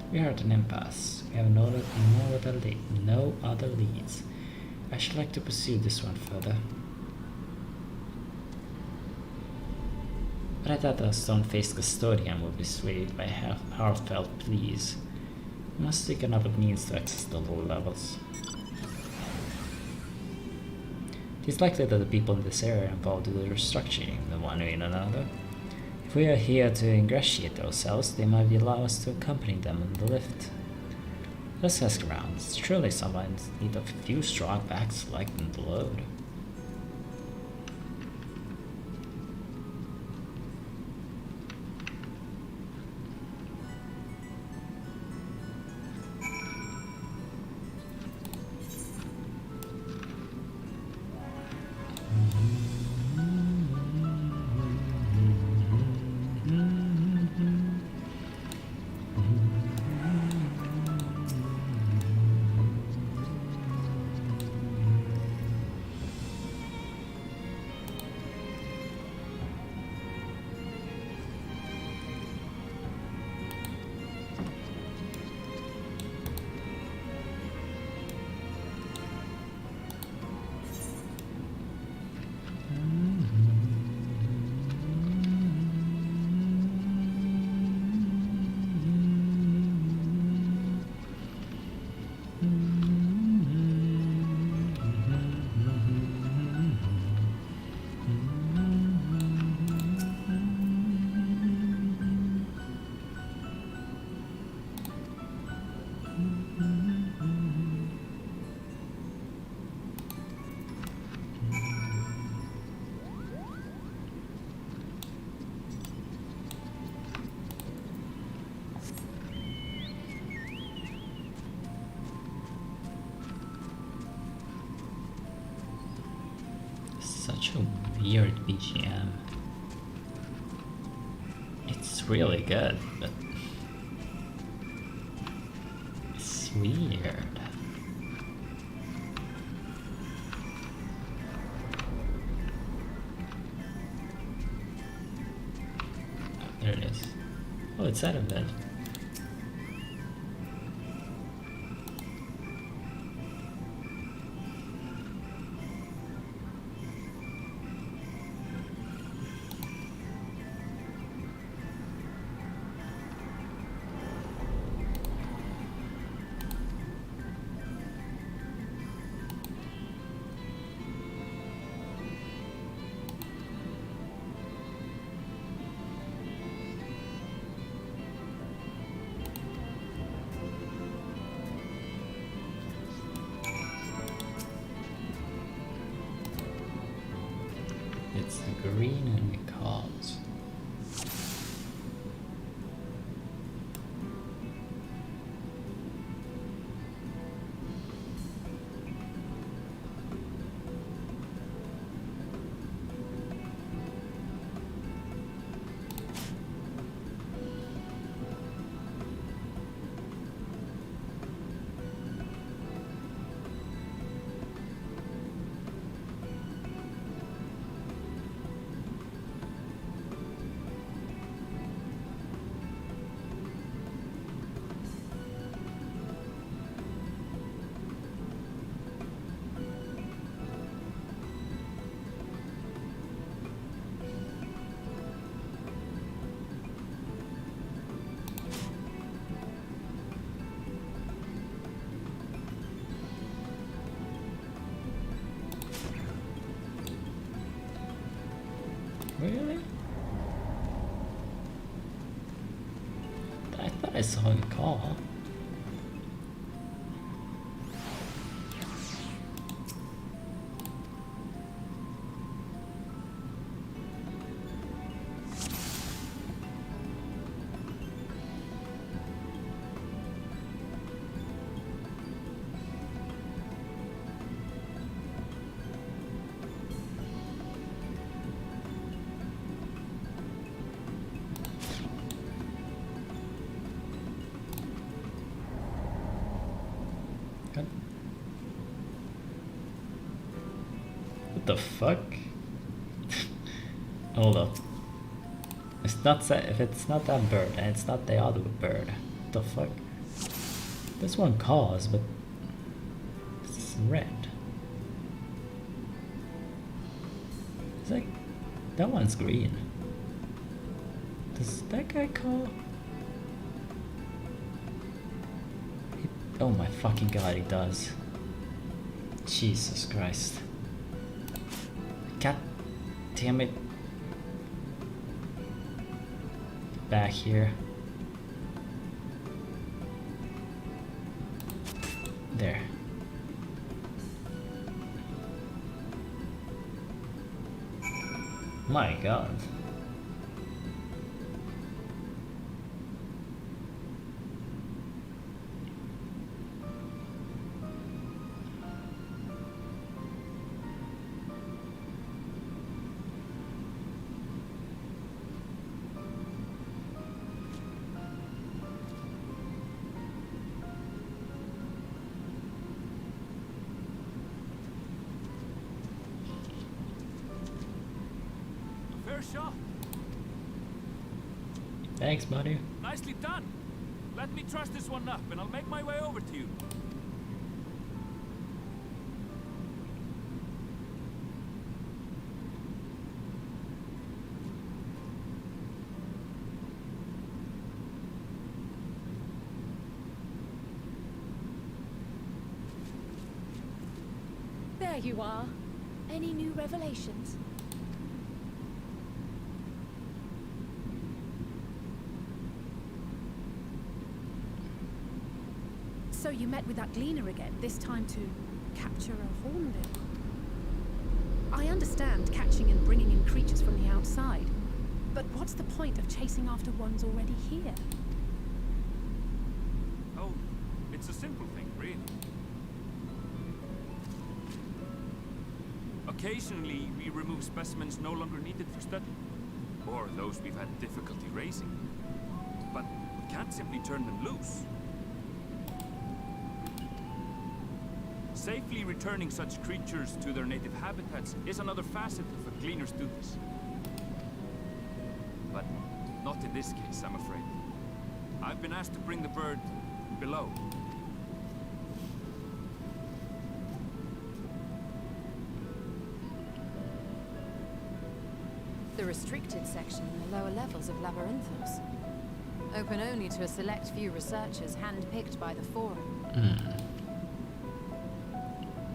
We are at an impasse. We have no other leads. I should like to pursue this one further. But I thought the stone-faced custodian would be swayed by heartfelt pleas. We must seek another means to access the lower levels. It is likely that the people in this area are involved with the restructuring in one way or another. If we are here to ingratiate ourselves, they might allow us to accompany them in the lift. Let's ask around. Surely someone needs a few strong backs to lighten the load. Such a weird BGM. It's really good, but it's weird. Oh, there it is. Oh, it's out of bed. green and cards. Really? I thought I saw a call. What the fuck? Hold up. It's not if it's not that bird, and it's not the other bird. What the fuck? This one calls, but it's red. It's like that one's green. Does that guy call? Oh my fucking god, he does. Jesus Christ. God damn it. Back here. There. My god. Shot. Thanks, buddy. Nicely done. Let me truss this one up and I'll make my way over to you. There you are. Any new revelations? So you met with that gleaner again, this time to capture a hornbill. I understand catching and bringing in creatures from the outside, but what's the point of chasing after ones already here? Oh, it's a simple thing, really. Occasionally, we remove specimens no longer needed for study, or those we've had difficulty raising. But we can't simply turn them loose. Safely returning such creatures to their native habitats is another facet of a gleaner's duties. But not in this case, I'm afraid. I've been asked to bring the bird below. The restricted section in the lower levels of Labyrinthos. Open only to a select few researchers handpicked by the Forum.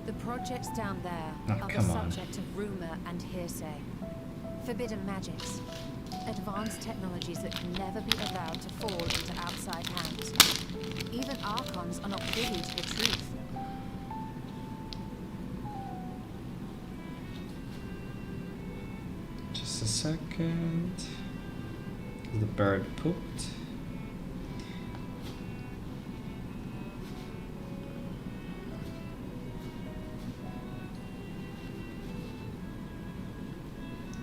The projects down there are the subject of rumor and hearsay. Forbidden magics. Advanced technologies that can never be allowed to fall into outside hands. Even Archons are not privy to the truth. second. The bird pooped.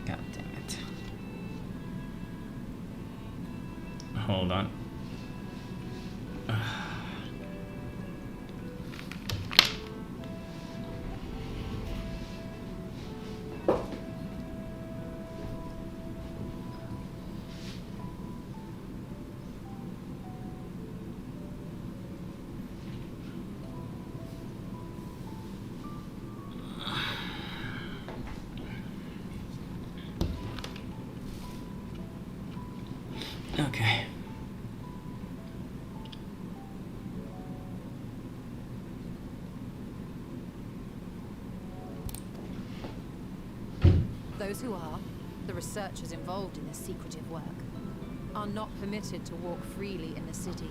God dang it. Hold on. Okay. Those who are, the researchers involved in this secretive work, are not permitted to walk freely in the city,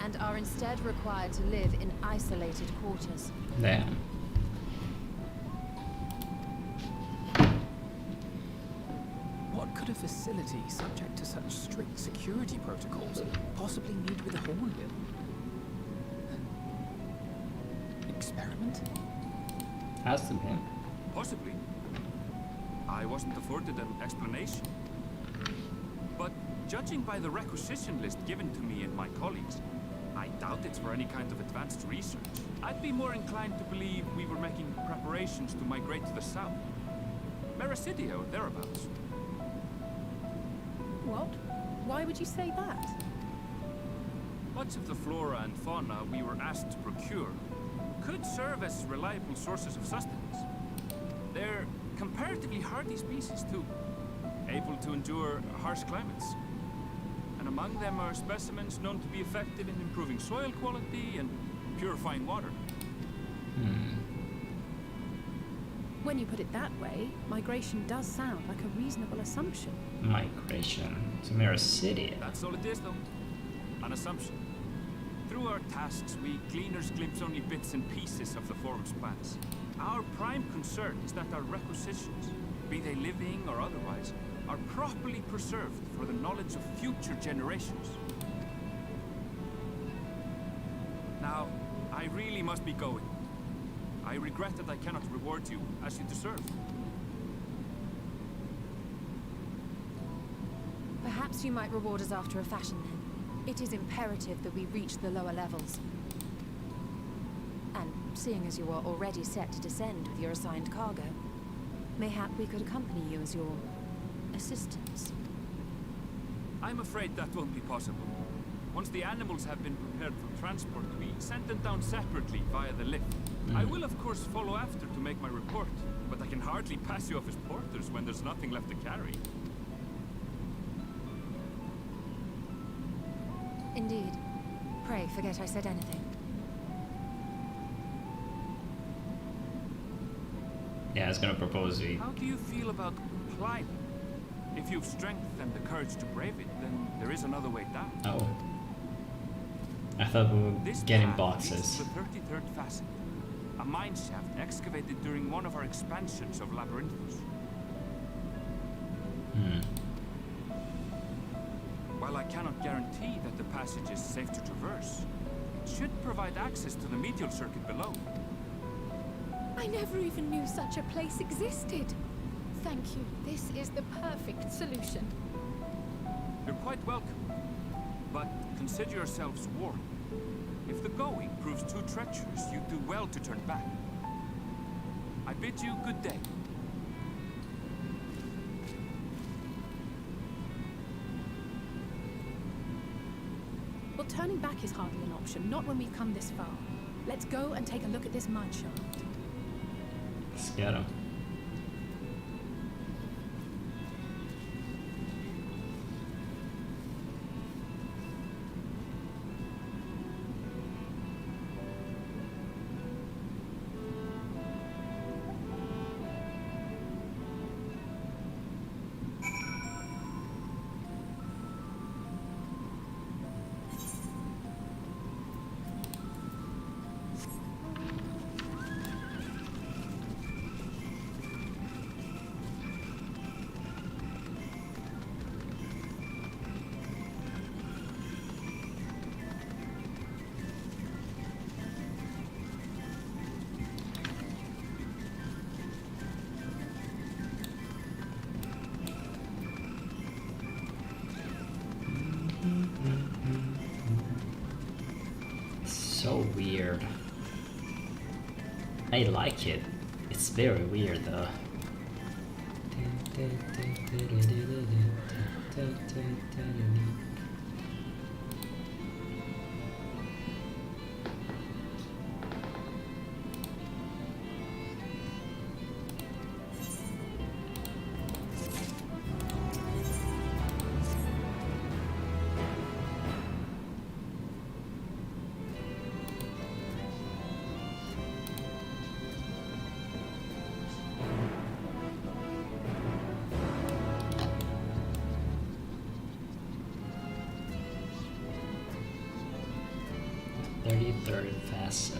and are instead required to live in isolated quarters. Damn. What could a facility subject to such strict security protocols possibly need with a hornbill? Experiment? Has to be. Possibly. I wasn't afforded an explanation. But judging by the requisition list given to me and my colleagues, I doubt it's for any kind of advanced research. I'd be more inclined to believe we were making preparations to migrate to the south. Mericidia or thereabouts. What? Why would you say that? Much of the flora and fauna we were asked to procure could serve as reliable sources of sustenance. They're comparatively hardy species too, able to endure harsh climates. And among them are specimens known to be effective in improving soil quality and purifying water. When you put it that way, migration does sound like a reasonable assumption. Migration to Mericidia. That's all it is though. An assumption. Through our tasks, we gleaners glimpse only bits and pieces of the forum's plans. Our prime concern is that our requisitions, be they living or otherwise, are properly preserved for the knowledge of future generations. Now, I really must be going. I regret that I cannot reward you as you deserve. Perhaps you might reward us after a fashion then. It is imperative that we reach the lower levels. And seeing as you are already set to descend with your assigned cargo, mayhap we could accompany you as your assistants. I'm afraid that won't be possible. Once the animals have been prepared for transport, we send them down separately via the lift. I will of course follow after to make my report, but I can hardly pass you off as porters when there's nothing left to carry. Indeed. Pray forget I said anything. Yeah, I was gonna propose we... How do you feel about climbing? If you've strength and the courage to brave it, then there is another way down. Oh. I thought we were getting path boxes. leads to the 33rd facet, a mine shaft excavated during one of our expansions of Labyrinthus. While I cannot guarantee that the passage is safe to traverse, it should provide access to the medial circuit below. I never even knew such a place existed. Thank you. This is the perfect solution. You're quite welcome, but consider yourselves warned. If the going proves too treacherous, you do well to turn back. I bid you good day. Well, turning back is hardly an option, not when we've come this far. Let's go and take a look at this mine shaft. Let's get him. So weird. I like it. It's very weird though. Third facet.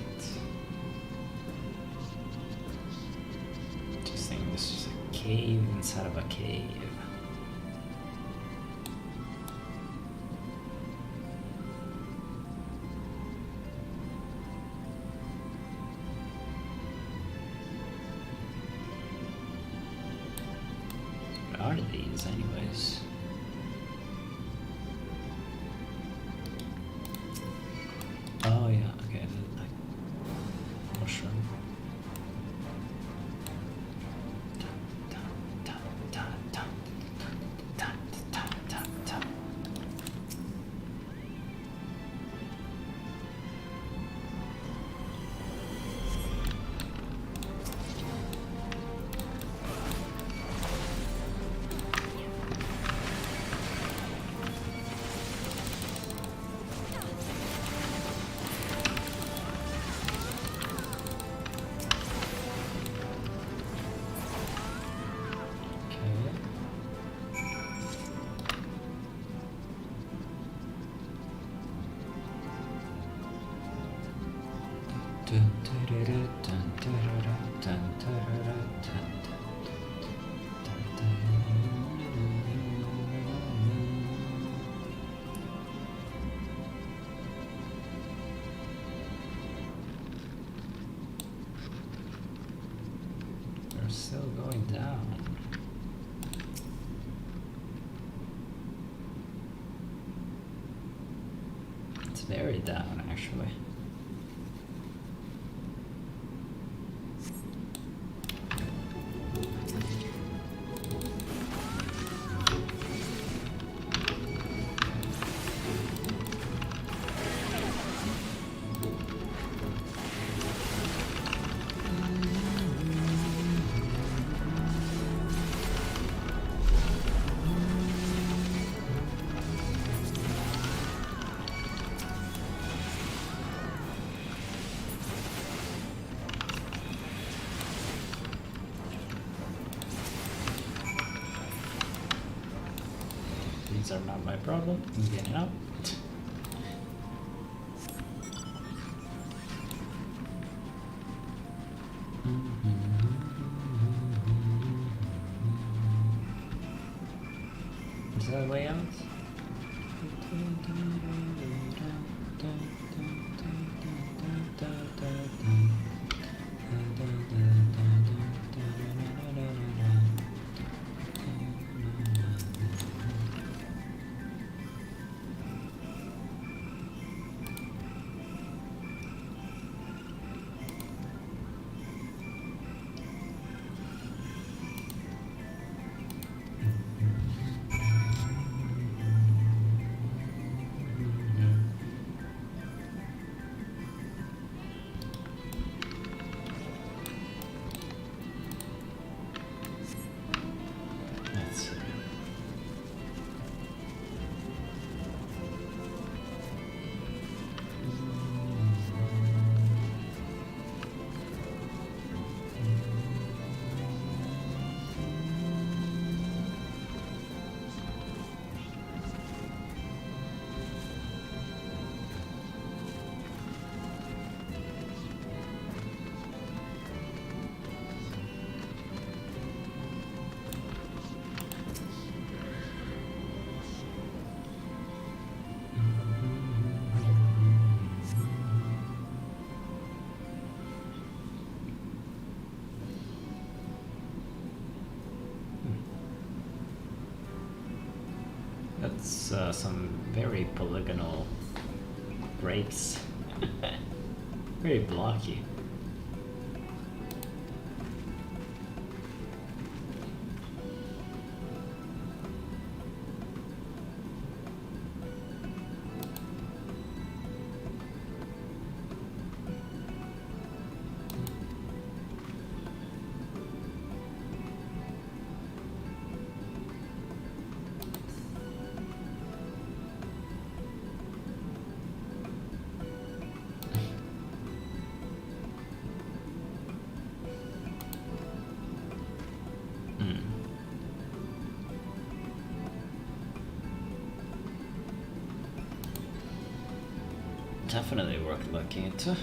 Interesting, this is a cave inside of a cave. What are these anyways? Oh yeah, okay, like mushroom. We're still going down. It's very down actually. These are not my problem. I'm getting out. Is that a way out? That's some very polygonal grapes. Very blocky. Definitely worth looking into.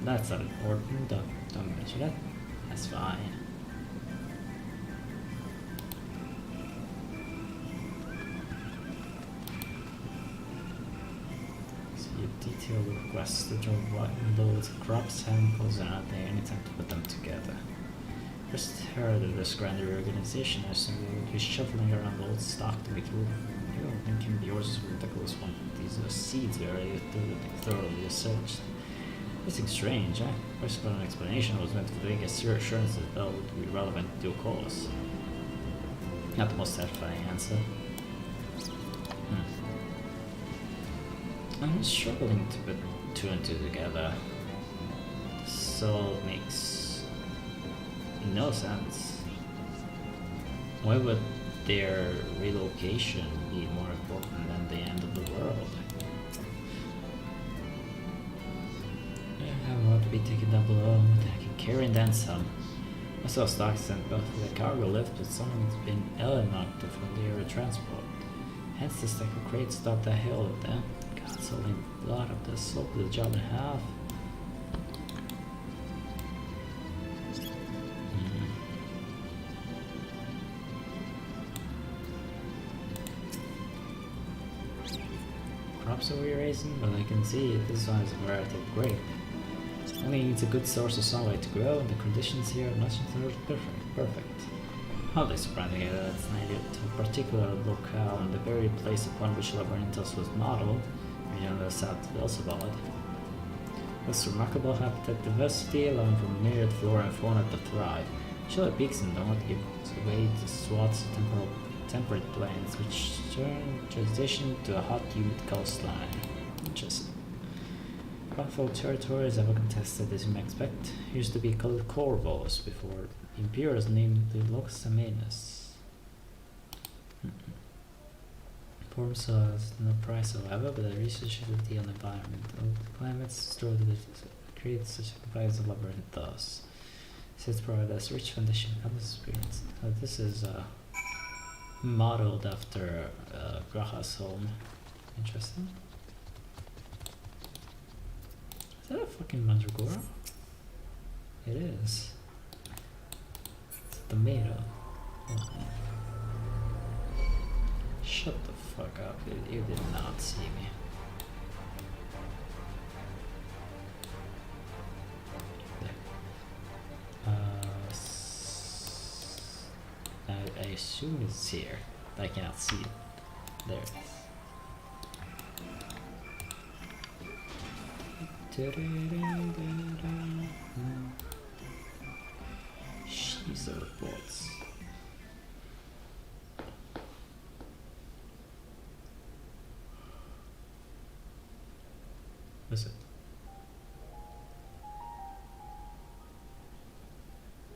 That's not important. Don't mention that. That's fine. So you detail requests to draw loads of crop samples and not take any time to put them together. First heard of this grand reorganization, I assume we will be shuffling around old stock to make room. You don't think can be yours is ridiculous one. These seeds are already thoroughly researched. Nothing strange, eh? First an explanation was meant for giving assurance that Bell would be relevant to due course. Not the most satisfying answer. I'm struggling to put two and two together. So it makes no sense. Why would their relocation be more important than the end of the world? I want to be taken down below, but I can carry and then some. I saw stock sent both for the cargo lift, but someone's been knocked from the air transport. Hence the stack of crates stopped the hill with them. God, it's only a lot of this slope the job in half. Crops are we raising? But I can see this one is a variety of grape. Only needs a good source of sunlight to grow, and the conditions here are much perfect. Hardly surprising that it's native to a particular locale and the very place upon which Labyrinthos was modeled, beyond the south of Elsabad. This remarkable habitat diversity, allowing for myriad flora and fauna to thrive. Shallow peaks and downward give way to swaths of temperate plains, which transition to a hot, humid coastline. Interesting. Powerful territories ever contested, as you may expect, used to be called Corvos before the Imperials named the Lux Amanus. Forms has no price, however, but the research of the environment. The climates stored that create such a vibes of Labyrinthos. Since provide us rich foundation of experience. This is modeled after Graha's home. Interesting. Is that a fucking mandragora? It is. It's a tomato. Okay. Shut the fuck up, you did not see me. I assume it's here. I cannot see it. There it is. She's the reports. What's it?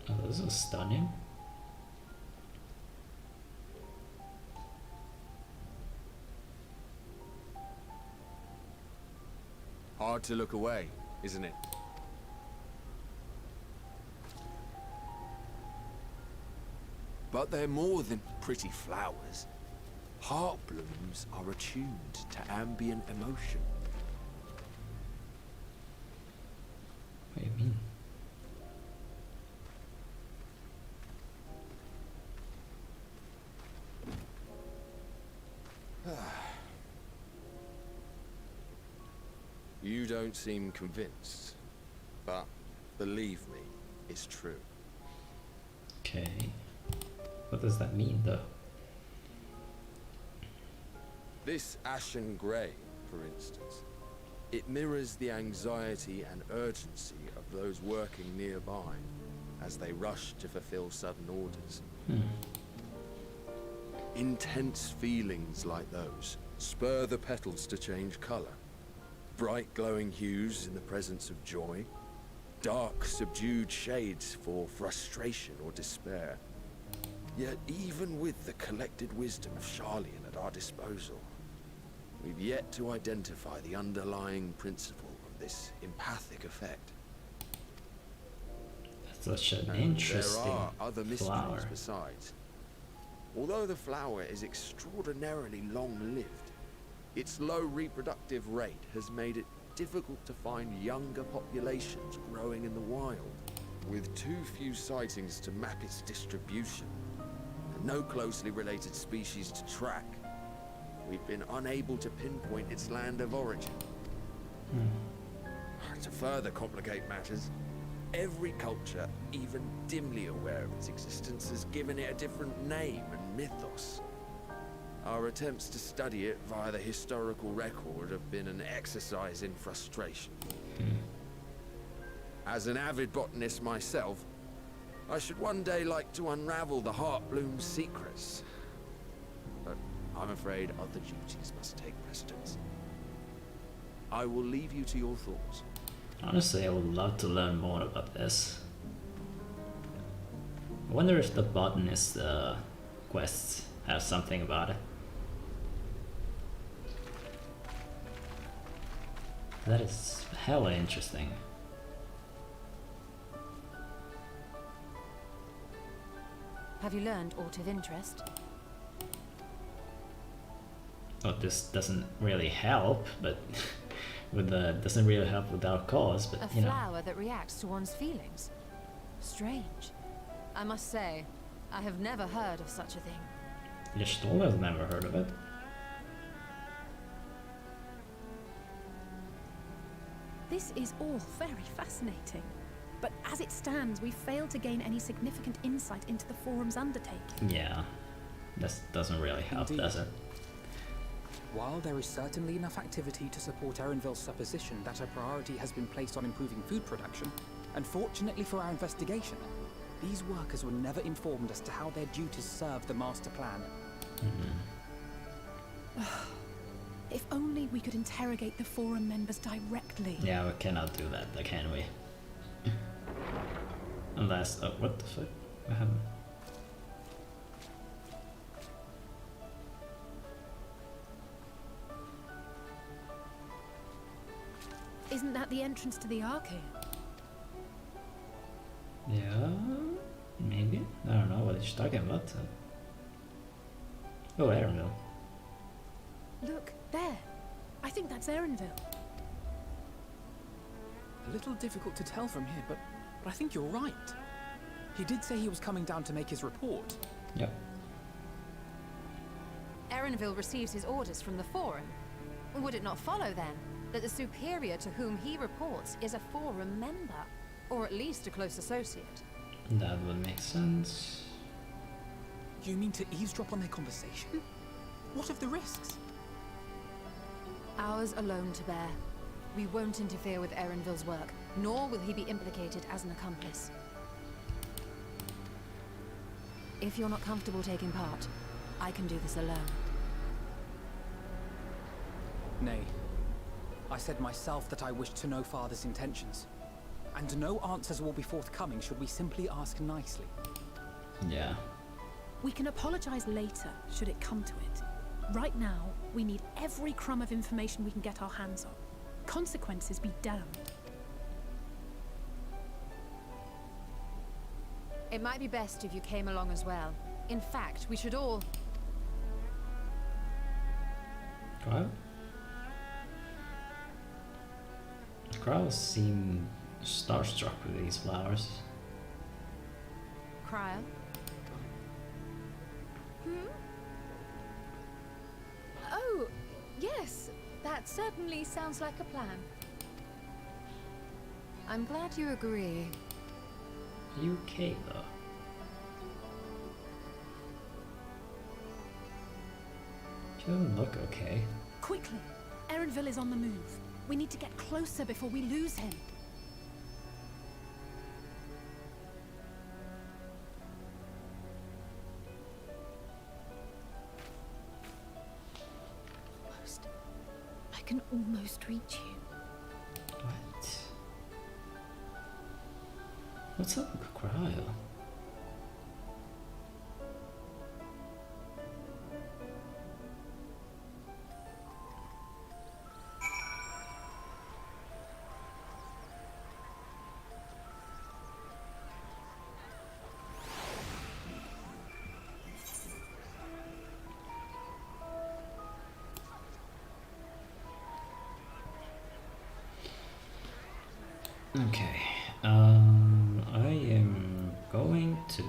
Oh, this is stunning. Hard to look away, isn't it? But they're more than pretty flowers. Heart blooms are attuned to ambient emotion. What do you mean? You don't seem convinced, but believe me, it's true. Okay. What does that mean, though? This ashen grey, for instance, it mirrors the anxiety and urgency of those working nearby as they rush to fulfill sudden orders. Intense feelings like those spur the petals to change colour. Bright glowing hues in the presence of joy, dark subdued shades for frustration or despair. Yet even with the collected wisdom of Charlian at our disposal, we've yet to identify the underlying principle of this empathic effect. That's such an And interesting there are other mysteries flower. besides. Although the flower is extraordinarily long-lived, its low reproductive rate has made it difficult to find younger populations growing in the wild. With too few sightings to map its distribution, and no closely related species to track, we've been unable to pinpoint its land of origin. To further complicate matters, every culture, even dimly aware of its existence, has given it a different name and mythos. Our attempts to study it via the historical record have been an exercise in frustration. As an avid botanist myself, I should one day like to unravel the Heartbloom's secrets. But I'm afraid other duties must take precedence. I will leave you to your thoughts. Honestly, I would love to learn more about this. I wonder if the botanist quests have something about it. That is hella interesting. Have you learned aught of interest? Well, this doesn't really help, but with the doesn't really help with our cause. But A you know, flower that reacts to one's feelings. Strange. I must say, I have never heard of such a thing. Yashtol has never heard of it. This is all very fascinating. But as it stands, we've failed to gain any significant insight into the Forum's undertaking. Yeah, this doesn't really help, Indeed. does it? While there is certainly enough activity to support Erenville's supposition that a priority has been placed on improving food production, unfortunately for our investigation, these workers were never informed as to how their duties serve the master plan. If only we could interrogate the Forum members directly. Yeah, we cannot do that, can we? Unless, oh, what the fuck? What happened? Isn't that the entrance to the arcade? Yeah, maybe. I don't know what he's talking about. Oh, Erenville. Look, there. I think that's Erenville. A little difficult to tell from here, but I think you're right. He did say he was coming down to make his report. Yep. Erenville receives his orders from the Forum. Would it not follow, then, that the superior to whom he reports is a Forum member? Or at least a close associate? That would make sense. You mean to eavesdrop on their conversation? What of the risks? Ours alone to bear. We won't interfere with Erenville's work, nor will he be implicated as an accomplice. If you're not comfortable taking part, I can do this alone. Nay. I said myself that I wished to know Father's intentions. And no answers will be forthcoming should we simply ask nicely. Yeah. We can apologize later, should it come to it. Right now, we need every crumb of information we can get our hands on. Consequences be damned. It might be best if you came along as well. In fact, we should all... Cryle? Cryle seem starstruck with these flowers. Cryle? Oh, yes. That certainly sounds like a plan. I'm glad you agree. Are you okay though? You don't look okay. Quickly! Erenville is on the move. We need to get closer before we lose him. Almost. I can almost reach you. What? What's up with Cryle? Okay, I am going to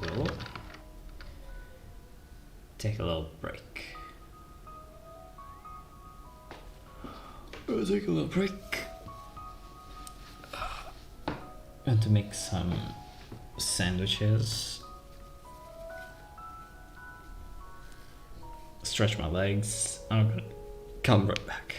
take a little break. I'll take a little break. And to make some sandwiches. Stretch my legs. I'm gonna come right back.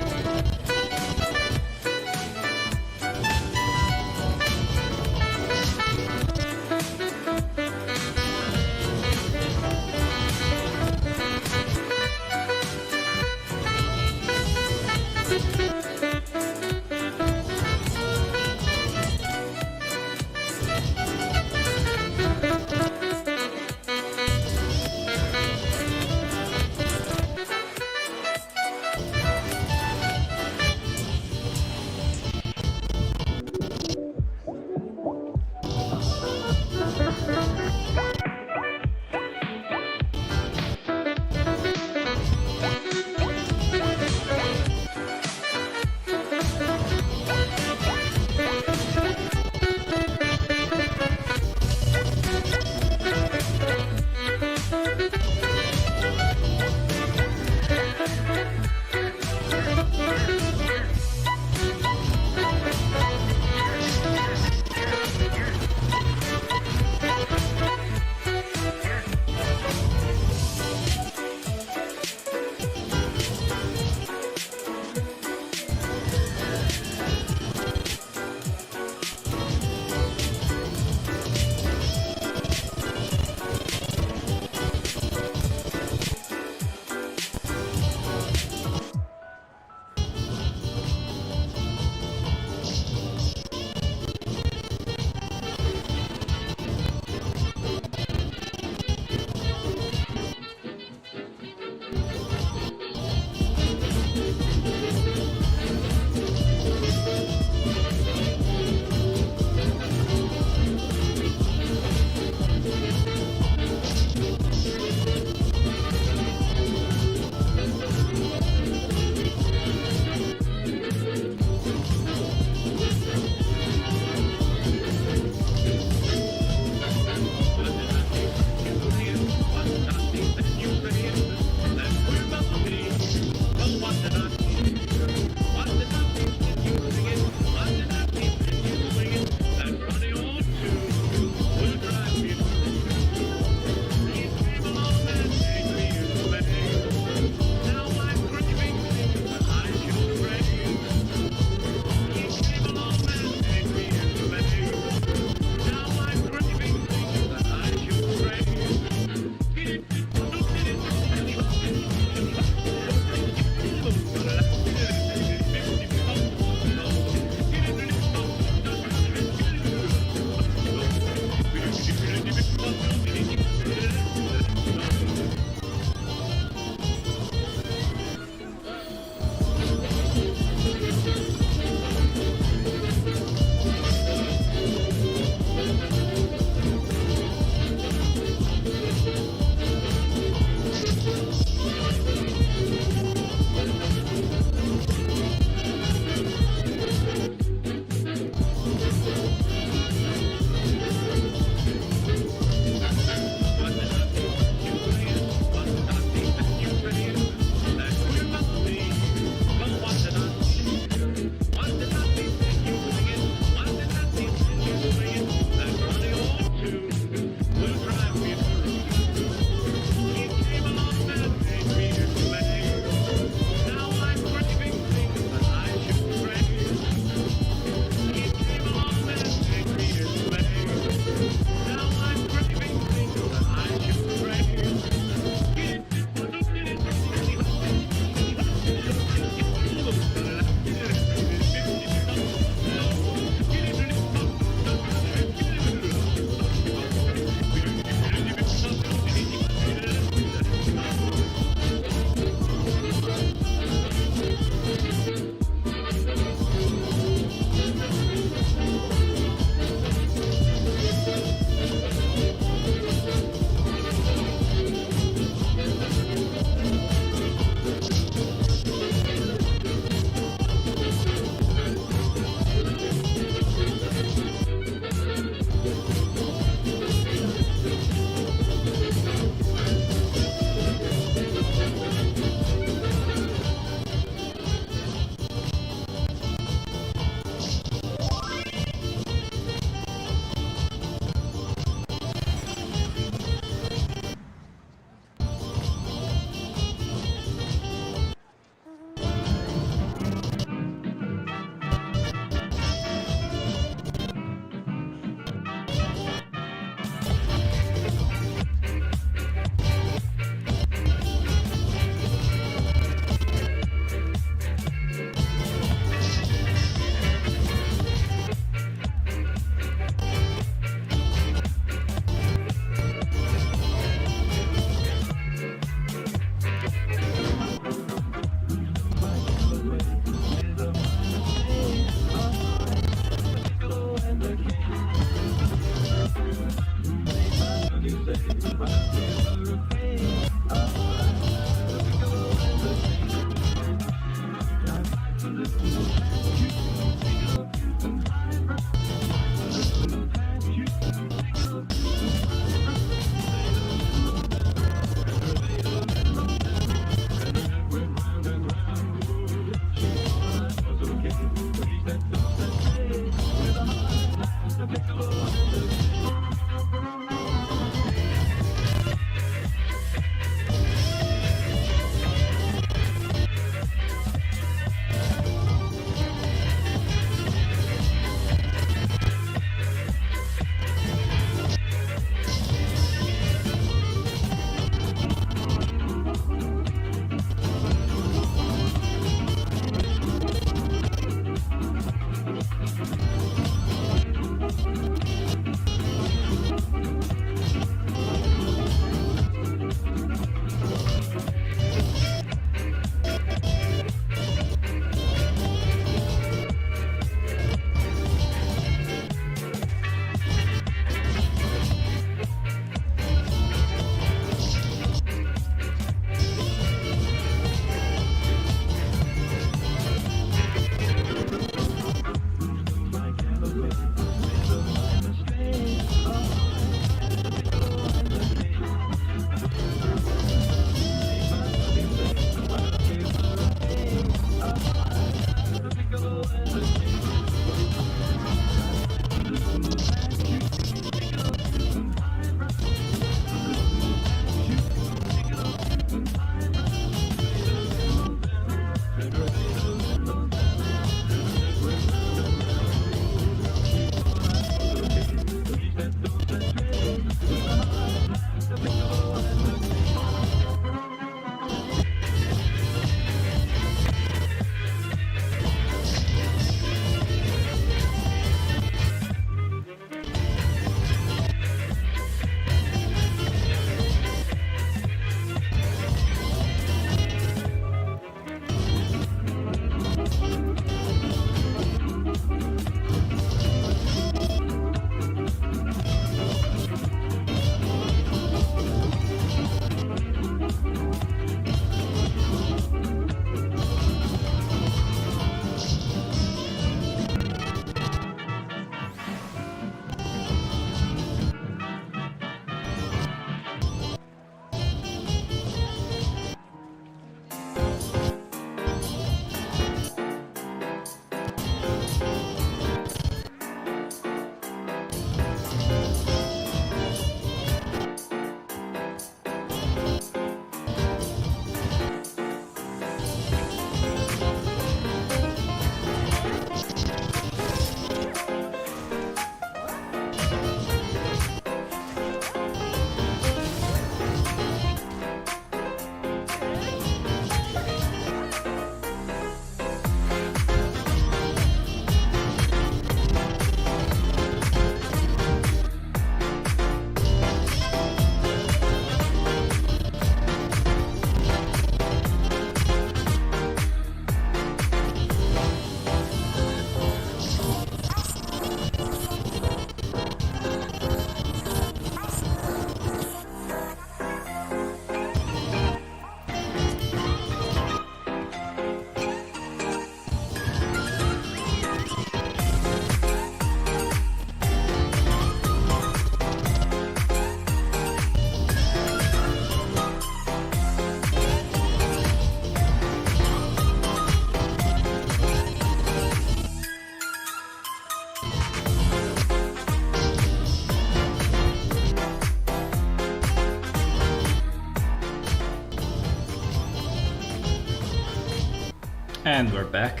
And we're back.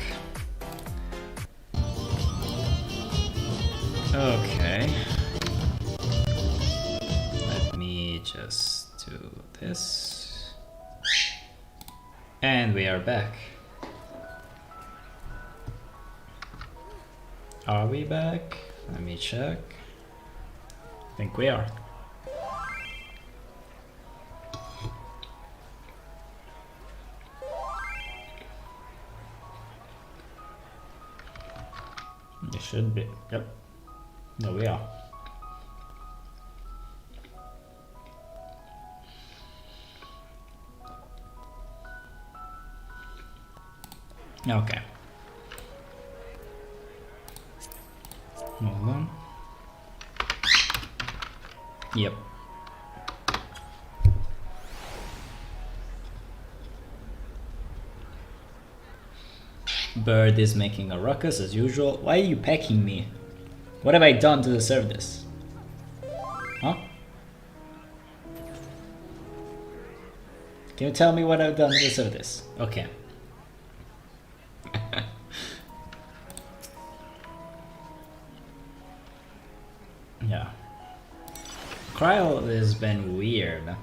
Okay. Let me just do this. And we are back. Are we back? Let me check. I think we are. It should be. Yep. No, we are. Okay. Hold on. Yep. Bird is making a ruckus as usual. Why are you pecking me? What have I done to deserve this? Huh? Can you tell me what I've done to deserve this? Okay. Yeah. Cryo has been weird.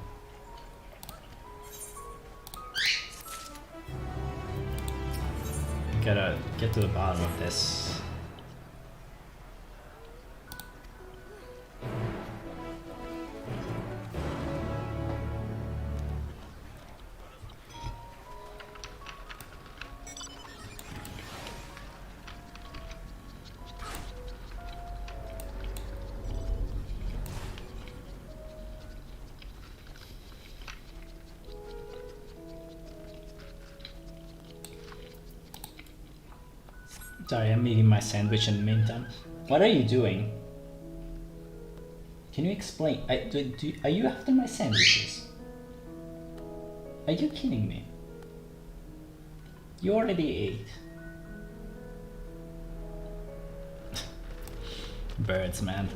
Gotta get to the bottom of this. Sorry, I'm eating my sandwich in the meantime. What are you doing? Can you explain? Are you after my sandwiches? Are you kidding me? You already ate. Birds, man.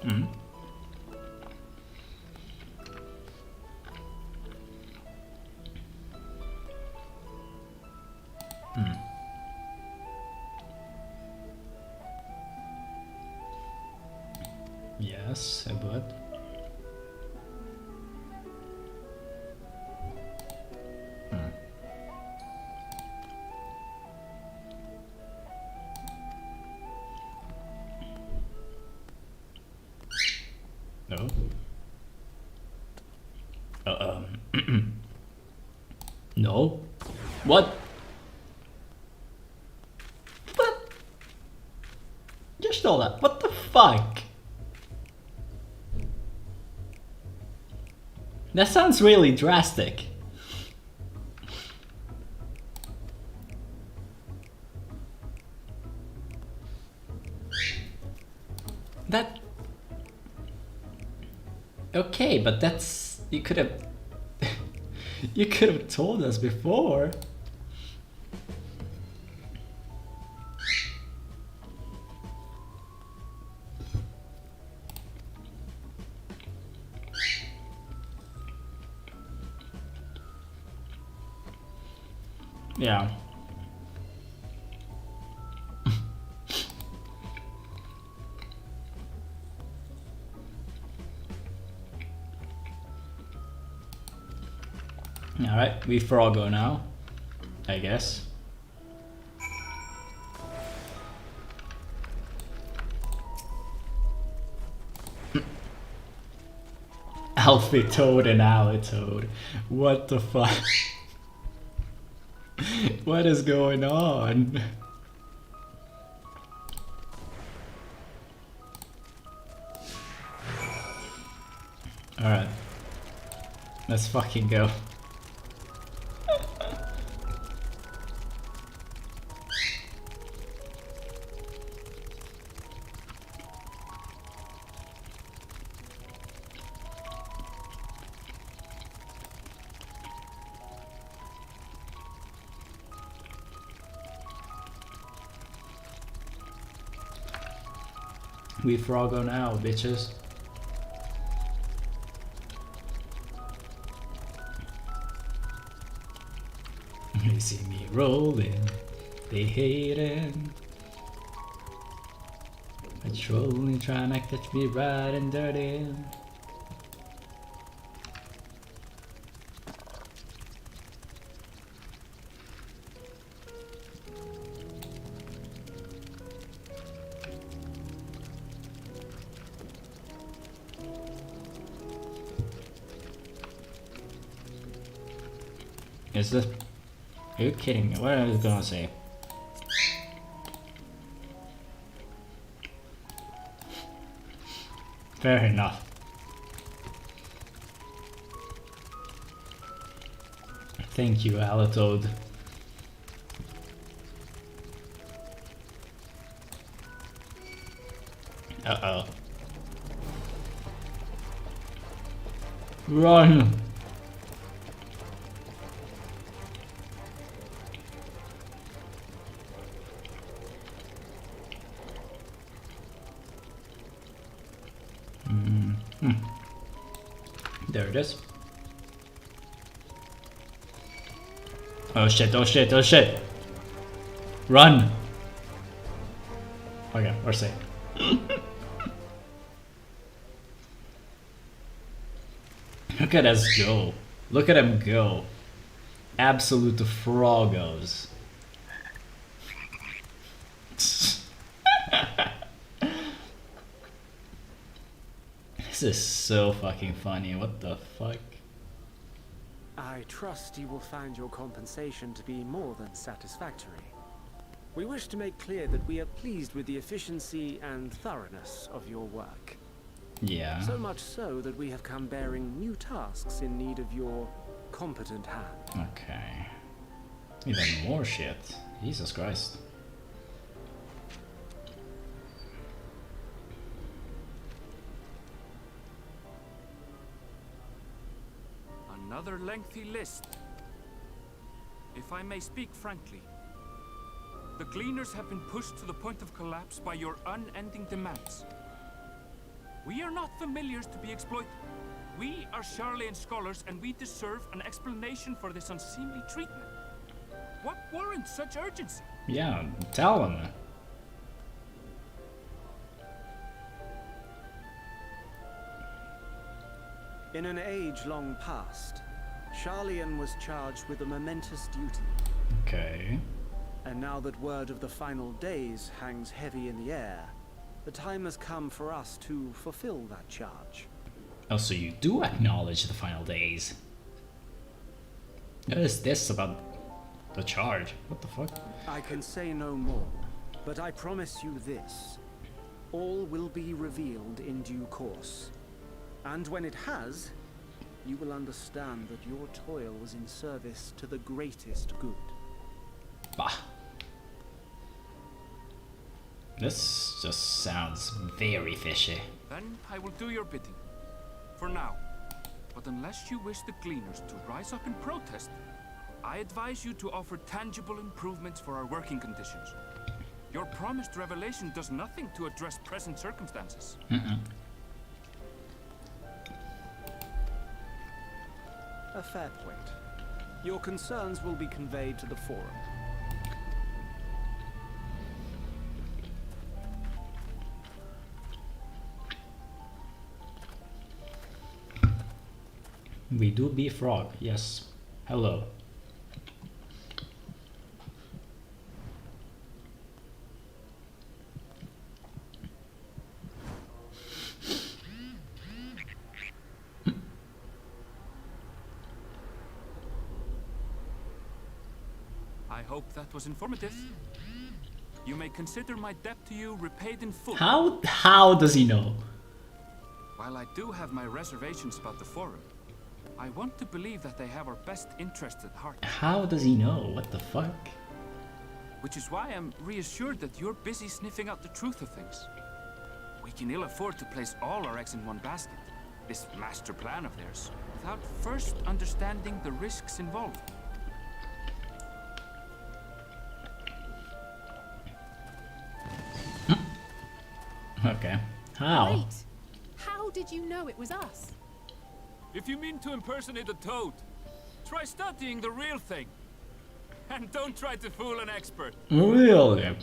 Mm-hmm. Yes, I would. No. No. What? What? Just all that. What the fuck? That sounds really drastic. That... Okay, but that's... You could have... You could have told us before. Yeah. Alright, we froggo now, I guess. Alfie Toad and Alley Toad. What the fuck? What is going on? Alright. Let's fucking go. We Froggo now, bitches. They see me rolling, they hating. Patrolling, trying to catch me riding dirty. Is this? Are you kidding me? What are I gonna say? Fair enough. Thank you, Alatoad. Uh-oh. Run! There it is. Oh shit, oh shit, oh shit! Run! Okay, we're safe. Look at us go. Look at him go. Absolute froggos. This is so fucking funny. What the fuck? I trust you will find your compensation to be more than satisfactory. We wish to make clear that we are pleased with the efficiency and thoroughness of your work. Yeah. So much so that we have come bearing new tasks in need of your competent hand. Okay. Even more shit. Jesus Christ. Another lengthy list. If I may speak frankly, the Gleaners have been pushed to the point of collapse by your unending demands. We are not familiars to be exploited. We are Charlian scholars and we deserve an explanation for this unseemly treatment. What warrants such urgency? Yeah, tell them. In an age long past, Charlian was charged with a momentous duty. Okay. And now that word of the final days hangs heavy in the air, the time has come for us to fulfill that charge. Oh, so you do acknowledge the final days. What is this about the charge? What the fuck? I can say no more, but I promise you this. All will be revealed in due course. And when it has, you will understand that your toil was in service to the greatest good. Bah. This just sounds very fishy. Then I will do your bidding. For now. But unless you wish the Gleaners to rise up in protest, I advise you to offer tangible improvements for our working conditions. Your promised revelation does nothing to address present circumstances. A fair point. Your concerns will be conveyed to the forum. We do be frog, yes. Hello. I hope that was informative. You may consider my debt to you repaid in full. How does he know? While I do have my reservations about the forum, I want to believe that they have our best interests at heart. How does he know? What the fuck? Which is why I'm reassured that you're busy sniffing out the truth of things. We can ill afford to place all our eggs in one basket, this master plan of theirs, without first understanding the risks involved. Okay. How? Wait! How did you know it was us? If you mean to impersonate a toad, try studying the real thing. And don't try to fool an expert. Really?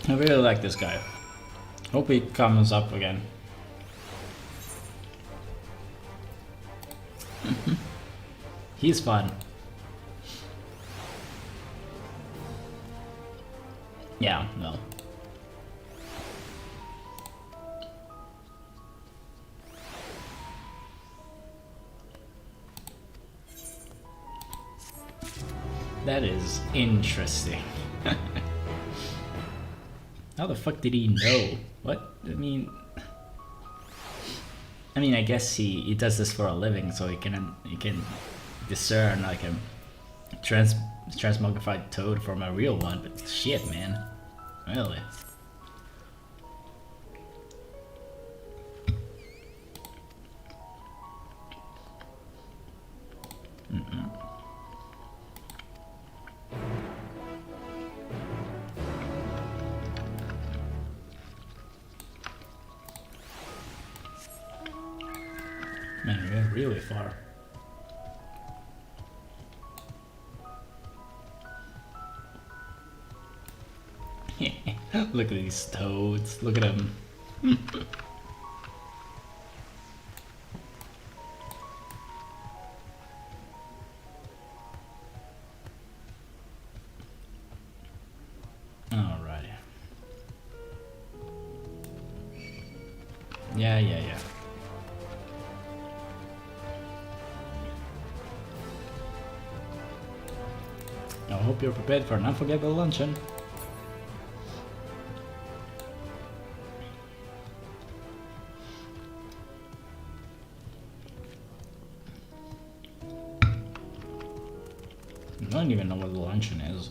I really like this guy. Hope he comes up again. He's fun. Yeah, no. That is interesting. How the fuck did he know? What? I mean, I guess he does this for a living, so he can discern like a transmogrified toad from a real one. But shit, man, really. Man, we're really far. Look at these toads. Look at them. Alrighty. Yeah. I hope you're prepared for an unforgettable luncheon. I don't even know what the luncheon is.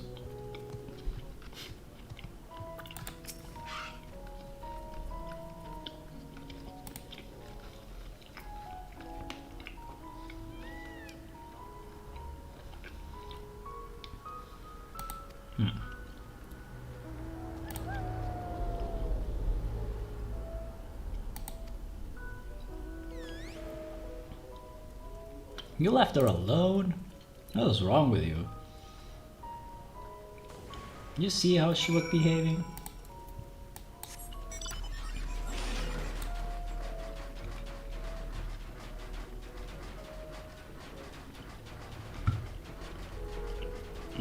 You left her alone? What was wrong with you? You see how she was behaving?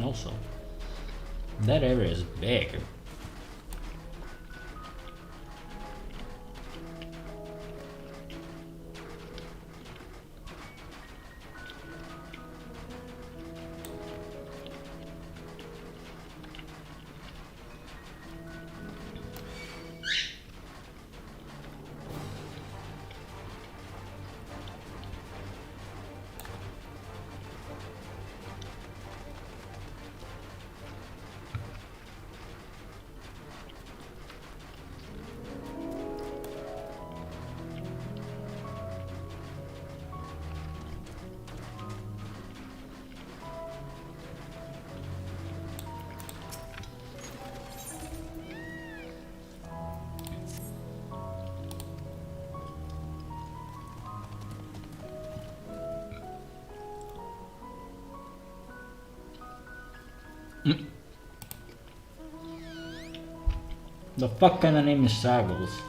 Also, that area is big. The fuck kind of name is Saggles?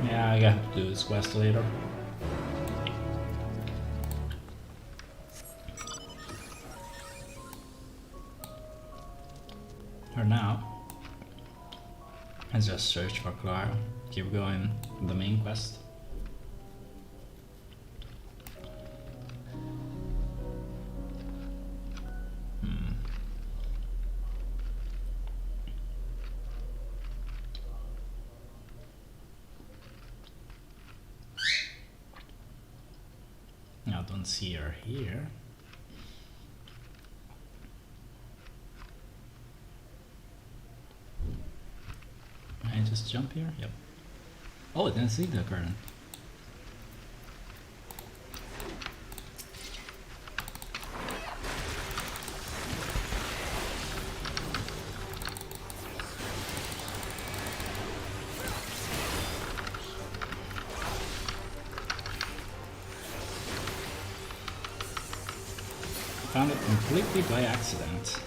Yeah, I got to do this quest later. For now, let's just search for Clara. Keep going the main quest. I don't see her here. just jump here? Yep. Oh, I didn't see the curtain. Found it completely by accident.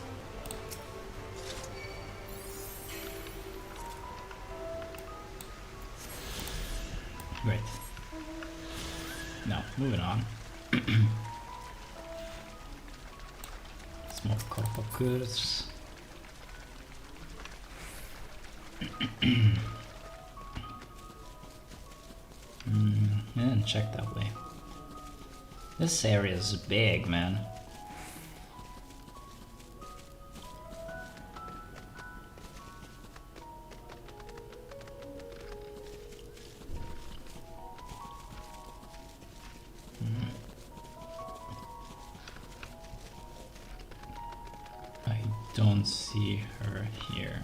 Great. Now, moving on. Small corpacurs. I didn't check that way. This area is big, man. I don't see her here.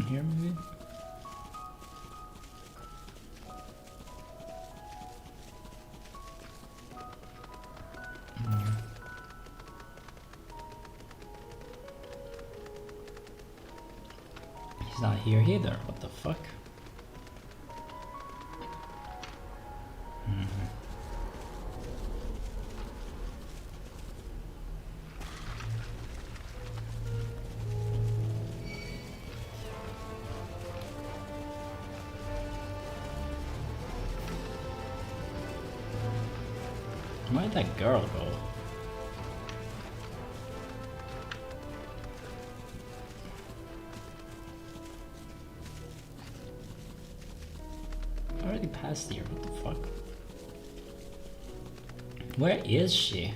Here, maybe? He's not here either. What the fuck? Where'd that girl go? I already passed here, what the fuck? Where is she?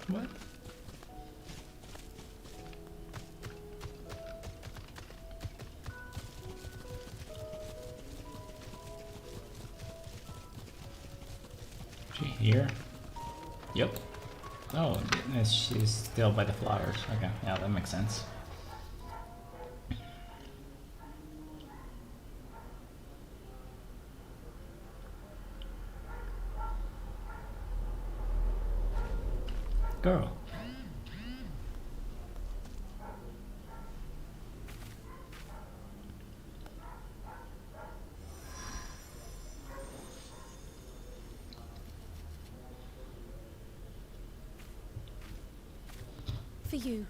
What? Is she here? Yep. Oh, she's still by the flowers. Okay, yeah, that makes sense. Girl. For you.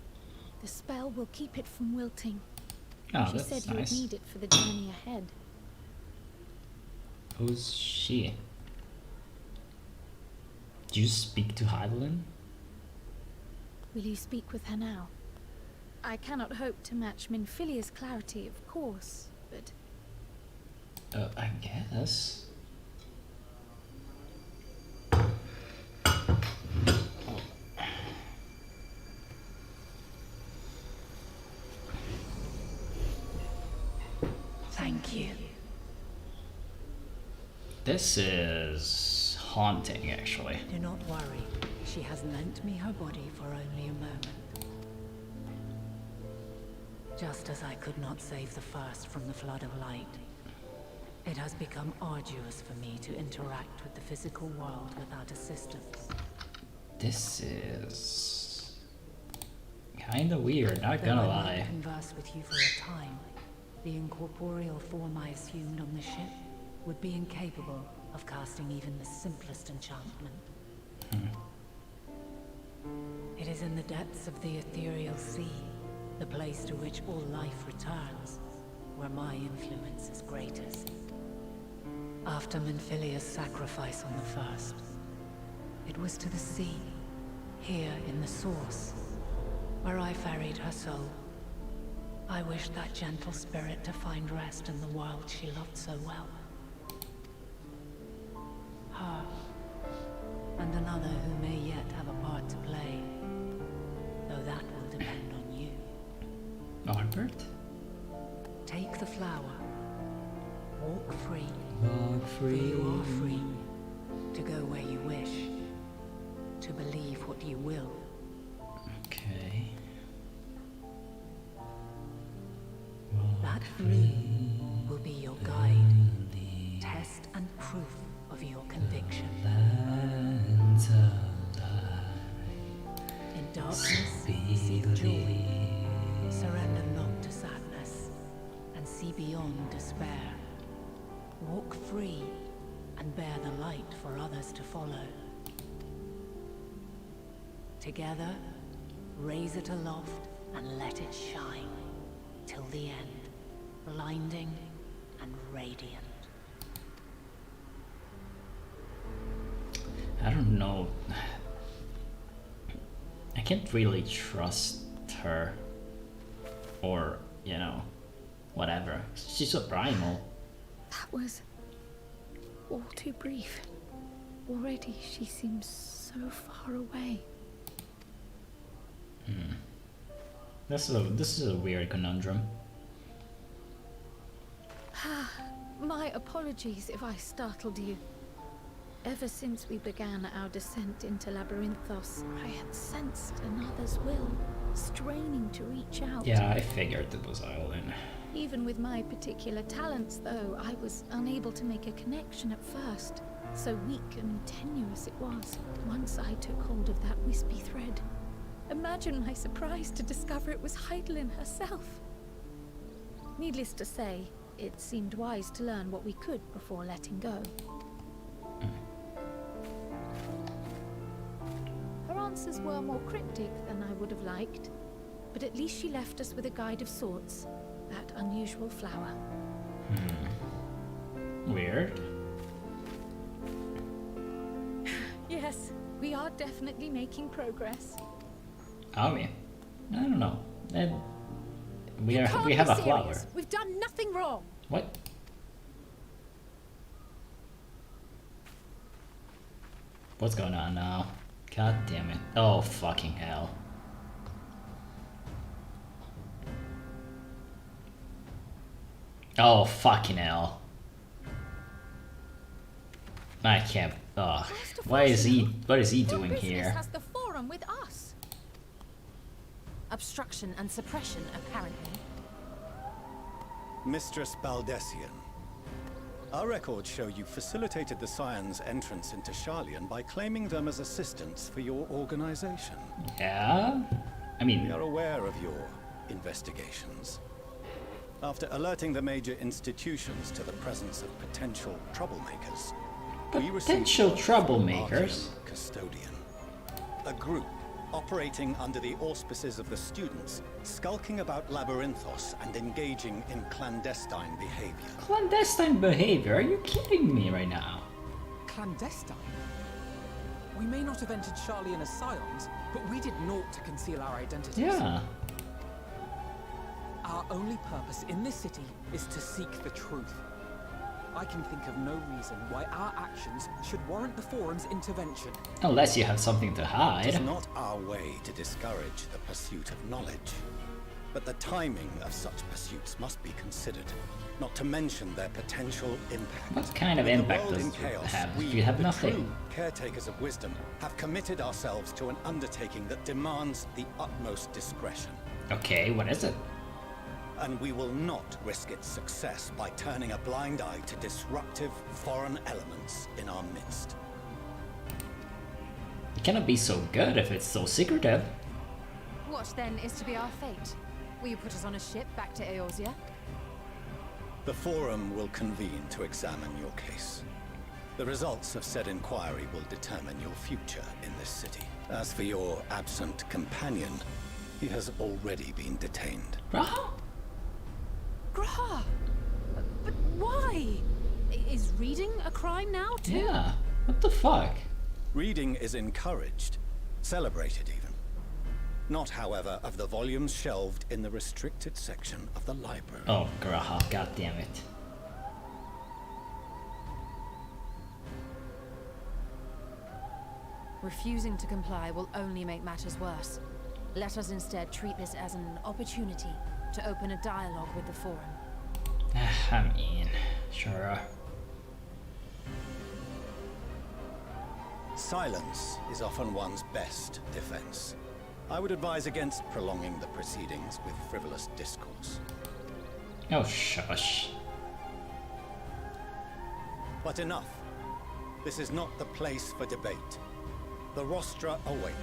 The spell will keep it from wilting. Oh, She that's said you would nice. need it for the journey ahead. Who's she? Do you speak to Heidelin? Will you speak with her now? I cannot hope to match Minfilia's clarity, of course, but... I guess. Thank you. This is haunting, actually. Do not worry. She has lent me her body for only a moment. Just as I could not save the first from the flood of light, it has become arduous for me to interact with the physical world without assistance. This is kinda weird, not Though gonna I lie. might converse with you for a time, the incorporeal form I assumed on the ship would be incapable of casting even the simplest enchantment. It is in the depths of the ethereal sea, the place to which all life returns, where my influence is greatest. After Minfilia's sacrifice on the first, it was to the sea, here in the source, where I ferried her soul. I wished that gentle spirit to find rest in the world she loved so well. Her, and another who may yet have a part to play, though that will depend on you. Albert? Take the flower. Walk free. Walk For you are free to go where you wish, to believe what you will. Okay. That bloom will be your guide, test and proof of your conviction. In darkness, seek joy. Surrender not to sadness, and see beyond despair. Walk free and bear the light for others to follow. Together, raise it aloft and let it shine till the end, blinding and radiant. I don't know. I can't really trust her. Or, you know, whatever. She's so primal. That was all too brief. Already she seems so far away. This is a weird conundrum. My apologies if I startled you. Ever since we began our descent into Labyrinthos, I had sensed another's will, straining to reach out. Yeah, I figured it was Eileen. Even with my particular talents, though, I was unable to make a connection at first. So weak and tenuous it was, once I took hold of that wispy thread. Imagine my surprise to discover it was Heidelin herself. Needless to say, it seemed wise to learn what we could before letting go. Her answers were more cryptic than I would have liked, but at least she left us with a guide of sorts, that unusual flower. Weird. Yes, we are definitely making progress. Are we? I don't know. We You have can't a be flower. serious. We've done nothing wrong. What? What's going on now? God damn it. Oh fucking hell. Oh fucking hell. I can't. Oh, what is he doing Business here? has the forum with us. Obstruction and suppression, apparently. Mistress Baldessian, our records show you facilitated the Scions' entrance into Sharlayan by claiming them as assistants for your organization. Yeah? I mean... We are aware of your investigations. After alerting the major institutions to the presence of potential troublemakers, we received Potential troublemakers? Custodian, a group operating under the auspices of the students, skulking about Labyrinthos and engaging in clandestine behavior. Clandestine behavior? Are you kidding me right now? Clandestine? We may not have entered Sharlayan as Scions, but we did naught to conceal our identities. Yeah. Our only purpose in this city is to seek the truth. I can think of no reason why our actions should warrant the Forum's intervention. Unless you have something to It hide. is not our way to discourage the pursuit of knowledge, but the timing of such pursuits must be considered, not to mention their potential impact. What kind of With the impact world does in it chaos, have? we, You have the nothing. true caretakers of wisdom, have committed ourselves to an undertaking that demands the utmost discretion. Okay, what is it? And we will not risk its success by turning a blind eye to disruptive foreign elements in our midst. It cannot be so good if it's so secretive. What then is to be our fate? Will you put us on a ship back to Eorzea? The Forum will convene to examine your case. The results of said inquiry will determine your future in this city. As for your absent companion, he has already been detained. Graha? Graha! But why? Is reading a crime now, too? Yeah. What the fuck? Reading is encouraged, celebrated even. Not, however, of the volumes shelved in the restricted section of the library. Oh, Graha, god damn it. Refusing to comply will only make matters worse. Let us instead treat this as an opportunity to open a dialogue with the Forum. I mean, sure. Silence is often one's best defense. I would advise against prolonging the proceedings with frivolous discourse. Oh, shush. But enough. This is not the place for debate. The rostra await.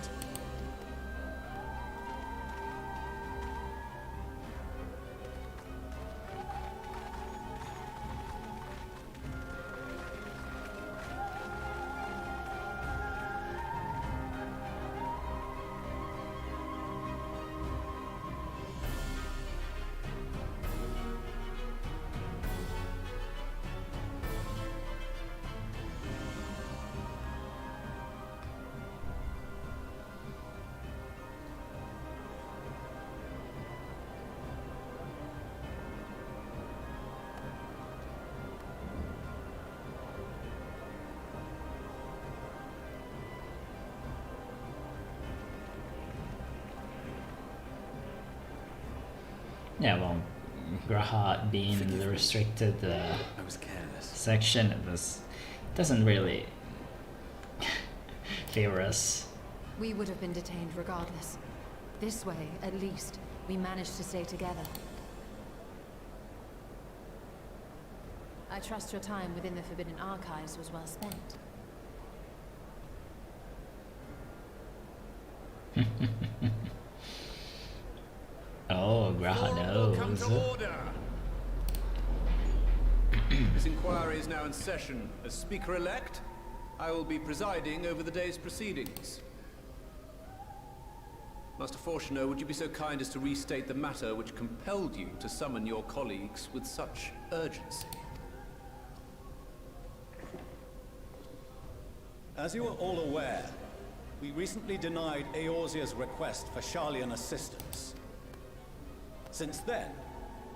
Yeah, well, Graha being in the restricted I was careless. section doesn't really favor us. We would have been detained regardless. This way, at least, we managed to stay together. I trust your time within the Forbidden Archives was well spent. Oh, Graha knows. Come to order. This inquiry is now in session. As Speaker-elect, I will be presiding over the day's proceedings. Master Fortuner, would you be so kind as to restate the matter which compelled you to summon your colleagues with such urgency? As you are all aware, we recently denied Eorzea's request for Sharlayan assistance. Since then,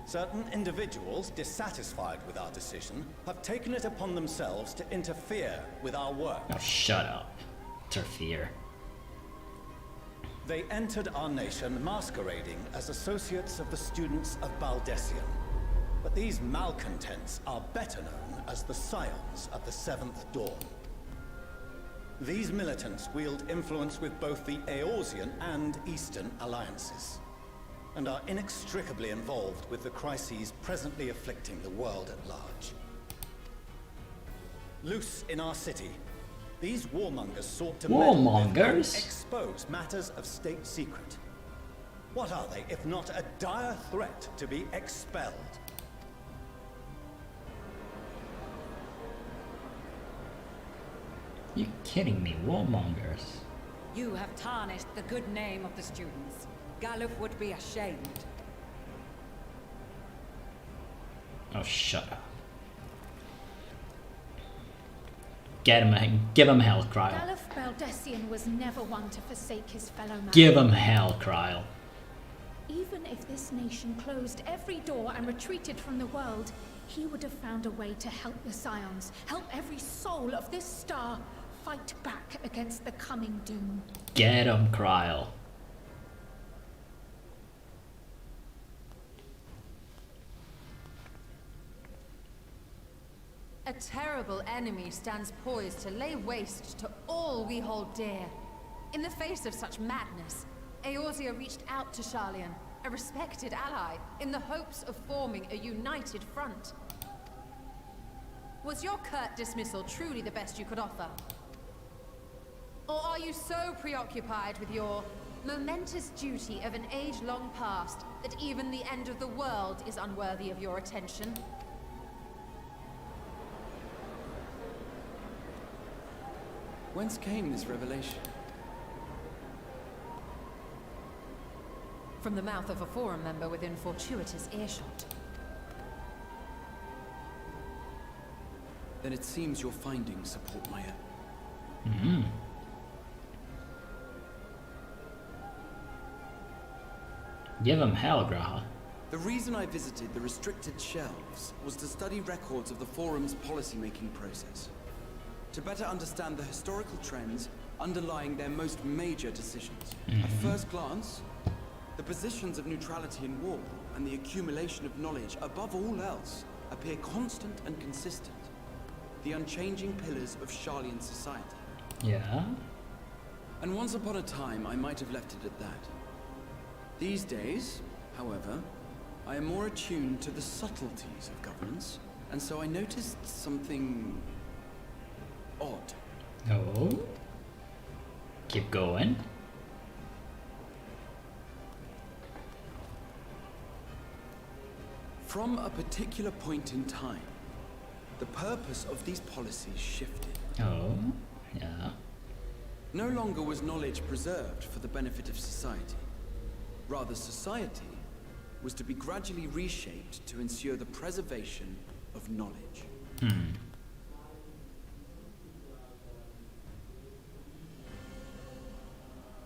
certain individuals dissatisfied with our decision have taken it upon themselves to interfere with our work. Oh, shut up. Interfere. They entered our nation masquerading as associates of the students of Baldessian. But these malcontents are better known as the Scions of the Seventh Dawn. These militants wield influence with both the Eorzean and Eastern alliances, and are inextricably involved with the crises presently afflicting the world at large. Loose in our city, these warmongers sought to expose matters of state secret. What are they, if not a dire threat to be expelled? You kidding me? Warmongers? You have tarnished the good name of the students. Galore would be ashamed. Oh, shut up. Get him, give him hell, Kryl. Galore Baldessian was never one to forsake his fellow man. Give him hell, Kryl. Even if this nation closed every door and retreated from the world, he would have found a way to help the Scions, help every soul of this star fight back against the coming doom. Get him, Kryl. A terrible enemy stands poised to lay waste to all we hold dear. In the face of such madness, Eorzea reached out to Sharlayan, a respected ally, in the hopes of forming a united front. Was your curt dismissal truly the best you could offer? Or are you so preoccupied with your momentous duty of an age long past that even the end of the world is unworthy of your attention? Whence came this revelation? From the mouth of a forum member within fortuitous earshot. Then it seems your findings support my own. Mm-hmm. Give him hell, Graha. The reason I visited the restricted shelves was to study records of the Forum's policymaking process. To better understand the historical trends underlying their most major decisions. At first glance, the positions of neutrality in war and the accumulation of knowledge above all else appear constant and consistent, the unchanging pillars of Sharlayan society. Yeah. And once upon a time, I might have left it at that. These days, however, I am more attuned to the subtleties of governance, and so I noticed something odd. Oh. Keep going. From a particular point in time, the purpose of these policies shifted. Oh, yeah. No longer was knowledge preserved for the benefit of society. Rather, society was to be gradually reshaped to ensure the preservation of knowledge.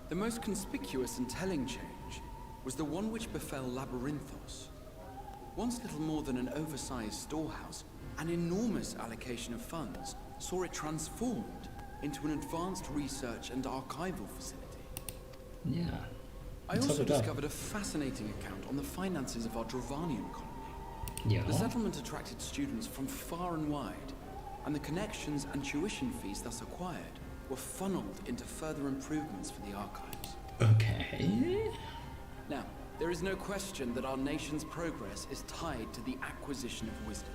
The most conspicuous and telling change was the one which befell Labyrinthos. Once little more than an oversized storehouse, an enormous allocation of funds saw it transformed into an advanced research and archival facility. Yeah. I also discovered a fascinating account on the finances of our Dravanian colony. Yeah. The settlement attracted students from far and wide, and the connections and tuition fees thus acquired were funneled into further improvements for the archives. Okay. Now, there is no question that our nation's progress is tied to the acquisition of wisdom.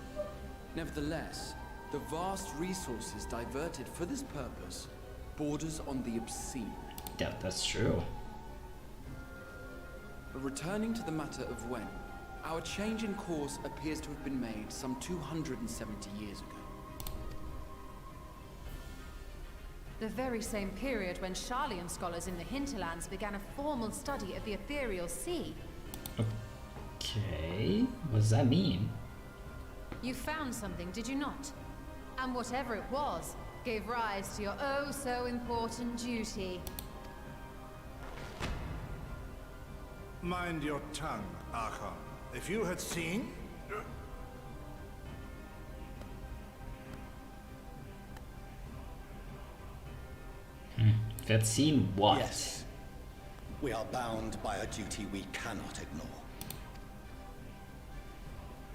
Nevertheless, the vast resources diverted for this purpose borders on the obscene. Yeah, that's true. But returning to the matter of when, our change in course appears to have been made some 270 years ago. The very same period when Sharlayan scholars in the hinterlands began a formal study of the ethereal sea. Okay, what does that mean? You found something, did you not? And whatever it was, gave rise to your oh so important duty. Mind your tongue, Archon. If you had seen... If I'd seen what? Yes. We are bound by a duty we cannot ignore.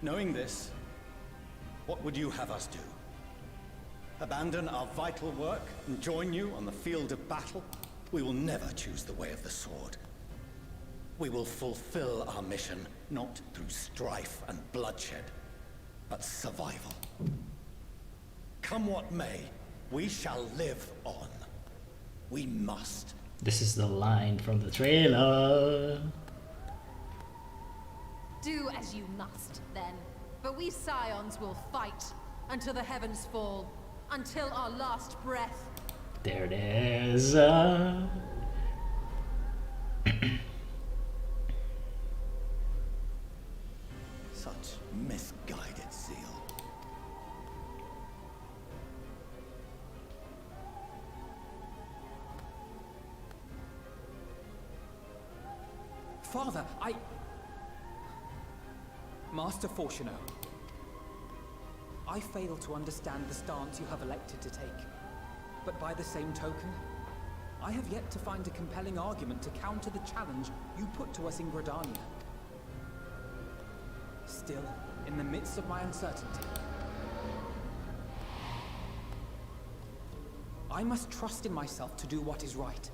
Knowing this, what would you have us do? Abandon our vital work and join you on the field of battle? We will never choose the way of the sword. We will fulfill our mission, not through strife and bloodshed, but survival. Come what may, we shall live on. We must. This is the line from the trailer. Do as you must, then. But we Scions will fight until the heavens fall, until our last breath. There it is. Such misguided zeal. Father, Master Fortuno, I fail to understand the stance you have elected to take. But by the same token, I have yet to find a compelling argument to counter the challenge you put to us in Gridania. Still, in the midst of my uncertainty, I must trust in myself to do what is right,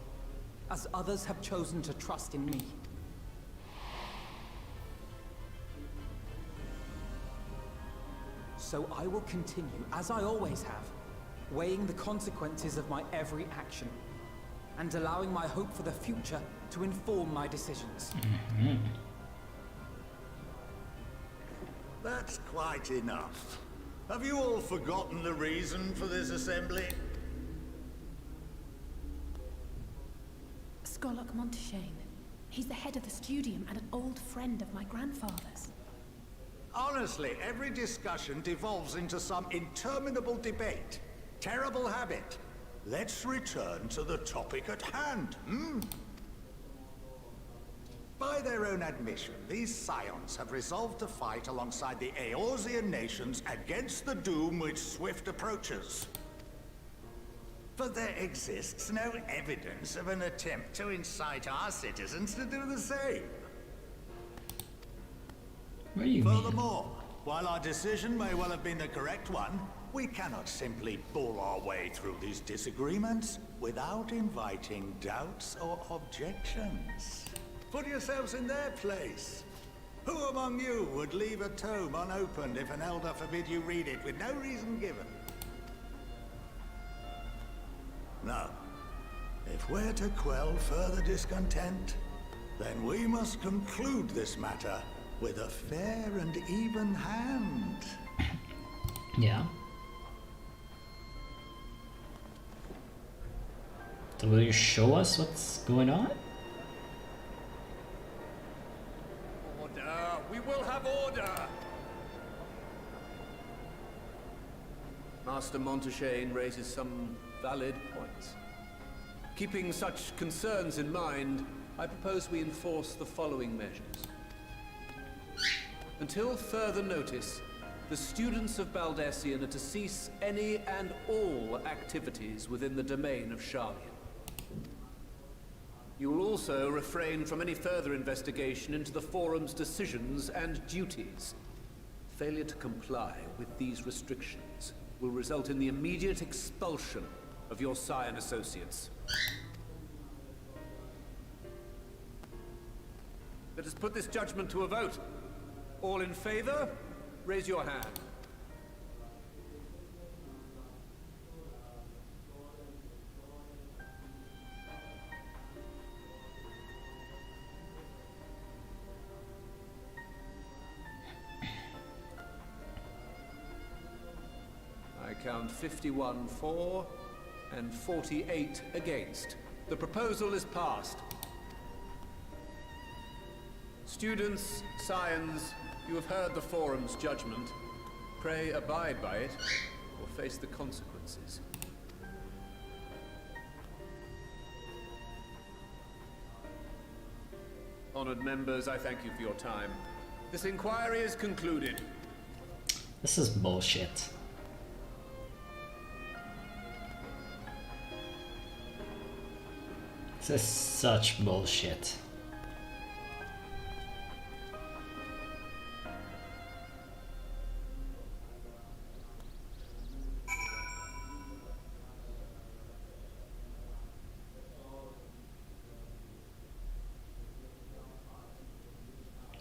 as others have chosen to trust in me. So I will continue, as I always have, weighing the consequences of my every action, and allowing my hope for the future to inform my decisions. That's quite enough. Have you all forgotten the reason for this assembly? Skolok Monteshane. He's the head of the Studium and an old friend of my grandfather's. Honestly, every discussion devolves into some interminable debate. Terrible habit. Let's return to the topic at hand, By their own admission, these Scions have resolved to fight alongside the Eorzean nations against the doom which swift approaches. But there exists no evidence of an attempt to incite our citizens to do the same. What do you Furthermore, While our decision may well have been the correct one, we cannot simply bull our way through these disagreements without inviting doubts or objections. Put yourselves in their place. Who among you would leave a tome unopened if an elder forbid you read it with no reason given? No. If we're to quell further discontent, then we must conclude this matter with a fair and even hand. Yeah. So will you show us what's going on? Order! We will have order! Master Montaigne raises some valid points. Keeping such concerns in mind, I propose we enforce the following measures. Until further notice, the students of Baldessian are to cease any and all activities within the domain of Sharlayan. You will also refrain from any further investigation into the Forum's decisions and duties. Failure to comply with these restrictions will result in the immediate expulsion of your Scion associates. Let us put this judgment to a vote. All in favor, raise your hand. I count 51 for and 48 against. The proposal is passed. Students, Scions, you have heard the Forum's judgment. Pray abide by it, or face the consequences. Honored members, I thank you for your time. This inquiry is concluded. This is bullshit. This is such bullshit.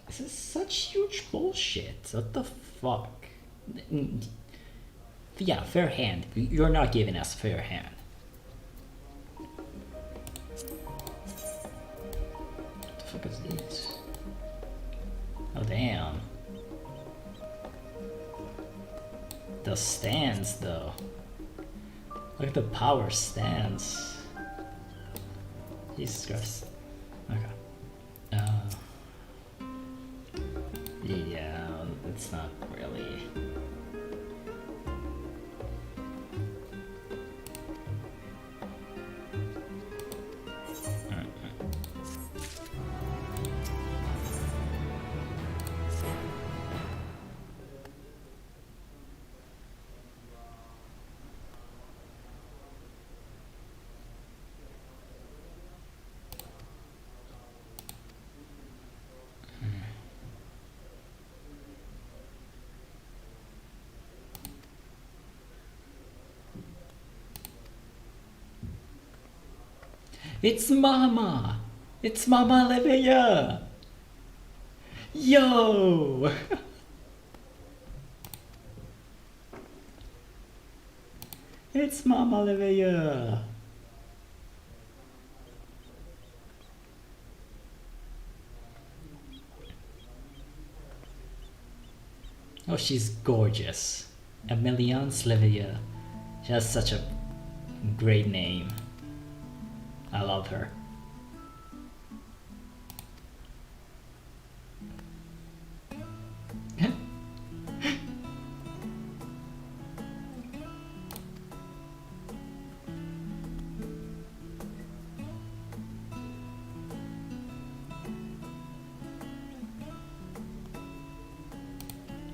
This is such huge bullshit. What the fuck? Yeah, fair hand. You're not giving us fair hand. What the fuck is this? Oh damn. The stands though. Look at the power stands. Jesus Christ. Okay. Yeah, it's not really. It's Mama! It's Mama Olivia! Yo! It's Mama Olivia! Oh, she's gorgeous. Emilion Slivia. She has such a great name. I love her.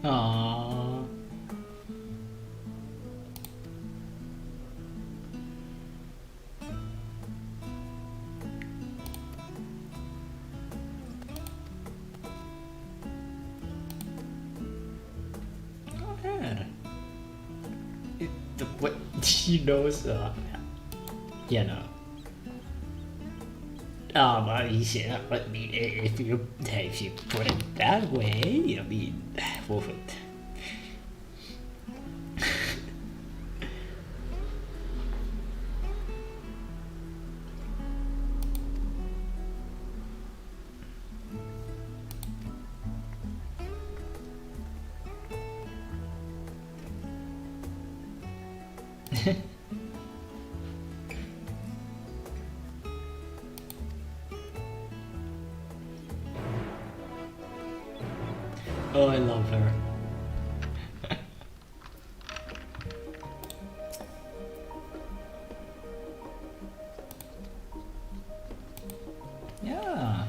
Aww. she knows, you know. Yeah, I mean, if you put it that way, I mean, wolf it. Oh, I love her. Yeah.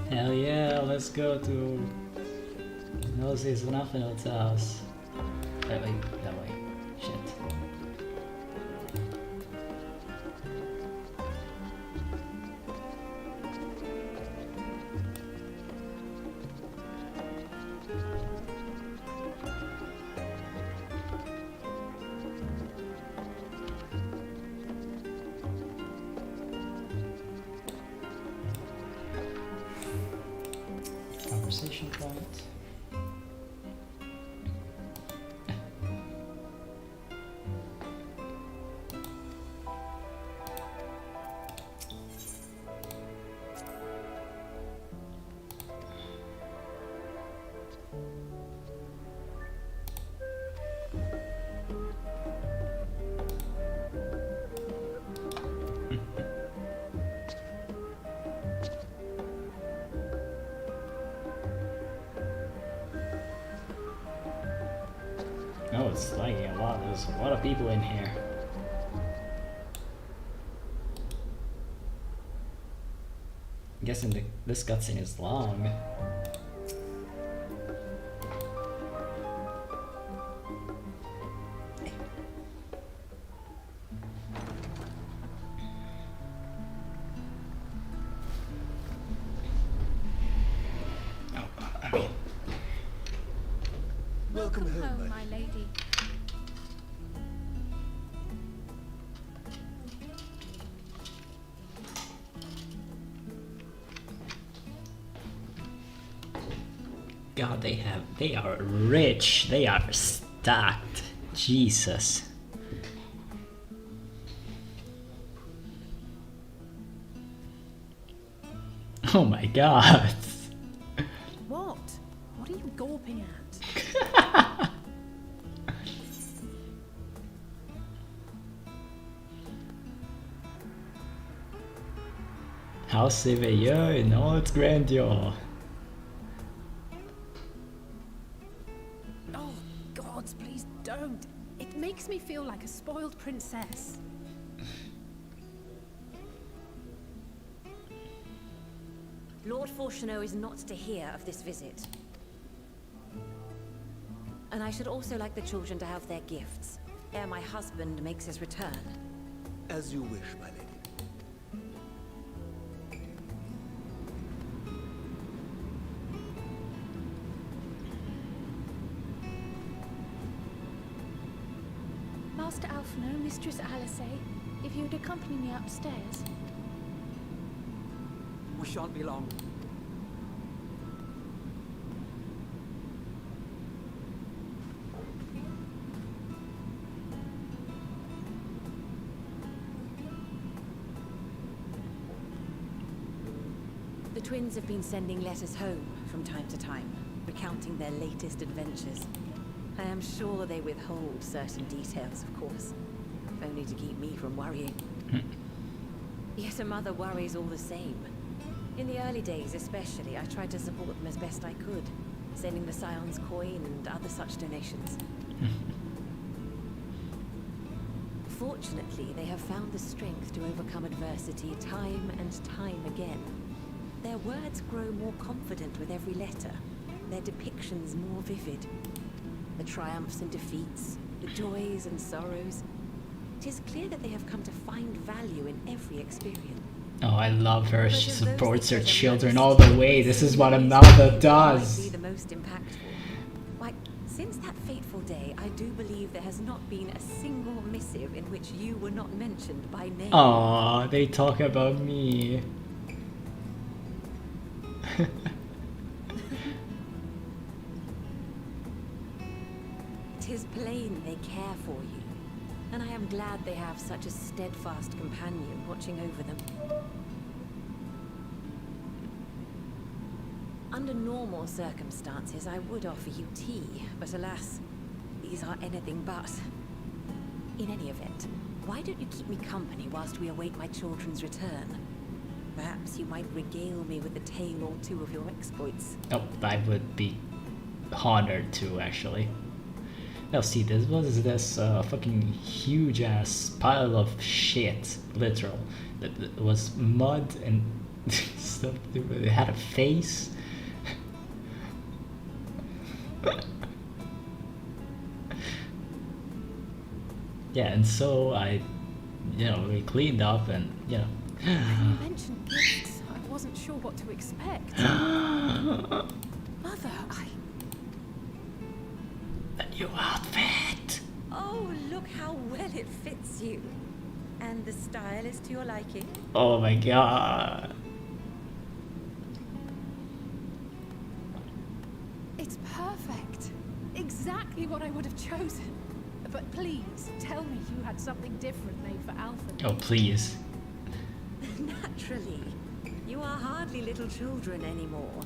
Hell yeah, let's go to Nosey's Naffel's house. Wait, that way. Shit. Conversation point. Oh, it's lagging a lot. There's a lot of people in here. I'm guessing this cutscene is long. Welcome home, my lady. God, they are rich. They are stacked. Jesus. Oh my God. What? What are you gawping at? House éveilleux in all its grandeur. Oh, gods, please don't. It makes me feel like a spoiled princess. Lord Fortuneau is not to hear of this visit. And I should also like the children to have their gifts, ere my husband makes his return. As you wish, my lady. Master Alphino, Mistress Alice, if you'd accompany me upstairs. We shan't be long. The twins have been sending letters home from time to time, recounting their latest adventures. I am sure they withhold certain details, of course, if only to keep me from worrying. Yet a mother worries all the same. In the early days especially, I tried to support them as best I could, sending the Scion's coin and other such donations. Unfortunately, they have found the strength to overcome adversity time and time again. Their words grow more confident with every letter, their depictions more vivid. The triumphs and defeats, the joys and sorrows. It is clear that they have come to find value in every experience. Oh, I love her. She supports her children all the way. This is what a mother does. Might be the most impactful. Why, since that fateful day, I do believe there has not been a single missive in which you were not mentioned by name. Aww, they talk about me. Tis plain they care for you, and I am glad they have such a steadfast companion watching over them. Under normal circumstances, I would offer you tea, but alas, these are anything but. In any event, why don't you keep me company whilst we await my children's return? Perhaps you might regale me with a tale or two of your exploits. Oh, I would be honored to, actually. Now see, this was this fucking huge ass pile of shit, literal. That was mud and stuff. It had a face. Yeah, and so we cleaned up and, When you mentioned gifts, I wasn't sure what to expect. Mother, A new outfit! Oh, look how well it fits you. And the style is to your liking? Oh my god. It's perfect. Exactly what I would have chosen. But please, tell me you had something different made for Alpha. Oh, please. Naturally. You are hardly little children anymore.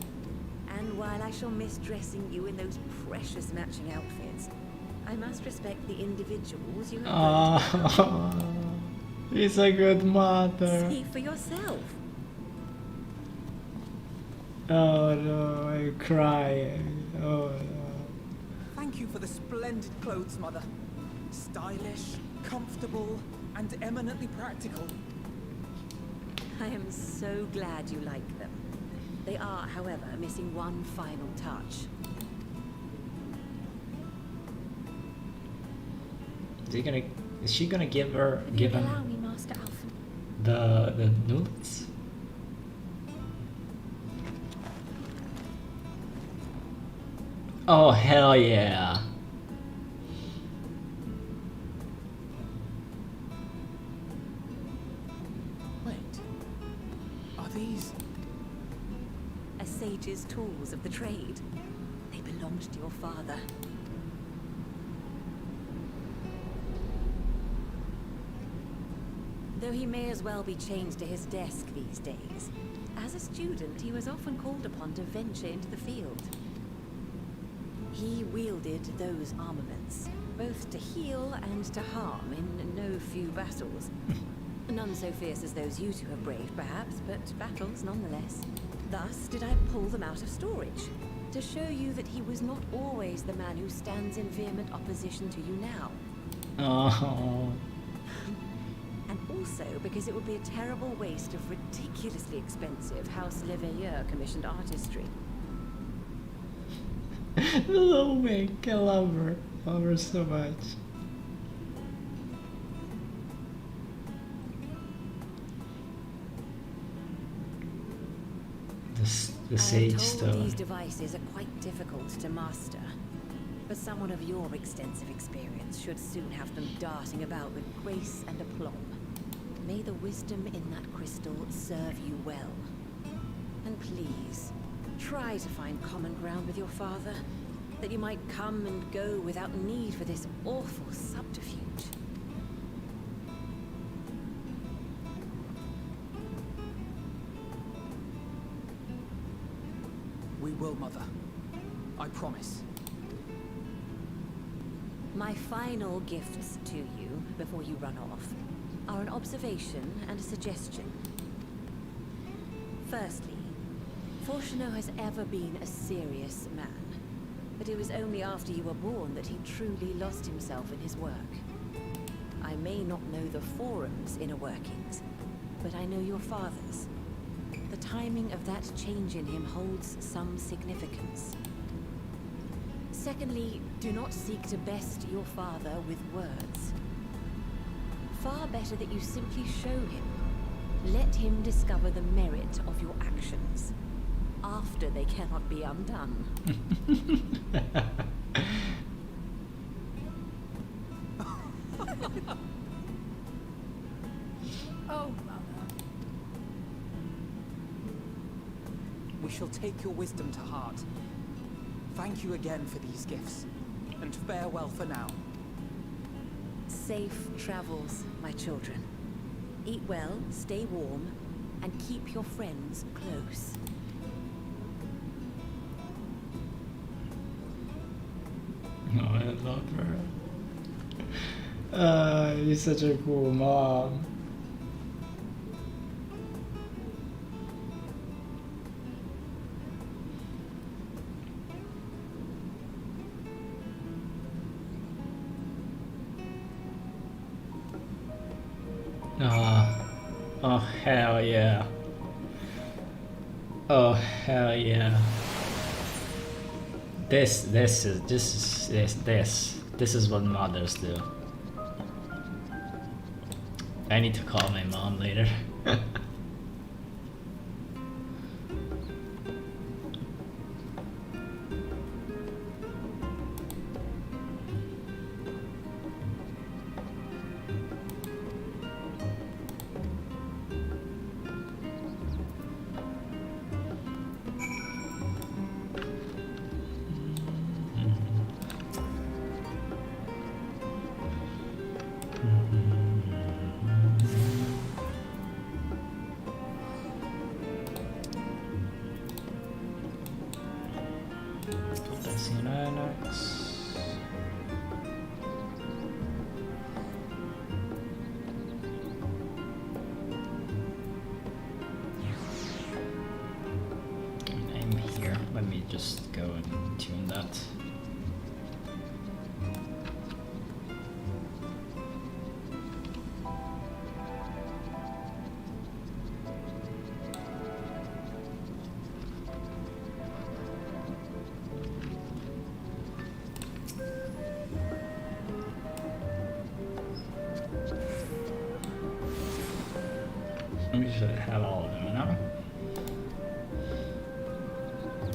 And while I shall miss dressing you in those precious matching outfits, I must respect the individuals you have Oh, he's a good mother. See for yourself. Oh no, I'm crying. Oh no. Thank you for the splendid clothes, Mother. Stylish, comfortable, and eminently practical. I am so glad you like them. They are, however, missing one final touch. Is she gonna give him Allow me, Master Alpha. the notes? Oh hell yeah. Wait. Are these... A sage's tools of the trade. They belonged to your father. Though he may as well be chained to his desk these days, as a student he was often called upon to venture into the field. He wielded those armaments, both to heal and to harm in no few battles. None so fierce as those you two have braved, perhaps, but battles nonetheless. Thus did I pull them out of storage, to show you that he was not always the man who stands in vehement opposition to you now. Oh. And also because it would be a terrible waste of ridiculously expensive House Leveilleur commissioned artistry. Little Wink, I love her. Love her so much. The sage I am told stone. these devices are quite difficult to master, but someone of your extensive experience should soon have them darting about with grace and aplomb. May the wisdom in that crystal serve you well. And please, try to find common ground with your father, that you might come and go without need for this awful subterfuge. We will, Mother. I promise. My final gifts to you, before you run off, are an observation and a suggestion. Firstly, Fortuno has ever been a serious man, but it was only after you were born that he truly lost himself in his work. I may not know the Forum's inner workings, but I know your father's. The timing of that change in him holds some significance. Secondly, do not seek to best your father with words. Far better that you simply show him. Let him discover the merit of your actions, after they cannot be undone. Oh, Mother. We shall take your wisdom to heart. Thank you again for these gifts, and farewell for now. Safe travels, my children. Eat well, stay warm, and keep your friends close. Oh, I love her. You're such a cool mom. Oh hell yeah. Oh hell yeah. This is what mothers do. I need to call my mom later. I'm here. Let me just go and tune that. We should have all of them now.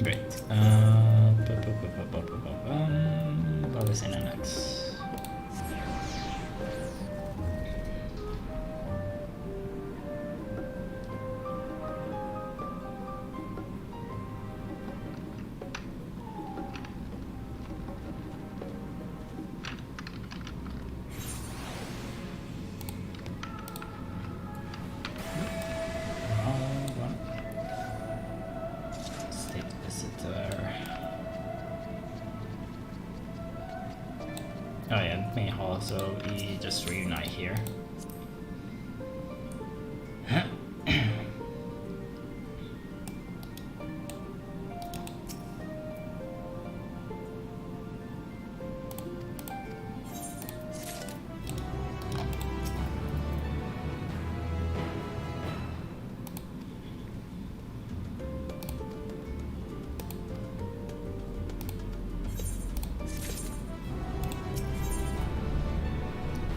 Great. What was in the next? State visitor. Oh yeah, main hall, so we just reunite here.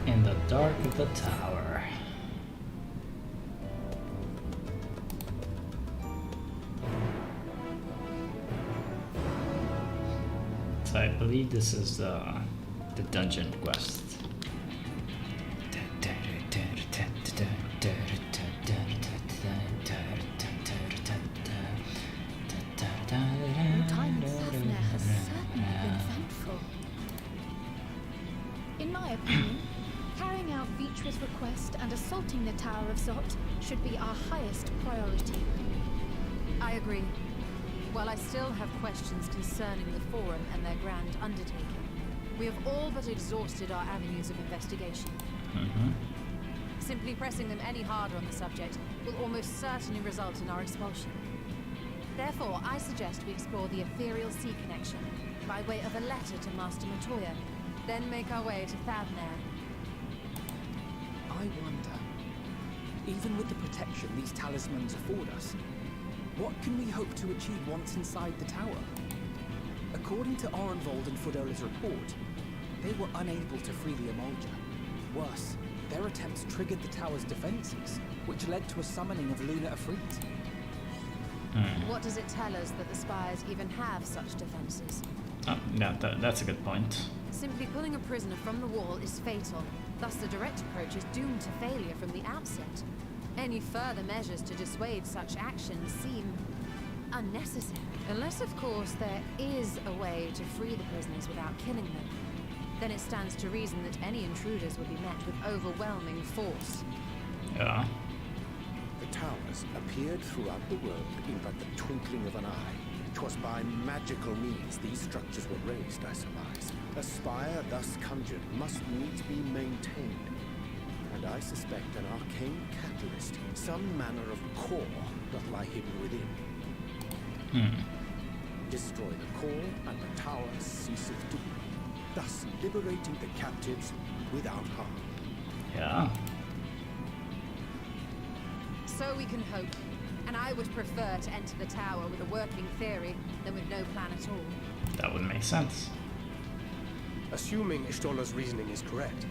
In the dark of the tower. So I believe this is the dungeon quest. Your time in Safna has certainly been eventful. In my opinion, carrying out Vitra's request and assaulting the Tower of Zot should be our highest priority. I agree. While I still have questions concerning the Forum and their grand undertaking, we have all but exhausted our avenues of investigation. Simply pressing them any harder on the subject will almost certainly result in our expulsion. Therefore, I suggest we explore the ethereal sea connection by way of a letter to Master Montoya, then make our way to Thavnair. I wonder, even with the protection these talismans afford us, what can we hope to achieve once inside the tower? According to Orenvold and Fodola's report, they were unable to free the Emolja. Worse, their attempts triggered the tower's defenses, which led to a summoning of Luna Afrit. What does it tell us that the Spires even have such defenses? Oh, yeah, that's a good point. Simply pulling a prisoner from the wall is fatal. Thus, the direct approach is doomed to failure from the outset. Any further measures to dissuade such actions seem unnecessary. Unless, of course, there is a way to free the prisoners without killing them. Then it stands to reason that any intruders would be met with overwhelming force. Yeah. The towers appeared throughout the world in but the twinkling of an eye. 'Twas by magical means these structures were raised, I surmise. A spire thus conjured must needs be maintained. And I suspect an arcane catalyst, some manner of core, doth lie hidden within. Destroy the core, and the tower ceaseth to be, thus liberating the captives without harm. Yeah. So we can hope. And I would prefer to enter the tower with a working theory than with no plan at all. That would make sense. Assuming Ishtola's reasoning is correct,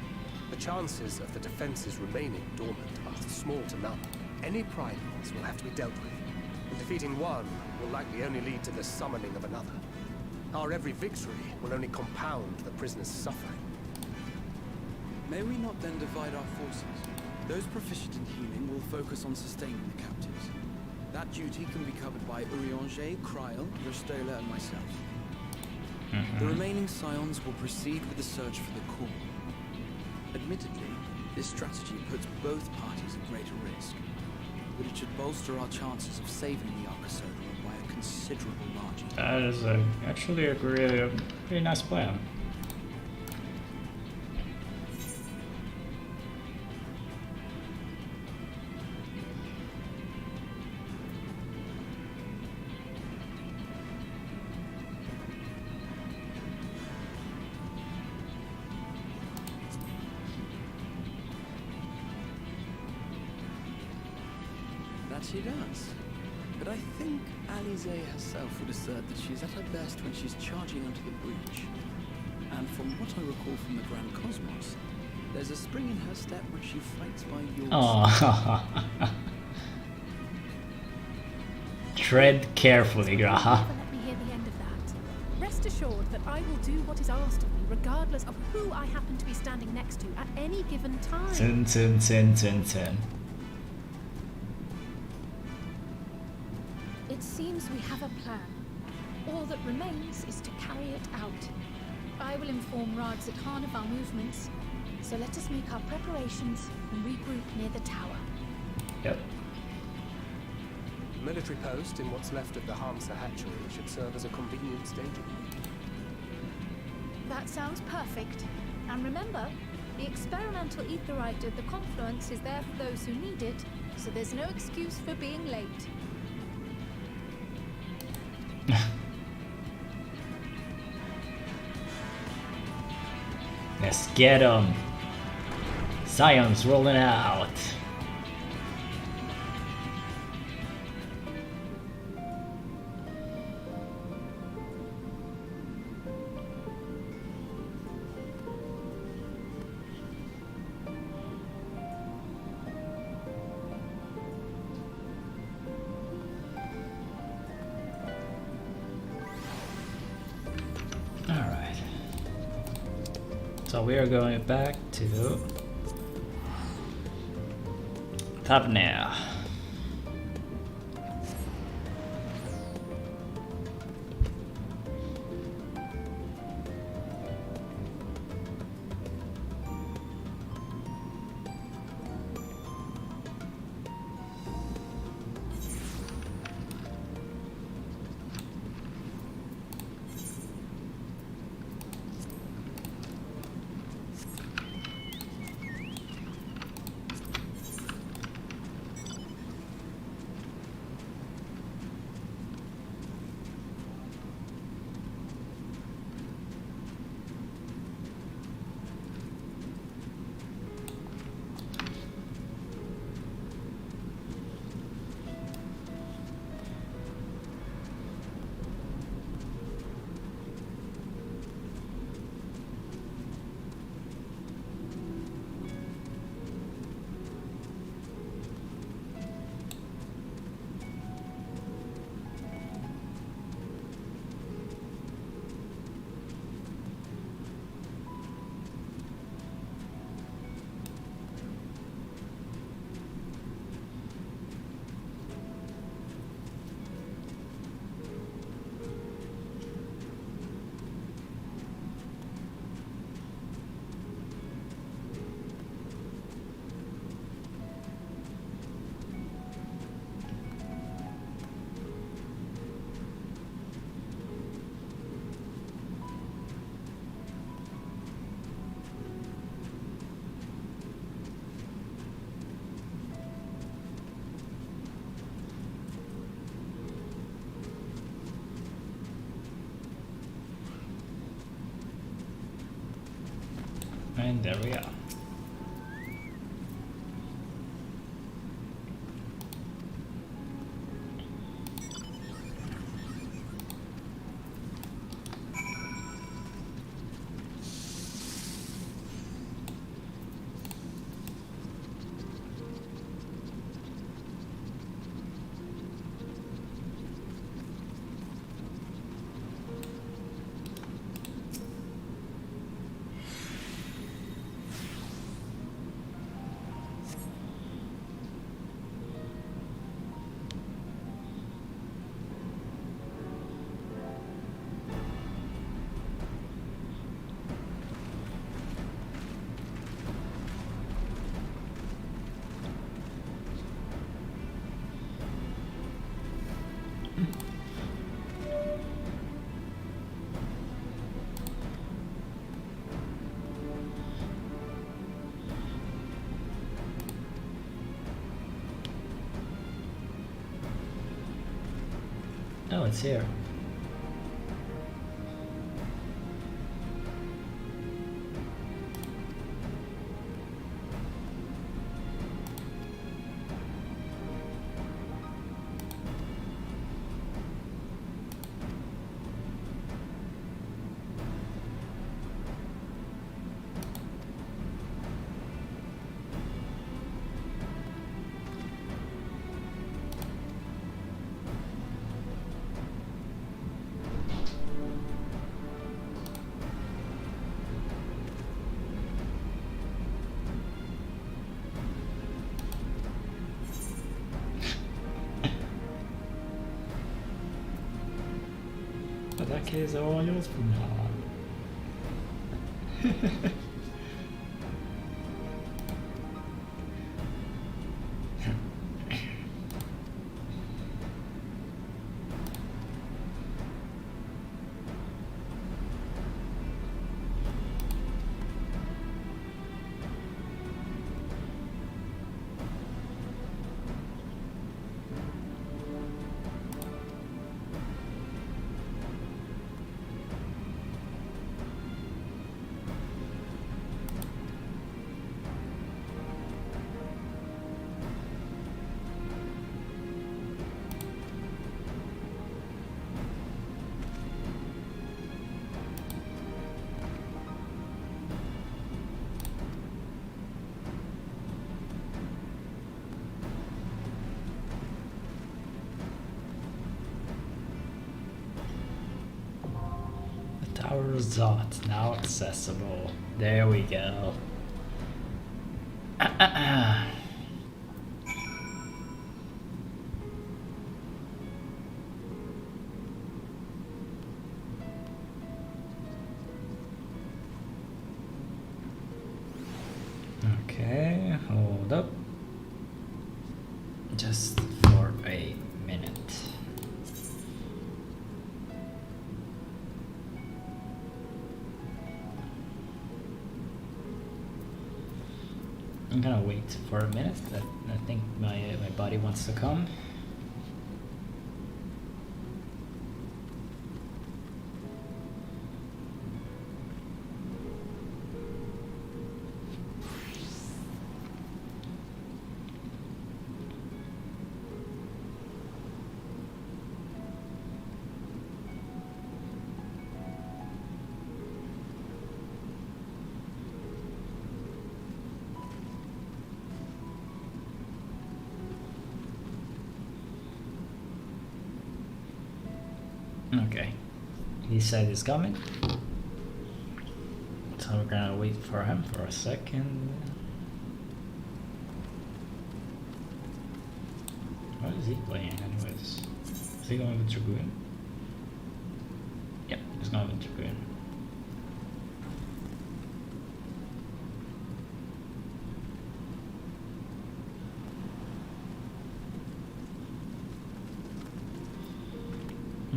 the chances of the defenses remaining dormant are small to none. Any primals will have to be dealt with, and defeating one will likely only lead to the summoning of another. Our every victory will only compound the prisoner's suffering. May we not then divide our forces? Those proficient in healing will focus on sustaining the captives. That duty can be covered by Urianger, Kryl, Rostola, and myself. The remaining scions will proceed with the search for the core. Admittedly, this strategy puts both parties at greater risk, but it should bolster our chances of saving the Arcosodra by a considerable margin. That is actually a pretty nice plan. She does. But I think Alize herself would assert that she's at her best when she's charging onto the breach. And from what I recall from the Grand Cosmos, there's a spring in her step when she fights by your side. Tread carefully, Graha. Let me hear the end of that. Rest assured that I will do what is asked of me, regardless of who I happen to be standing next to at any given time. Tin. It seems we have a plan. All that remains is to carry it out. I will inform Radzatan of our movements, so let us make our preparations and regroup near the tower. Yep. The military post in what's left of the Hamsa hatchery should serve as a convenient staging. That sounds perfect. And remember, the experimental aetherite at the confluence is there for those who need it, so there's no excuse for being late. Let's get 'em. Scions rolling out. So we are going back to Tabnea. And there we are. Oh, it's here. Attacke är så just på mig. Tower Resort, now accessible. There we go. Okay, hold up. Just for a minute. I'm gonna wait for a minute. I think my body wants to come. Okay, he said he's coming, so we're gonna wait for him for a second. What is he playing anyways? Is he going with Dragoon? Yep, he's going with Dragoon.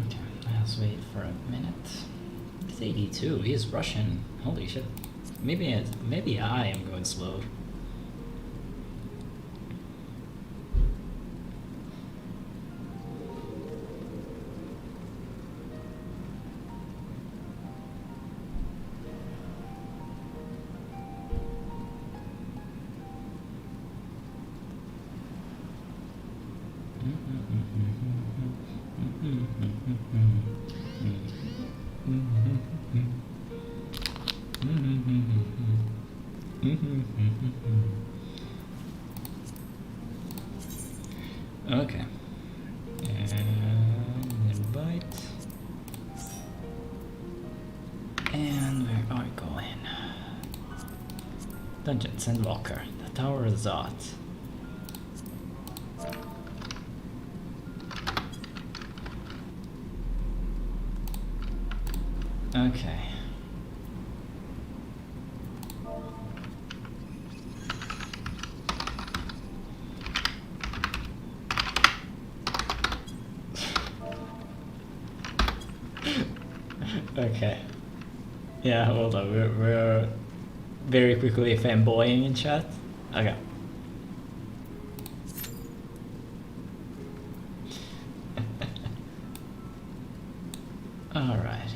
Okay, let's wait for a minute. He's 82. He's Russian. Holy shit. Maybe I am going slow. Okay. And invite. And where are we going? Dungeons Endwalker, the Tower of Zot. Okay. Okay. Yeah, hold on. We're very quickly fanboying in chat. Okay. All right.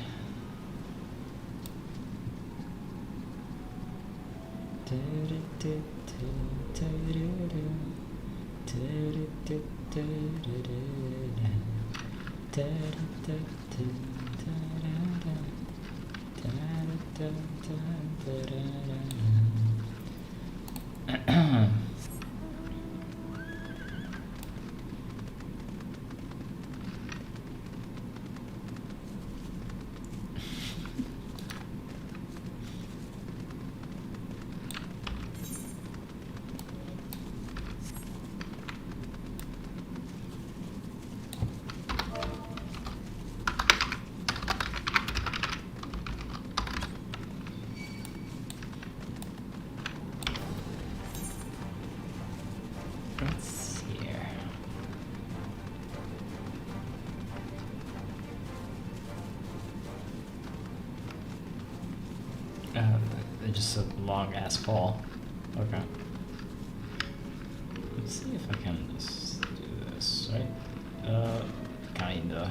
Let's see here. Just a long ass fall. Okay. Let's see if I can just do this, right? Kinda.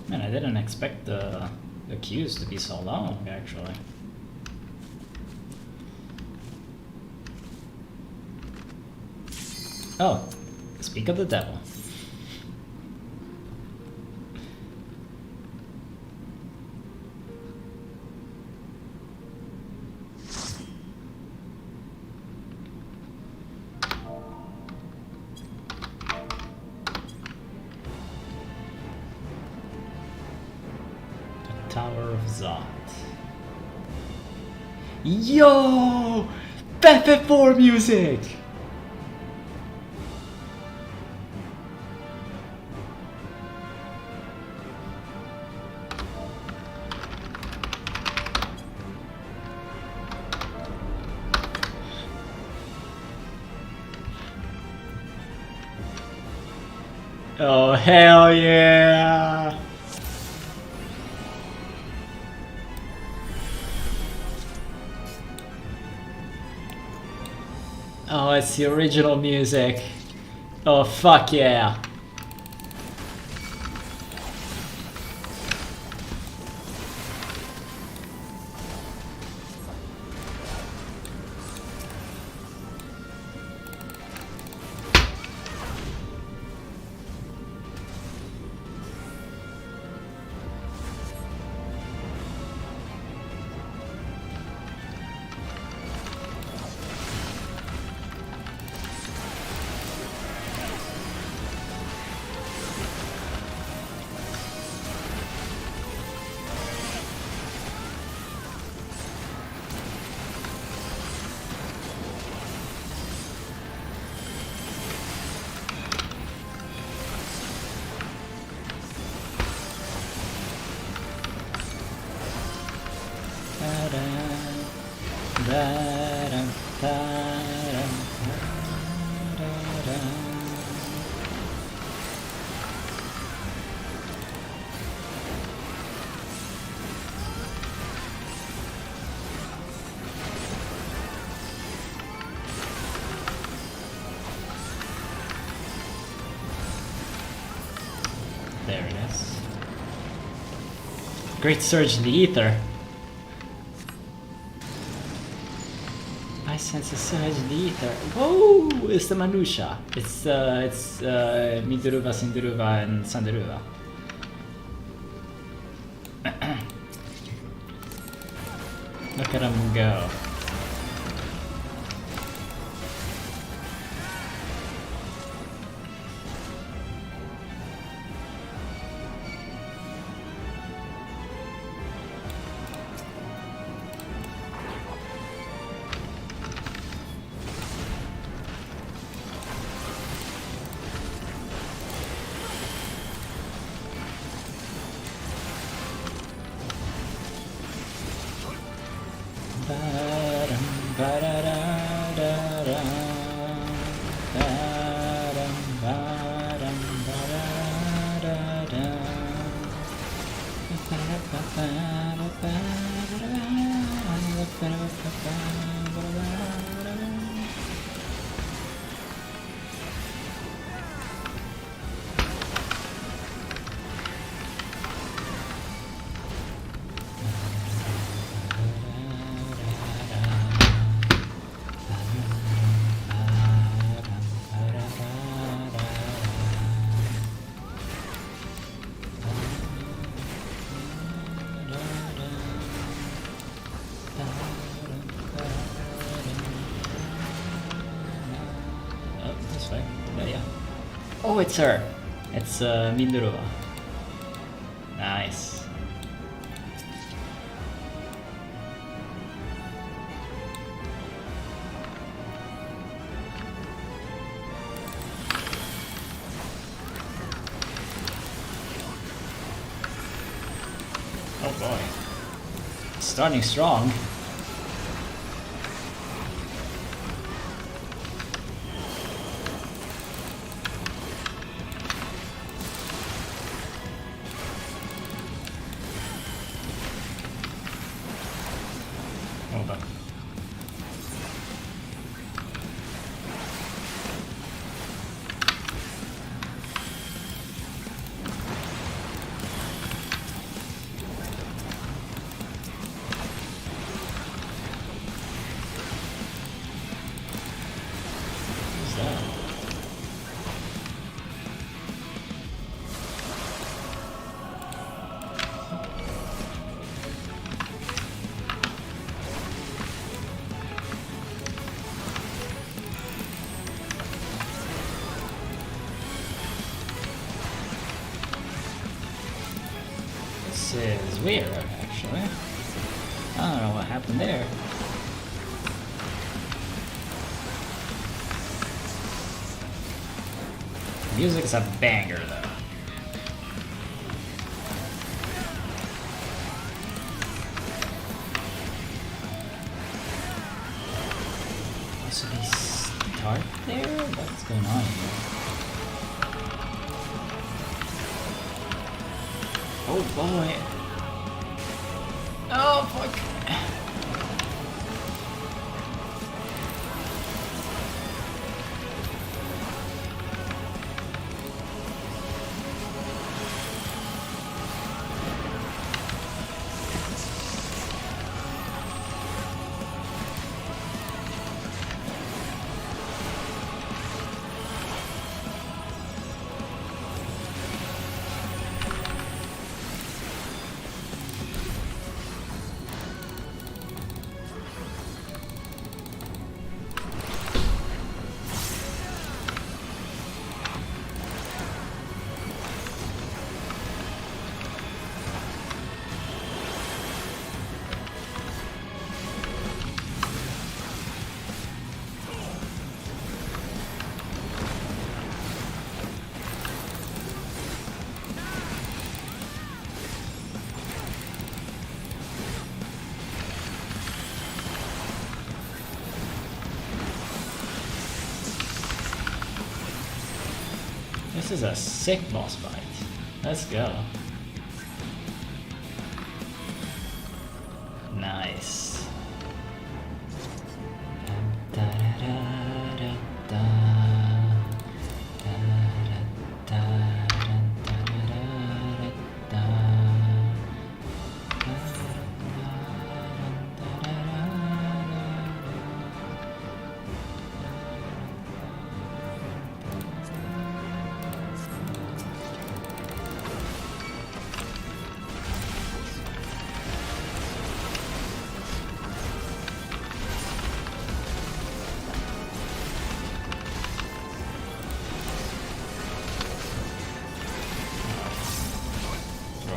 Man, I didn't expect the queues to be so long, actually. Oh, speak of the devil. Tower of Zot. Yo! FF4 music! Oh, hell yeah! Oh, it's the original music. Oh, fuck yeah. There it is. Great surge in the ether. I sense a surge in the ether. Whoa! It's the Manusha. It's Midruva, Sindaruva, and Sandaruva. Look at them go. Oh, it's her. It's Midruva. Nice. Oh boy. Starting strong. This is weird, actually. I don't know what happened there. The music's a banger, though. So they start there? What's going on here? Oh boy. Oh fuck. This is a sick boss fight. Let's go. Nice.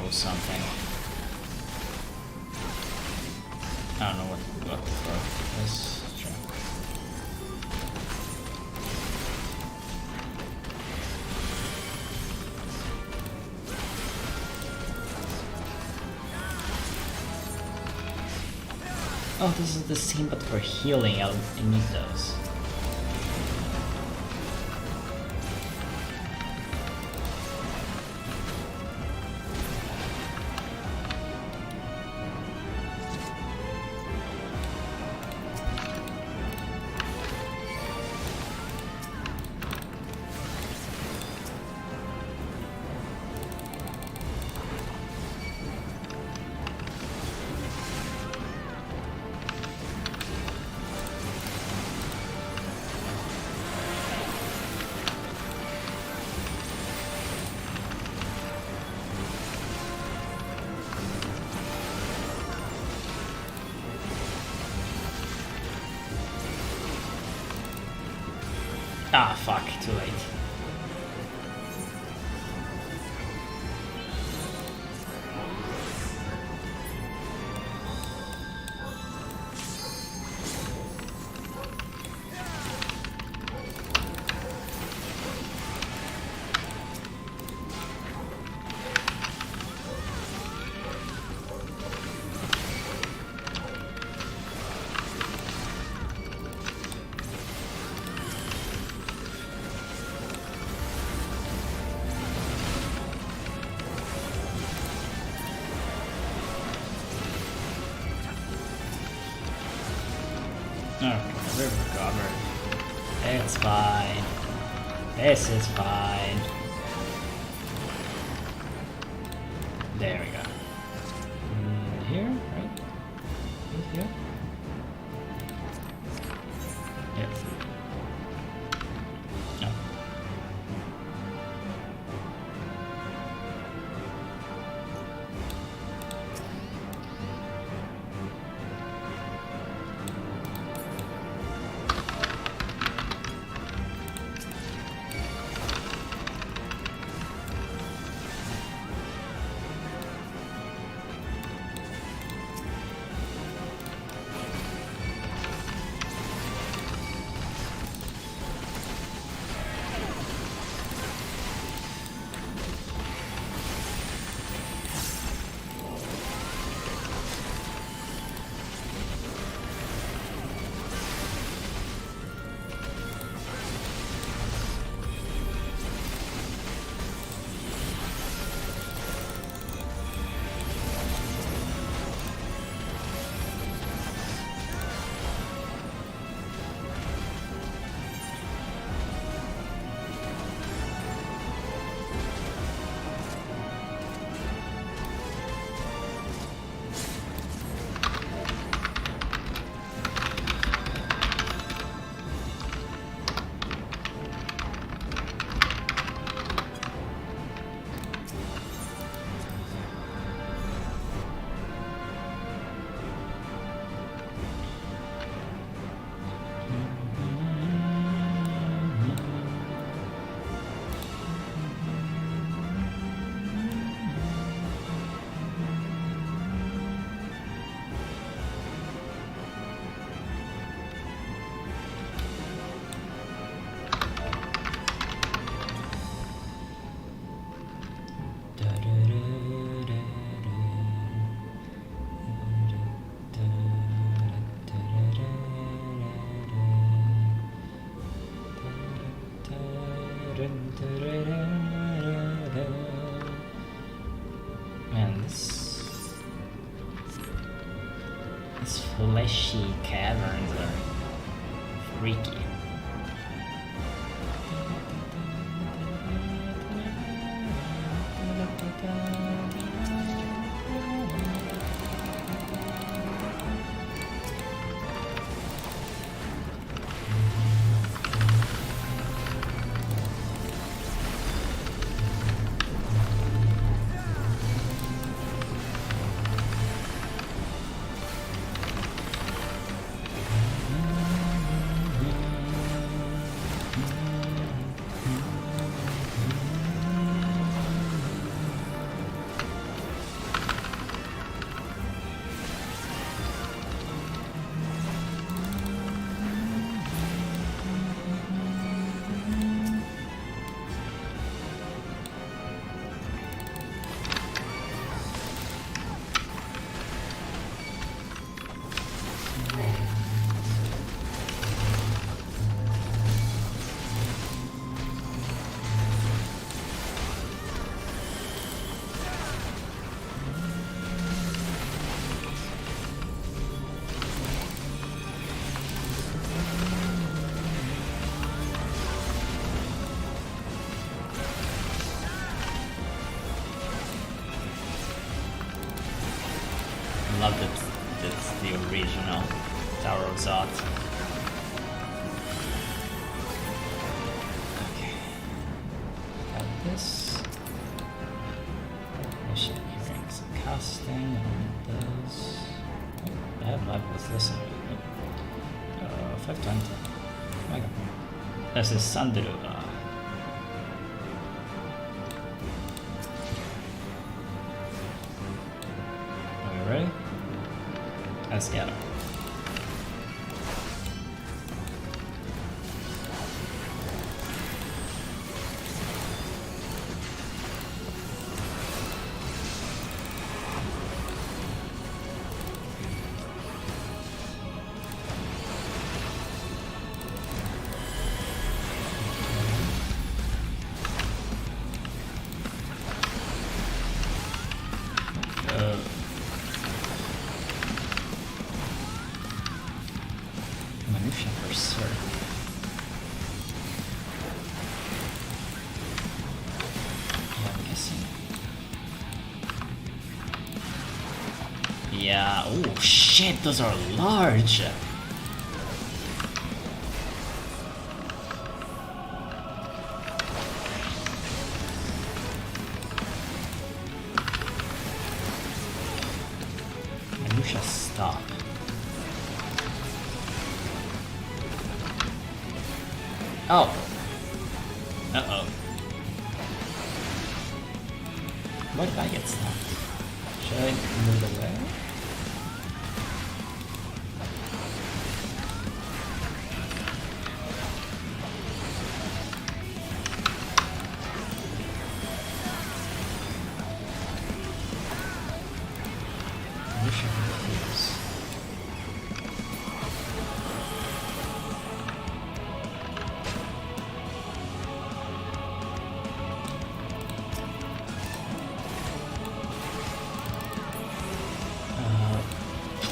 Something. I don't know what the fuck is. Oh, this is the same but for healing. I need those. Ah, fuck, too late. Okay, we're recovered. It's fine. This is fine. There we go. Here, right? Here? Yep. No. Man, these fleshy caverns are freaky. Love that it's the original Tower of Zot. Okay. Got this. Mission earrings. Casting on this. Oh, I have levels this already. 520. Oh my god. This is Sandru. Ready? Let's get her. Yeah, oh shit, those are large! You should stop. Oh! Uh-oh. Why did I get stopped? Should I move away?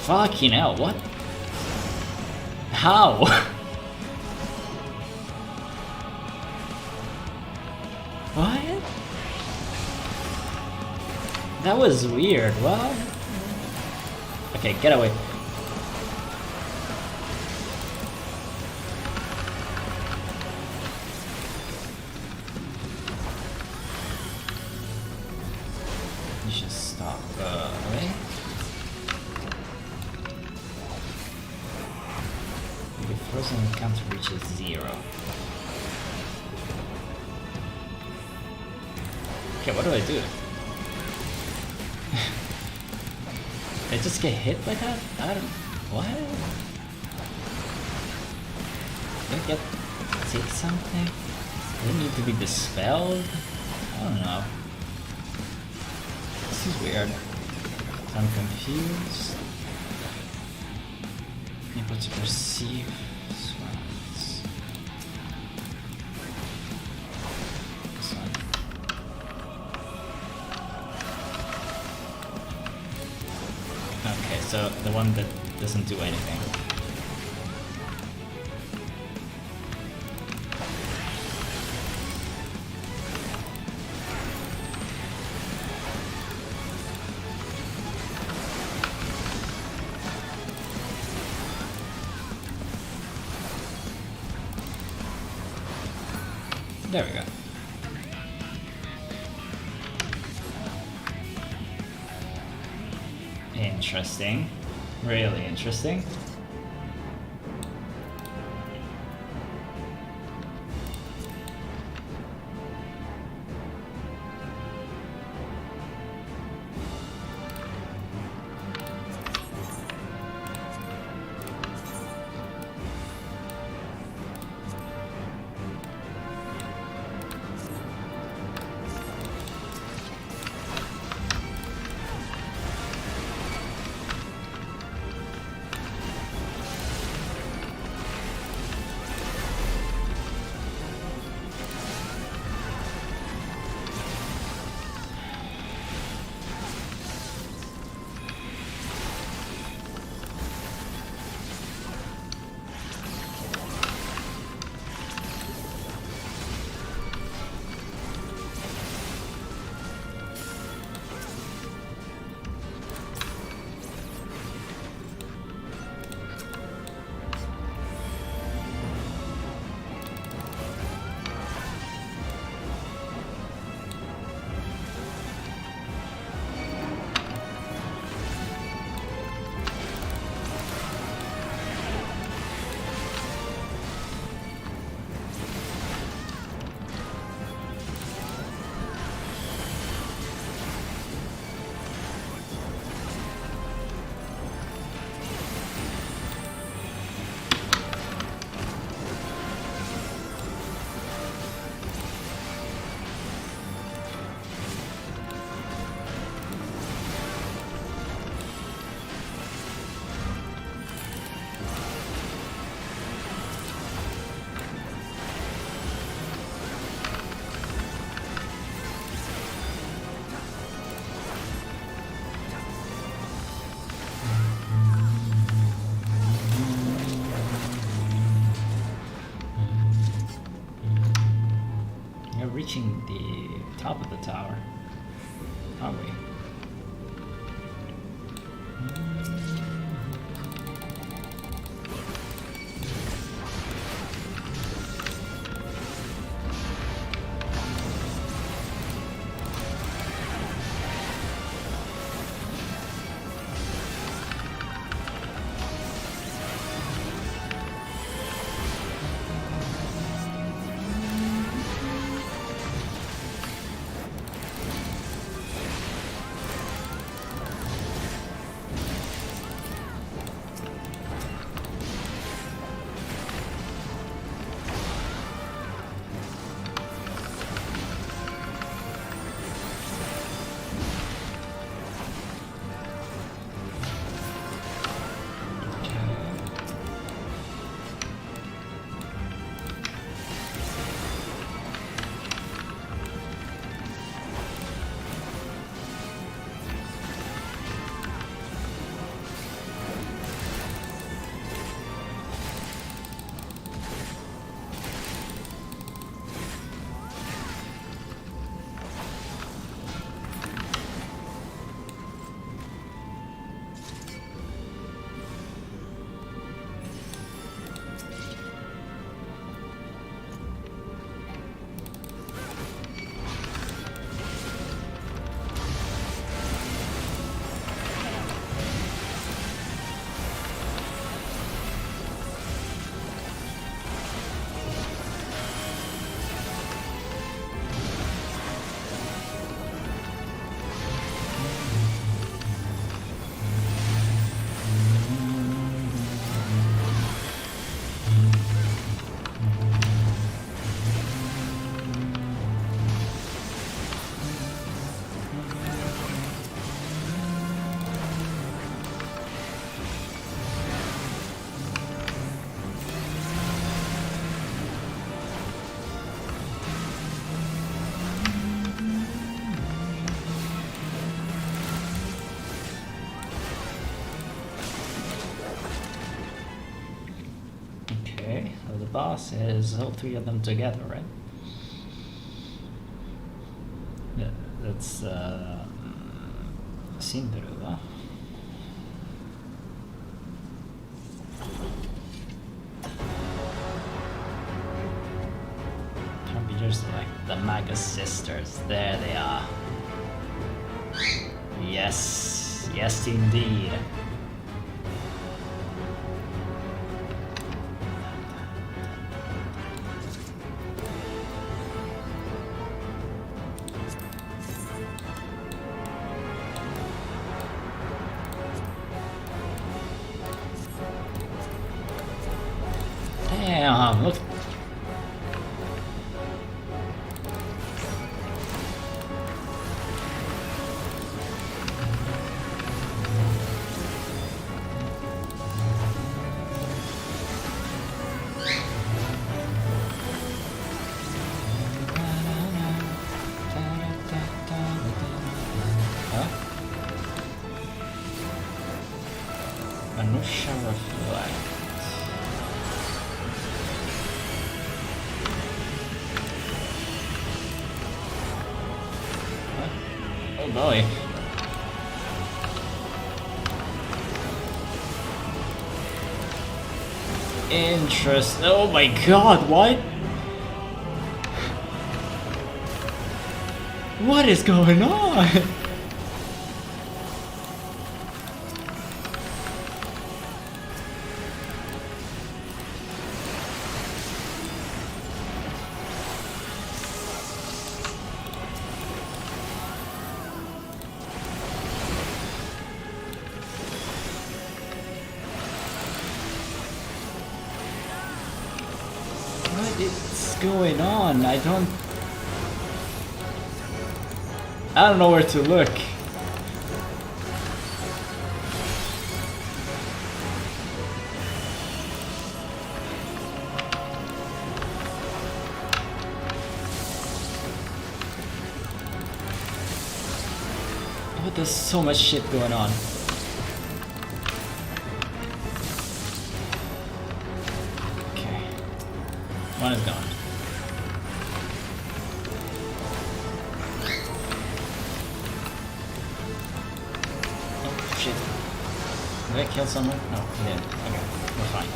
Fucking hell, what? How? What? That was weird, what? Okay, get away. You should stop, right? Frozen counter reaches 0. Okay, what do I do? I just get hit by that? I don't... What? Do I get... take something? Do I need to be dispelled? I don't know. This is weird. I'm confused. Able to perceive swans. so the one that doesn't do anything. There we go. Interesting. Really interesting. Reaching the top of the tower, are we? Okay, well, the boss is all three of them together, right? Yeah, that's seen through, huh? Can't be just like the Magus sisters. There they are. Yes, yes indeed. Damn, look. Huh? Manusha Reflect. Oh boy. Interest. Oh my god, what? What is going on? What is going on? I don't know where to look. Oh, there's so much shit going on. Okay. One is gone. Oh, shit. Did I kill someone? No, I didn't. Okay, we're fine.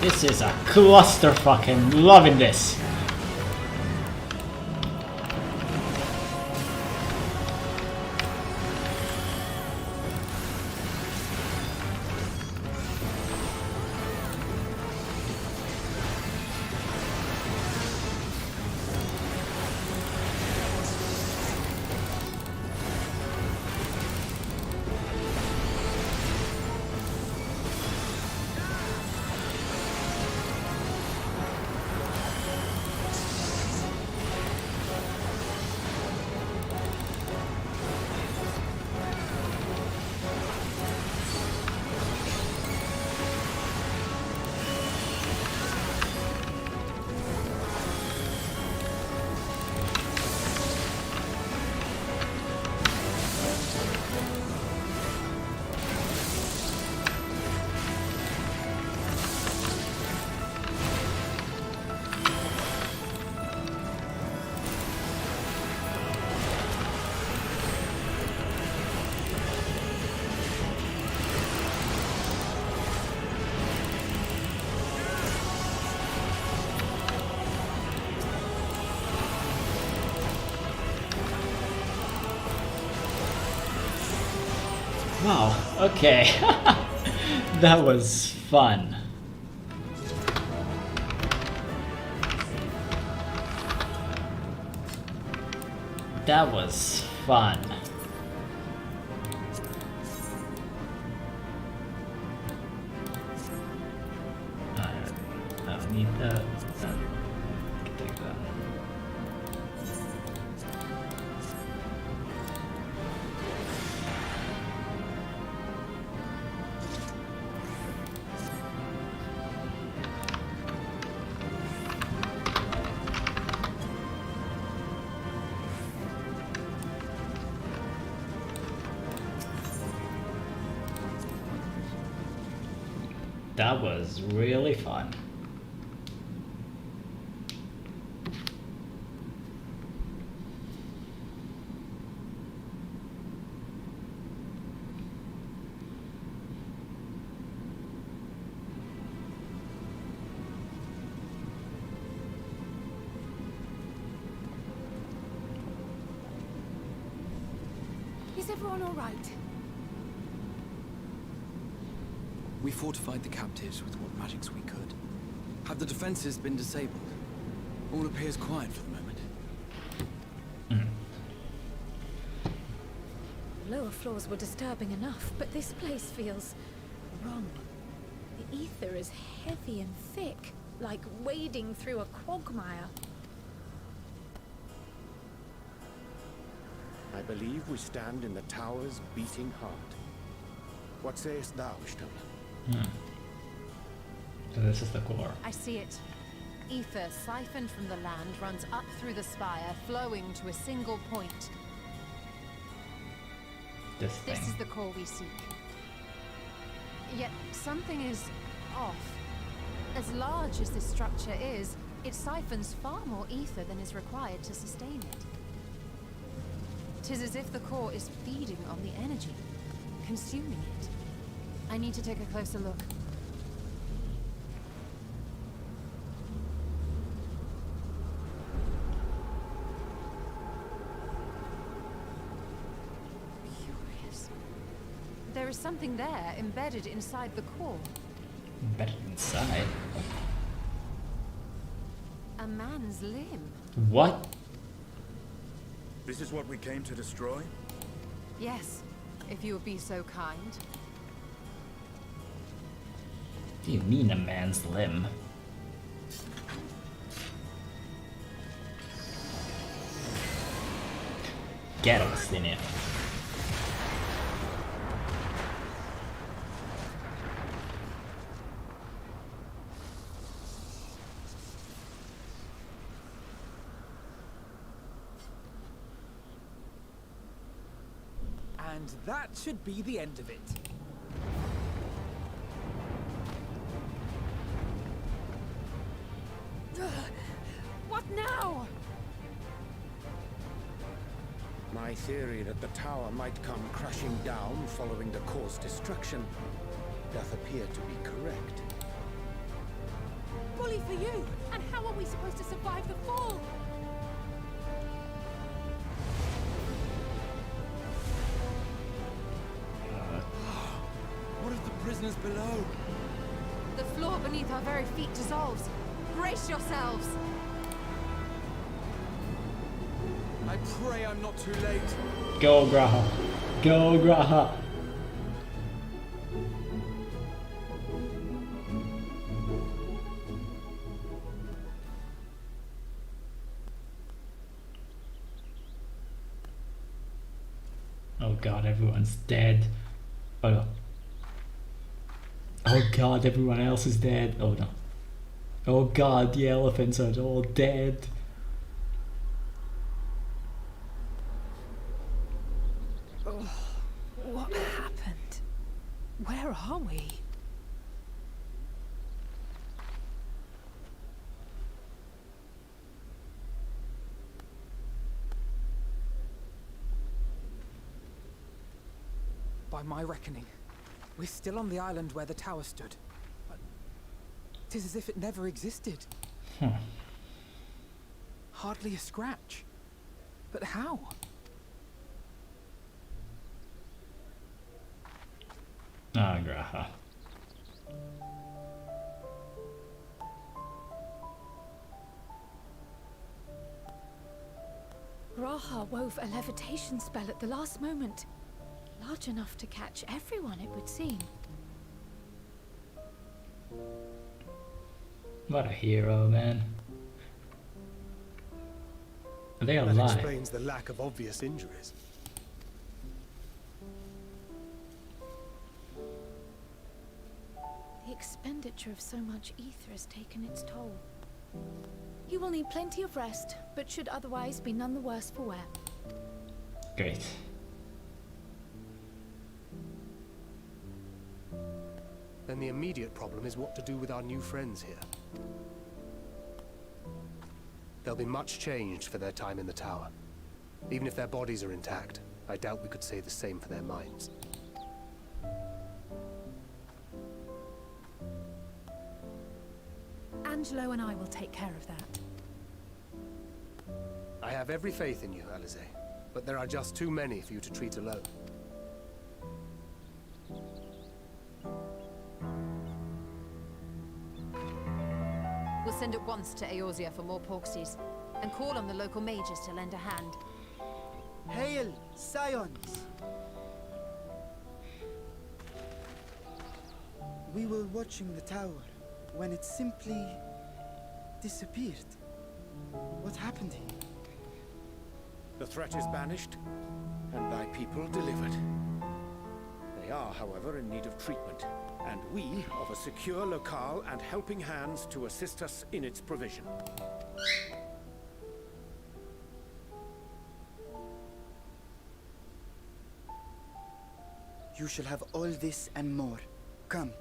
This is a clusterfuck. I'm loving this. Wow, okay. That was fun. That was fun. I don't need that. I can take that. That was really fun. Is everyone all right? We fortified the captives with what magics we could. Have the defenses been disabled? All appears quiet for the moment. Lower floors were disturbing enough, but this place feels wrong. The ether is heavy and thick, like wading through a quagmire. I believe we stand in the tower's beating heart. What sayest thou, Stola? So this is the core. I see it. Ether siphoned from the land runs up through the spire, flowing to a single point. This thing. This is the core we seek. Yet something is off. As large as this structure is, it siphons far more ether than is required to sustain it. 'Tis as if the core is feeding on the energy, consuming it. I need to take a closer look. Curious. There is something there, embedded inside the core. Embedded inside? A man's limb. What? This is what we came to destroy? Yes, if you would be so kind. What do you mean a man's limb? Get us in it. And that should be the end of it. What now? My theory that the tower might come crashing down following the core's destruction doth appear to be correct. Bully for you! And how are we supposed to survive the fall? What of the prisoners below? The floor beneath our very feet dissolves. Brace yourselves! I pray I'm not too late. Go, Graha. Go, Graha. Oh god, everyone's dead. Oh no. Oh god, everyone else is dead. Oh no. Oh god, the elephants are all dead. Oh, what happened? Where are we? By my reckoning, we're still on the island where the tower stood. Tis as if it never existed. Hardly a scratch. But how? Ah, Graha. Raha wove a levitation spell at the last moment. Large enough to catch everyone, it would seem. What a hero, man. Are they That alive? explains the lack of obvious injuries. The expenditure of so much ether has taken its toll. He will need plenty of rest, but should otherwise be none the worse for wear. Great. Then the immediate problem is what to do with our new friends here. They'll be much changed for their time in the tower. Even if their bodies are intact, I doubt we could say the same for their minds. Angelo and I will take care of that. I have every faith in you, Alize, but there are just too many for you to treat alone. We'll send at once to Eorzea for more Porksies, and call on the local mages to lend a hand. Hail, Scions! We were watching the tower when it simply disappeared. What happened here? The threat is banished, and thy people delivered. They are, however, in need of treatment, and we of a secure locale and helping hands to assist us in its provision. You shall have all this and more. Come,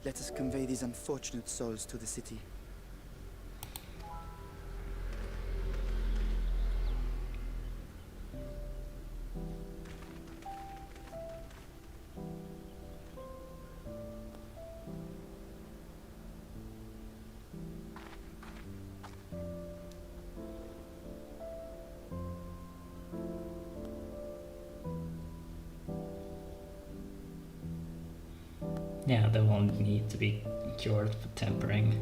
let us convey these unfortunate souls to the city. Yeah, they won't need to be cured for tempering.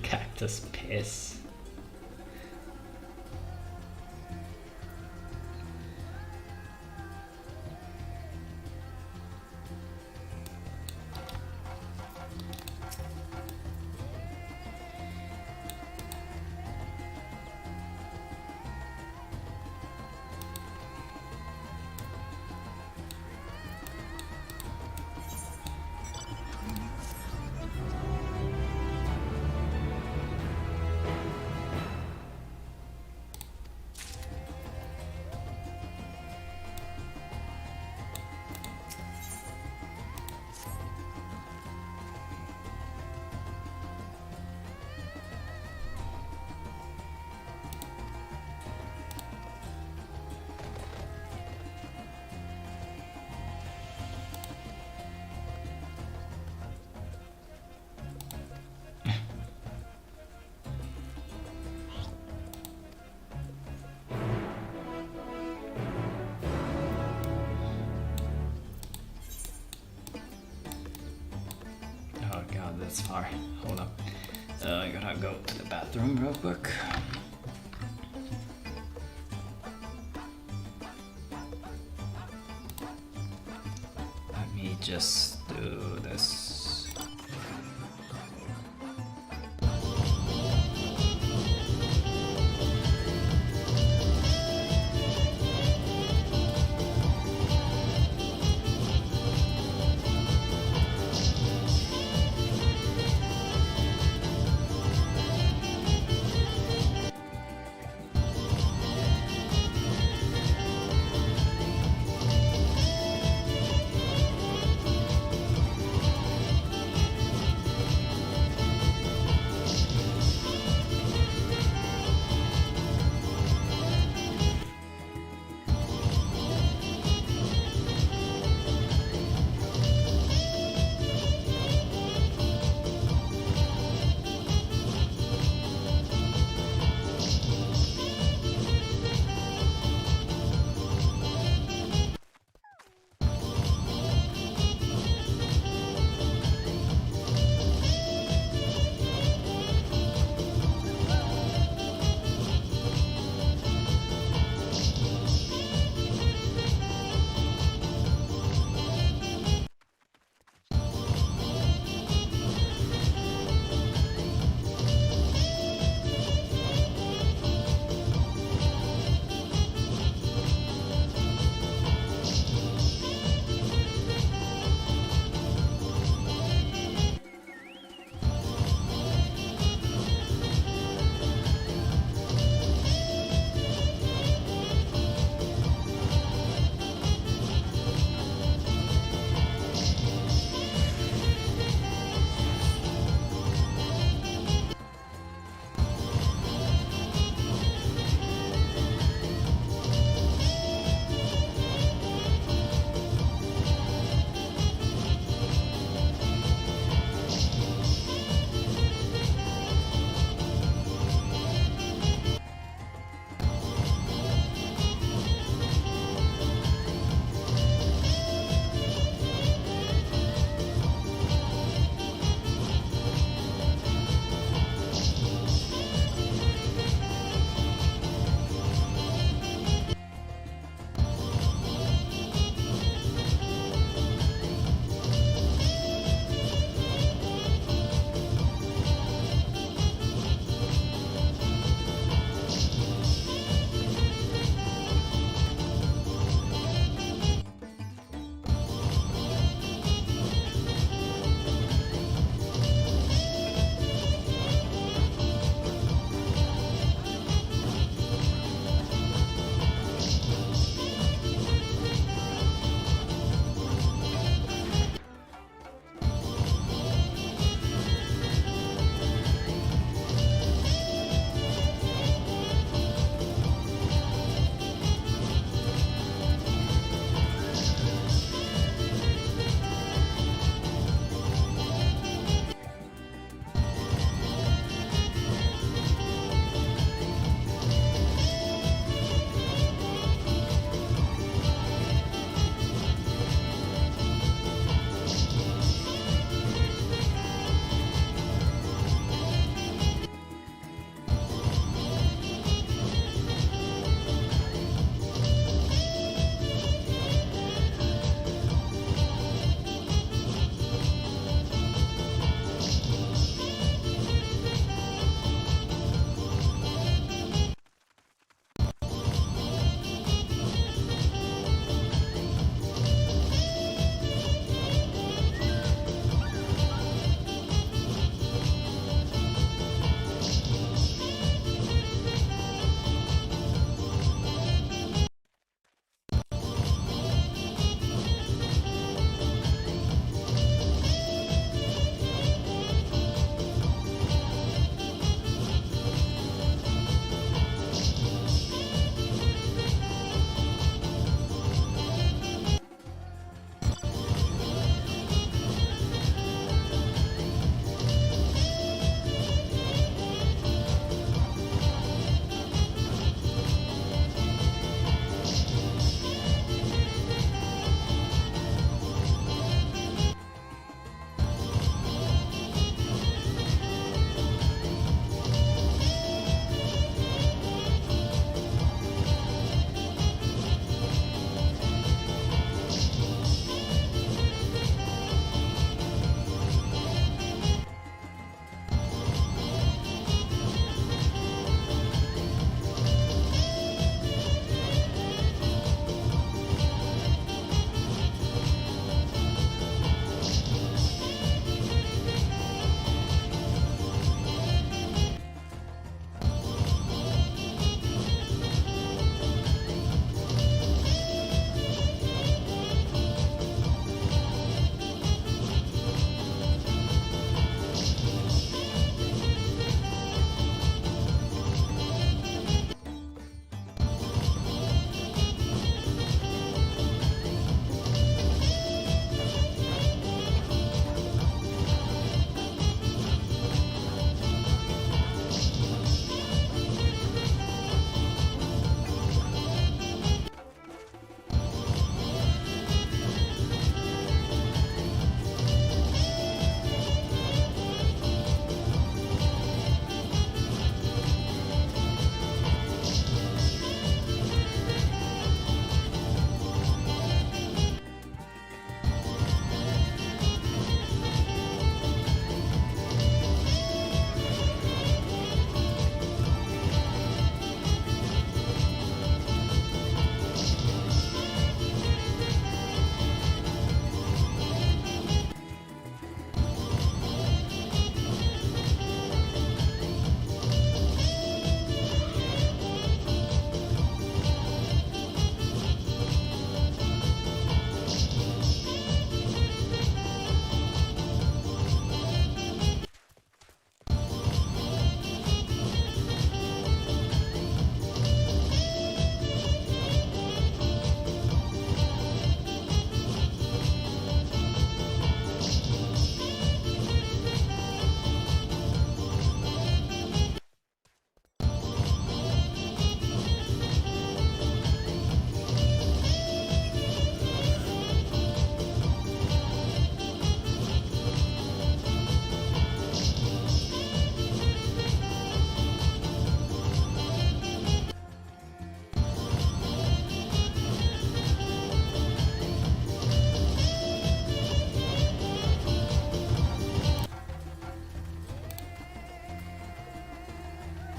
Cactus piss. Oh god, that's far. Hold up. I gotta go to the bathroom real quick. Let me just do this.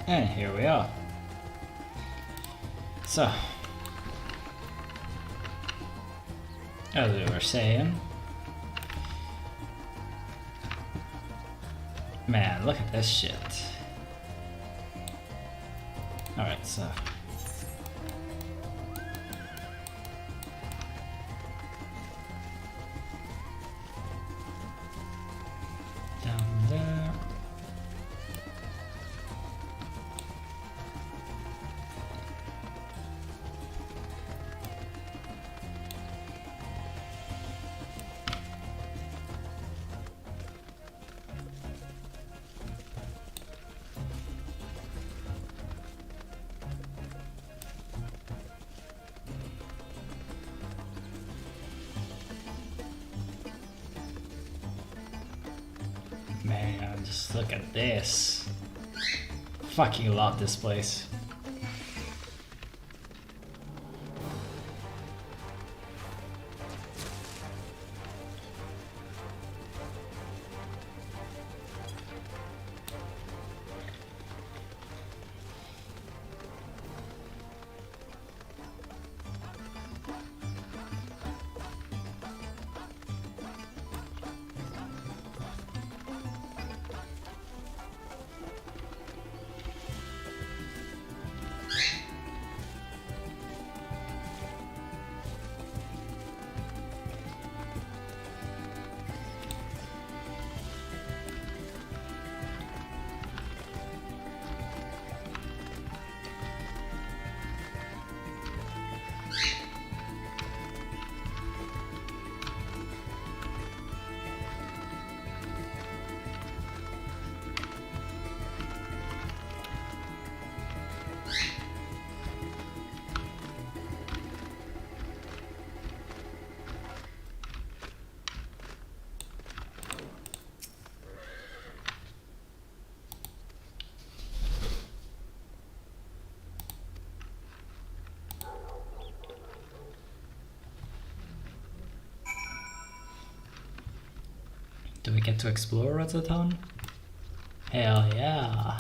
And here we are. So, as we were saying, man, look at this shit. Alright, so down there. Man, just look at this. Fucking love this place. Do we get to explore Ratzaton? Hell yeah!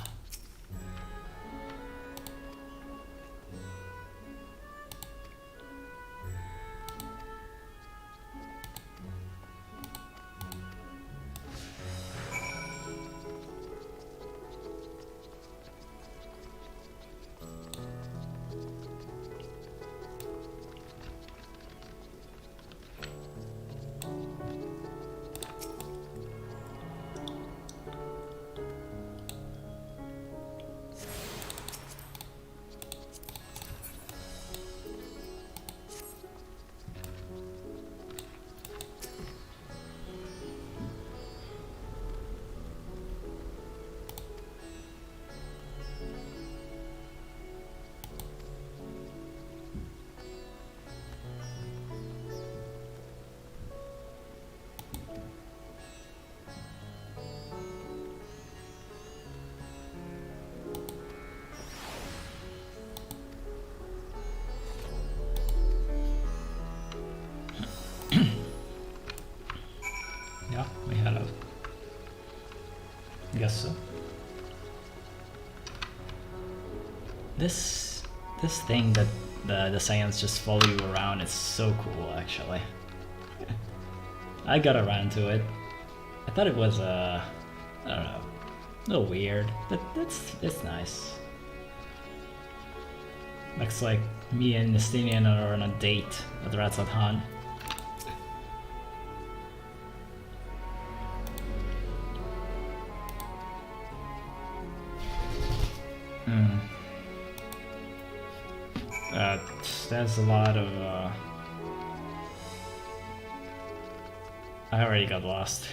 Yeah, we have. Guess so. This thing that the science just follow you around is so cool, actually. I got around to it. I thought it was I don't know, a little weird, but it's nice. Looks like me and Nestinian are on a date at Ratzaton. There's a lot of I already got lost.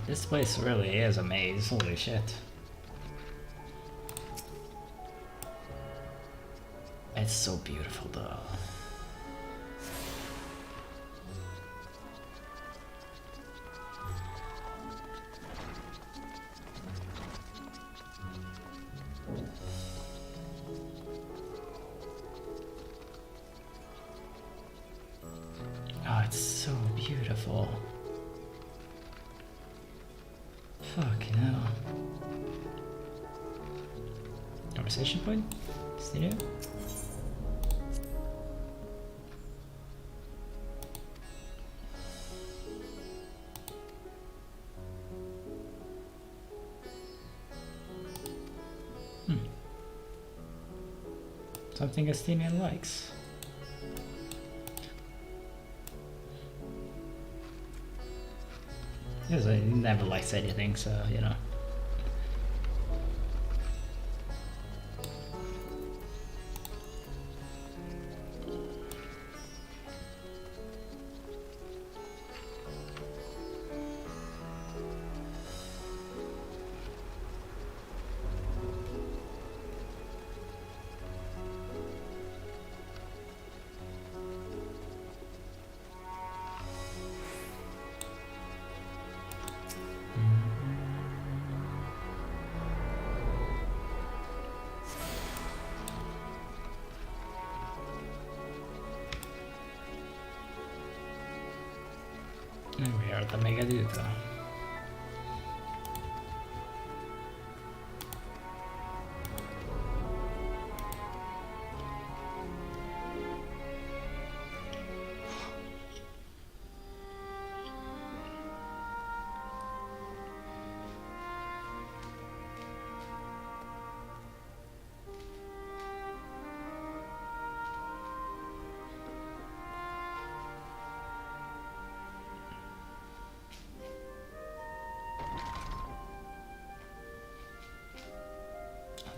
This place really is a maze, holy shit. It's so beautiful though. conversation point? Studio? Something Estinian likes. Yes, he never likes anything, so you know. And we are at the Megaduta.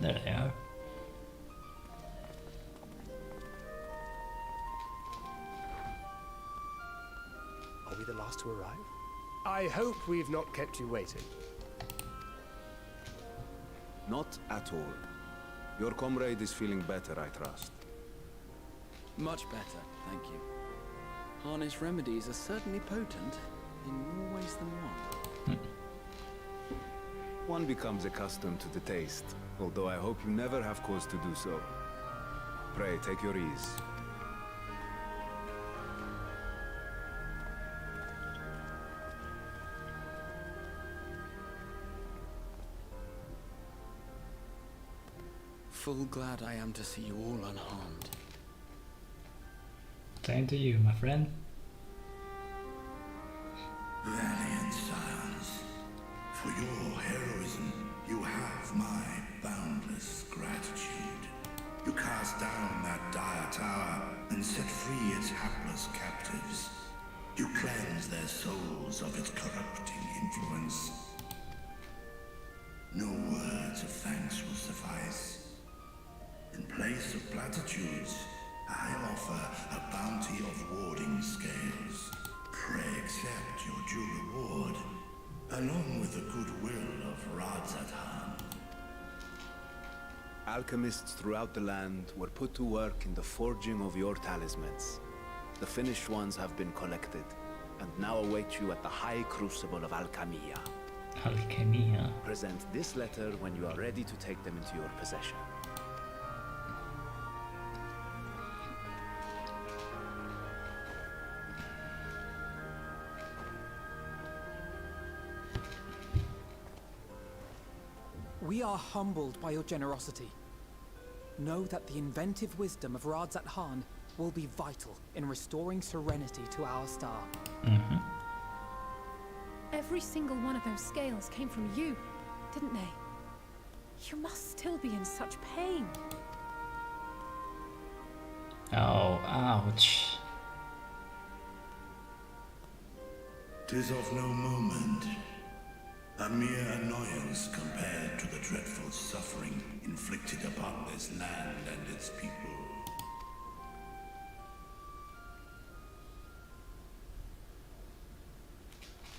There they are. Are we the last to arrive? I hope we've not kept you waiting. Not at all. Your comrade is feeling better, I trust. Much better, thank you. Harness remedies are certainly potent, in more ways than one. One becomes accustomed to the taste, although I hope you never have cause to do so. Pray, take your ease. Full glad I am to see you all unharmed. Same to you, my friend. Valiant scions, for your heroism, you have my boundless gratitude. You cast down that dire tower and set free its hapless captives. You cleanse their souls of its corrupting influence. No words of thanks will suffice. In place of platitudes, I offer a bounty of warding scales. Pray accept your due reward, along with the goodwill of Radzathan. Alchemists throughout the land were put to work in the forging of your talismans. The finished ones have been collected, and now await you at the High Crucible of Alchemia. Alchemia. Present this letter when you are ready to take them into your possession. We are humbled by your generosity. Know that the inventive wisdom of Radzathan will be vital in restoring serenity to our star. Every single one of those scales came from you, didn't they? You must still be in such pain. Oh, ouch. 'Tis of no moment. A mere annoyance compared to the dreadful suffering inflicted upon this land and its people.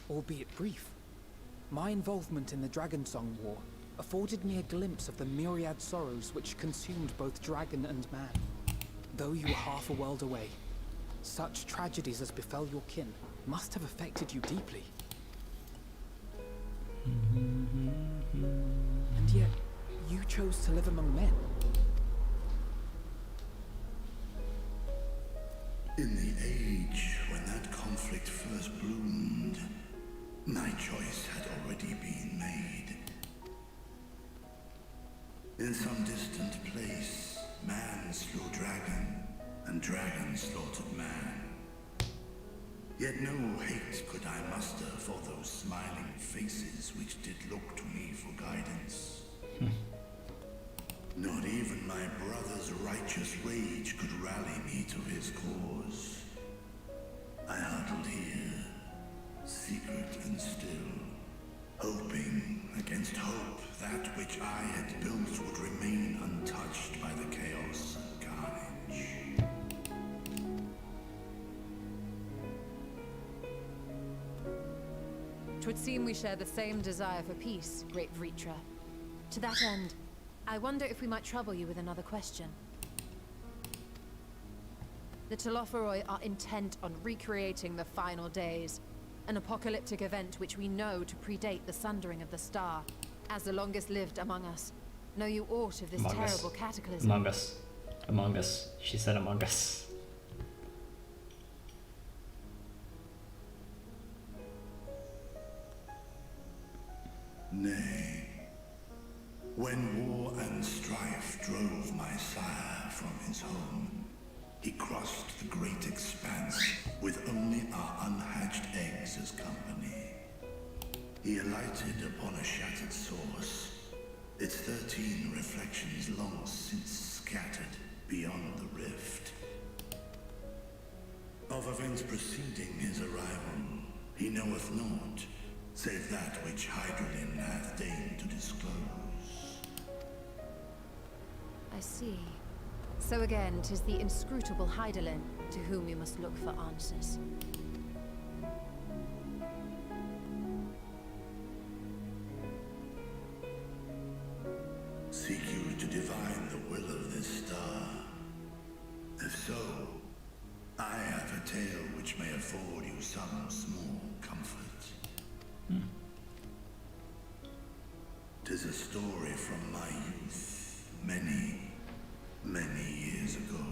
Albeit brief, my involvement in the Dragonsong War afforded me a glimpse of the myriad sorrows which consumed both dragon and man. Though you were half a world away, such tragedies as befell your kin must have affected you deeply. And yet, you chose to live among men. In the age when that conflict first bloomed, my choice had already been made. In some distant slew dragon, and dragon slaughtered man. Yet no hate could I muster for those smiling faces which did look to me for guidance. Not even my brother's righteous rage could rally me to his cause. I huddled here, secret and still, hoping against hope that which I had built would remain untouched by the chaos and carnage. Twould seem we share the same desire for peace, great Vritra. To that end, I wonder if we might trouble you with another question. The Telophoroi are intent on recreating the final days, an apocalyptic event which we know to predate the sundering of the star. As the longest lived among us, know you aught of this terrible cataclysm? Among us. Among us. She said among us. Nay. When war and strife drove my sire from his home, he crossed the great expanse with only our unhatched eggs as company. He alighted upon a shattered source, its 13 reflections long since scattered beyond the rift. Of events preceding his arrival, he knoweth naught, save that which Hydralin hath deigned to disclose. I see. So again, 'tis the inscrutable Hydaelyn to whom we must look for answers. Seek you to divine the will of this star? If so, I have a tale which may afford you some small comfort. 'Tis a story from my youth, many, many years ago.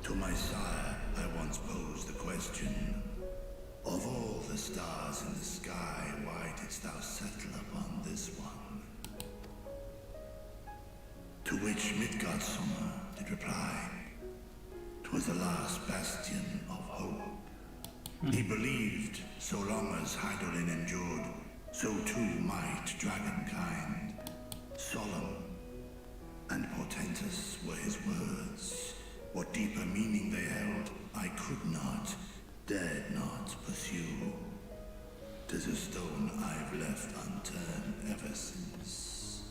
To my sire, I once posed the question, of all the stars in the sky, why didst thou settle upon this one? To which Midgardsummer did reply, 'twas the last bastion of hope. He believed, so long as Hydaelyn endured, so too might dragonkind. Solemn and portentous were his words. What deeper meaning they held, I could not, dared not pursue. 'Tis a stone I've left unturned ever since.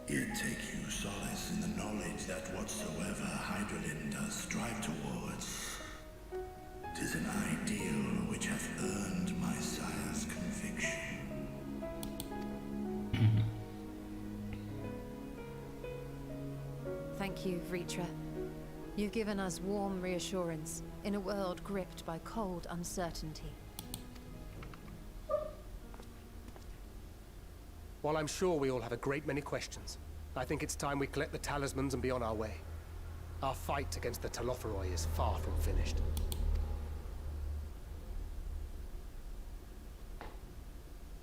Yet take you solace in the knowledge that whatsoever Hydaelyn does strive towards, 'tis an ideal which hath earned my sire's conviction. Thank you, Vritra. You've given us warm reassurance in a world gripped by cold uncertainty. While I'm sure we all have a great many questions, I think it's time we collect the talismans and be on our way. Our fight against the Telophoroi is far from finished.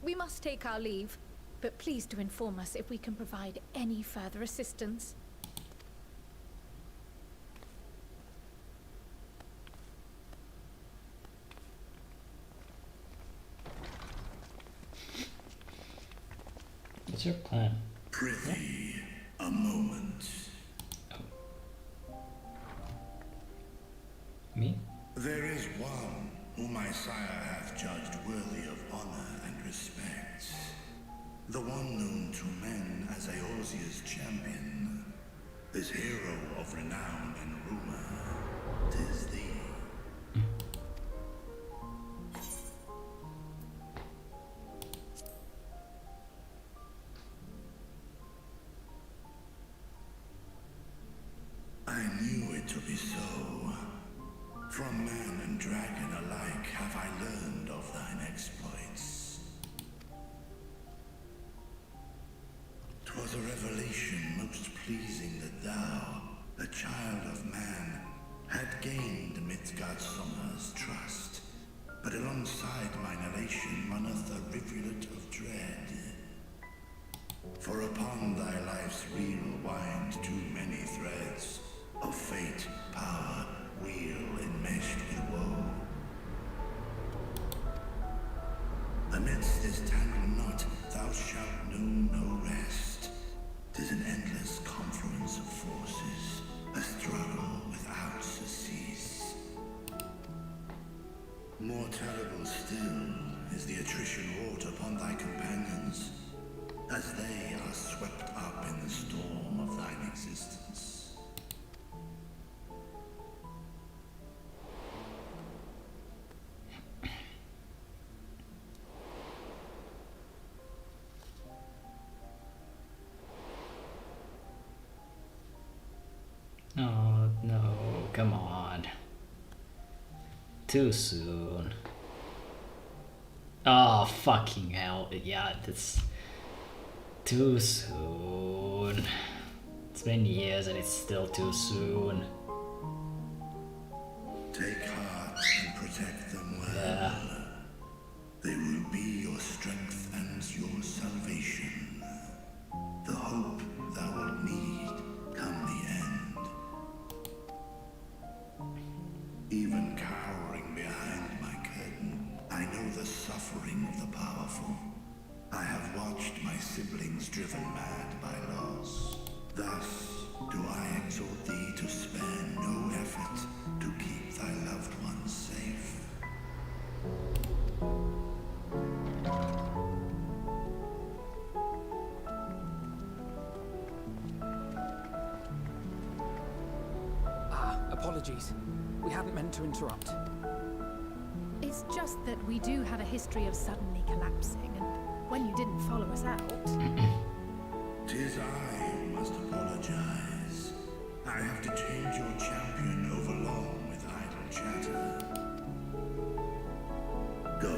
We must take our leave, but please do inform us if we can provide any further assistance. What's your plan? Prithee, a moment. Me? There is one whom my sire hath judged worthy of honor and respect. The one known to men as Eorzea's champion. This hero of renown and rumor. 'Tis thee. I knew it to be so. From man and dragon alike have I learned of thine exploits. 'Twas a revelation most pleasing that thou, a child of man, had gained Midgardsummer's trust. But alongside mine elation runneth a rivulet of dread. For upon thy life's reel wind too many threads of fate, power, wheel enmeshed with woe. Amidst this tangled knot thou shalt know no rest. 'Tis an endless confluence of forces, a struggle without surcease. More terrible still is the attrition wrought upon thy companions, as they are swept up in the storm of thine existence. Oh no, come on. Too soon. Oh fucking hell, yeah, that's too soon. It's been years and it's still too soon. Take heart and protect them well. Yeah. They will be your strength and your salvation. The hope thou wilt need come the end. Even cowering behind my curtain, I know the suffering of the powerful. I have watched my siblings driven mad by loss. Thus do I exhort thee to spare no effort to keep thy loved ones safe. Apologies. We hadn't meant to interrupt. It's just that we do have a history of suddenly collapsing, and when you didn't follow us out... 'Tis I who must apologize. I have detained your champion overlong with idle chatter. Go.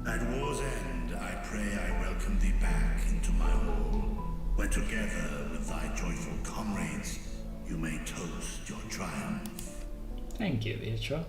At war's end, I pray I welcome thee back into my hall, where together with thy joyful comrades, you may toast your triumph. Thank you, Vitra.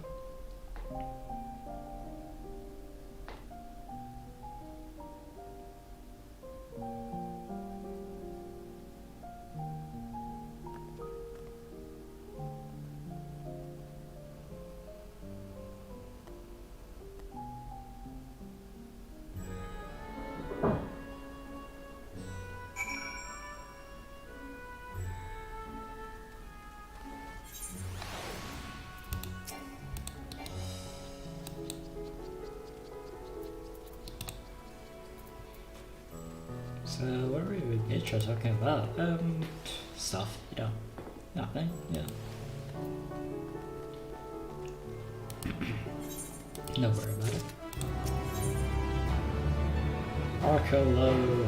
So what were we with Vitra talking about? Stuff, you know. Nothing, yeah. Don't worry about it. Arcolo.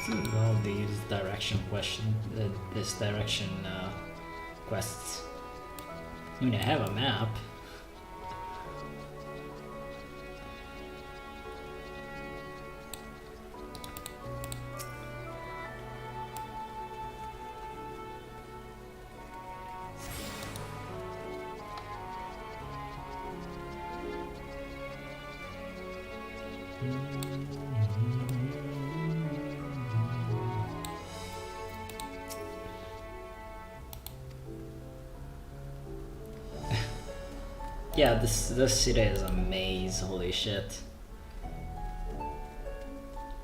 All these direction this direction quests. I mean, I have a map. Yeah, this city is a maze, holy shit.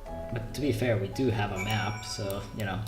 But to be fair, we do have a map, so, you know.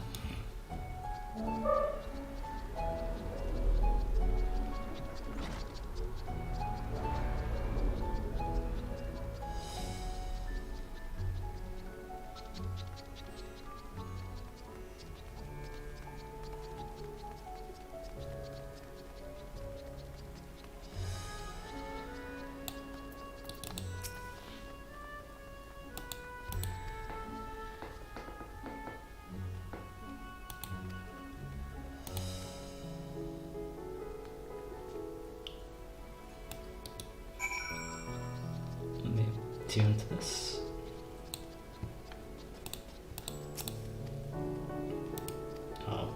attuned to this. Oh.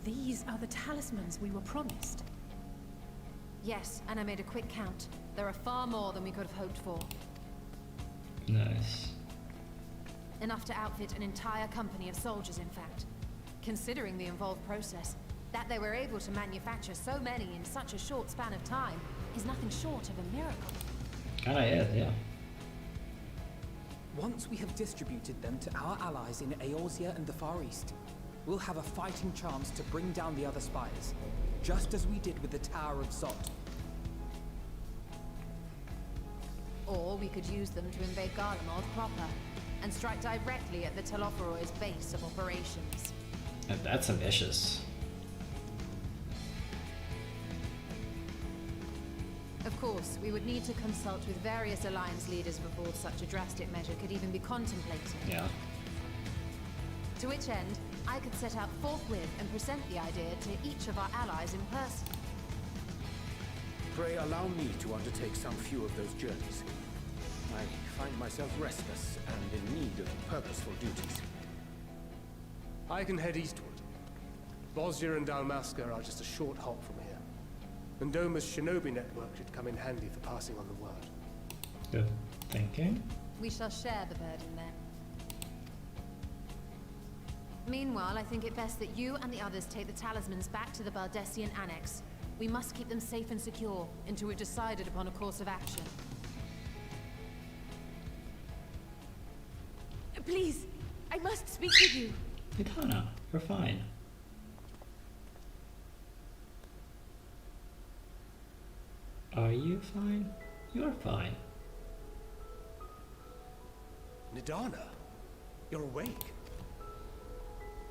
These are the talismans we were promised. Yes, and I made a quick count. There are far more than we could have hoped for. Nice. Enough to outfit an entire company of soldiers, in fact. Considering the involved process, that they were able to manufacture so many in such a short span of time is nothing short of a miracle. Kinda is, yeah. Once we have distributed them to our allies in Eorzea and the Far East, we'll have a fighting chance to bring down the other spires, just as we did with the Tower of Zot. Or we could use them to invade Garlemald proper, and strike directly at the Telophoroid's base of operations. And that's ambitious. Of course, we would need to consult with various alliance leaders before such a drastic measure could even be contemplated. Yeah. To which end, I could set out forthwith and present the idea to each of our allies in person. Pray allow me to undertake some few of those journeys. I find myself restless and in need of purposeful duties. I can head eastward. Bosnia and Dalmasca are just a short hop from here. And Doma's shinobi network should come in handy for passing on the word. Good thinking. We shall share the burden then. Meanwhile, I think it best that you and the others take the talismans back to the Baldessian Annex. We must keep them safe and secure until we've decided upon a course of action. Please, I must speak with you. Idana, you're fine. Are you fine? You're fine. Nidana, you're awake.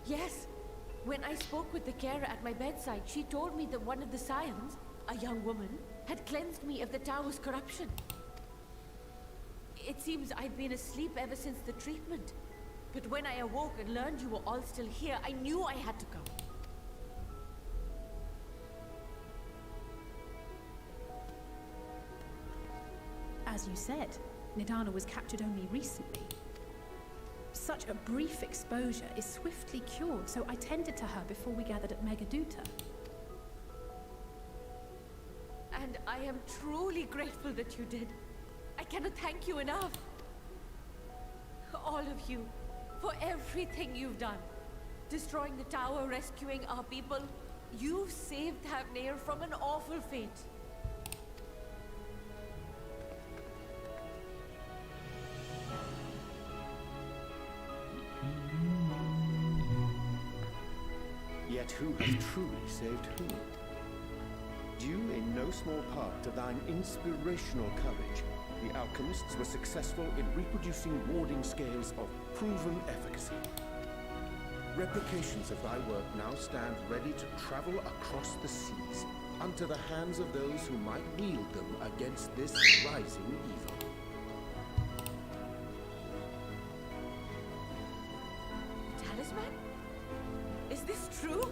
Yes. When I spoke with the carer at my bedside, she told me that one of the scions, a young woman, had cleansed me of the tower's corruption. It seems I'd been asleep ever since the treatment. But when I awoke and learned you were all still here, I knew I had to come. As you said, Nidana was captured only recently. Such a brief exposure is swiftly cured, so I tended to her before we gathered at Megaduta. And I am truly grateful that you did. I cannot thank you enough. All of you, for everything you've done. Destroying the tower, rescuing our people. You've saved Thavnair from an awful fate. Yet who has truly saved whom? Due in no small part to thine inspirational courage, the alchemists were successful in reproducing warding scales of proven efficacy. Replications of thy work now stand ready to travel across the seas, unto the hands of those who might wield them against this rising evil. Talisman? Is this true?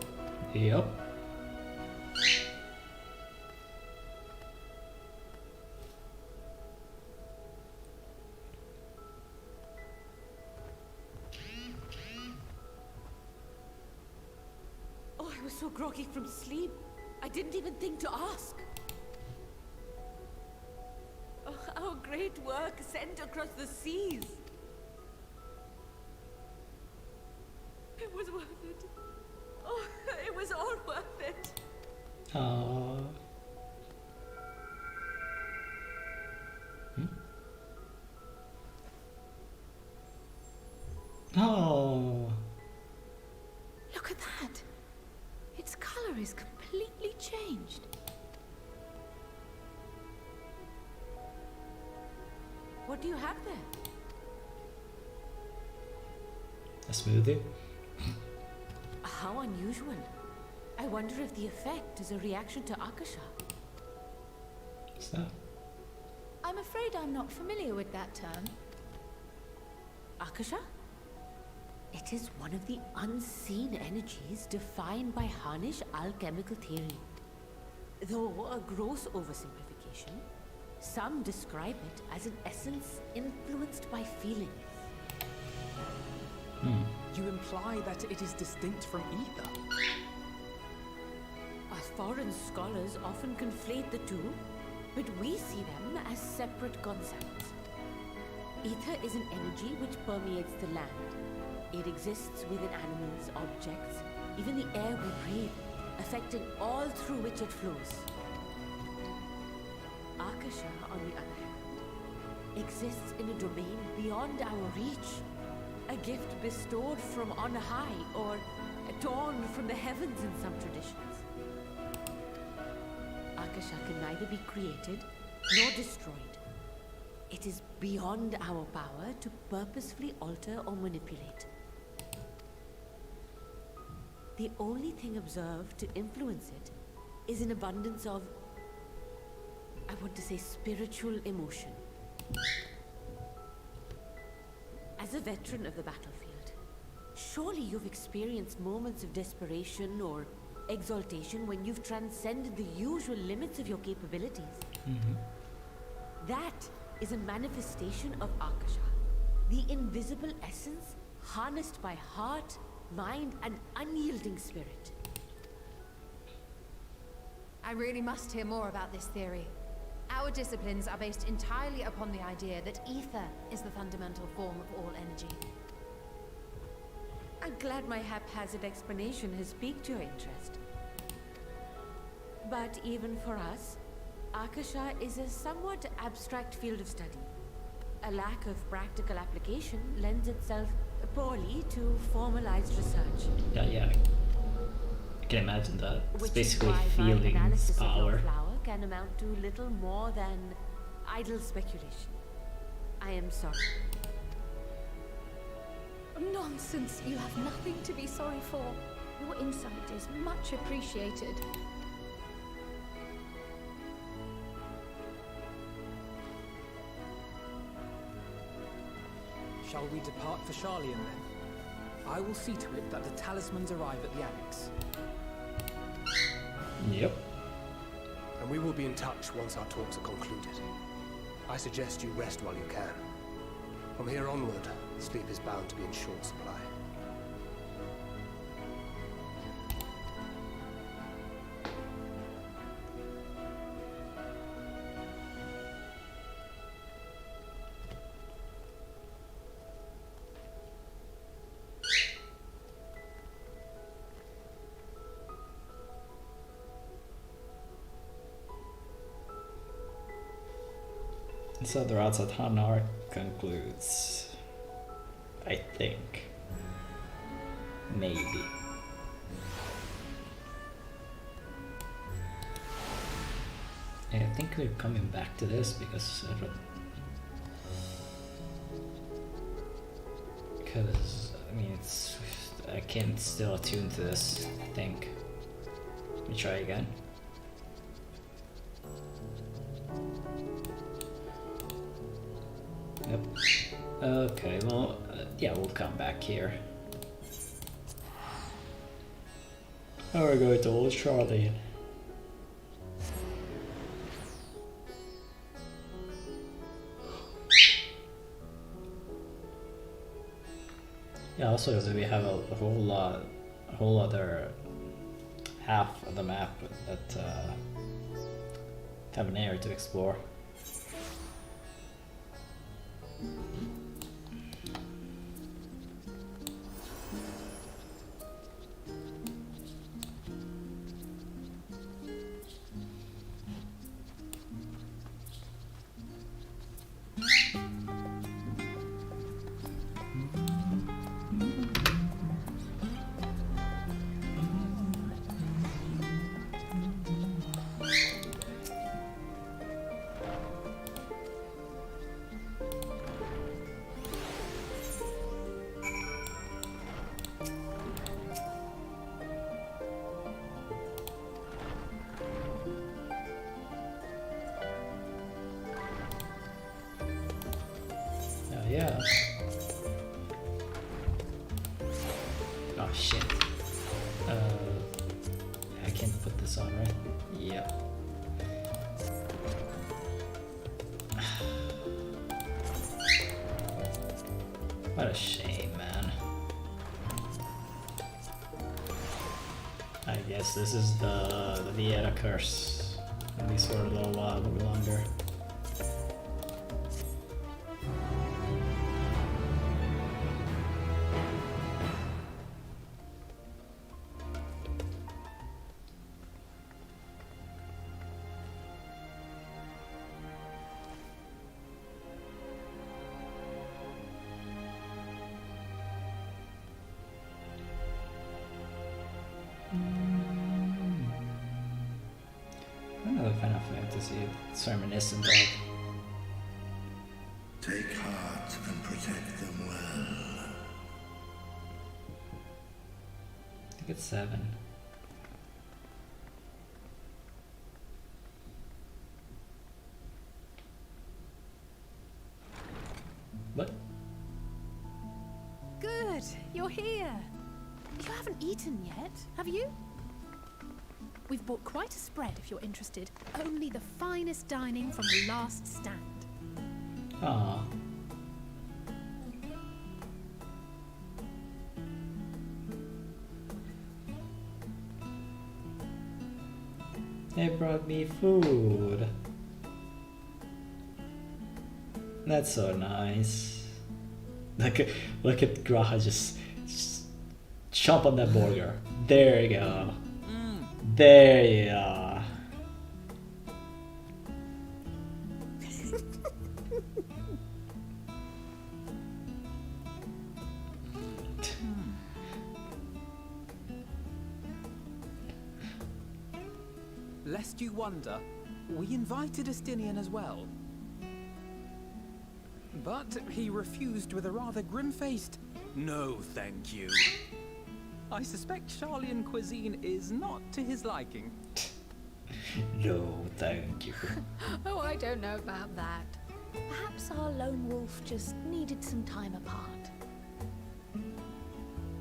Yep. Oh, I was so groggy from sleep. I didn't even think to ask. Oh, our great work sent across the seas. It was worth it. Oh, it was all worth it. Aww. Oh. Look at that. Its color is completely changed? What do you have there? A smoothie? How unusual. I wonder if the effect is a reaction to Akasha. What's that? I'm afraid I'm not familiar with that term. Akasha? It is one of the unseen energies defined by Harnish alchemical theory. Though a gross oversimplification, some describe it as an essence influenced by feelings. You imply that it is distinct from ether? Foreign scholars often conflate the two, but we see them as separate concepts. Ether is an energy which permeates the land. It exists within animals, objects, even the air we breathe, affecting all through which it flows. Akasha, on the other hand, exists in a domain beyond our reach. A gift bestowed from on high, or torn from the heavens in some traditions. Akasha can neither be created nor destroyed. It is beyond our power to purposefully alter or manipulate. The only thing observed to influence it is an abundance of, I want to say, spiritual emotion. As a veteran of the battlefield, surely you've experienced moments of desperation or exaltation when you've transcended the usual limits of your capabilities. That is a manifestation of Akasha, the invisible essence harnessed by heart, mind, and unyielding spirit. I really must hear more about this theory. Our disciplines are based entirely upon the idea that ether is the fundamental form of all energy. I'm glad my haphazard explanation has piqued your interest. But even for us, Akasha is a somewhat abstract field of study. A lack of practical application lends itself poorly to formalized research. Yeah. I can imagine that. It's Which basically is why my feelings, analysis of your power. flower can amount to little more than idle speculation. I am sorry. Nonsense. You have nothing to be sorry for. Your insight is much appreciated. Shall we depart for Charlian then? I will see to it that the talismans arrive at the annex. Yep. And we will be in touch once our talks are concluded. I suggest you rest while you can. From here onward, sleep is bound to be in short supply. So the routes at Hanar concludes. I think. Maybe. I think we're coming back to this because I mean I can still attune to this, I think. Let me try again. Yep. Okay, well, yeah, we'll come back here. Now we're going to Old Charlie. Yeah, also because we have a whole other half of the map that have an area to explore. Yeah. Oh shit. I can't put this on, right? Yep. What a shame, man. I guess this is the Vieta curse. At least for a little while longer. Another Final Fantasy. It's reminiscent of. Take heart and protect them well. I think it's 7. What? Good, you're here. You haven't eaten yet, have you? We've bought quite a spread if you're interested. Only the finest dining from the last stand. Aww. They brought me food. That's so nice. Look at Graha just chomp on that burger. There you go. There you are. Lest you wonder, we invited Estinian as well. But he refused with a rather grim-faced, "No, thank you." I suspect Charlian cuisine is not to his liking. No, thank you. Oh, I don't know about that. Perhaps our lone wolf just needed some time apart.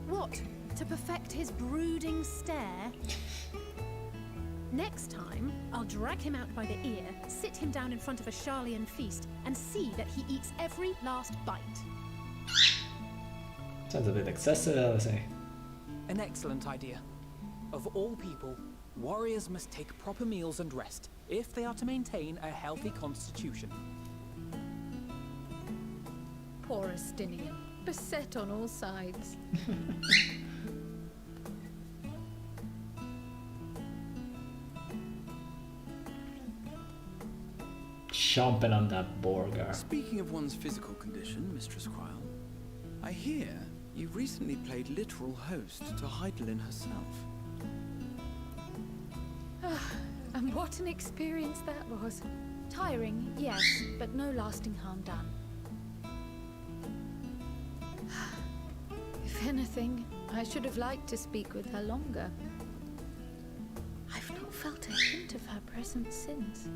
What? To perfect his brooding stare? Next time, I'll drag him out by the ear, sit him down in front of a Charlian feast, and see that he eats every last bite. Sounds a bit excessive, I would say. An excellent idea. Of all people, warriors must take proper meals and rest if they are to maintain a healthy constitution. Poor Estinian, beset on all sides. Chomping on that burger. Speaking of one's physical condition, Mistress Quile, I hear you recently played literal host to Heidelin herself. And what an experience that was. Tiring, yes, but no lasting harm done. If anything, I should have liked to speak with her longer. I've not felt a hint of her presence since.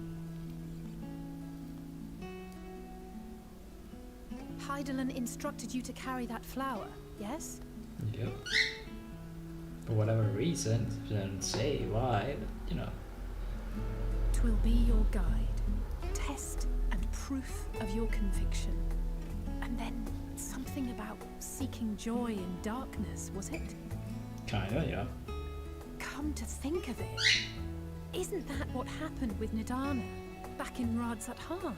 Heidelin instructed you to carry that flower, yes? Yep. For whatever reason, she didn't say why, but you know. 'Twill be your guide, test and proof of your conviction. And then something about seeking joy in darkness, was it? Kinda, yeah. Come to think of it, isn't that what happened with Nidana back in Radzat Han?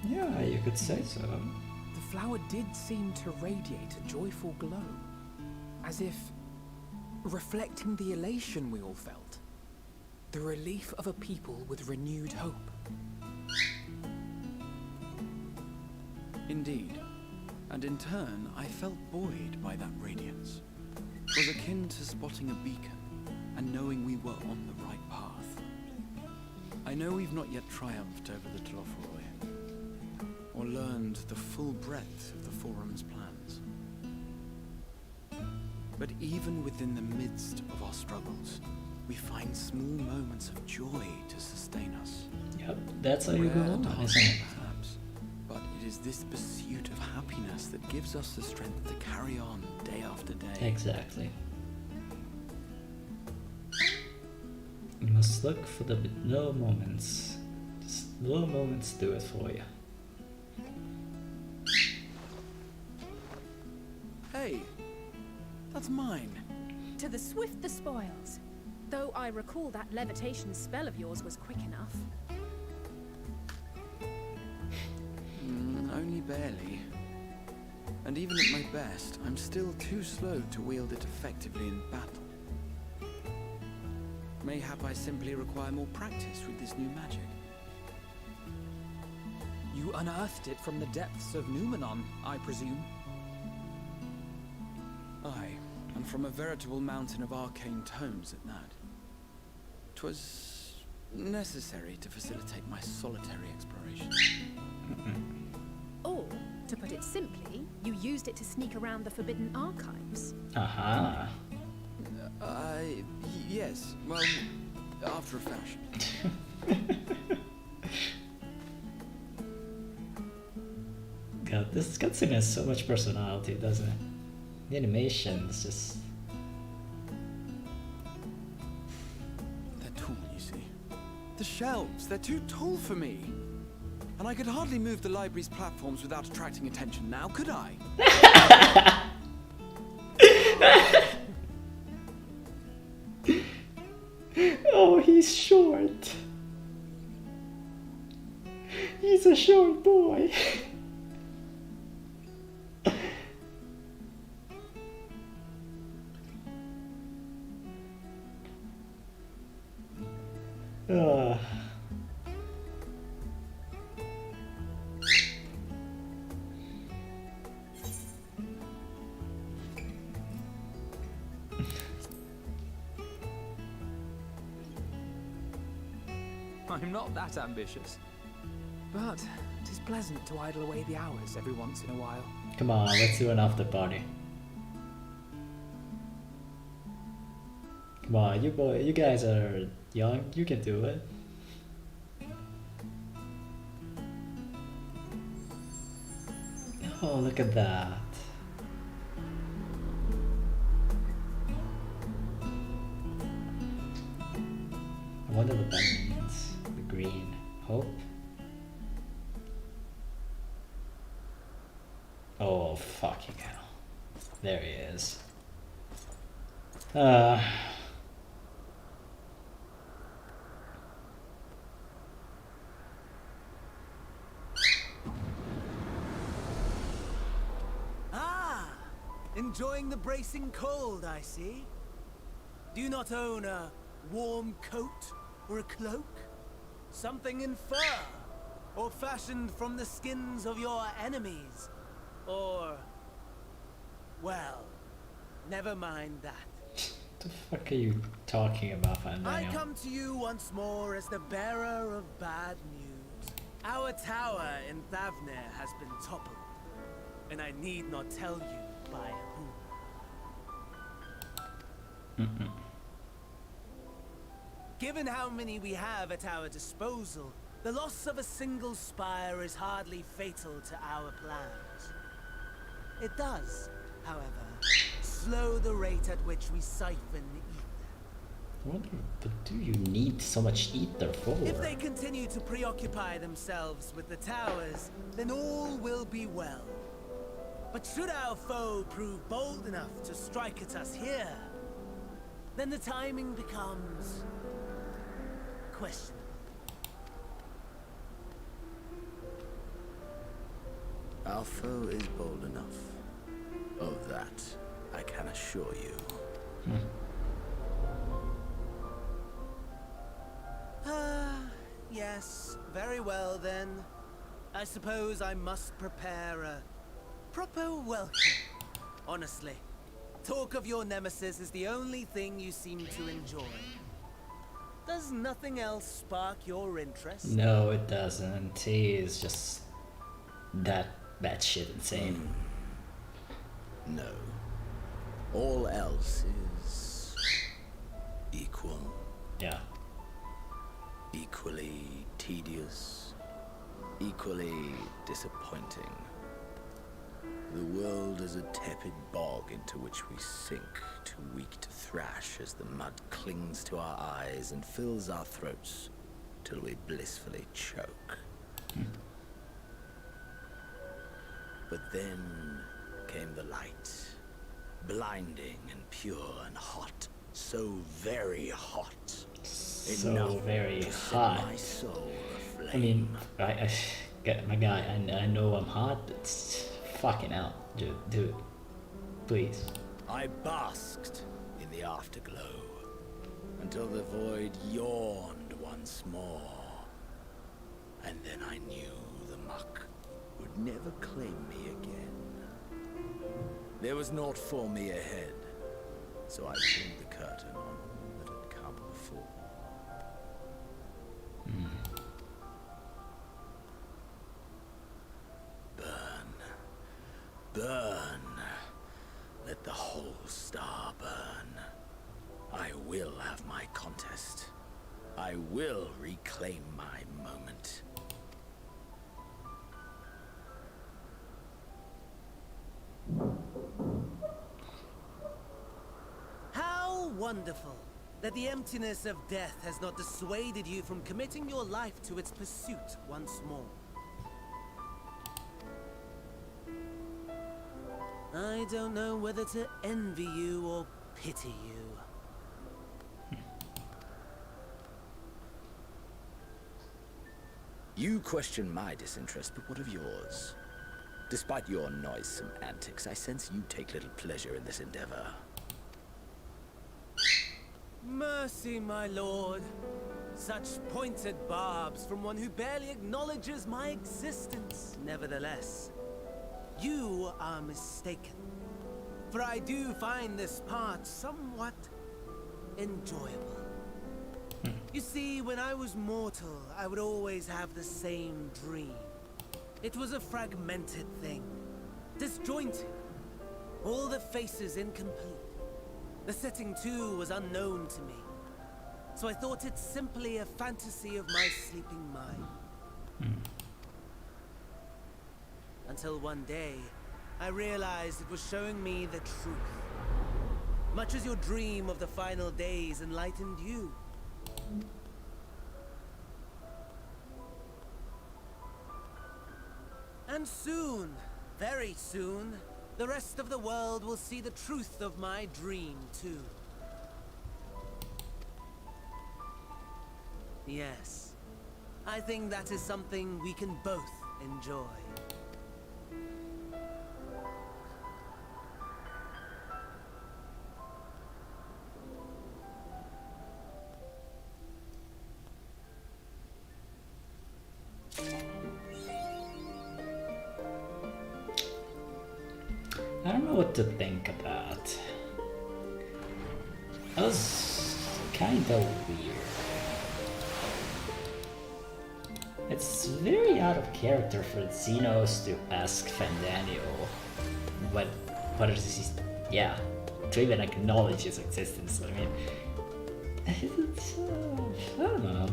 Yeah, you could say so. The flower did seem to radiate a joyful glow, as if reflecting the elation we all felt, the relief of a people with renewed hope. Indeed, and in turn, I felt buoyed by that radiance. It was akin to spotting a beacon and knowing we were on the right path. I know we've not yet triumphed over the Tloforoi, or learned the full breadth of the Forum's plans. But even within the midst of our struggles, we find small moments of joy to sustain us. Yep, that's how you go on, isn't it? Perhaps, but it is is this pursuit of happiness that gives us the strength to carry on day after day. Exactly. You must look for the little moments. Just little moments do it for you. Hey, that's mine. To the swift the spoils. Though I recall that levitation spell of yours was quick enough. Only barely. And even at my best, I'm still too slow to wield it effectively in battle. Mayhap I simply require more practice with this new magic. You unearthed it from the depths of Numenon, I presume? Aye, and from a veritable mountain of arcane tomes at that. 'Twas necessary to facilitate my solitary exploration. Or, to put it simply, you used it to sneak around the forbidden archives. Aha. Yes, well, after a fashion. God, this cutscene has so much personality, doesn't it? The animation is just... They're tall, you see. The shelves, they're too tall for me. And I could hardly move the library's platforms without attracting attention now, could I? Oh, he's short. He's a short boy. I'm not that ambitious. But it is pleasant to idle away the hours every once in a while. Come on, let's do an after party. Come on, you guys are young, you can do it. Oh, look at that. I wonder what that means. The green. Hope? Oh, fucking hell. There he is. Enjoying the bracing cold, I see. Do you not own a warm coat or a cloak? Something in fur? Or fashioned from the skins of your enemies? Or... well, never mind that. What the fuck are you talking about, Van I Daniel? come to you once more as the bearer of bad news. Our tower in Thavnir has been toppled. And I need not tell you by whom. Given how many we have at our disposal, the loss of a single spire is hardly fatal to our plans. It does, however, slow the rate at which we siphon ether. What do you need so much ether for? If they continue to preoccupy themselves with the towers, then all will be well. But should our foe prove bold enough to strike at us here, then the timing becomes questionable. Our foe is bold enough. Of that, I can assure you. Yes, very well then. I suppose I must prepare a proper welcome. Honestly, talk of your nemesis is the only thing you seem to enjoy. Does nothing else spark your interest? No, it doesn't. He is just that batshit insane. No. All else is equal. Yeah. Equally tedious. equally disappointing. The world is a tepid bog into which we sink, too weak to thrash as the mud clings to our eyes and fills our throats till we blissfully choke. But then came the light, blinding and pure and hot, so very hot. So very hot. My soul aflame. I mean, my guy, I know I'm hot, but fucking hell, dude, do it. Please. I basked in the afterglow until the void yawned once more. And then I knew the muck would never claim me again. There was naught for me ahead, so I pulled the curtain on all that had come before. Burn. Let the whole star burn. I will have my contest. I will reclaim my moment. How wonderful that the emptiness of death has not dissuaded you from committing your life to its pursuit once more. I don't know whether to envy you or pity you. You question my disinterest, but what of yours? Despite your noisome antics, I sense you take little pleasure in this endeavor. Mercy, my lord. Such pointed barbs from one who barely acknowledges my existence. Nevertheless, you are mistaken. For I do find this part somewhat enjoyable. You see, when I was mortal, I would always have the same dream. It was a fragmented thing, disjointed, all the faces incomplete. The setting, too, was unknown to me. So I thought it simply a fantasy of my sleeping mind. Until one day, I realized it was showing me the truth. Much as your dream of the final days enlightened you. And soon, very soon, the rest of the world will see the truth of my dream, too. Yes, I think that is something we can both enjoy. I don't know what to think about. That was kind of weird. It's very out of character for Xenos to ask Fandanio what is he, yeah, to even acknowledge his existence. I mean, it's, I don't know.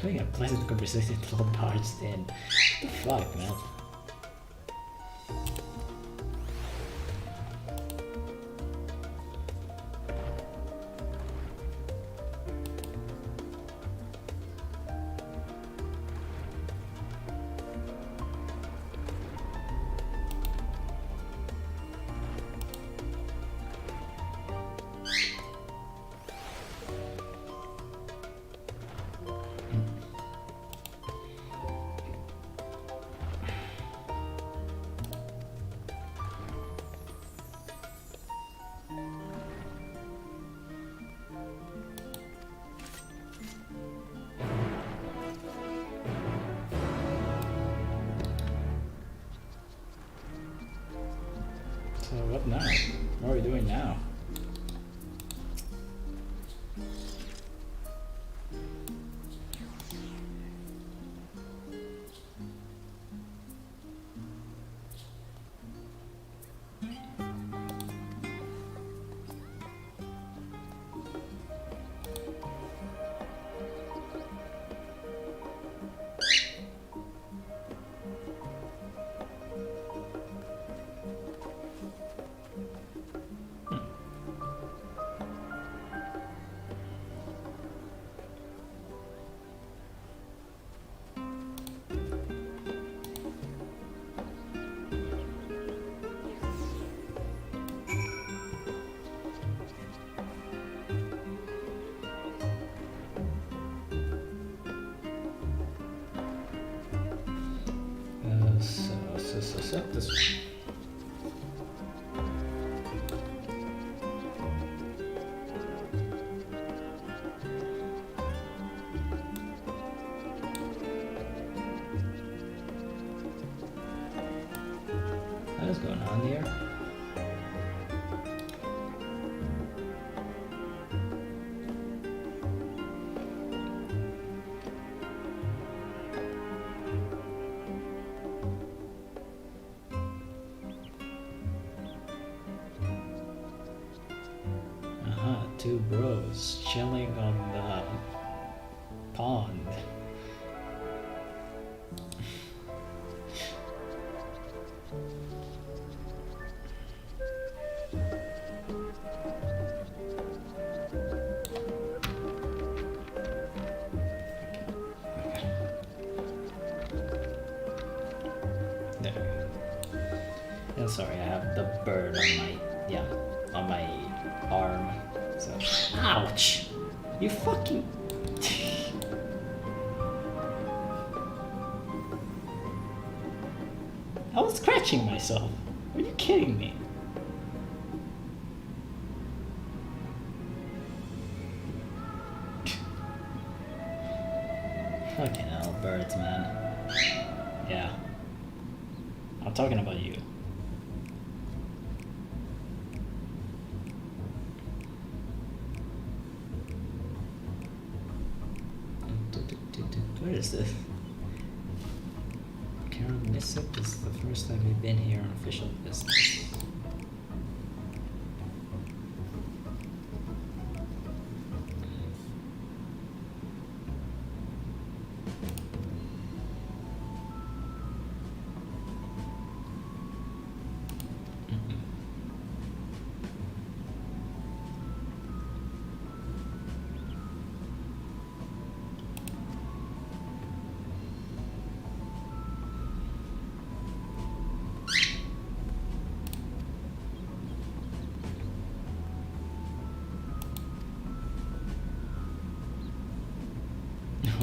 Having a pleasant conversation until barged in. What the fuck, man? So what now? What are we doing now? up this way. What is going on here? Two bros chilling on the pond. There we go. Yeah, sorry, I have the bird on my arm. So, ouch! You fucking... I was scratching myself. Are you kidding me? Fucking hell, birds, man. Yeah. I'm talking about you. What is this? Karen Missip, this is the first time we've been here on official business.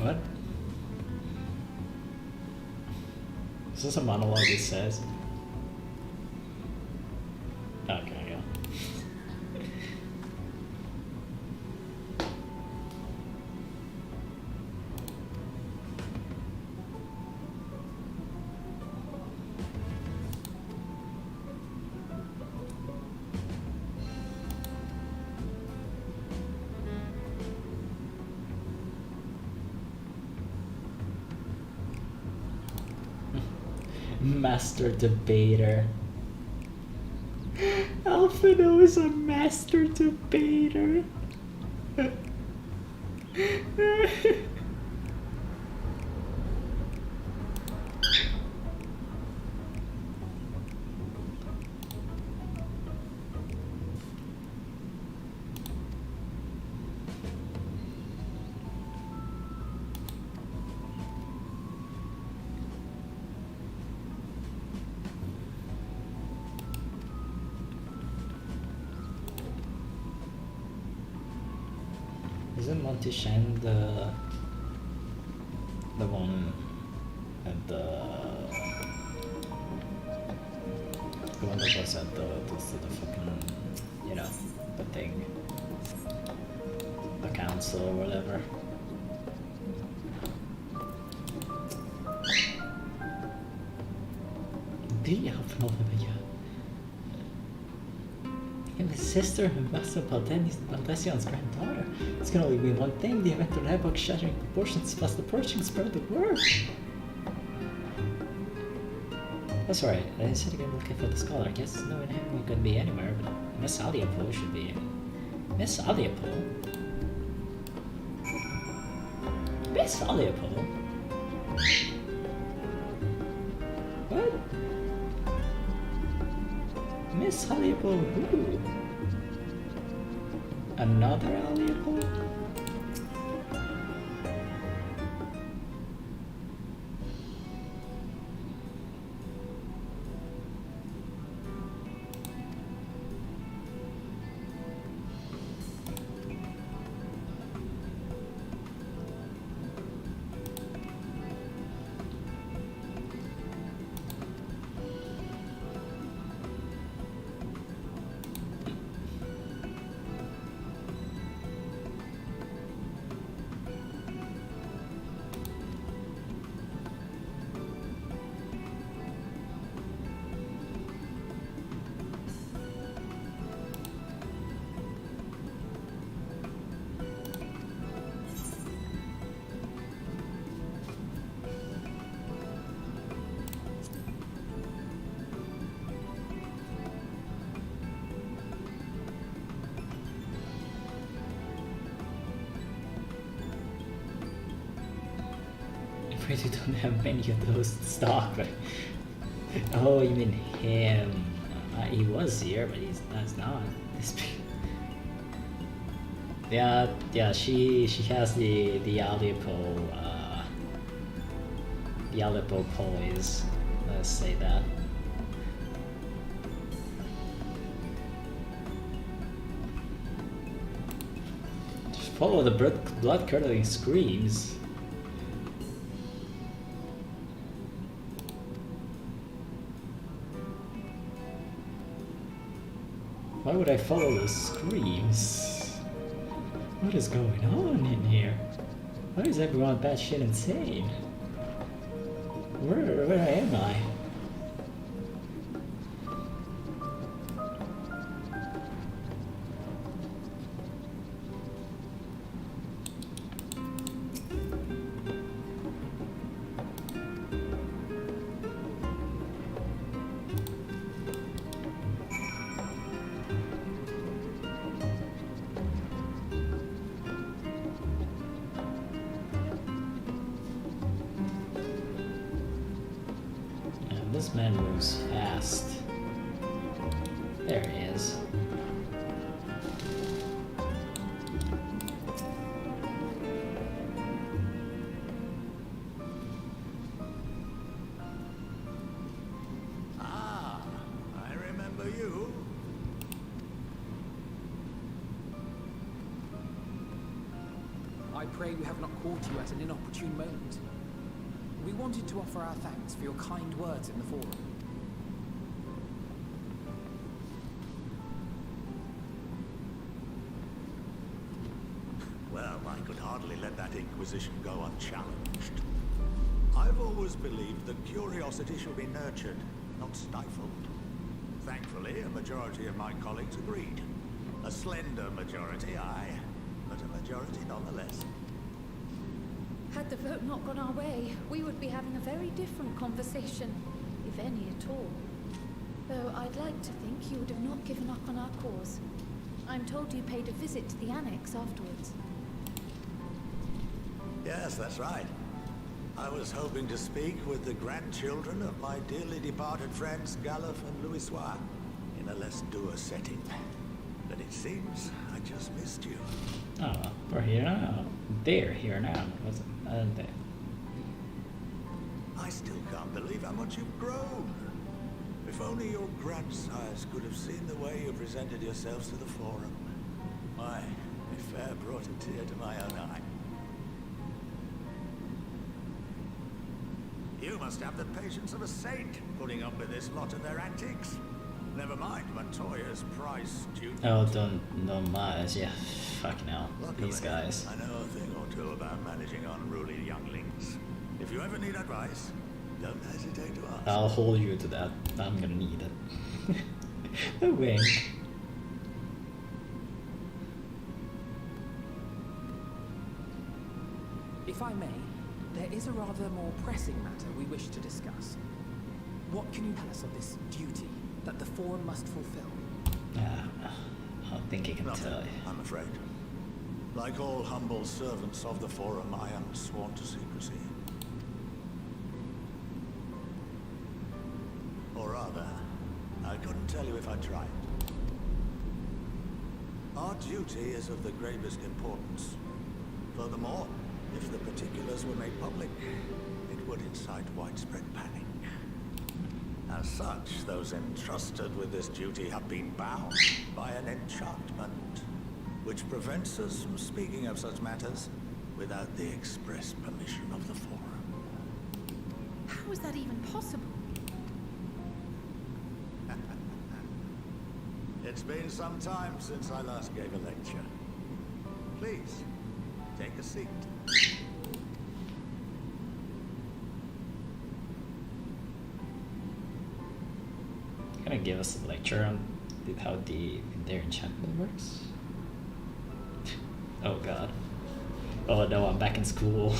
What? Is this a monologue he says? Okay, yeah. Master debater. Alphino is a master debater. Isn't Monty Shen the one at the one that was at the fucking, you know, the thing, the council or whatever? The and his sister who must have Baldesion's granddaughter. It's gonna only mean one thing, the event of epoch shattering proportions plus the approaching spread of the word. That's right, I said again looking for the scholar. I guess knowing him we could be anywhere, but Miss Aliapo should be. Miss Aliapo? Miss Aliapo? What? Miss Aliapo who? Another Aliapo? afraid we don't have many of those to stock, but... Oh, you mean him. He was here, but that's not. Yeah, she has the Aleppo poise. Let's say that. Just follow the blood-curdling screams. Why would I follow those screams? What is going on in here? Why is everyone batshit insane? Where am I? This man moves fast. There he is. Ah, I remember you. I pray we have not caught you at an inopportune moment. We wanted to offer our thanks for your kind words in the forum. Well, I could hardly let that inquisition go unchallenged. I've always believed that curiosity should be nurtured, not stifled. Thankfully, a majority of my colleagues agreed. A slender majority, aye, but a majority nonetheless. Had the vote not gone our way, we would be having a very different conversation, if any at all. Though I'd like to think you would have not given up on our cause. I'm told you paid a visit to the annex afterwards. Yes, that's right. I was hoping to speak with the grandchildren of my dearly departed friends Galore and Louisoix in a less dour setting. But it seems I just missed you. Oh, we're here now. They're here now, wasn't they? I still can't believe how much you've grown. If only your grandsires could have seen the way you presented yourselves to the Forum. Why, it fair brought a tear to my own eye. You must have the patience of a saint, putting up with this lot of their antics. Never mind Montoya's prize student. Oh, don't mind. Yeah, fucking hell. Luckily, These guys. I know a thing or two about managing unruly younglings. If you ever need advice, don't hesitate to ask. I'll hold you to that. I'm gonna need it. A wink. If I may, there is a rather more pressing matter we wish to discuss. What can you tell us of this duty that the Forum must fulfill? I don't think he can Nothing, tell you. I'm afraid. Like all humble servants of the Forum, I am sworn to secrecy. Or rather, I couldn't tell you if I tried. Our duty is of the gravest importance. Furthermore, if the particulars were made public, it would incite widespread panic. As such, those entrusted with this duty have been bound by an enchantment, which prevents us from speaking of such matters without the express permission of the Forum. How is that even possible? It's been some time since I last gave a lecture. Please, take a seat. Gonna give us a lecture on how their enchantment works? Oh god. Oh no, I'm back in school.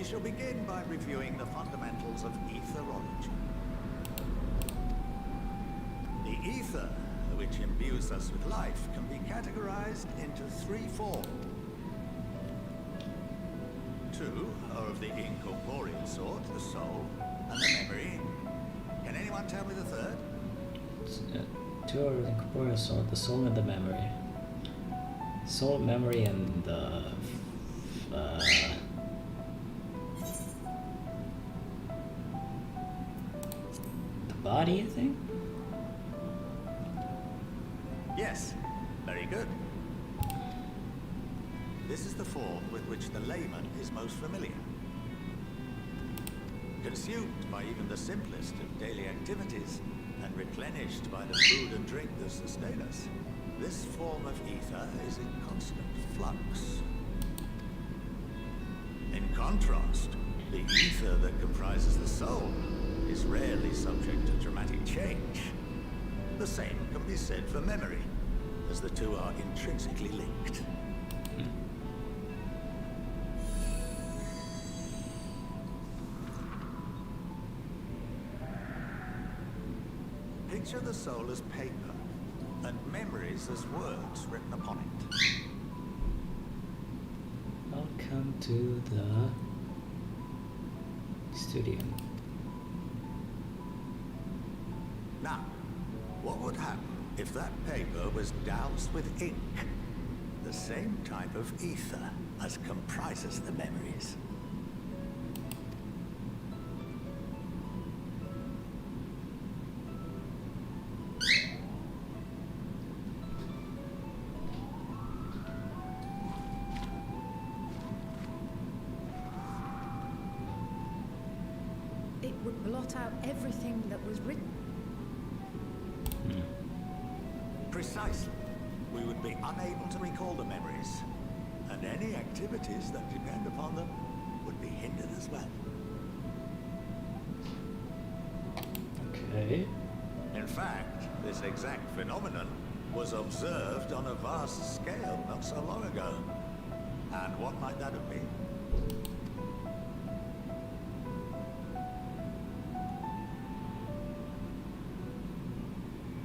We shall begin by reviewing the fundamentals of ether origin. The ether, which imbues us with life, can be categorized into three forms. Two are of the incorporeal sort, the soul and the memory. Can anyone tell me the third? Two are of the incorporeal sort, the soul and the memory. Soul, memory, and the body, I think? Yes, very good. This is the form with which the layman is most familiar. Consumed by even the simplest of daily activities and replenished by the food and drink that sustain us, this form of ether is in constant flux. In contrast, the ether that comprises the soul is rarely subject to dramatic change. The same can be said for memory, as the two are intrinsically linked. Picture the soul as paper, and memories as words written upon it. Welcome to the studio. Now, what would happen if that paper was doused with ink? The same type of ether as comprises the memories. It would blot out everything that was written. Precisely. We would be unable to recall the memories, and any activities that depend upon them would be hindered as well. Okay. In fact, this exact phenomenon was observed on a vast scale not so long ago. And what might that have been?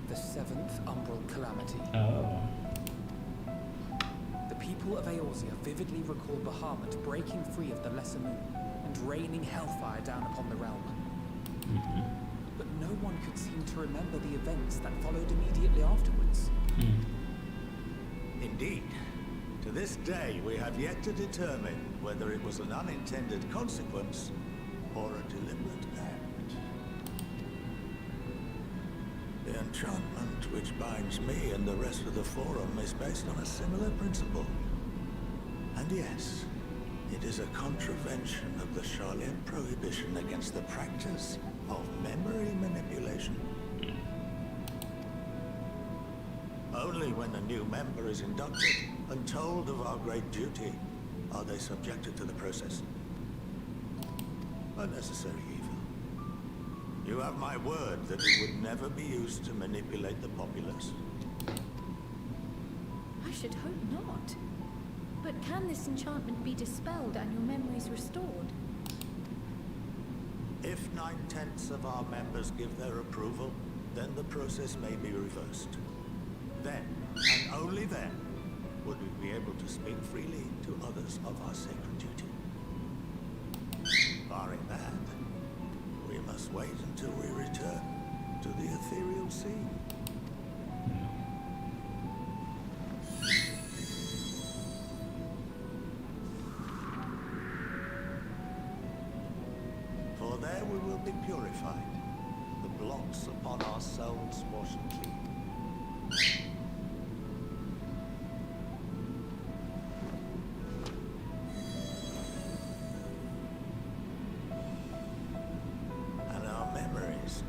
The seventh umbral calamity. Oh. The people of Eorzea vividly recall Bahamut breaking free of the Lesser Moon and raining hellfire down upon the realm. But no one could seem to remember the events that followed immediately afterwards. Indeed. To this day, we have yet to determine whether it was an unintended consequence or a deliberate act. The enchantment which binds me and the rest of the Forum is based on a similar principle. And yes, it is a contravention of the Charlian prohibition against the practice of memory manipulation. Only when a new member is inducted and told of our great duty are they subjected to the process. A necessary evil. You have my word that it would never be used to manipulate the populace. I should hope not. But can this enchantment be dispelled and your memories restored? If 9/10 of our members give their approval, then the process may be reversed. Then, and only then, would we be able to speak freely to others of our sacred duty. Barring that, we must wait until we return to the ethereal scene. For there we will be purified, the blots upon our souls washed clean.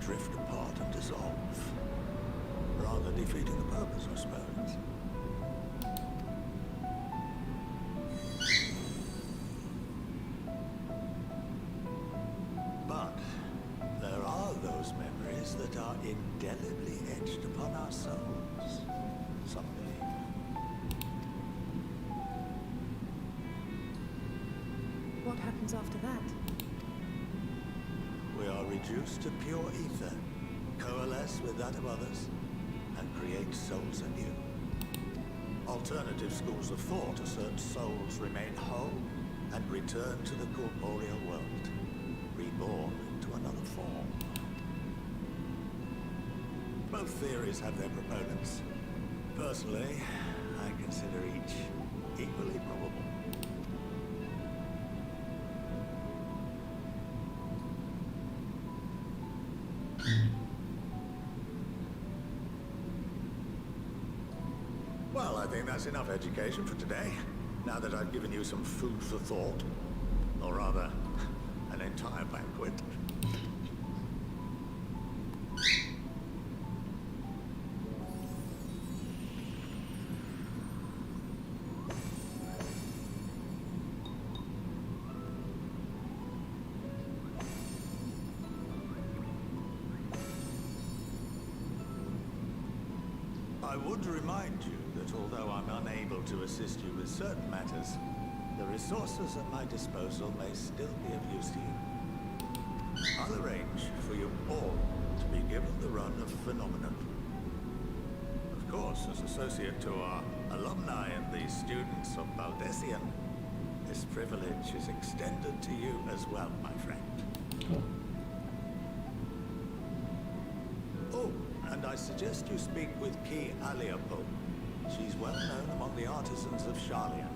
Drift apart and dissolve, rather defeating the purpose, I suppose. But there are those memories that are indelibly etched upon our souls, some believe. what happens after that? We are reduced to pure ether, coalesce with that of others, and create souls anew. Alternative schools of thought assert souls remain whole and return to the corporeal world, reborn into another form. Both theories have their proponents. Personally, I consider each equally probable. Well, I think that's enough education for today. Now that I've given you some food for thought. Or rather, an entire banquet. I would remind you that although I'm unable to assist you with certain matters, the resources at my disposal may still be of use to you. I'll arrange for you all to be given the run of Phenomenon. Of course, as associate to our alumni and the students of Baldessian, this privilege is extended to you as well, my friend. Oh, and I suggest you speak with Ki Aliapo. She's well known among the artisans of Sharlayan,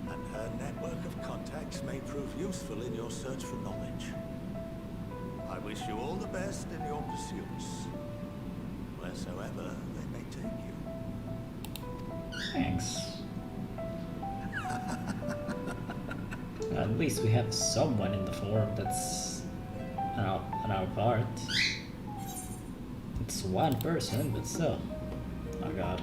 and her network of contacts may prove useful in your search for knowledge. I wish you all the best in your pursuits, wheresoever they may take you. Thanks. At least we have someone in the forum that's on our part. It's one person, but still. Oh god.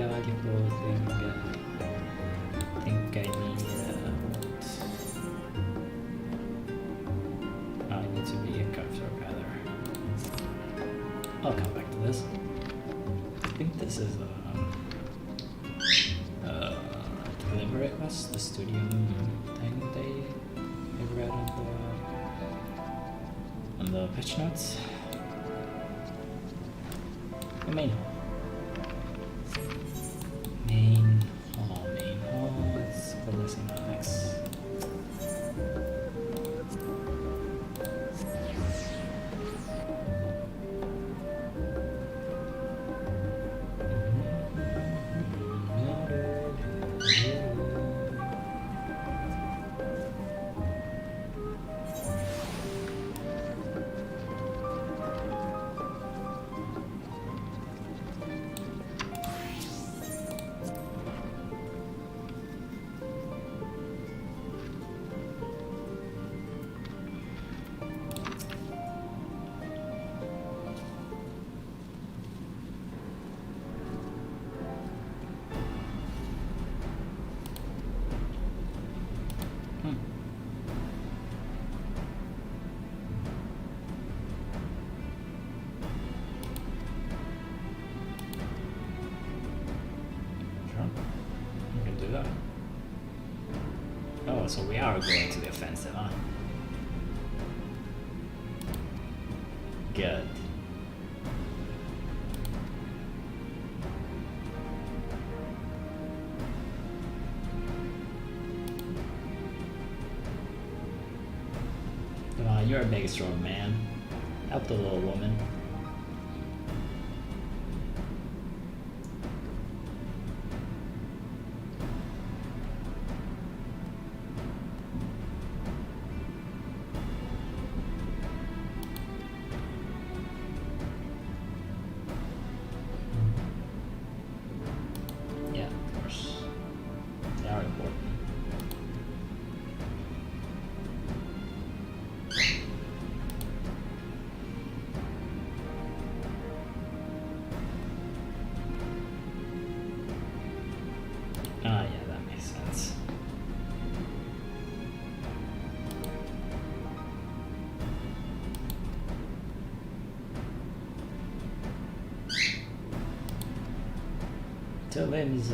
I think I need I need to be a comfort rather. I'll come back to this. I think this is delivery request, the studio thing they read on the pitch notes. The main hall. Main hall. Let's put this in the next. go. Oh, so we are going to the offensive, huh? Good. Come on, you're a big strong man. Help the little woman. Yeah, of course. They are important. Ah, yeah, that makes sense. Two limbs,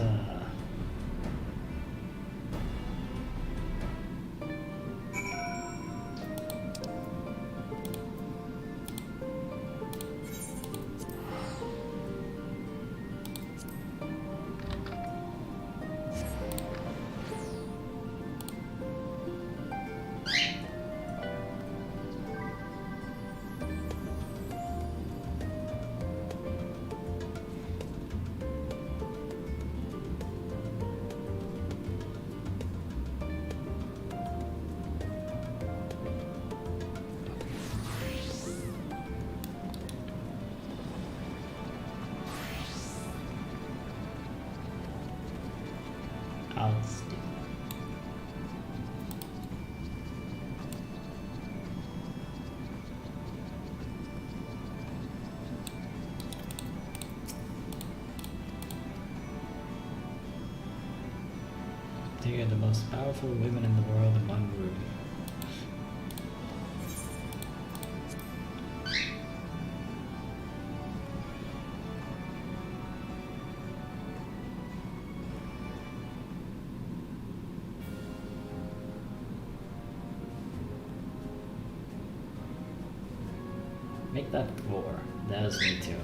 outstanding. They are the most powerful women in the world in one room. Make that 4. That was me too.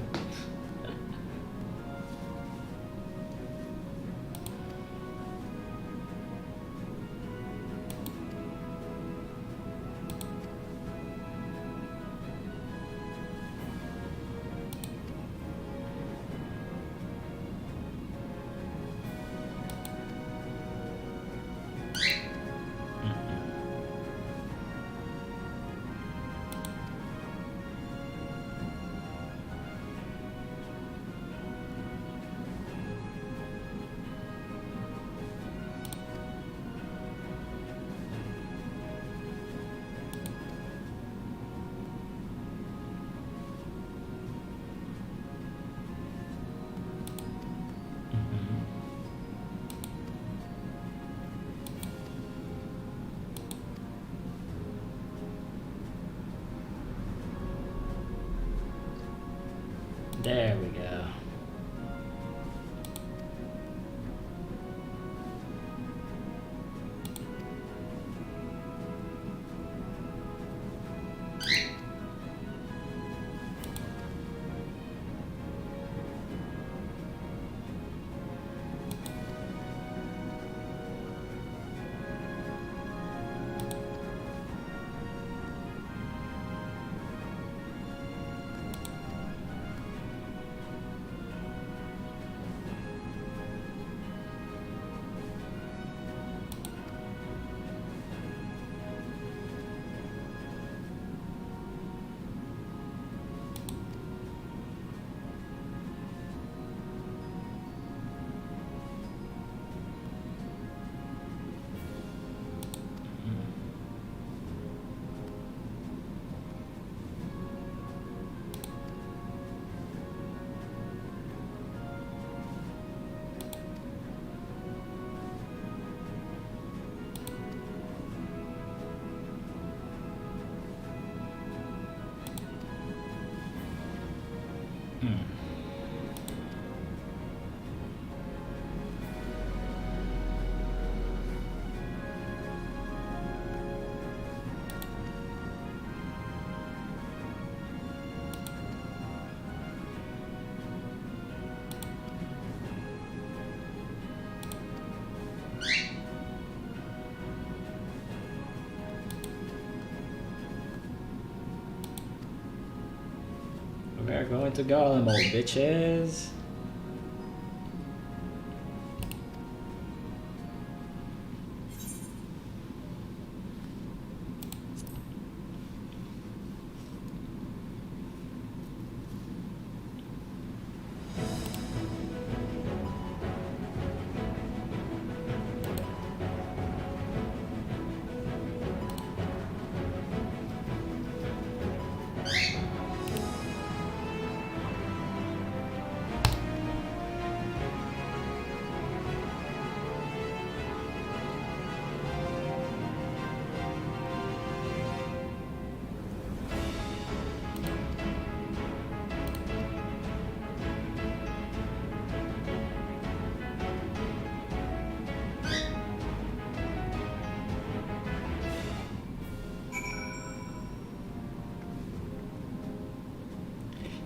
We're going to Garlemald, bitches.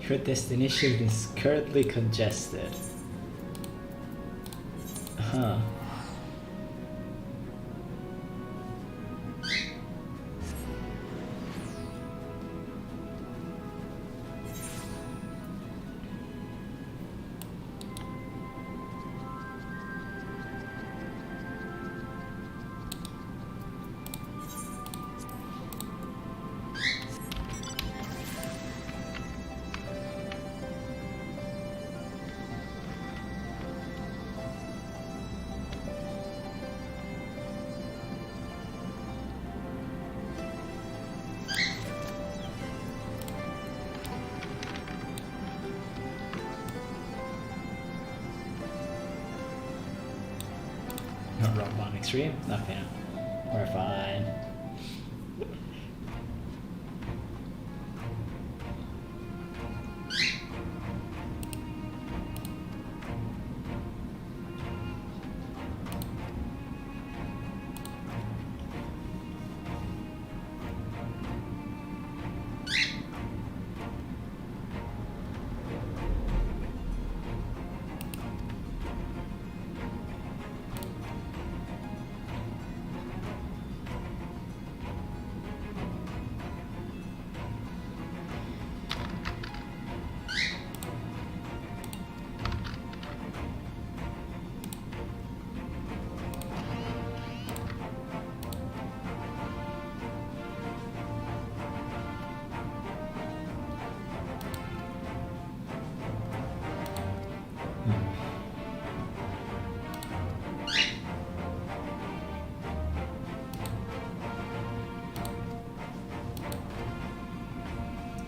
Your destination is currently congested. Huh. Rock bomb extreme? Okay. We're fine.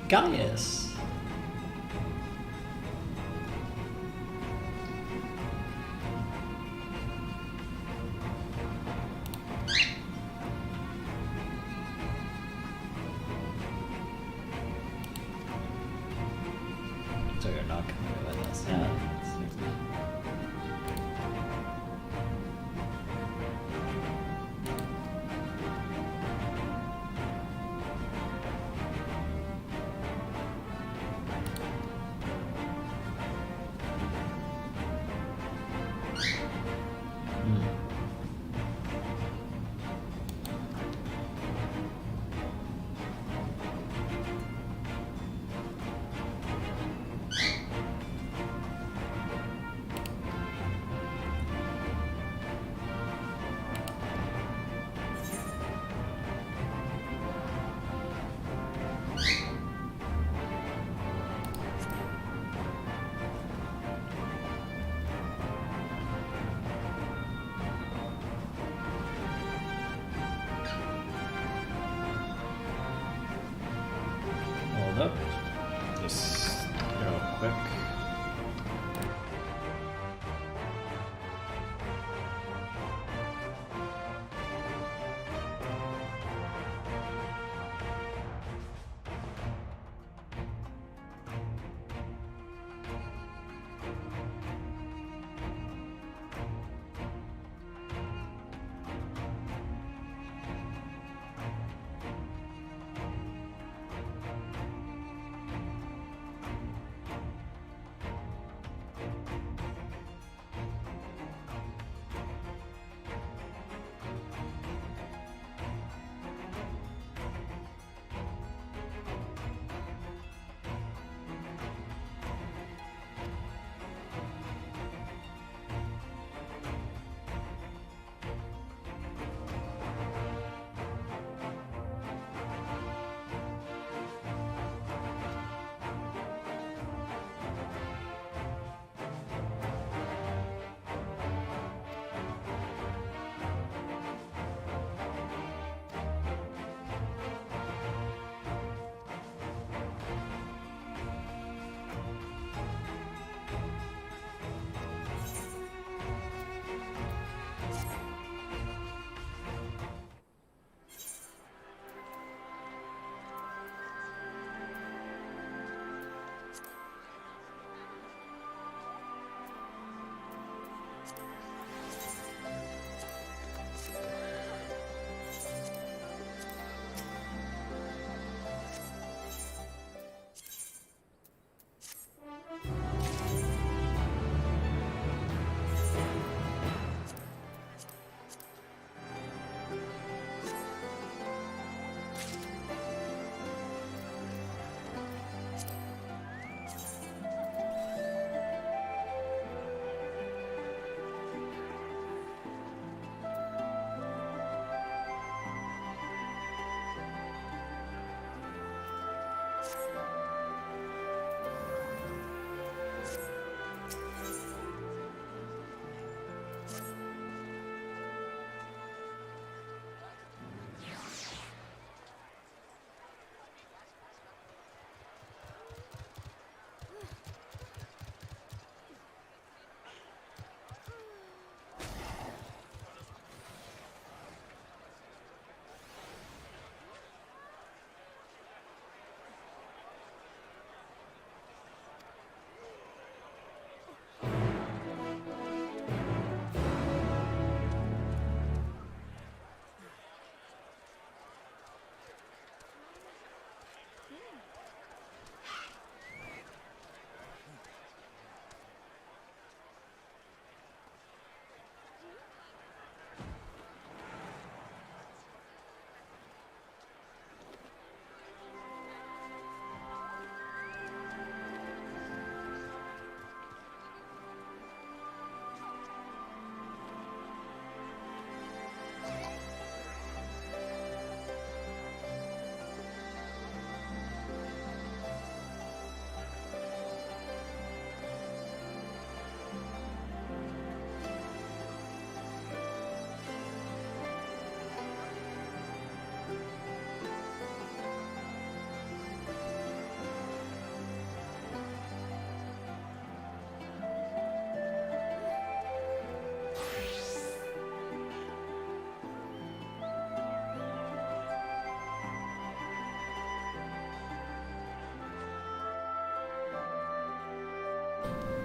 Gaius. So you're not coming with us. Yeah.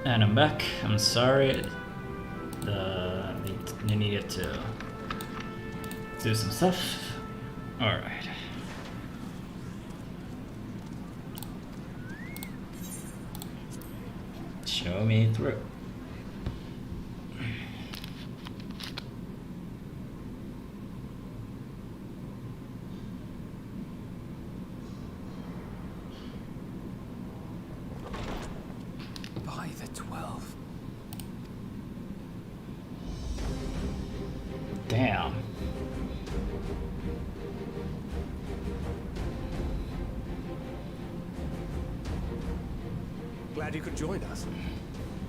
And I'm back. I'm sorry. They needed to do some stuff. Alright. Show me through. By the 12. Damn. Glad you could join us.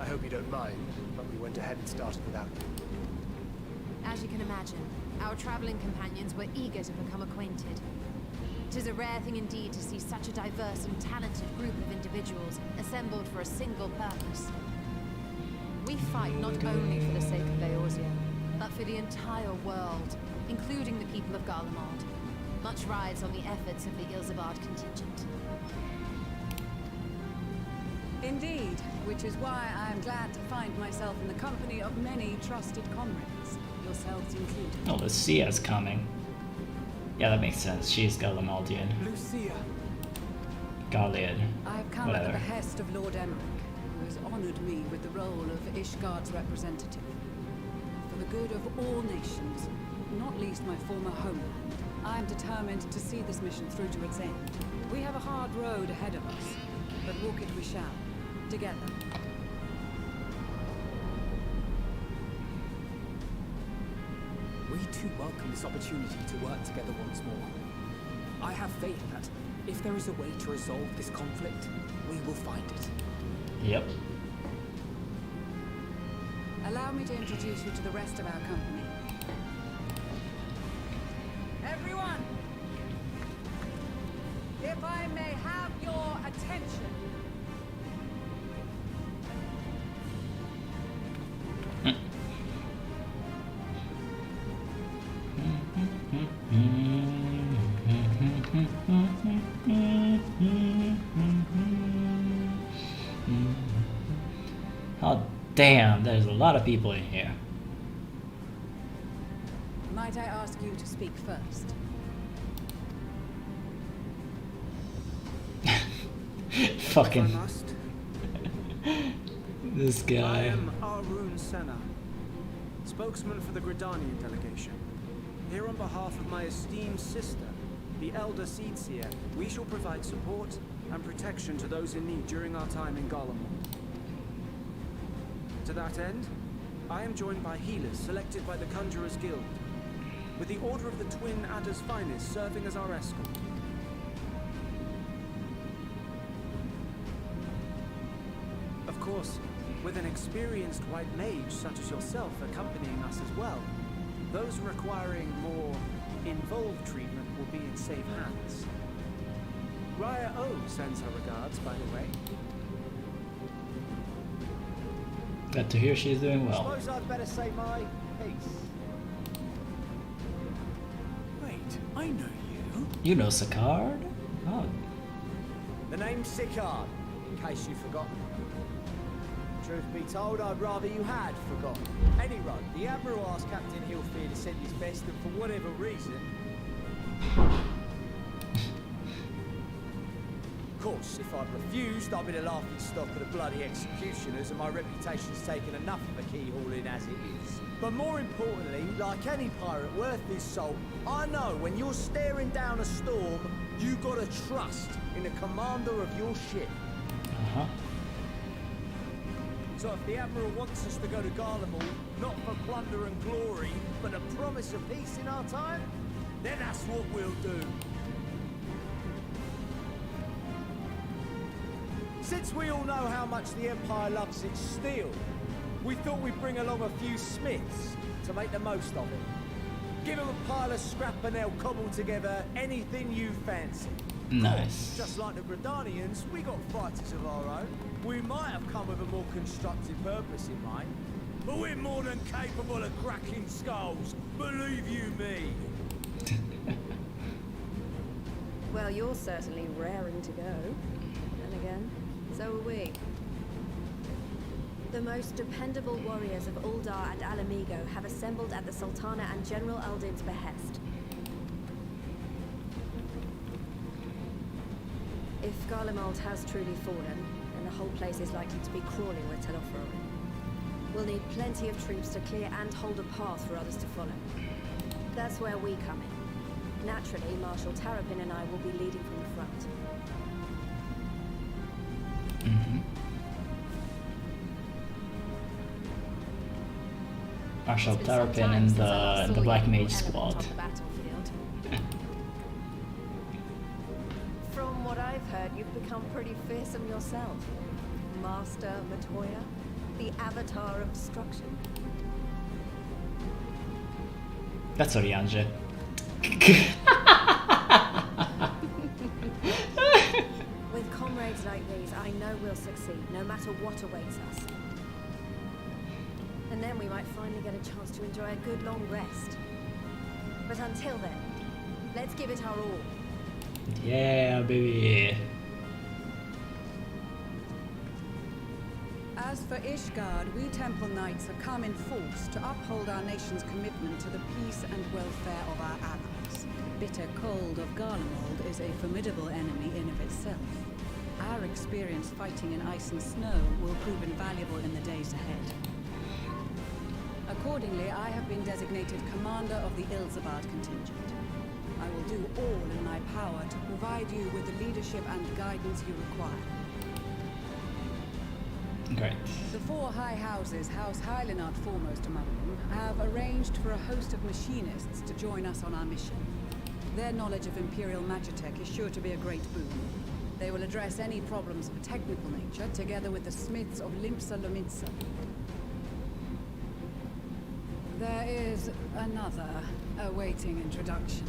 I hope you don't mind, but we went ahead and started without you. As you can imagine, our traveling companions were eager to become acquainted. 'Tis a rare thing indeed to see such a diverse and talented group of individuals assembled for a single purpose. We fight not only for the sake of Eorzea, but for the entire world, including the people of Garlemald. Much rides on the efforts of the Ilsabard contingent. Indeed, which is why I am glad to find myself in the company of many trusted comrades, yourselves included. Oh, Lucia's coming. Yeah, that makes sense. She's Garlemaldian. Lucia. Garlean. I have come at the behest of Lord Emmerich, who has honored me with the role of Ishgard's representative. For the good of all nations, not least my former homeland, I am determined to see this mission through to its end. We have a hard road ahead of us, but walk it we shall, together. We too welcome this opportunity to work together once more. I have faith that if there is a way to resolve this conflict, we will find it. Yep. Allow me to introduce you to the rest of our company. Everyone! If I may have your attention. Oh, damn, there's a lot of people in here. Might I ask you to speak first? Fucking this I guy. am Arun Senna, spokesman for the Gridanian delegation. Here on behalf of my esteemed sister, the Elder Seedseer, we shall provide support and protection to those in need during our time in Garlemald. To that end, I am joined by healers selected by the Conjurers Guild, with the Order of the Twin Adder's Finest serving as our escort. Of course, with an experienced white mage such as yourself accompanying us as well, those requiring more involved treatment will be in safe hands. Raya O sends her regards, by the way. Glad to hear she's doing well. Suppose I'd better say my piece. Wait, I know you. You know Sicard? Oh. The name's Sicard, in case you've forgotten. Truth be told, I'd rather you had forgotten. Anyway, the Admiral asked Captain Hillfield to send his best, and for whatever reason... Of course, if I'd refused, I'd be the laughing stock of the bloody executioners, and my reputation's taken enough of a keyhauling as it is. But more importantly, like any pirate worth his salt, I know when you're staring down a storm, you gotta trust in the commander of your ship. Uh-huh. So if the Admiral wants us to go to Garlemald, not for plunder and glory, but a promise of peace in our time, then that's what we'll do. Since we all know how much the Empire loves its steel, we thought we'd bring along a few smiths to make the most of it. Give them a pile of scrap and they'll cobble together anything you fancy. Nice. Just like the Gridanians, we got fighters of our own. We might have come with a more constructive purpose in mind, but we're more than capable of cracking skulls, believe you me. Well, you're certainly raring to go. And again, so are we. The most dependable warriors of Uldar and Alamigo have assembled at the Sultana and General Aldin's behest. If Garlemald has truly fallen, then the whole place is likely to be crawling with Telofroi. We'll need plenty of troops to clear and hold a path for others to follow. That's where we come in. Naturally, Marshal Tarapin and I will be leading from the front. Marshal Tarapin and the Black Mage squad. From what I've heard, you've become pretty fearsome yourself. Master Matoya, the avatar of destruction. That's Oriange. With comrades like these, I know we'll succeed, no matter what awaits us. And then we might finally get a chance to enjoy a good long rest. But until then, let's give it our all. Yeah, baby. As for Ishgard, we Temple Knights have come in force to uphold our nation's commitment to the peace and welfare of our allies. Bitter cold of Garlemald is a formidable enemy in of itself. Our experience fighting in ice and snow will prove invaluable in the days ahead. Accordingly, I have been designated commander of the Ilzabard contingent. I will do all in my power to provide you with the leadership and guidance you require. Great. The four high houses, House Hylinard foremost among them, have arranged for a host of machinists to join us on our mission. Their knowledge of Imperial Magitech is sure to be a great boon. They will address any problems of a technical nature, together with the smiths of Limpsa Lomitsa. There is another awaiting introduction.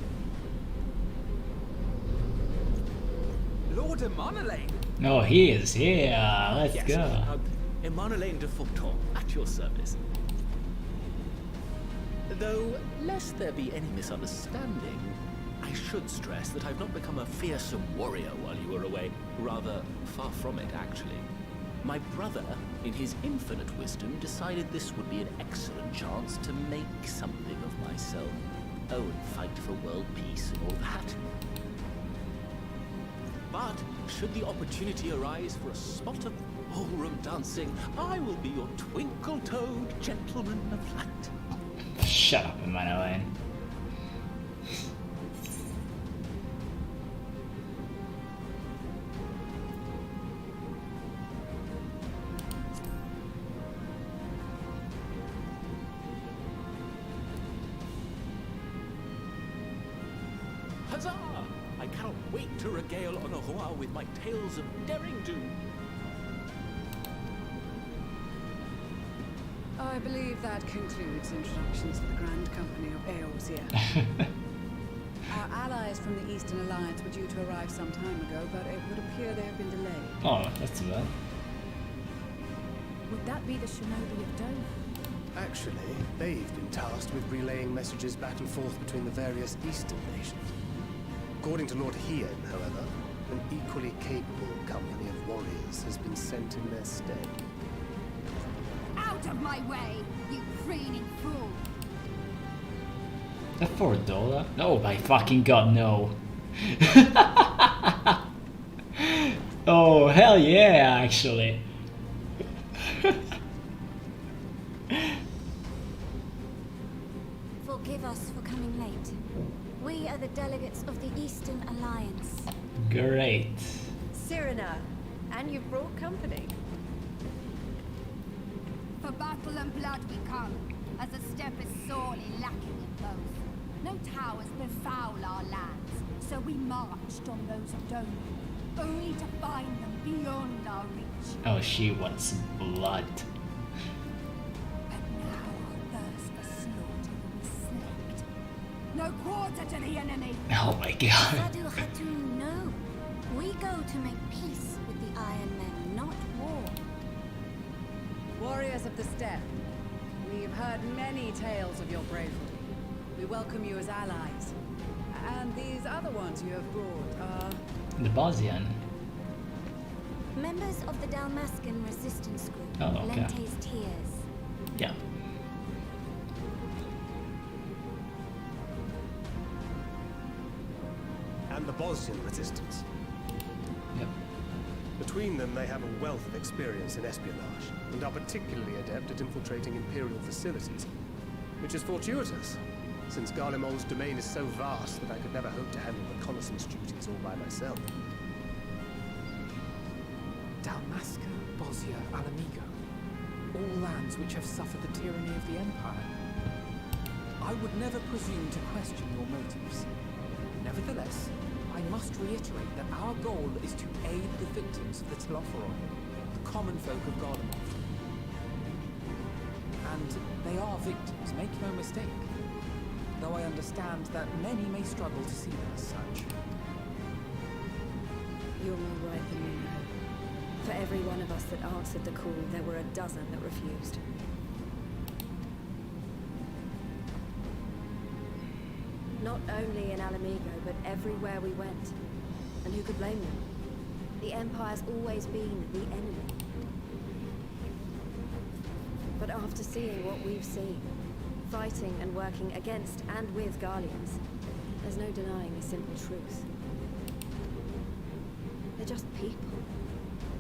Lord Emanolaine! Oh, he is here. Let's yes, go. Emanolaine de Fulton, at your service. Though, lest there be any misunderstanding, I should stress that I've not become a fearsome warrior while you were away. Rather, far from it, actually. My brother, in his infinite wisdom, decided this would be an excellent chance to make something of myself. Oh, and fight for world peace and all that. But, should the opportunity arise for a spot of ballroom dancing, I will be your twinkle-toed gentleman of light. Shut up, Emanolaine. Huzzah! I cannot wait to regale Honoroa with my tales of daring do. I believe that concludes introductions to the Grand Company of Eorzea. Our allies from the Eastern Alliance were due to arrive some time ago, but it would appear they have been delayed. Oh, that's too bad. Would that be the Shinobi of Dome? Actually, they've been tasked with relaying messages back and forth between the various Eastern nations. According to Lord Hien, however, an equally capable company of warriors has been sent in their stead. Out of my way, you preening fool! That $4? Oh my fucking god, no. Oh, hell yeah, actually. Forgive us for coming late. We are the delegates of the Eastern Alliance. Great. Cyrena, and you've brought company. For battle and blood we come, as the steppe is sorely lacking in both. No towers befoul our lands, so we marched on those of Dome, only to find them beyond our reach. Oh, she wants blood. And now our thirst for slaughter will be slaked. No quarter to the enemy! Oh my god. Sadu Khatun, no. We go to make peace with the Iron Men, not war. Warriors of the Steppe, we've heard many tales of your bravery. We welcome you as allies. And these other ones you have brought are... The Bosnian. Members of the Dalmascan resistance group, Oh, okay. Lente's Tears. Yeah. And the Bosnian resistance. Yep. Between them, they have a wealth of experience in espionage, and are particularly adept at infiltrating Imperial facilities, which is fortuitous, since Garlemald's domain is so vast that I could never hope to handle reconnaissance duties all by myself. Dalmasca, Bosnia, Alamigo. All lands which have suffered the tyranny of the Empire. I would never presume to question your motives. Nevertheless, I must reiterate that our goal is to aid the victims of the Telophoroi, the common folk of Garlemald. And they are victims, make no mistake. Though I understand that many may struggle to see them as such. You're more right than you know. For every one of us that answered the call, there were a dozen that refused. Not only in Alamigo, but everywhere we went. And who could blame them? The Empire's always been the enemy. But after seeing what we've seen, fighting and working against and with Garleans, there's no denying the simple truth. They're just people.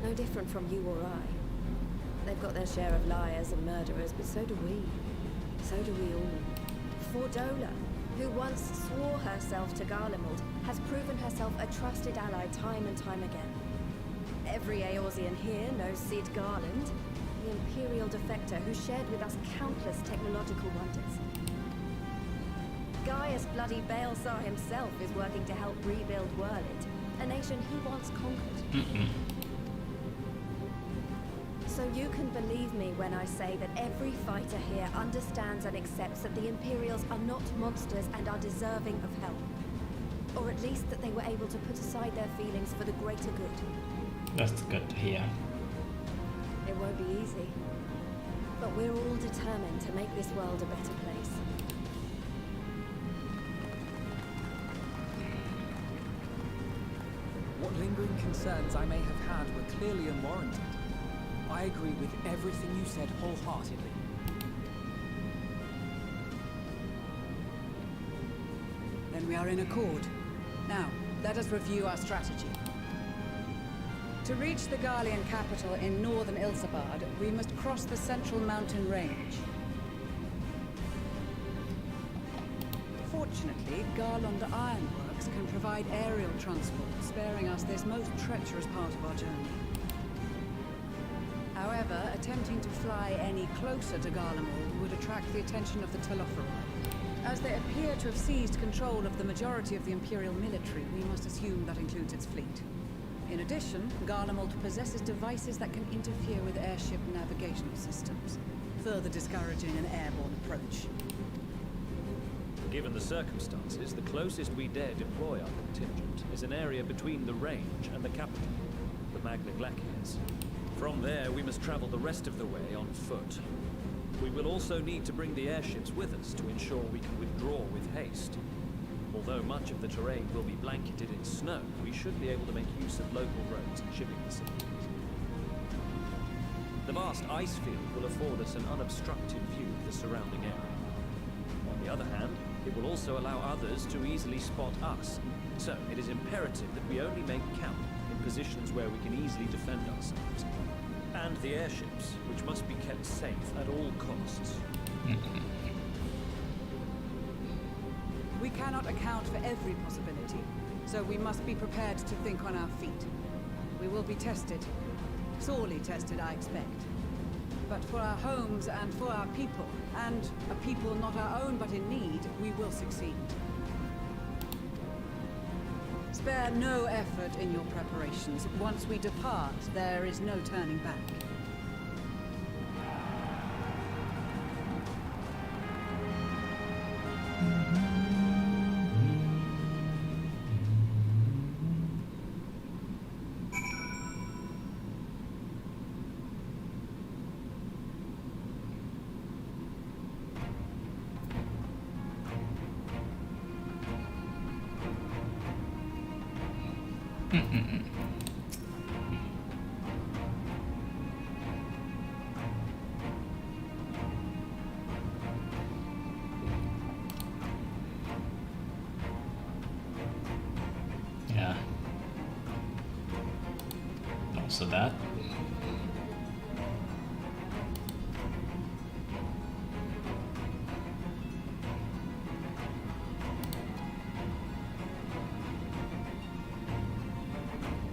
No different from you or I. They've got their share of liars and murderers, but so do we. So do we all. Fordola, who once swore herself to Garlemald, has proven herself a trusted ally time and time again. Every Eorzean here knows Cid Garland, the Imperial defector who shared with us countless technological wonders. Gaius bloody Baelsar himself is working to help rebuild Whirlid, a nation he once conquered. So you can believe me when I say that every fighter here understands and accepts that the Imperials are not monsters and are deserving of help. Or at least that they were able to put aside their feelings for the greater good. That's good to hear. It won't be easy. But we're all determined to make this world a better place. What lingering concerns I may have had were clearly unwarranted. I agree with everything you said wholeheartedly. Then we are in accord. Now, let us review our strategy. To reach the Garlean capital in northern Ilsabard, we must cross the central mountain range. Fortunately, Garland Ironworks can provide aerial transport, sparing us this most treacherous part of our journey. However, attempting to fly any closer to Garlemald would attract the attention of the Telophoroi. As they appear to have seized control of the majority of the Imperial military, we must assume that includes its fleet. In addition, Garlemald possesses devices that can interfere with airship navigational systems, further discouraging an airborne approach. Given the circumstances, the closest we dare deploy our contingent is an area between the range and the capital, the Magna Glaciers. From there, we must travel the rest of the way on foot. We will also need to bring the airships with us to ensure we can withdraw with haste. Although much of the terrain will be blanketed in snow, we should be able to make use of local roads and shipping facilities. The vast ice field will afford us an unobstructed view of the surrounding area. On the other hand, it will also allow others to easily spot us. So, it is imperative that we only make camp in positions where we can easily defend ourselves. And the airships, which must be kept safe at all costs. We cannot account for every possibility, so we must be prepared to think on our feet. We will be tested. Sorely tested, I expect. But for our homes and for our people, and a people not our own but in need, we will succeed. Spare no effort in your preparations. Once we depart, there is no turning back. So that.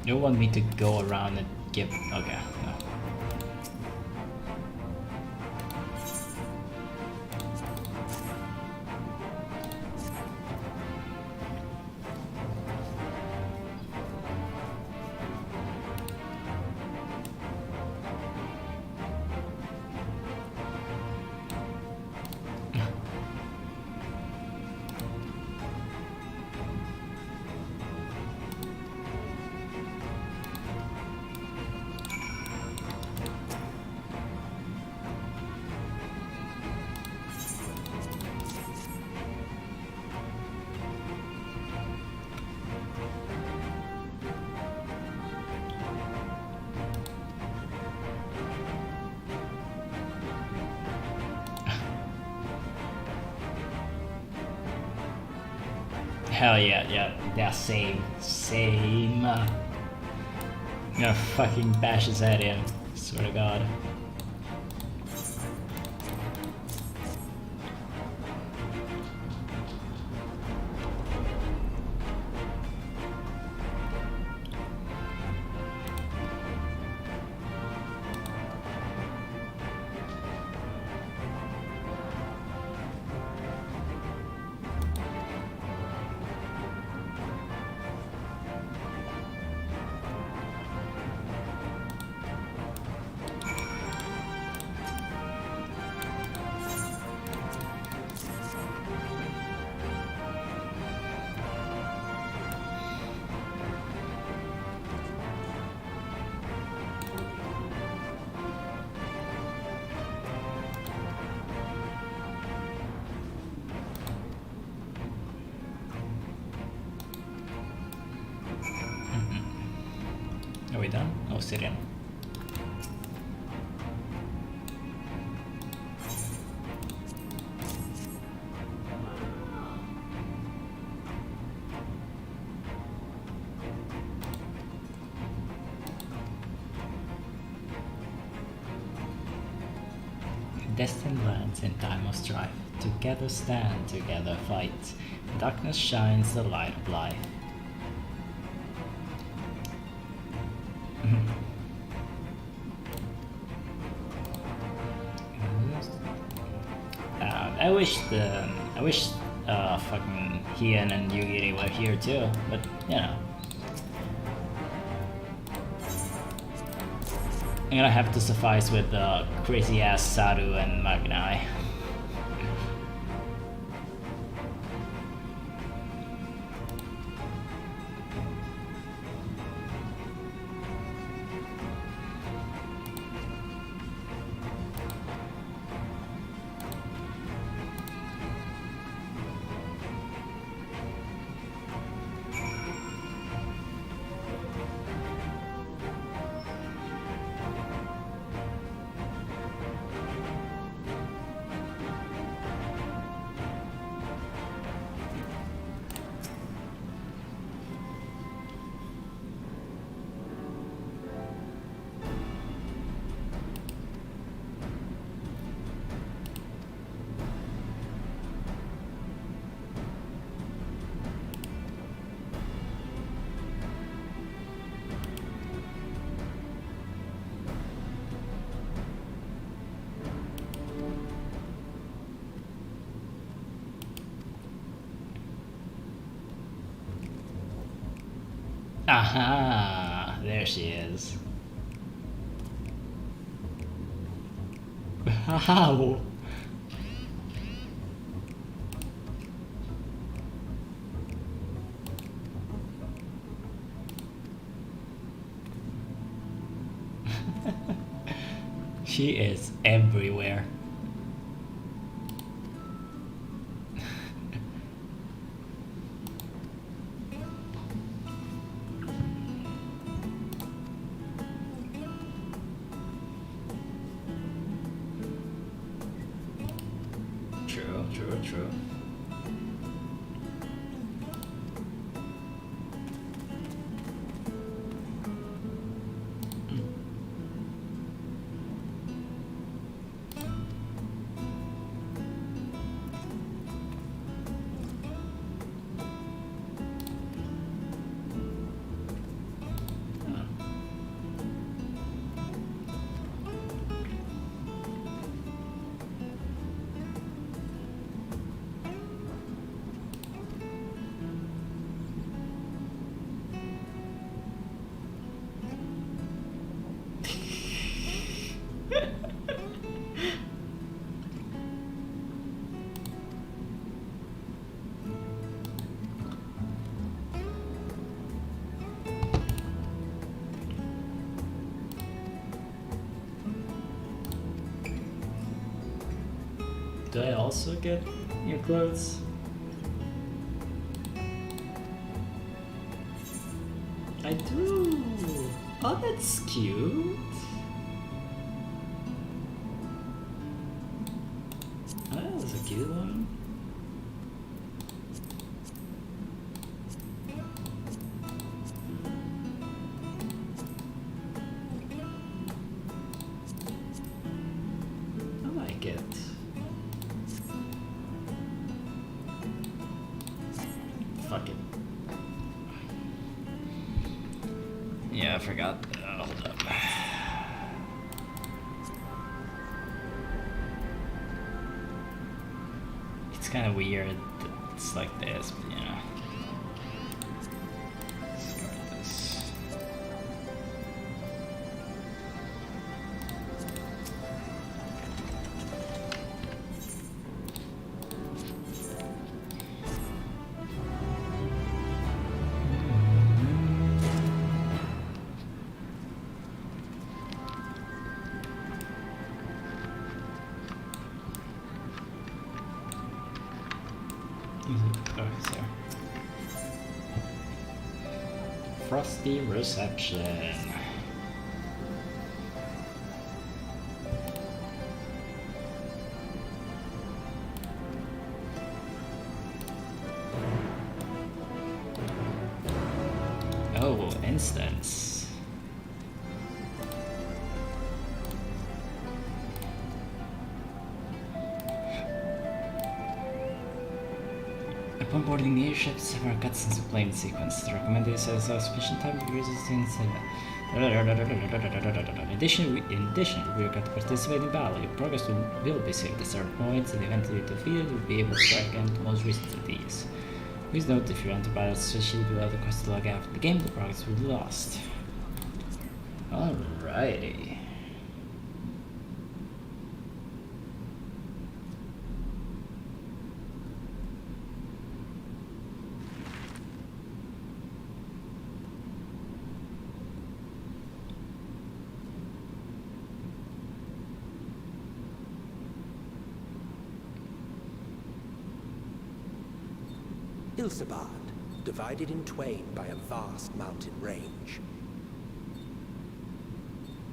You want me to go around and give... Okay, no. Hell yeah, same. I'm gonna fucking bash his head in, swear to god. Are we done? Oh, Syrian. Destined lands in time of strife. Together stand, together fight. Darkness shines the light of life. I wish fucking Hien and Yugiri were here too, but you know. I'm gonna have to suffice with the crazy ass Saru and Magnai. Aha! There she is. How? She is everywhere. True. Do I also get new clothes? I do! Oh, that's cute! Oh, that was a cute one. I like it. Fuck it. Yeah, I forgot. Hold up. It's kind of weird that it's like this, but you know. Discard this. Oh, it's there. Frosty reception. Oh, instance. Upon boarding the airship, several cutscenes are playing in sequence. The recommended is sufficient time to use this in In addition, we are going to participate in battle. Your progress will be saved at certain points, and eventually defeated, you'll be able to strike again the most recent of these. Please note if you enter battle associated with other quests to log after the game, the progress will be lost. Alrighty. Ilsabard, divided in twain by a vast mountain range.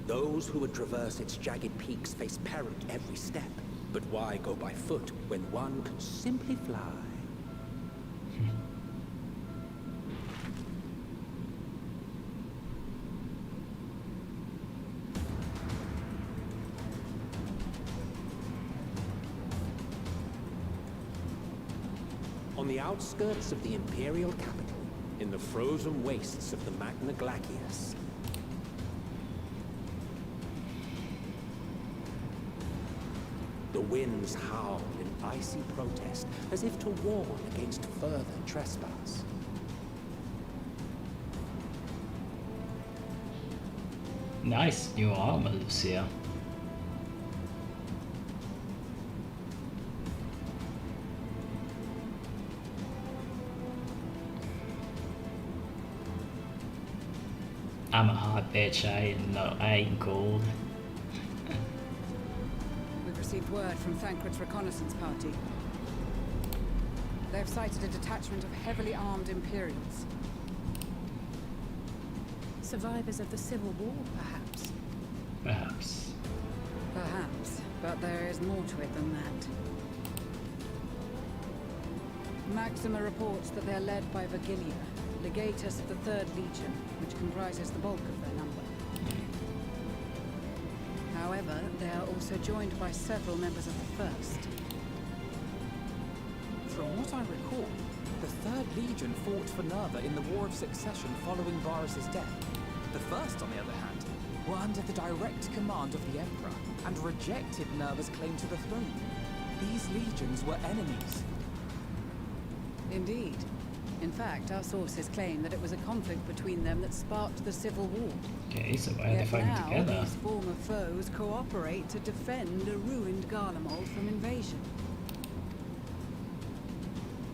Those who would traverse its jagged peaks face peril every step. But why go by foot when one can simply fly? On the outskirts of the Imperial capital, in the frozen wastes of the Magna Glacius, the winds howl in icy protest, as if to warn against further trespass. Nice new armor, Lucia. I'm a hot bitch, I ain't cold. We've received word from Thancred's reconnaissance party. They've sighted a detachment of heavily armed Imperials. Survivors of the Civil War, perhaps? Perhaps. Perhaps, but there is more to it than that. Maxima reports that they're led by Virgilia, legatus of the 3rd Legion, which comprises the bulk of their number. However, they are also joined by several members of the 1st. From what I recall, the 3rd Legion fought for Nerva in the War of Succession following Varus's death. The 1st, on the other hand, were under the direct command of the Emperor and rejected Nerva's claim to the throne. These legions were enemies. Indeed. In fact, our sources claim that it was a conflict between them that sparked the Civil War. Okay, so why are they fighting together? These former foes cooperate to defend a ruined Garlemald from invasion.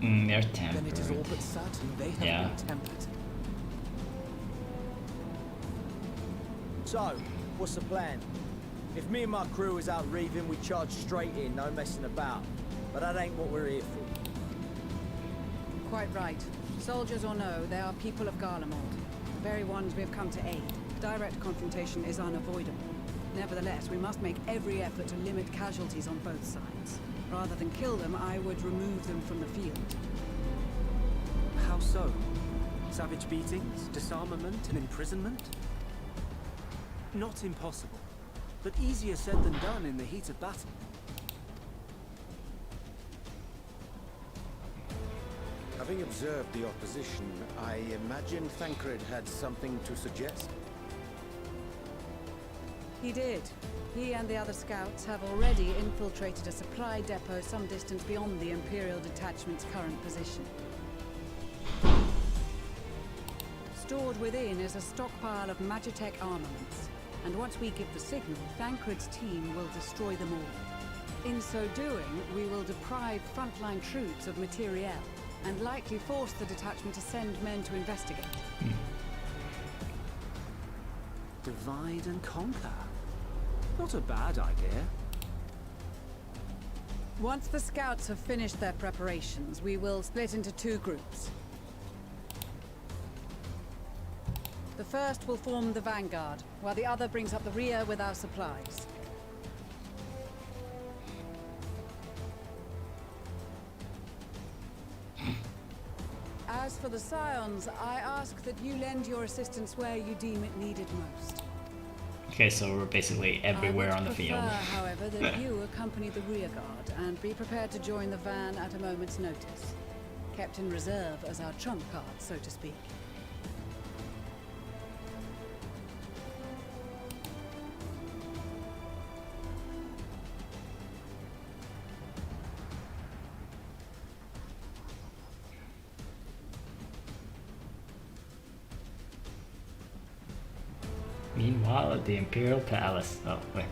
They're tempered. Then it is all but certain they have been tempered. So, what's the plan? If me and my crew was out reaving, we charge straight in, no messing about. But that ain't what we're here for. Quite right. Soldiers or no, they are people of Garlemald. The very ones we have come to aid. Direct confrontation is unavoidable. Nevertheless, we must make every effort to limit casualties on both sides. Rather than kill them, I would remove them from the field. How so? Savage beatings, disarmament, and imprisonment? Not impossible, but easier said than done in the heat of battle. Having observed the opposition, I imagine Thancred had something to suggest. He did. He and the other scouts have already infiltrated a supply depot some distance beyond the Imperial Detachment's current position. Stored within is a stockpile of Magitech armaments, and once we give the signal, Thancred's team will destroy them all. In so doing, we will deprive frontline troops of materiel, and likely force the detachment to send men to investigate. Divide and conquer. Not a bad idea. Once the scouts have finished their preparations, we will split into two groups. The first will form the vanguard, while the other brings up the rear with our supplies. As for the Scions, I ask that you lend your assistance where you deem it needed most. Okay, so we're basically everywhere on the field. I would prefer, however, that you accompany the rear guard and be prepared to join the van at a moment's notice. Kept in reserve as our trump card, so to speak. Meanwhile, at the Imperial Palace. Oh, wait.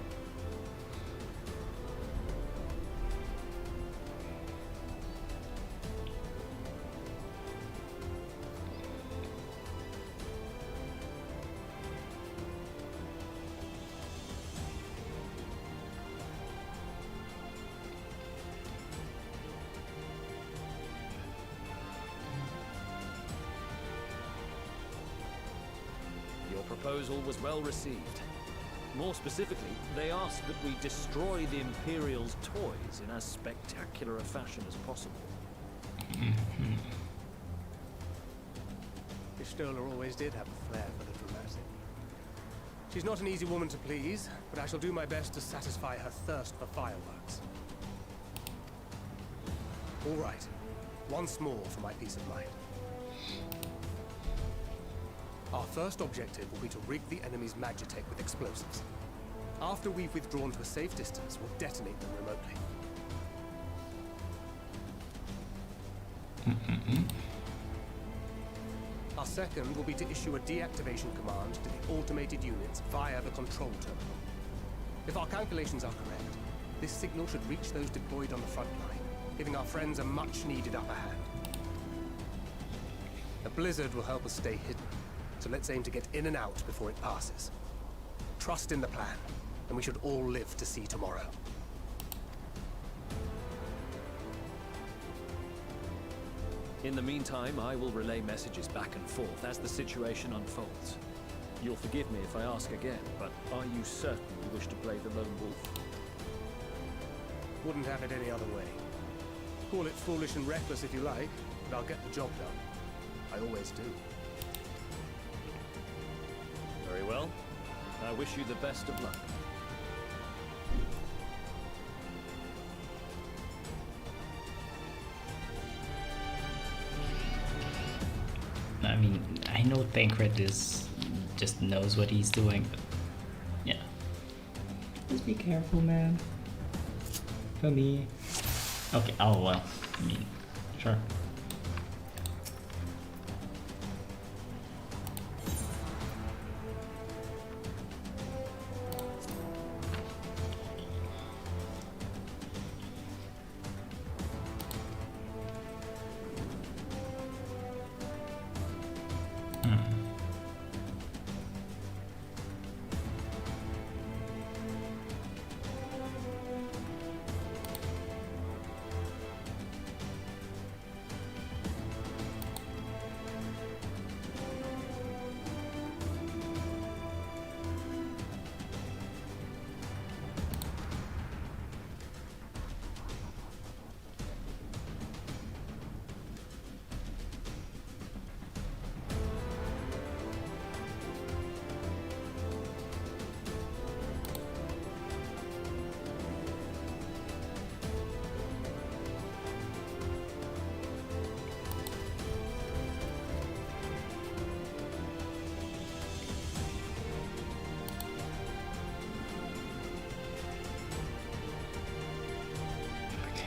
Proposal was well received. More specifically, they asked that we destroy the Imperial's toys in as spectacular a fashion as possible. Galore always did have a flair for the dramatic. She's not an easy woman to please, but I shall do my best to satisfy her thirst for fireworks. All right, once more for my peace of mind. Our first objective will be to rig the enemy's Magitech with explosives. After we've withdrawn to a safe distance, we'll detonate them remotely. Our second will be to issue a deactivation command to the automated units via the control terminal. If our calculations are correct, this signal should reach those deployed on the front line, giving our friends a much-needed upper hand. The blizzard will help us stay hidden. So let's aim to get in and out before it passes. Trust in the plan, and we should all live to see tomorrow. In the meantime, I will relay messages back and forth as the situation unfolds. You'll forgive me if I ask again, but are you certain you wish to play the lone wolf? Wouldn't have it any other way. Call it foolish and reckless if you like, but I'll get the job done. I always do. Very well. I wish you the best of luck. I mean, I know Thancred just knows what he's doing, but yeah. Just be careful, man. For me. Okay, oh well. I mean, sure.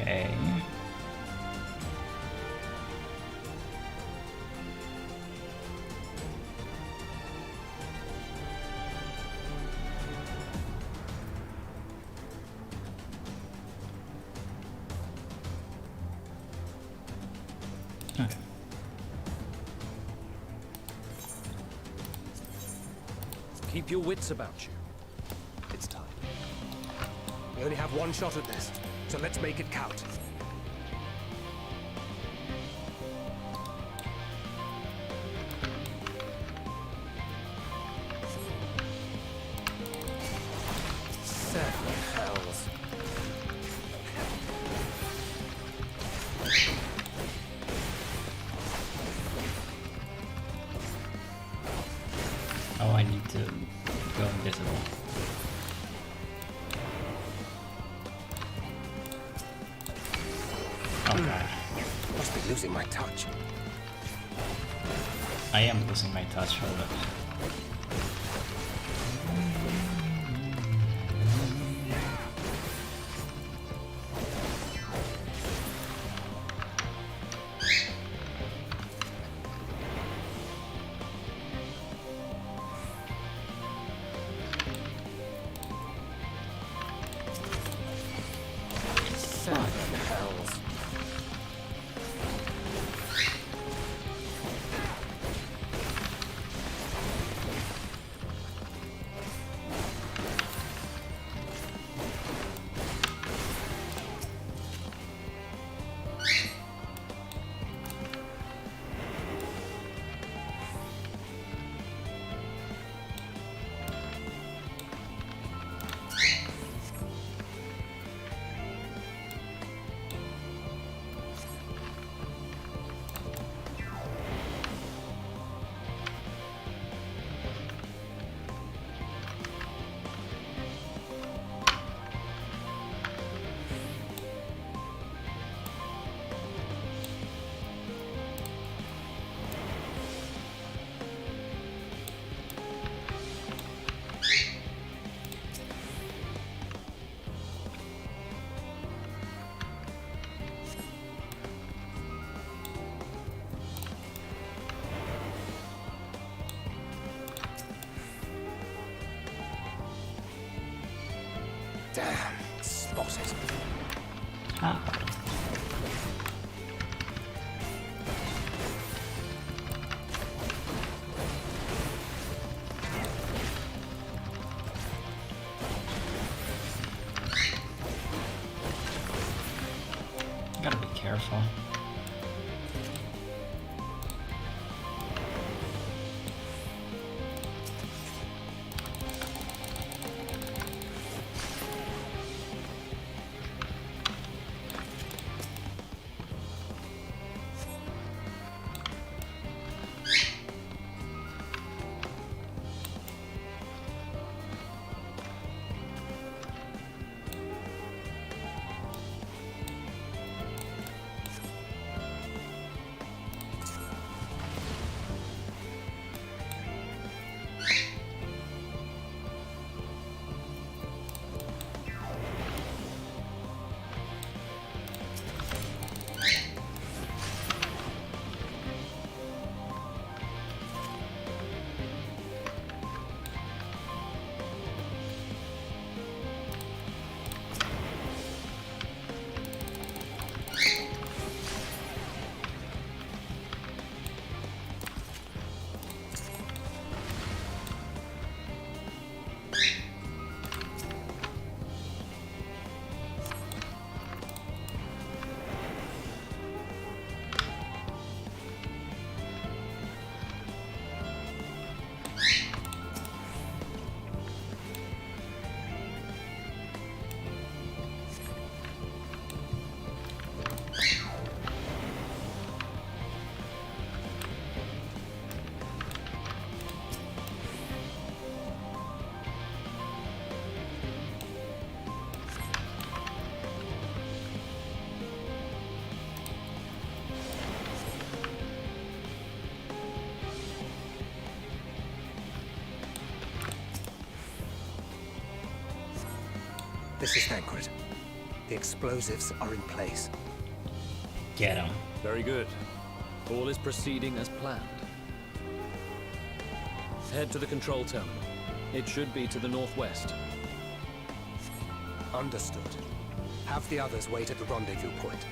Okay. Okay. Keep your wits about you. It's time. We only have one shot at this, so let's make it count. Seven hells. Oh, I need to go invisible. Alright. Must be losing my touch. I am losing my touch, hold up. Seven hells. Damn, spotted. Ah. Gotta be careful. This is Thancred. The explosives are in place. Get him. Very good. All is proceeding as planned. Head to the control terminal. It should be to the northwest. Understood. Have the others wait at the rendezvous point.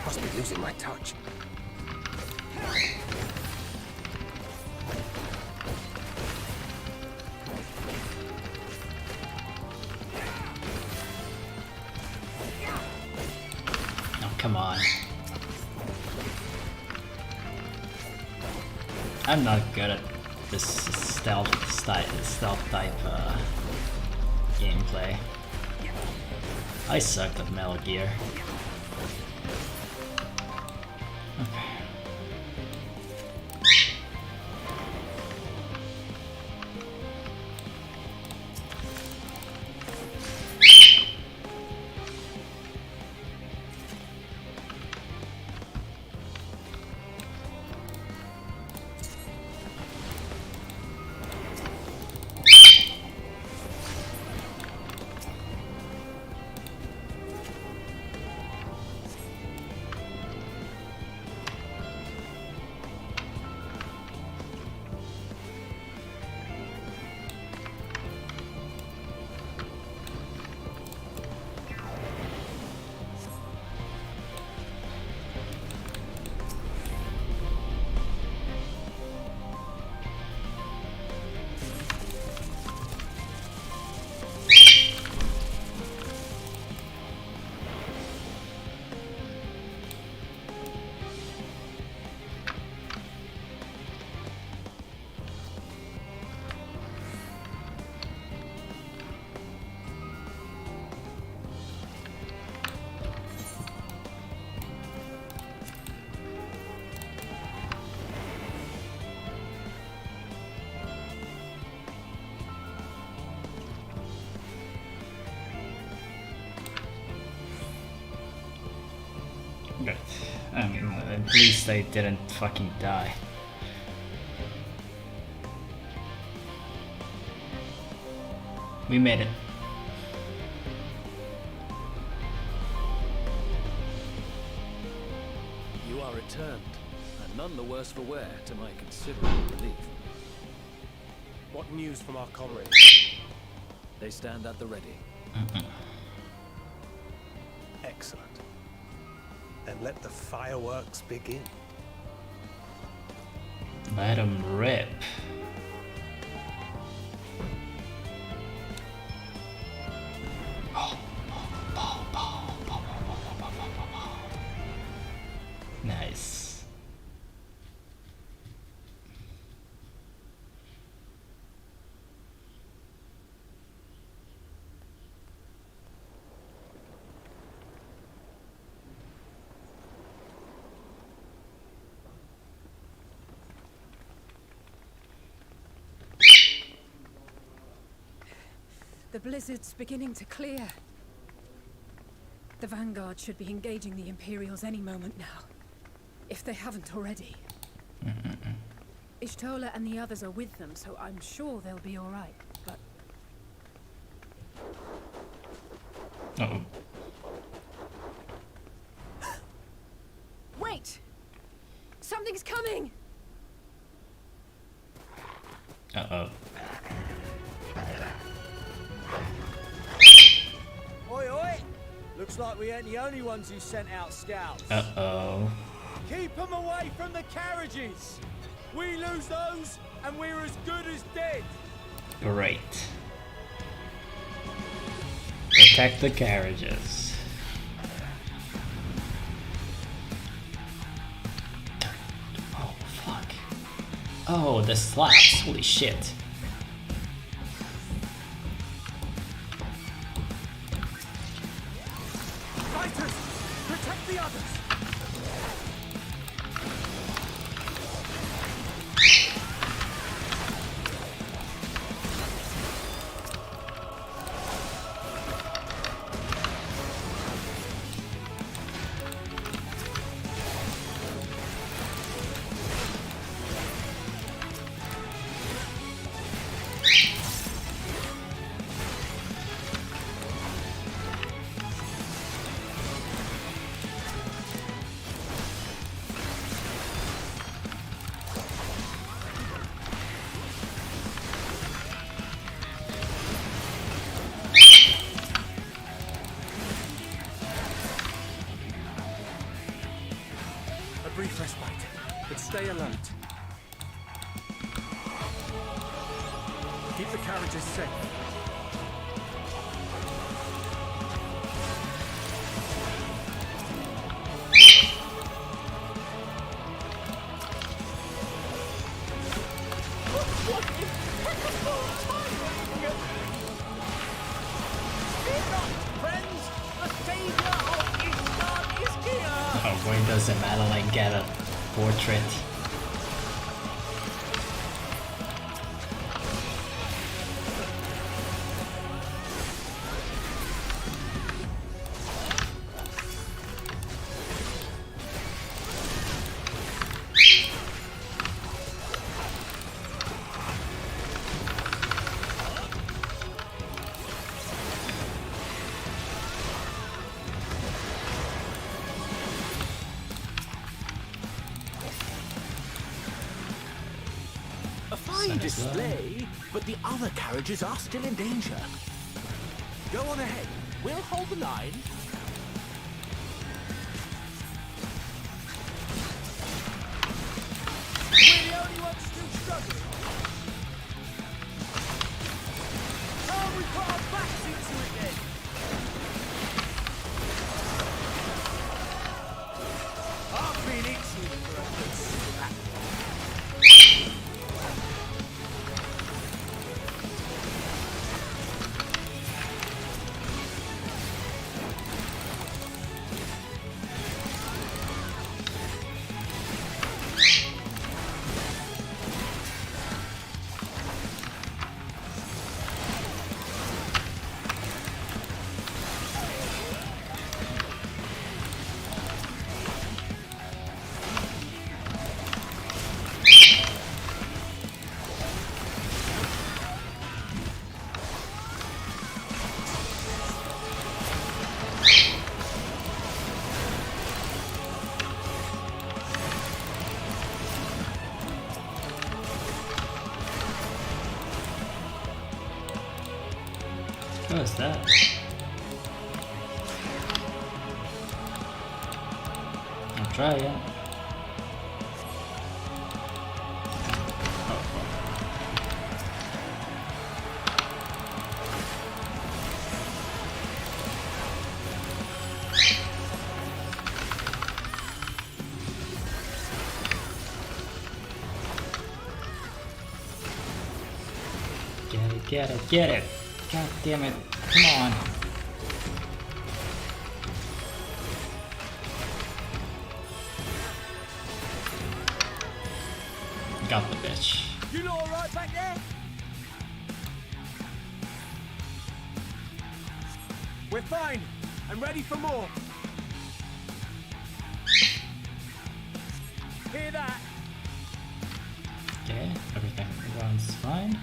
Must be losing my touch. Oh, come on. I'm not good at this stealth type gameplay. I sucked at Metal Gear. Okay. Good. I mean, at least they didn't fucking die. We made it. You are returned, and none the worse for wear, to my considerable relief. What news from our comrades? They stand at the ready. Excellent. Then let the fireworks begin. Let them rip. Nice. The blizzard's beginning to clear. The Vanguard should be engaging the Imperials any moment now, if they haven't already. Ishtola and the others are with them, so I'm sure they'll be all right. But Uh-oh. Wait! Something's coming! Uh-oh. Oi, oi! Looks like we ain't the only ones who sent out scouts. Uh-oh. Keep them away from the carriages! We lose those, and we're as good as dead! Great. Protect the carriages. Oh, fuck. Oh, the slaps. Holy shit. Fighters! Protect the others! A brief respite, but stay alert. Keep the carriages safe. Oh, where does the Madeline get a portrait? A fine display, but the other carriages are still in danger. Go on ahead. We'll hold the line. We're the only ones still struggling. Oh, we put our backs into it then. I've been itching for a good slap. What is that? I'll try it. Get it, get it! God damn it, come on! Got the bitch. You lot alright back there? We're fine. I'm ready for more. Hear that? Okay, everything runs fine.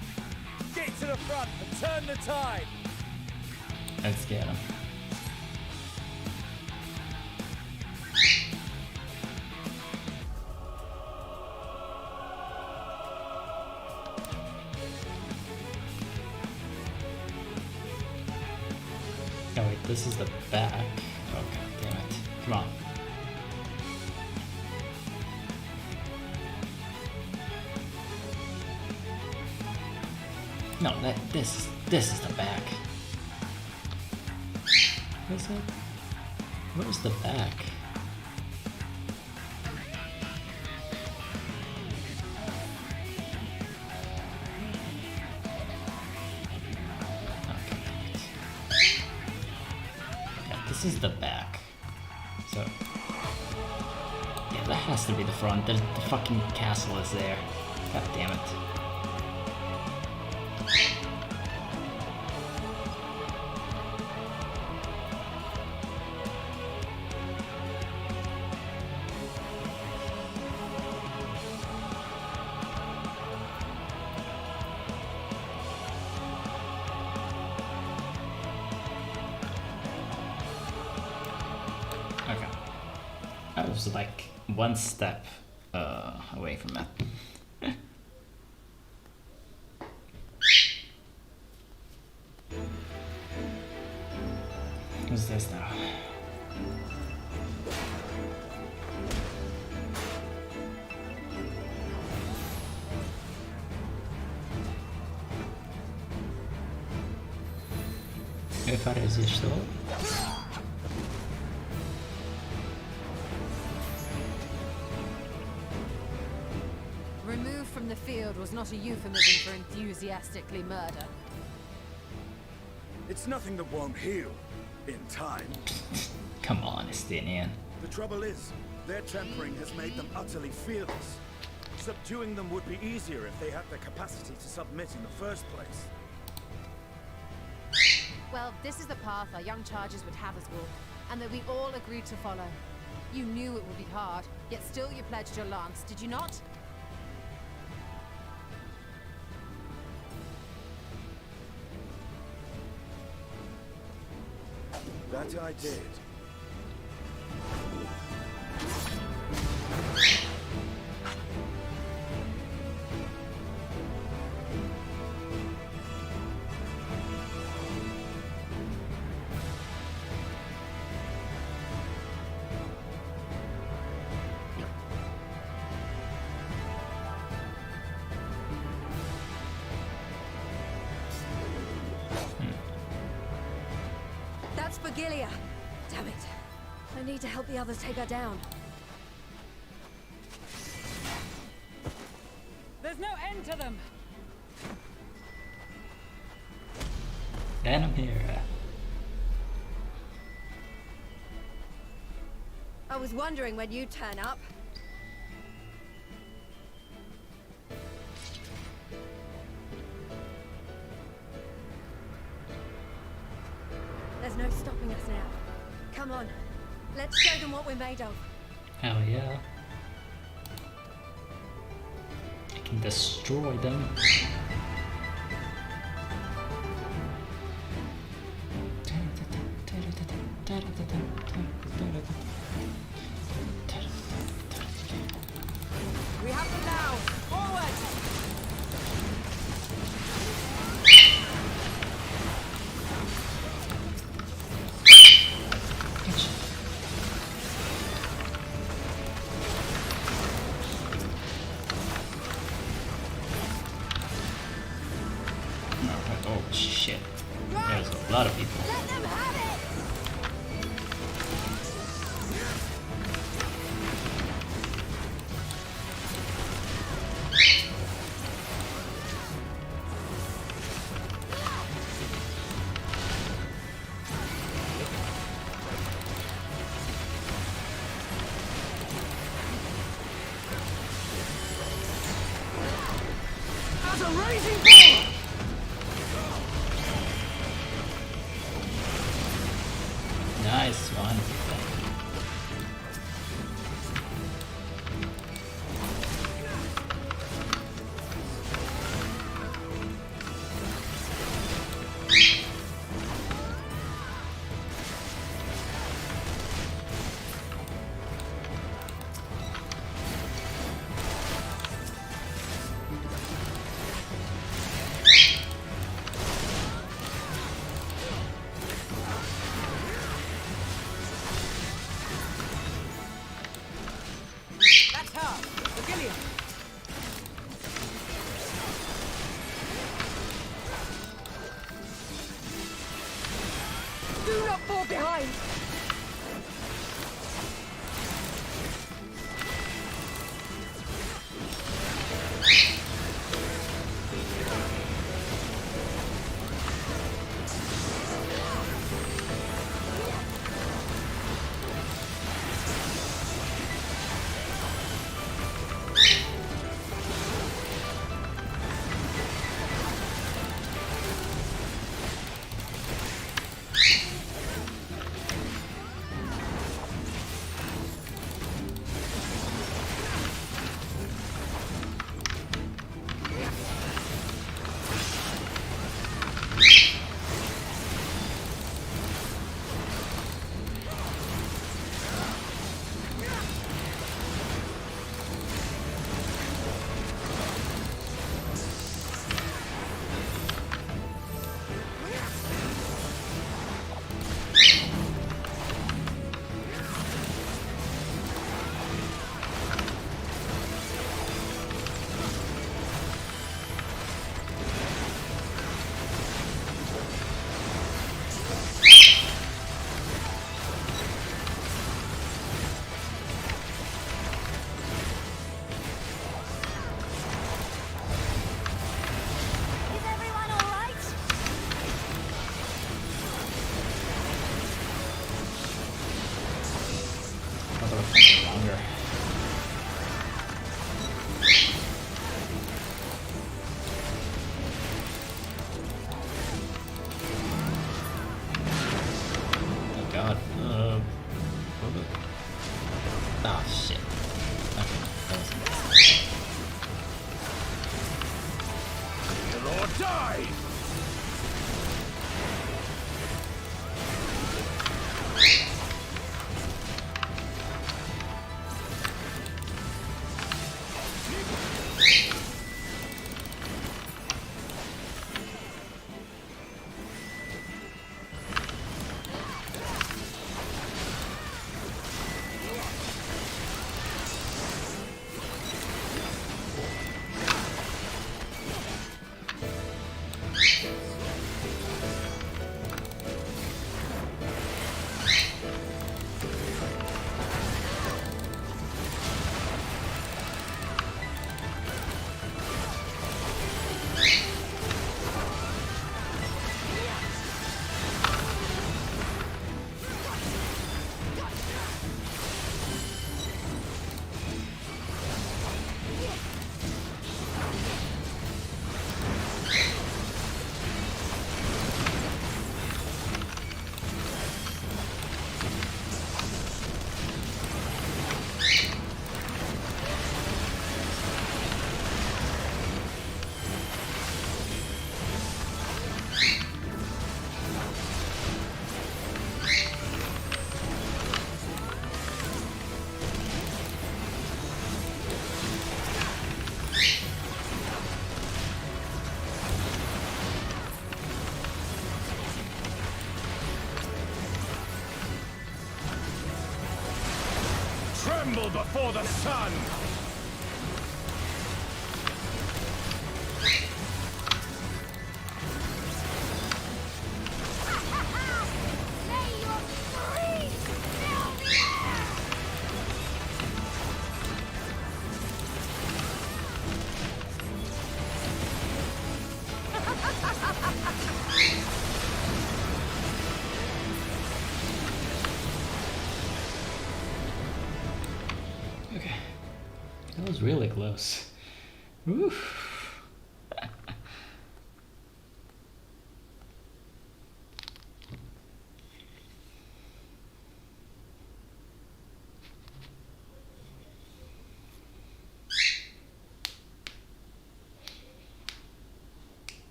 Get to the front and turn the tide. Let's get him. Oh wait, this is the back. Oh god damn it. Come on. No, this is the back. Is it? Where's the back? This is the back. So yeah, that has to be the front. The fucking castle is there. God damn it. I was like one step away from that. What's this now? If I resist though. Removed from the field was not a euphemism for enthusiastically murder. It's nothing that won't heal in time. Come on, Estinian. The trouble is, their tempering has made them utterly fearless. Subduing them would be easier if they had the capacity to submit in the first place. Well, this is the path our young charges would have us walk, and that we all agreed to follow. You knew it would be hard, yet still you pledged your lance, did you not? That I did. That's Vigilia. Damn it. I need to help the others take her down. There's no end to them. And I'm here. I was wondering when you'd turn up. There's no stopping us now. Come on, let's show them what we're made of. Hell yeah. I can destroy them. We have them now! Forward! Oh shit. There's a lot of people. Let them have it! As a raising ball! Nice one. not fall behind! Oh shit. Okay, that was Galore, die! Tremble before the sun! okay. That was really close. Oof.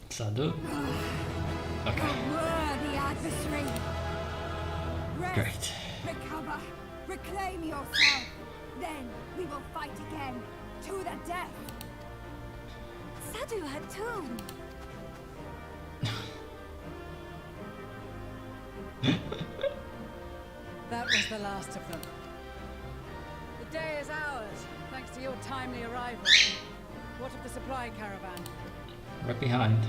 Sadu. Okay. Worthy adversary. Rest, Great. recover, reclaim yourself. Then we will fight again to the death. Sadu had tomb. That was the last of them. The day is ours, thanks to your timely arrival. What of the supply caravan? Right behind.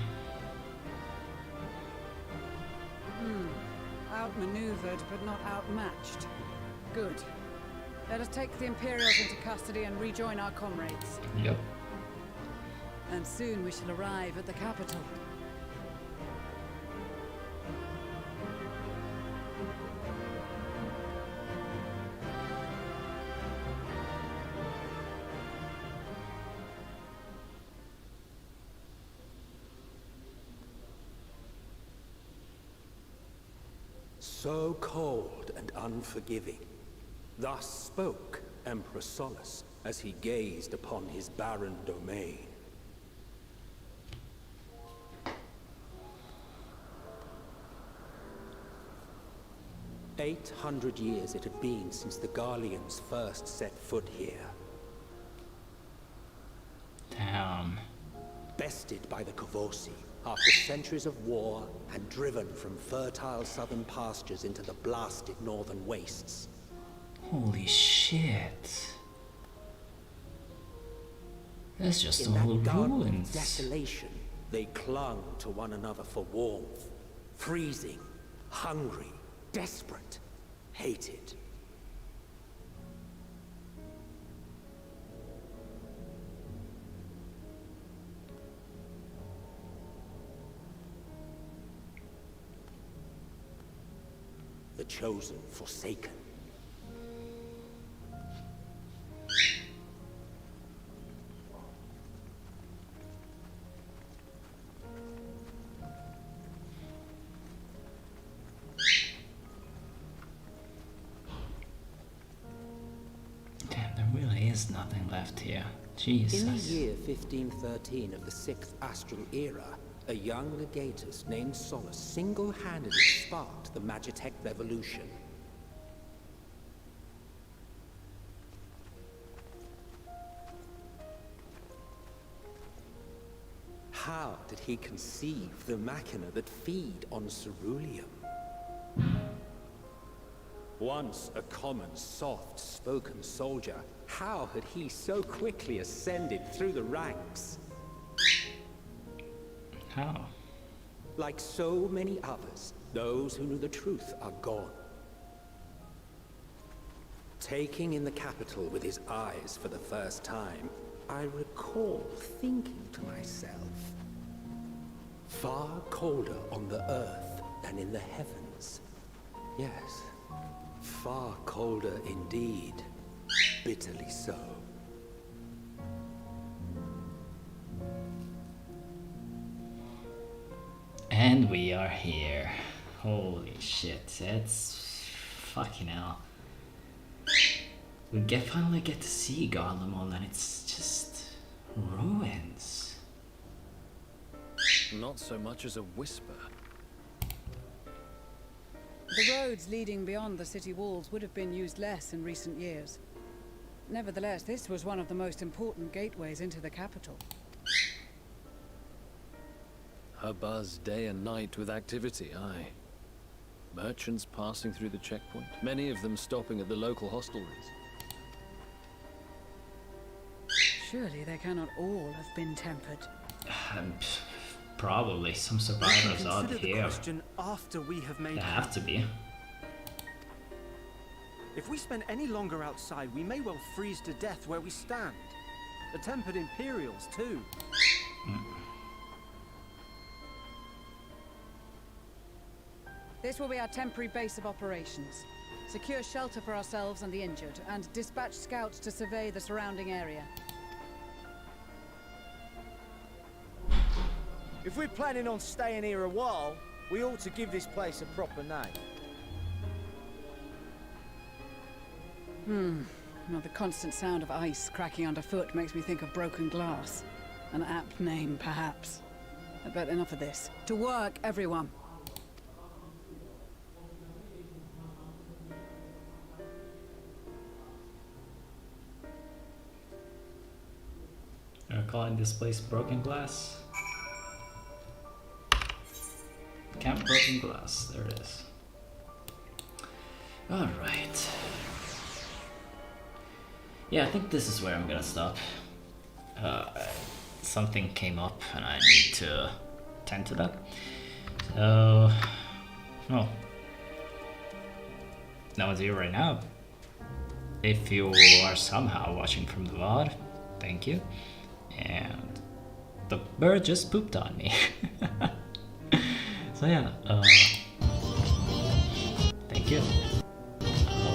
Outmaneuvered, but not outmatched. Good. Let us take the Imperials into custody and rejoin our comrades. Yep. And soon we shall arrive at the capital. So cold and unforgiving. Thus spoke Emperor Solus as he gazed upon his barren domain. "800 years it had been since the Garleans first set foot here. Damn. Bested by the Kavosi, after centuries of war and driven from fertile southern pastures into the blasted northern wastes. Holy shit. That's just In all that garden of ruins. desolation, they clung to one another for warmth. Freezing, hungry, desperate, hated. The chosen forsaken. Damn, there really is nothing left here. Jesus. In the year 1513 of the 6th Astral Era, a young legatus named Solus single-handedly sparked the Magitech Revolution. How did he conceive the machina that feed on ceruleum? Once a common, soft-spoken soldier, how had he so quickly ascended through the ranks? How? Like so many others, those who knew the truth are gone. Taking in the capital with his eyes for the first time, I recall thinking to myself, far colder on the earth than in the heavens. Yes, far colder indeed, bitterly so. And we are here. Holy shit, it's fucking hell. We finally get to see Garlemald and it's just ruins. Not so much as a whisper. The roads leading beyond the city walls would have been used less in recent years. Nevertheless, this was one of the most important gateways into the capital. A buzz day and night with activity, aye. Merchants passing through the checkpoint, many of them stopping at the local hostelries. Surely they cannot all have been tempered. Probably some survivors out Consider the here. question after we have made. They have to be. If we spend any longer outside, we may well freeze to death where we stand. The tempered Imperials, too. This will be our temporary base of operations. Secure shelter for ourselves and the injured, and dispatch scouts to survey the surrounding area. If we're planning on staying here a while, we ought to give this place a proper name. Well, the constant sound of ice cracking underfoot makes me think of broken glass. An apt name, perhaps. But enough of this. To work, everyone! Are calling this place Broken Glass? Camp Broken Glass, there it is. Alright. Yeah, I think this is where I'm gonna stop. something came up and I need to tend to that. So, well, that was you right now. If you are somehow watching from the VOD, thank you. And the bird just pooped on me. So yeah,